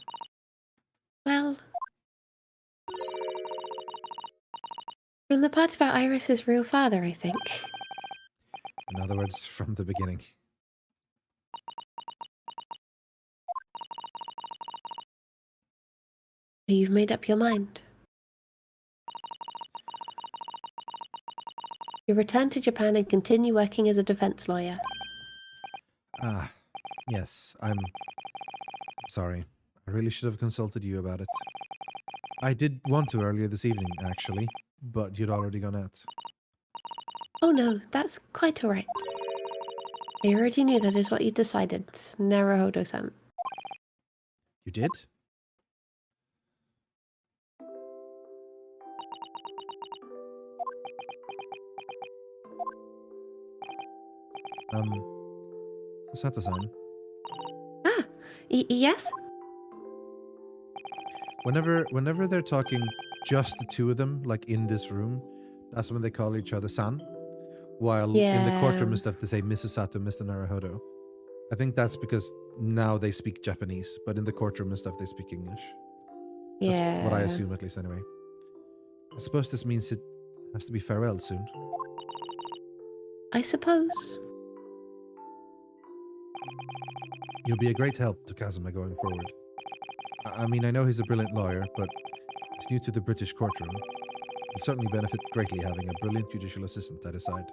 B: Well... From the part about Iris's real father, I think.
A: In other words, from the beginning.
B: You've made up your mind. You return to Japan and continue working as a defense lawyer.
A: Ah, yes, I'm sorry. I really should have consulted you about it. I did want to earlier this evening, actually, but you'd already gone out.
B: Oh no, that's quite alright. I already knew that is what you decided, Naruhodo-san.
A: You did? Susato-san.
B: Ah, yes?
A: Whenever they're talking just the two of them, like in this room, that's when they call each other san. While in the courtroom and stuff, they say Mrs. Sato, Mr. Naruhodo. I think that's because now they speak Japanese, but in the courtroom and stuff, they speak English. That's what I assume, at least, anyway. I suppose this means it has to be farewell soon.
B: I suppose.
A: You'll be a great help to Kazuma going forward. I mean, I know he's a brilliant lawyer, but he's new to the British courtroom. He'll certainly benefit greatly having a brilliant judicial assistant at his side.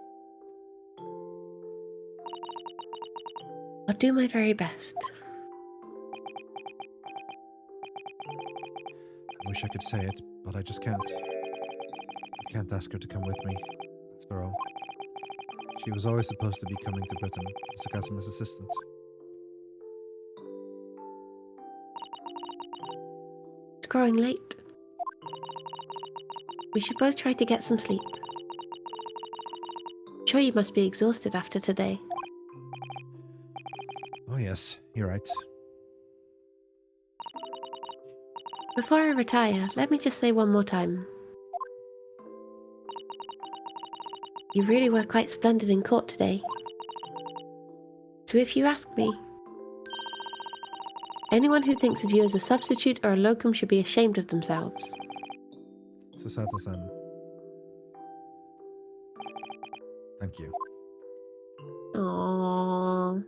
B: I'll do my very best.
A: I wish I could say it, but I just can't. I can't ask her to come with me, after all. She was always supposed to be coming to Britain as a customer's assistant.
B: It's growing late. We should both try to get some sleep. I'm sure you must be exhausted after today.
A: Oh yes, you're right.
B: Before I retire, let me just say one more time. You really were quite splendid in court today. So if you ask me, anyone who thinks of you as a substitute or a locum should be ashamed of themselves.
A: Susato-san. Thank you.
B: Aww.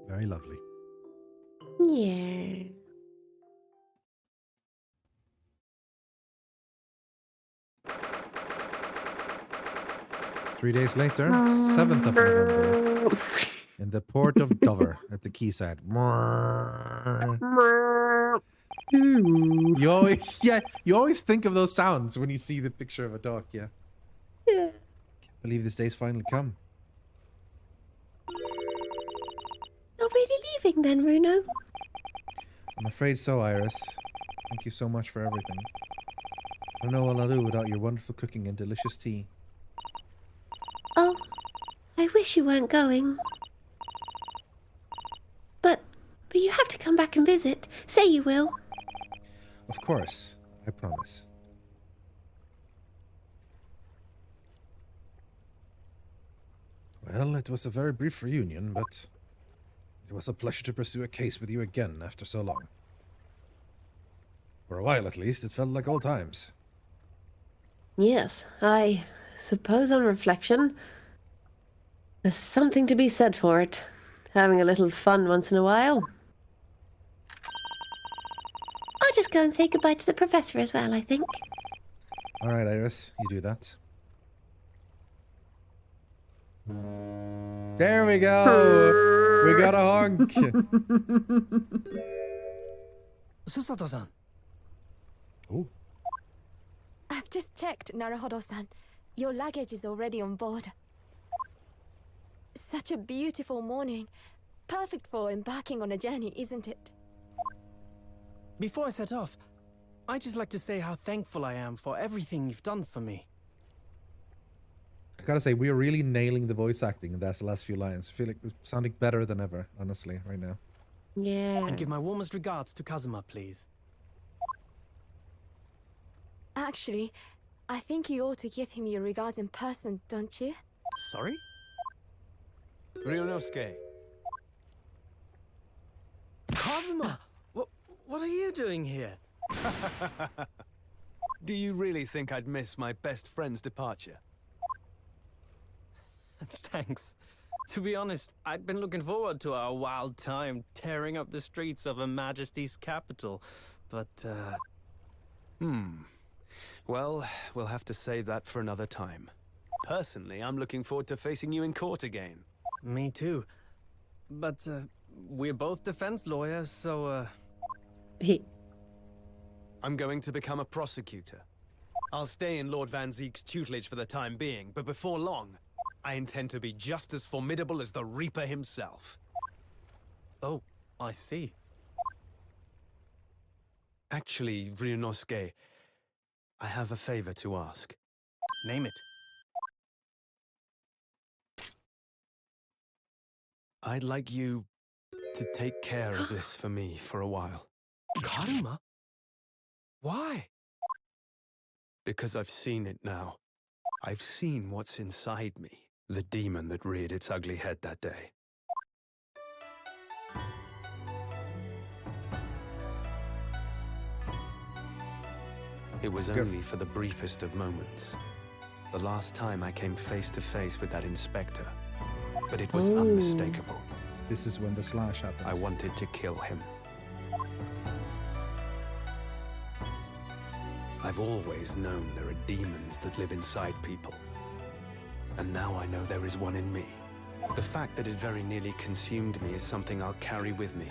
A: Very lovely.
B: Yeah.
A: Three days later, 7th of November, in the port of Dover at the quayside. You always think of those sounds when you see the picture of a dog, yeah.
B: Yeah.
A: Can't believe this day's finally come.
B: You're really leaving then, Bruno?
A: I'm afraid so, Iris. Thank you so much for everything. I don't know what I'll do without your wonderful cooking and delicious tea.
B: Oh, I wish you weren't going. But you have to come back and visit. Say you will.
A: Of course, I promise. Well, it was a very brief reunion, but it was a pleasure to pursue a case with you again after so long. For a while, at least, it felt like old times.
B: Yes, I suppose on reflection, there's something to be said for it. Having a little fun once in a while. I'll just go and say goodbye to the professor as well, I think.
A: All right, Iris, you do that. There we go! We got a honk!
C: Susato-san.
A: Oh,
D: I've just checked, Naruhodo-san. Your luggage is already on board. Such a beautiful morning. Perfect for embarking on a journey, isn't it?
C: Before I set off, I'd just like to say how thankful I am for everything you've done for me.
A: I gotta say, we are really nailing the voice acting in those last few lines. I feel like we're sounding better than ever, honestly, right now.
B: Yeah.
C: And give my warmest regards to Kazuma, please.
D: Actually, I think you ought to give him your regards in person, don't you?
C: Sorry?
E: Ryunosuke.
C: Kazuma! What are you doing here?
E: Do you really think I'd miss my best friend's departure?
C: Thanks. To be honest, I'd been looking forward to our wild time tearing up the streets of Her Majesty's capital, but,
E: Well, we'll have to save that for another time. Personally, I'm looking forward to facing you in court again.
C: Me too. But, we're both defense lawyers, so,
E: I'm going to become a prosecutor. I'll stay in Lord Van Zeek's tutelage for the time being, but before long, I intend to be just as formidable as the Reaper himself.
C: Oh, I see.
E: Actually, Ryunosuke, I have a favor to ask.
C: Name it.
E: I'd like you to take care of this for me for a while.
C: Karuma? Why?
E: Because I've seen it now. I've seen what's inside me. The demon that reared its ugly head that day. It was only for the briefest of moments. The last time I came face to face with that inspector. But it was unmistakable.
A: This is when the slash happened.
E: I wanted to kill him. I've always known there are demons that live inside people. And now I know there is one in me. The fact that it very nearly consumed me is something I'll carry with me.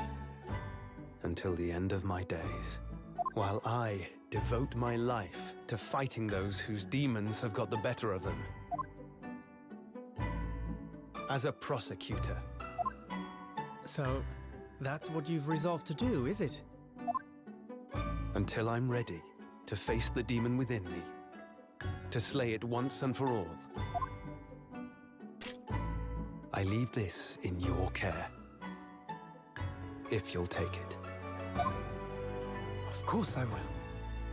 E: until the end of my days, while I devote my life to fighting those whose demons have got the better of them. As a prosecutor.
C: So, that's what you've resolved to do, is it?
E: Until I'm ready to face the demon within me, to slay it once and for all. I leave this in your care, if you'll take it.
C: Of course I will.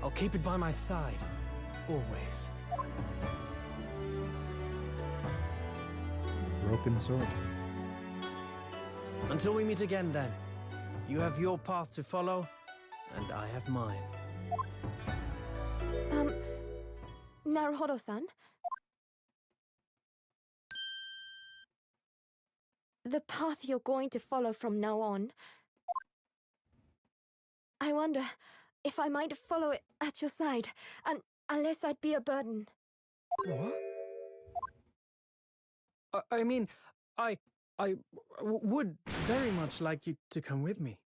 C: I'll keep it by my side, always.
A: Broken sword.
C: Until we meet again, then. You have your path to follow, and I have mine.
D: Naruhodo-san? The path you're going to follow from now on, I wonder if I might follow it at your side, and unless I'd be a burden.
C: What? I mean, I would very much like you to come with me.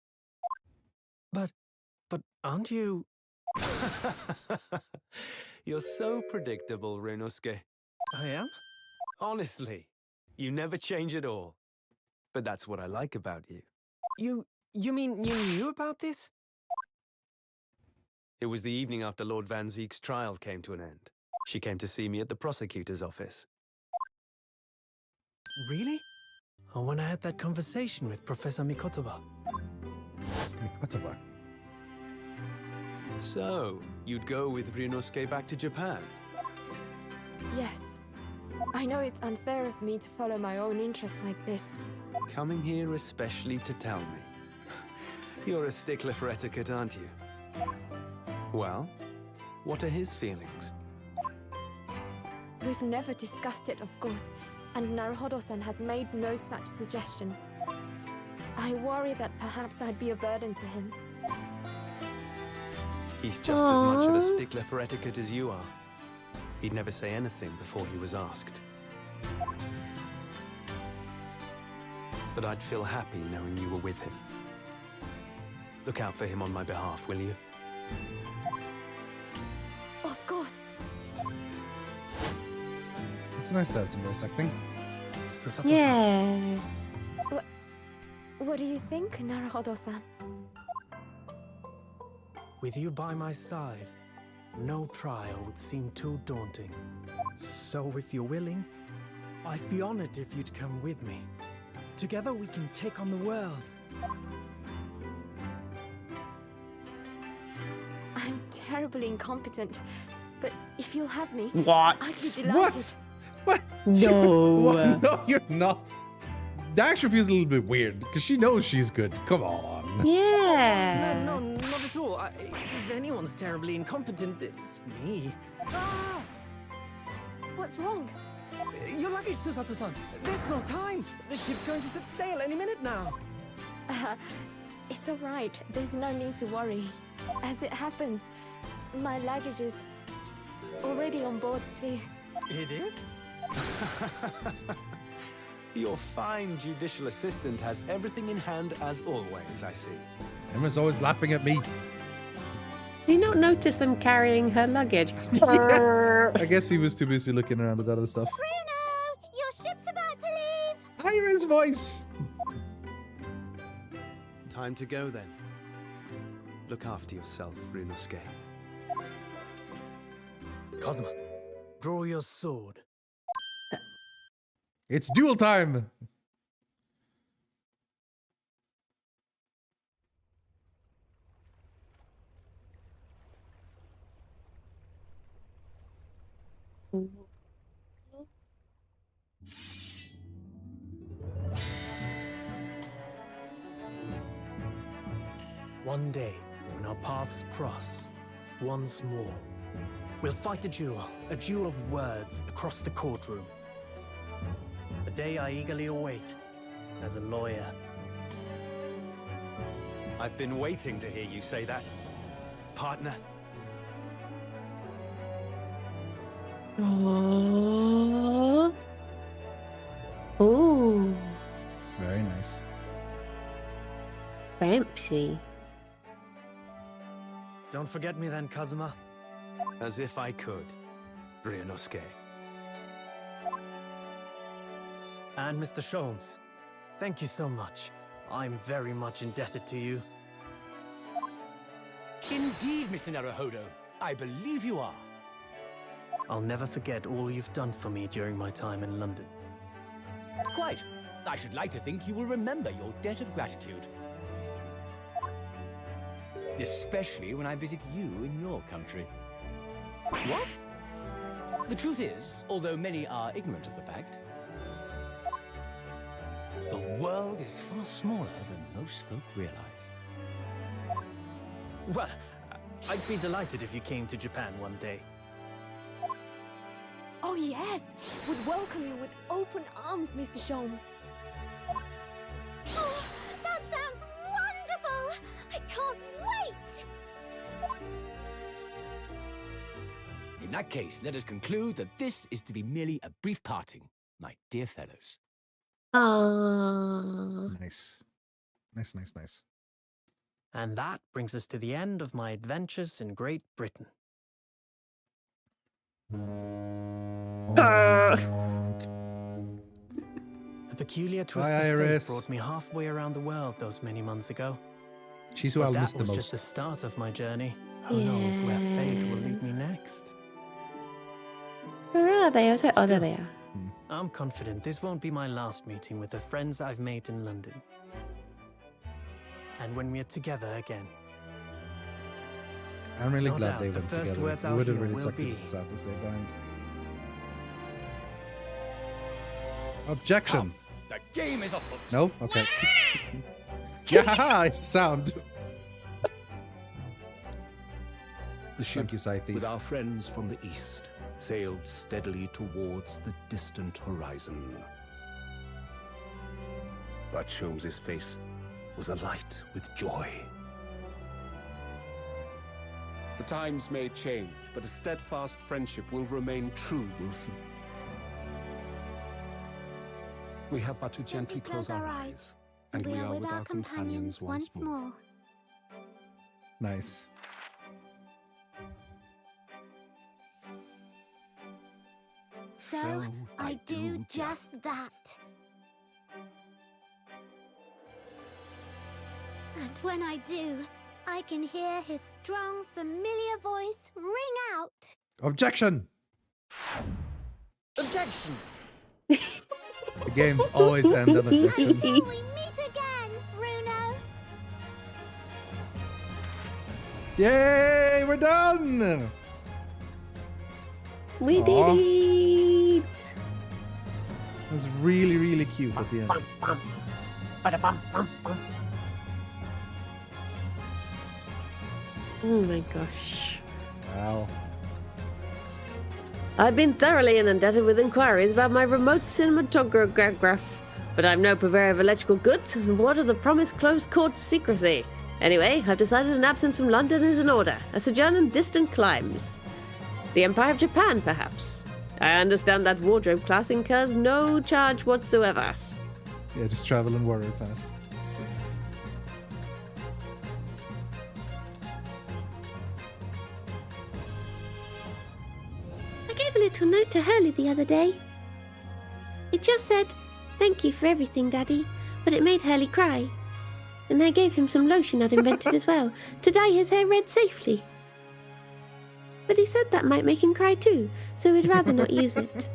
C: But aren't you...
E: You're so predictable, Ryunosuke.
C: I am?
E: Honestly, you never change at all. But that's what I like about you.
C: You mean you knew about this?
E: It was the evening after Lord Van Zeek's trial came to an end. She came to see me at the prosecutor's office.
C: Really? Or when I had that conversation with Professor Mikotoba.
A: Mikotoba.
E: So, you'd go with Ryunosuke back to Japan?
D: Yes. I know it's unfair of me to follow my own interests like this.
E: Coming here especially to tell me. You're a stickler for etiquette, aren't you? Well, what are his feelings?
D: We've never discussed it, of course, and Naruhodo-san has made no such suggestion. I worry that perhaps I'd be a burden to him.
E: He's just as much of a stickler for etiquette as you are. He'd never say anything before he was asked. But I'd feel happy knowing you were with him. Look out for him on my behalf, will you?
D: Of course.
A: It's nice to have some voice acting.
B: Yeah.
D: What do you think, Naruhodo-san?
C: With you by my side, no trial would seem too daunting. So if you're willing, I'd be honored if you'd come with me. Together we can take on the world.
D: I'm terribly incompetent, but if you'll have me,
B: What?
D: I'd be delighted.
A: What?
B: No.
A: What? No, you're not. The action feels a little bit weird because she knows she's good. Come on.
B: Yeah.
C: No, not at all. If anyone's terribly incompetent, it's me. Ah!
D: What's wrong?
C: Your luggage, Susato-san. There's no time. The ship's going to set sail any minute now.
D: It's all right. There's no need to worry. As it happens, my luggage is already on board too.
C: It is?
E: Your fine judicial assistant has everything in hand as always, I see.
A: Emma's always laughing at me.
B: Do you not notice them carrying her luggage?
A: I guess he was too busy looking around at other stuff.
D: Bruno, your ship's about to leave.
A: I hear his voice.
E: Time to go then. Look after yourself, Ryunosuke.
C: Cosmo, draw your sword.
A: It's duel time.
C: One day, when our paths cross, once more, we'll fight a duel of words across the courtroom. A day I eagerly await, as a lawyer.
E: I've been waiting to hear you say that, partner.
B: Oh. Ooh.
A: Very nice.
B: Fancy.
C: Don't forget me then, Kazuma.
E: As if I could. Briony.
C: And Mr. Sholmes, thank you so much. I'm very much indebted to you.
F: Indeed, Mr. Naruhodo. I believe you are.
C: I'll never forget all you've done for me during my time in London.
F: Quite. I should like to think you will remember your debt of gratitude. Especially when I visit you in your country. What? The truth is, although many are ignorant of the fact, the world is far smaller than most folk realize.
C: Well, I'd be delighted if you came to Japan one day.
D: Oh yes, would welcome you with open arms, Mr. Sholmes.
G: Oh, that sounds wonderful! I can't wait!
F: In that case, let us conclude that this is to be merely a brief parting, my dear fellows.
B: Aww.
A: Nice. Nice.
C: And that brings us to the end of my adventures in Great Britain. A peculiar twist of fate
A: Iris.
C: brought me halfway around the world those many months ago.
A: She's who I'll
C: But
A: miss
C: that
A: the
C: was just the
A: most.
C: start of my journey. Who knows where fate will lead me next?
B: Where are they? I was like, oh, there
C: Still-
B: they are.
C: I'm confident this won't be my last meeting with the friends I've made in London. And when we're together again.
A: I'm really
C: No
A: glad
C: doubt,
A: they
C: the
A: went
C: first
A: together.
C: words
A: It
C: out
A: would have
C: here
A: really
C: will
A: sucked if
C: be-
A: it's sad to stay behind. Objection!
F: The game is afoot.
A: No? Okay. Yeah, it's sound.
H: The ship,
A: Thank you, Scythe.
H: with our friends from the east, sailed steadily towards the distant horizon. But Sholmes' face was alight with joy. The times may change, but a steadfast friendship will remain true, Wilson. We have but to gently close our eyes, and we are with our companions once more.
A: Nice.
G: So I do just that. And when I do, I can hear his strong, familiar voice ring out.
A: Objection!
C: Objection!
A: The games always end on objection.
G: Until we meet again, Bruno.
A: Yay! We're done!
B: We
A: Aw.
B: did it!
A: It was really, really cute at the end.
B: Oh my gosh.
A: Wow.
B: I've been thoroughly inundated with inquiries about my remote cinematograph, but I'm no purveyor of electrical goods, and what of the promised close court secrecy? Anyway, I've decided an absence from London is in order, a sojourn in distant climes. The Empire of Japan, perhaps. I understand that wardrobe class incurs no charge whatsoever.
A: Yeah, just travel in warrior class.
G: I gave a little note to Hurley the other day. It just said, "Thank you for everything, Daddy," but it made Hurley cry. And I gave him some lotion I'd invented as well, to dye his hair red safely. But he said that might make him cry too, so he'd rather not use it.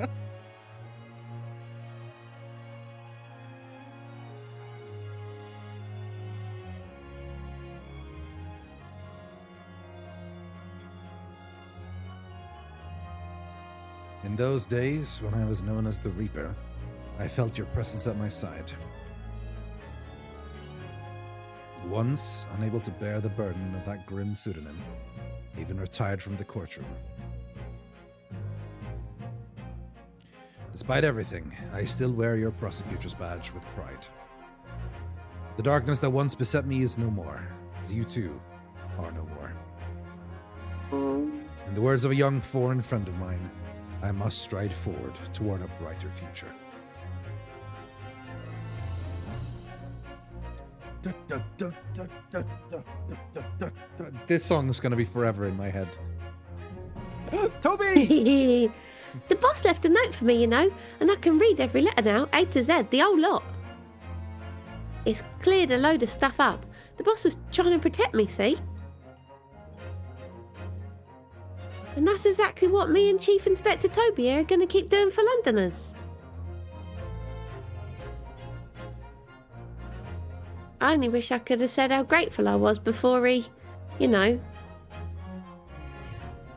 A: In those days, when I was known as the Reaper, I felt your presence at my side. Once, unable to bear the burden of that grim pseudonym, even retired from the courtroom. Despite everything, I still wear your prosecutor's badge with pride. The darkness that once beset me is no more, as you too are no more. In the words of a young foreign friend of mine, I must stride forward toward a brighter future. This song is going to be forever in my head. Toby!
G: The boss left a note for me, you know, and I can read every letter now, A to Z, the whole lot. It's cleared a load of stuff up. The boss was trying to protect me, see? And that's exactly what me and Chief Inspector Toby here are going to keep doing for Londoners. I only wish I could have said how grateful I was before he, you know.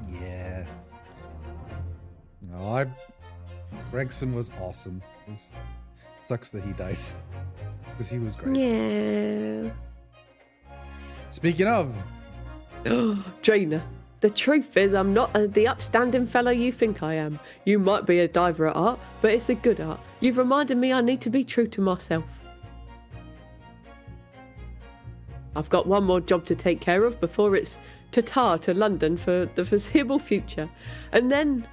A: Yeah. No, Gregson was awesome. It sucks that he died. Because he was great.
B: Yeah.
A: Speaking of...
B: Jaina, the truth is I'm not the upstanding fellow you think I am. You might be a diver at art, but it's a good art. You've reminded me I need to be true to myself. I've got one more job to take care of before it's ta-ta to London for the foreseeable future. And then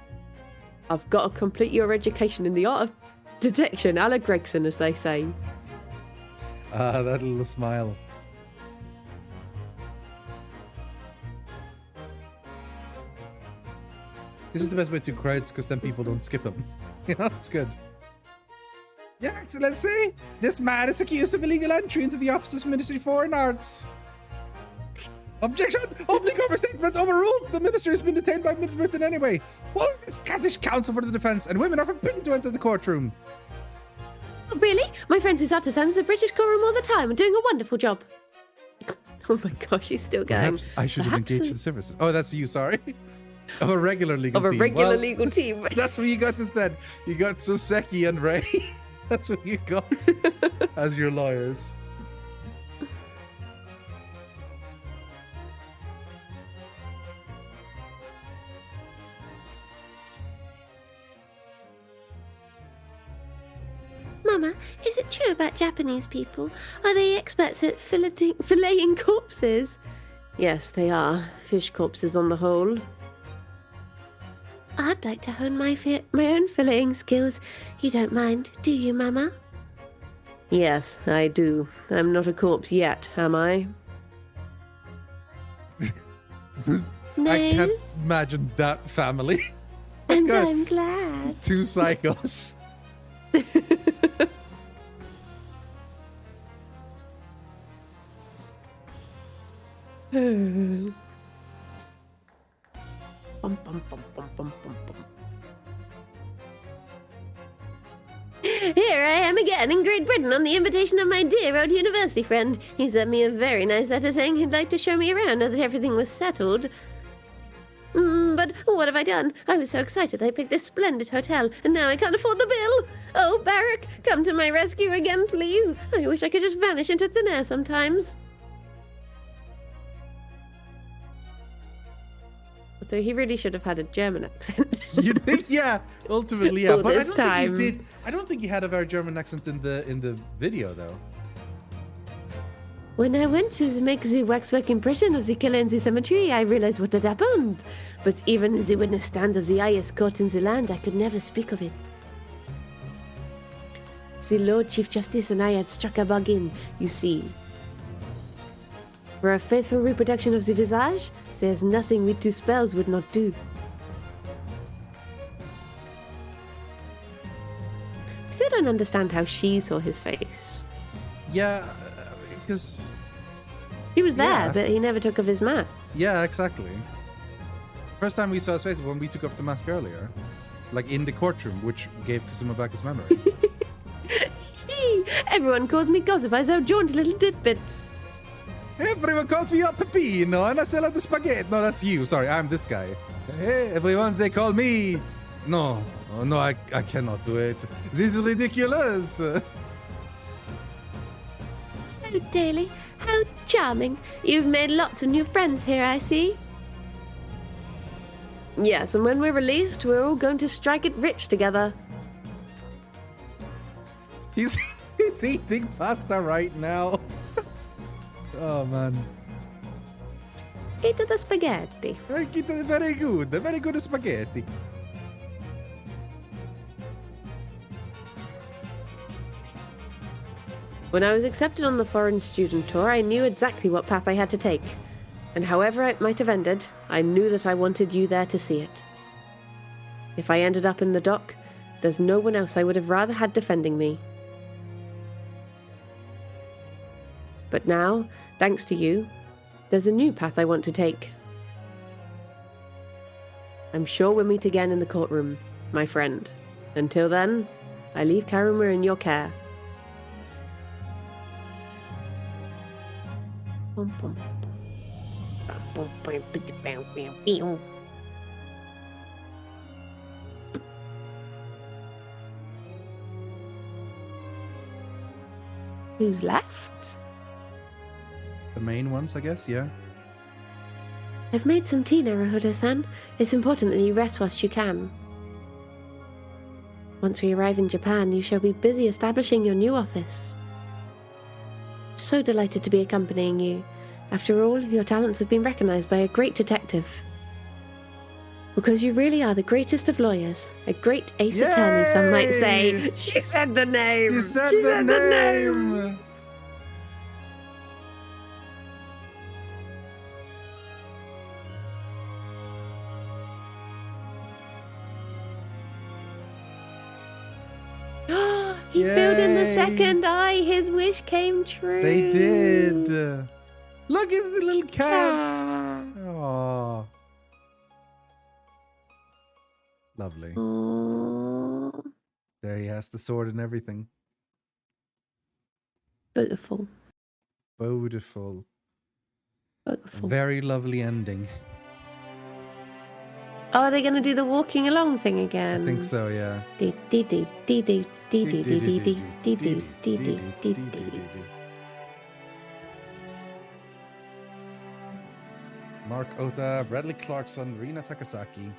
B: I've got to complete your education in the art of detection, a la Gregson, as they say.
A: Ah, that little smile. This is the best way to do credits because then people don't skip them. You know, it's good. Your Excellency, this man is accused of illegal entry into the offices of Ministry of Foreign Arts. Objection! Opening overstatement overruled! The minister has been detained by Britain anyway. What is Scottish counsel for the defence, and women are forbidden to enter the courtroom.
G: Oh, really? My friends who's artisans the British courtroom all the time and doing a wonderful job. Oh my gosh, he's still going.
A: Perhaps I should have engaged the services. Oh, that's you, sorry. Of a regular legal team.
B: Of a regular legal team.
A: That's what you got instead. You got Soseki and Ray. That's what you got as your lawyers.
G: Mama, is it true about Japanese people? Are they experts at filleting corpses?
B: Yes, they are. Fish corpses on the whole.
G: I'd like to hone my own filleting skills. You don't mind, do you, Mama?
B: Yes, I do. I'm not a corpse yet, am I?
G: No.
A: I can't imagine that family.
G: And
A: God.
G: I'm glad.
A: Two psychos.
B: Bum, bum, bum, bum, bum, bum, bum.
G: Here I am again in Great Britain on the invitation of my dear old university friend. He sent me a very nice letter saying he'd like to show me around now that everything was settled. But what have I done? I was so excited I picked this splendid hotel, and now I can't afford the bill. Oh, Barrack, come to my rescue again, please. I wish I could just vanish into thin air sometimes.
B: Although he really should have had a German accent.
A: You think? Yeah, ultimately, yeah.
B: All
A: But I
B: this
A: don't
B: time.
A: think he did. I don't think he had a very German accent in the video, though.
G: When I went to make the waxwork impression of the killer in the cemetery, I realized what had happened. But even in the witness stand of the highest court in the land, I could never speak of it. The Lord Chief Justice and I had struck a bargain, you see. For a faithful reproduction of the visage, there's nothing with 2 spells would not do.
B: Still don't understand how she saw his face.
A: Yeah, because...
B: He was there,
A: Yeah.
B: but he never took off his mask.
A: Yeah, exactly. First time we saw his face was when we took off the mask earlier. Like in the courtroom, which gave Kazuma back his memory.
G: Everyone calls me gossip, I so jaunty little tidbits.
A: Everyone calls me up Peppino, and I sell out the spaghetti. No, that's you. Sorry, I'm this guy. Hey, everyone, they call me... No, oh, no, I cannot do it. This is ridiculous.
G: Oh, Daly, how charming. You've made lots of new friends here, I see.
B: Yes, and when we're released, we're all going to strike it rich together.
A: He's eating pasta right now. Oh, man.
B: Eat the spaghetti.
A: Very good spaghetti.
B: When I was accepted on the foreign student tour, I knew exactly what path I had to take. And however it might have ended, I knew that I wanted you there to see it. If I ended up in the dock, there's no one else I would have rather had defending me. But now, thanks to you, there's a new path I want to take. I'm sure we'll meet again in the courtroom, my friend. Until then, I leave Karumur in your care. Who's left?
A: The main ones, I guess, yeah.
G: I've made some tea, Naruhodo-san. It's important that you rest whilst you can. Once we arrive in Japan, you shall be busy establishing your new office. I'm so delighted to be accompanying you. After all, your talents have been recognized by a great detective. Because you really are the greatest of lawyers. A great ace attorney, some might say.
B: She said the name!
A: You said the name!
B: He filled in the second eye. His wish came true.
A: They did. Look, it's the little cat. Aww. Lovely.
B: Aww.
A: There he has the sword and everything.
B: Beautiful.
A: Beautiful.
B: Beautiful.
A: Very lovely ending.
B: Oh, are they going to do the walking along thing again?
A: I think so, yeah. Mark Ota, Bradley Clarkson, Rina Takasaki.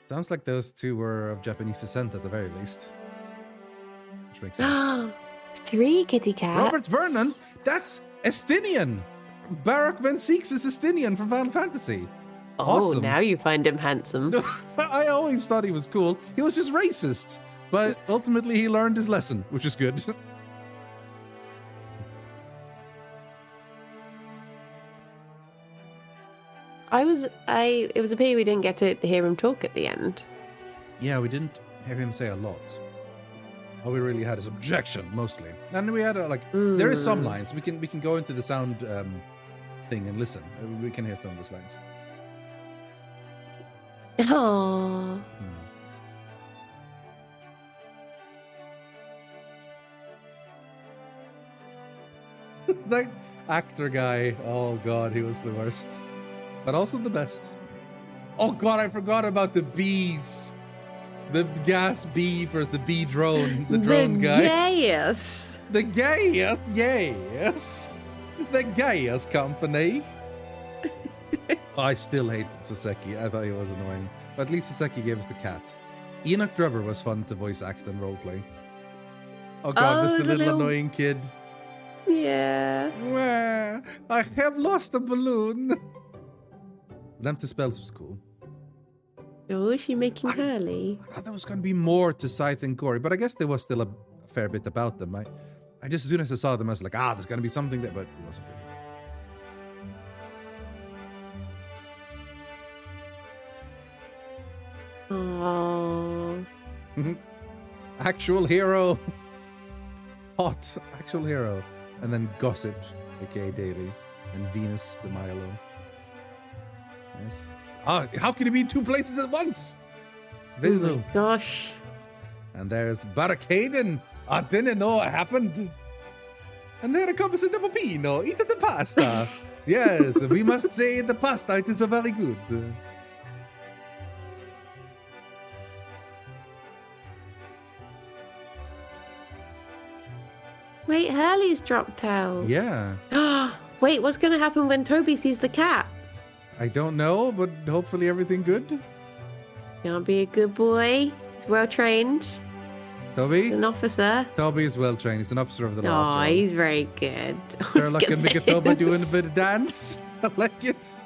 A: Sounds like those two were of Japanese descent at the very least. Which makes sense.
B: 3 kitty cats.
A: Robert Vernon? That's Estinian! Barak Van Seeks is Estinian from Final Fantasy.
B: Oh, now you find him handsome.
A: I always thought he was cool. He was just racist. But ultimately he learned his lesson, which is good.
B: It was a pity we didn't get to hear him talk at the end.
A: Yeah, we didn't hear him say a lot. All we really had is objection, mostly. And we had there is some lines. We can go into the sound thing and listen. We can hear some of those lines.
B: Aww.
A: That actor guy, oh god, he was the worst. But also the best. Oh god, I forgot about the bees. The gas bee versus the bee drone. The drone guy.
B: Yes.
A: The gayest, yes. The gayest company. I still hate Saseki. I thought he was annoying. But at least Saseki gave us the cat. Enoch Drubber was fun to voice act and roleplay. Oh god, that's the little annoying kid.
B: Yeah.
A: Well, I have lost a balloon. Empty Spells was cool.
B: Oh, is she making Hurley?
A: I thought there was going to be more to Scythe and Gory, but I guess there was still a fair bit about them. I just, as soon as I saw them, I was like, there's going to be something there, but it wasn't
B: really.
A: Aww. Actual hero. Hot. Actual hero. And then Gossip, aka Daily. And Venus de Milo. Yes. How can it be in 2 places at once?
B: Oh my gosh.
A: And there's Barricading. I didn't know it happened. And there comes the Pupino. Eat the pasta. Yes, we must say the pasta. It is a very good.
B: Wait, Hurley's dropped out.
A: Yeah.
B: Wait, what's going to happen when Toby sees the cat?
A: I don't know, but hopefully everything good.
B: He'll be a good boy. He's well trained.
A: Toby?
B: He's an officer.
A: Toby is well trained. He's an officer of the law.
B: Oh, he's very good.
A: They're like a Toby doing a bit of dance. I like it.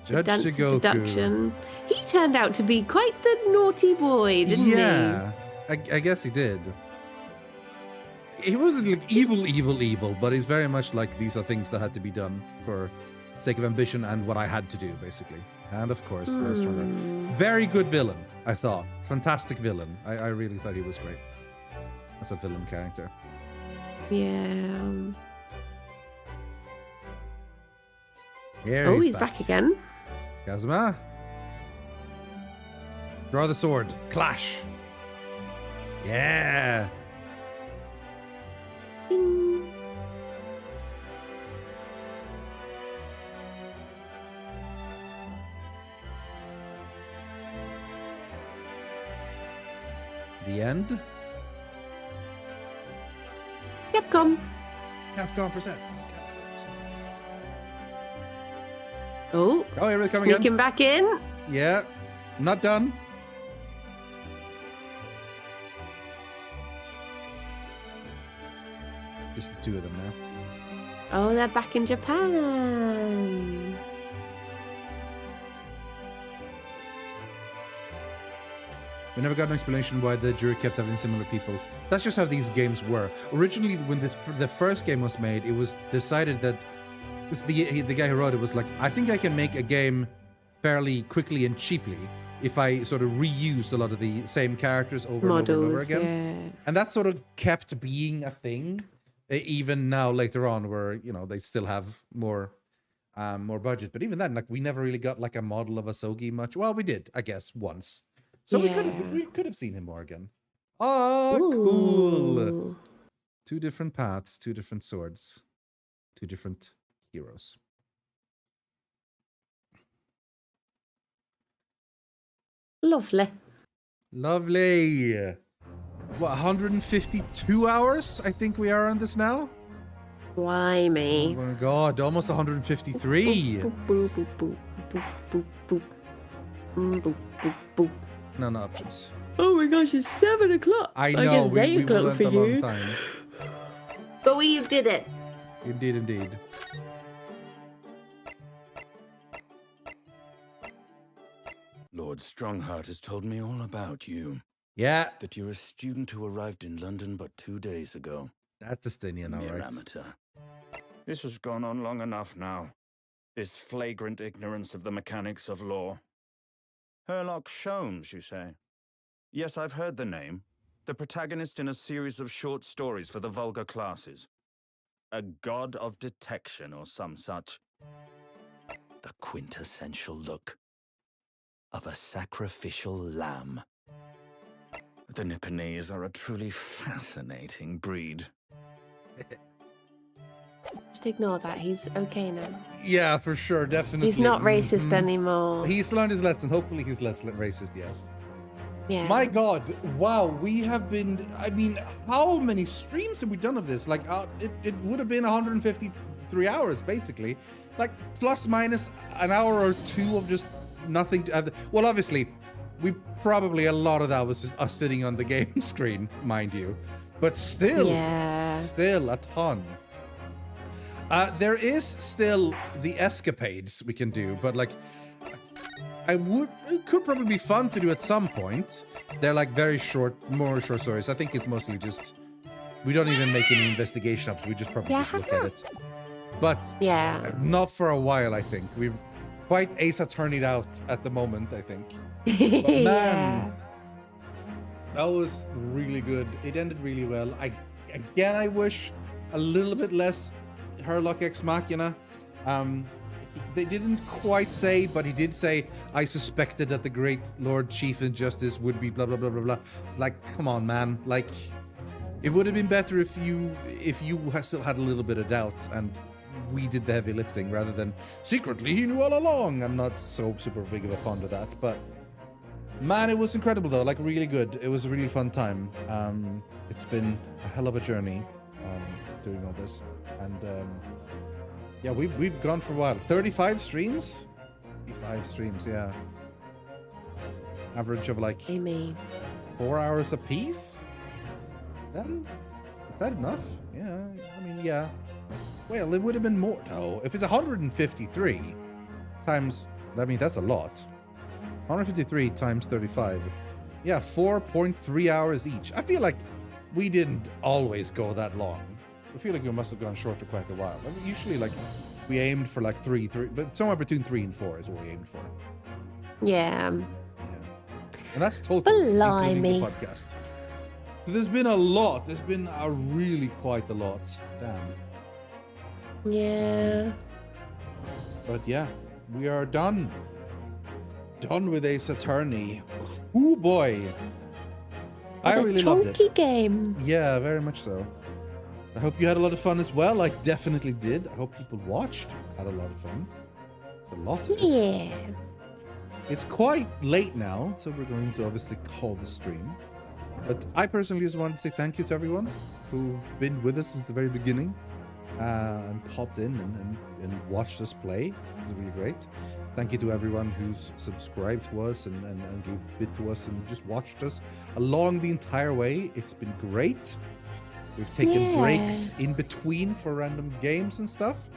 A: Judge
B: Dance of
A: Shigoku.
B: deduction. He turned out to be quite the naughty boy, didn't he?
A: Yeah, I guess he did. he wasn't like evil, but he's very much like these are things that had to be done for sake of ambition and what I had to do, basically. And of course, very stronger. Very good villain, I thought. Fantastic villain. I really thought he was great as a villain character.
B: Yeah.
A: Here
B: He's back again.
A: Kazuma. Draw the sword. Clash. Yeah.
B: Ding.
A: The end.
B: Capcom.
A: Capcom presents.
B: Oh,
A: here they come again.
B: sneaking back in.
A: Yeah. Not done. Just the two of them now.
B: Oh, they're back in Japan.
A: We never got an explanation why the jury kept having similar people. That's just how these games were. Originally, when the first game was made, it was decided that the guy who wrote it was like, I think I can make a game fairly quickly and cheaply if I sort of reuse a lot of the same characters over and over again.
B: Yeah.
A: And that sort of kept being a thing, even now later on, where they still have more budget. But even then, like we never really got like a model of Asogi much. Well, we did, I guess, once. So we could have seen him more again. Oh, cool! 2 different paths, 2 different swords, 2 different heroes.
B: Lovely.
A: Lovely. What, 152 hours? I think we are on this now.
B: Blimey.
A: Oh my god, almost 153.
B: Boop, boop, boop, boop, boop, boop, boop. Boop, boop, boop.
A: None options.
B: Oh my gosh, it's 7 o'clock.
A: I know,
B: guess
A: we
B: 8 o'clock
A: went
B: for
A: a long
B: you.
A: time.
B: But we did it.
A: Indeed.
F: Lord Strongheart has told me all about you.
A: Yeah.
F: That you're a student who arrived in London but 2 days ago.
A: That's Estinian, all
F: Mere
A: right.
F: amateur. This has gone on long enough now. This flagrant ignorance of the mechanics of law. Herlock Sholmes, you say? Yes, I've heard the name. The protagonist in a series of short stories for the vulgar classes. A god of detection or some such. The quintessential look of a sacrificial lamb. The Nipponese are a truly fascinating breed.
B: Just ignore that. He's okay now.
A: Yeah, for sure, definitely.
B: He's not racist anymore.
A: He's learned his lesson. Hopefully he's less racist, yes.
B: Yeah.
A: My god, wow, we have been, how many streams have we done of this? Like, it would have been 153 hours, basically. Like, plus minus an hour or 2 of just nothing. Well, obviously, a lot of that was just us sitting on the game screen, mind you. But still, still a ton. There is still the escapades we can do, but like, it could probably be fun to do at some point. They're like more short stories. I think it's mostly just, we don't even make any investigation ups. We just probably just look at it. But not for a while, I think. We've quite Ace Attorney'd out at the moment, I think. But man, that was really good. It ended really well. I wish a little bit less Herlock Ex Machina. They didn't quite say, but he did say, I suspected that the great Lord Chief Injustice would be blah, blah, blah, blah, blah. It's like, come on, man. Like, it would have been better if you still had a little bit of doubt and we did the heavy lifting rather than secretly he knew all along. I'm not so super big of a fond of that, but man, it was incredible though. Like, really good. It was a really fun time. It's been a hell of a journey doing all this, and yeah, we've gone for a while. 35 streams? 35 streams, yeah. Average of like 4 hours a piece? Then? Is that enough? Yeah, yeah. Well, it would have been more. No, if it's 153 times, that's a lot. 153 times 35. Yeah, 4.3 hours each. I feel like we didn't always go that long. I feel like we must have gone short for quite a while. I mean, usually, like, we aimed for like three, but somewhere between 3 and 4 is what we aimed for.
B: Yeah.
A: And that's totally including
B: Blimey.
A: the podcast. So there's been a lot. There's been a really quite a lot. Damn.
B: Yeah.
A: But yeah, we are done. Done with Ace Attorney. Oh boy. I really loved it.
B: Chunky game.
A: Yeah, very much so. I hope you had a lot of fun as well. I definitely did. I hope people watched, had a lot of fun. A lot of it.
B: Yeah.
A: It's quite late now, so we're going to obviously call the stream. But I personally just wanted to say thank you to everyone who've been with us since the very beginning and popped in and watched us play. It was really great. Thank you to everyone who's subscribed to us and gave a bit to us and just watched us along the entire way. It's been great. We've taken breaks in between for random games and stuff.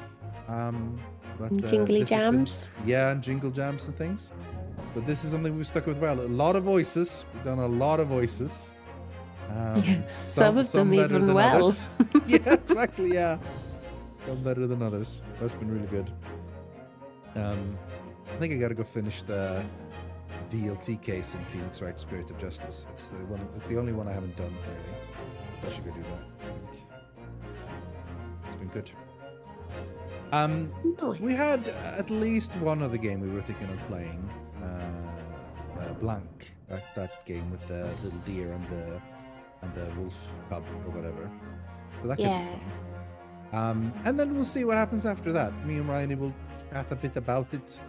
A: But
B: Jingly jams.
A: And jingle jams and things. But this is something we've stuck with well. A lot of voices. We've done a lot of voices.
B: Yes, some of them
A: better
B: even
A: than
B: well.
A: others. Yeah, exactly, yeah. Some better than others. That's been really good. I think I gotta go finish the DLT case in Phoenix Wright Spirit of Justice. It's the only one I haven't done, really. So I should go do that, I think. It's been good.
B: Nice.
A: We had at least one other game we were thinking of playing. Blank. That game with the little deer and the wolf cub or whatever. So that could be fun. And then we'll see what happens after that. Me and Ryan will chat a bit about it.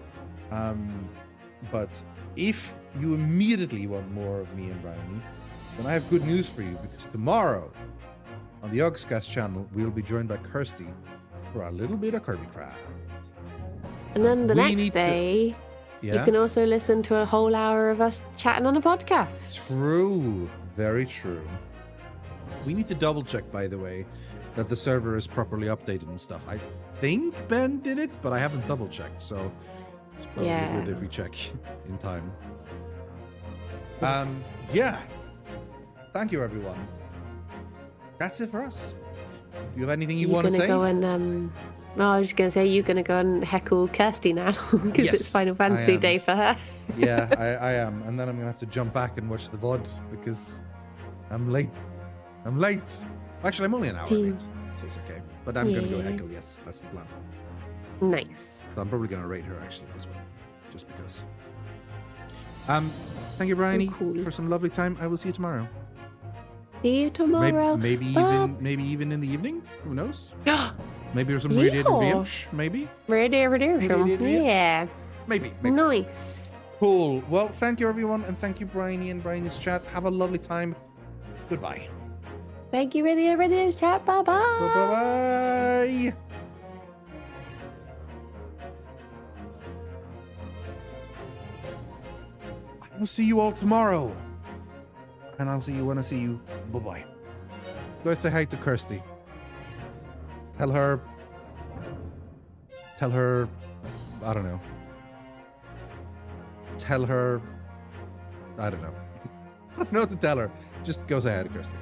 A: But if you immediately want more of me and Briony, then I have good news for you, because tomorrow on the Ogscast channel we'll be joined by Kirsty for a little bit of Kirby Craft.
B: And then the next day, you can also listen to a whole hour of us chatting on a podcast.
A: True. Very true. We need to double check, by the way, that the server is properly updated and stuff. I think Ben did it, but I haven't double checked, so it's probably good if we check in time. Yeah. Thank you, everyone. That's it for us. Do you have anything you want to say?
B: Go and, I was just going to say, you're going to go and heckle Kirsty now, because it's Final Fantasy Day for her.
A: Yeah, I am. And then I'm going to have to jump back and watch the VOD, because I'm late. Actually, I'm only an hour late, so it's okay. But I'm going to go heckle, yes. That's the plan.
B: Nice.
A: So I'm probably going to rate her, actually, as well. Just because. Thank you, Briony, for some lovely time. I will see you tomorrow.
B: See you tomorrow.
A: Maybe even in the evening. Who knows? Maybe there's some Radiator Beams. Maybe.
B: Radiator. Yeah.
A: Maybe.
B: Nice.
A: Cool. Well, thank you, everyone, and thank you, Briony and Briony's chat. Have a lovely time. Goodbye.
B: Thank you, Radiator's chat. Bye-bye.
A: Bye-bye. I will see you all tomorrow. And I'll see you when I see you. Bye-bye. Go say hi to Kirsty. Tell her, I don't know. Tell her, I don't know. I don't know what to tell her. Just go say hi to Kirsty.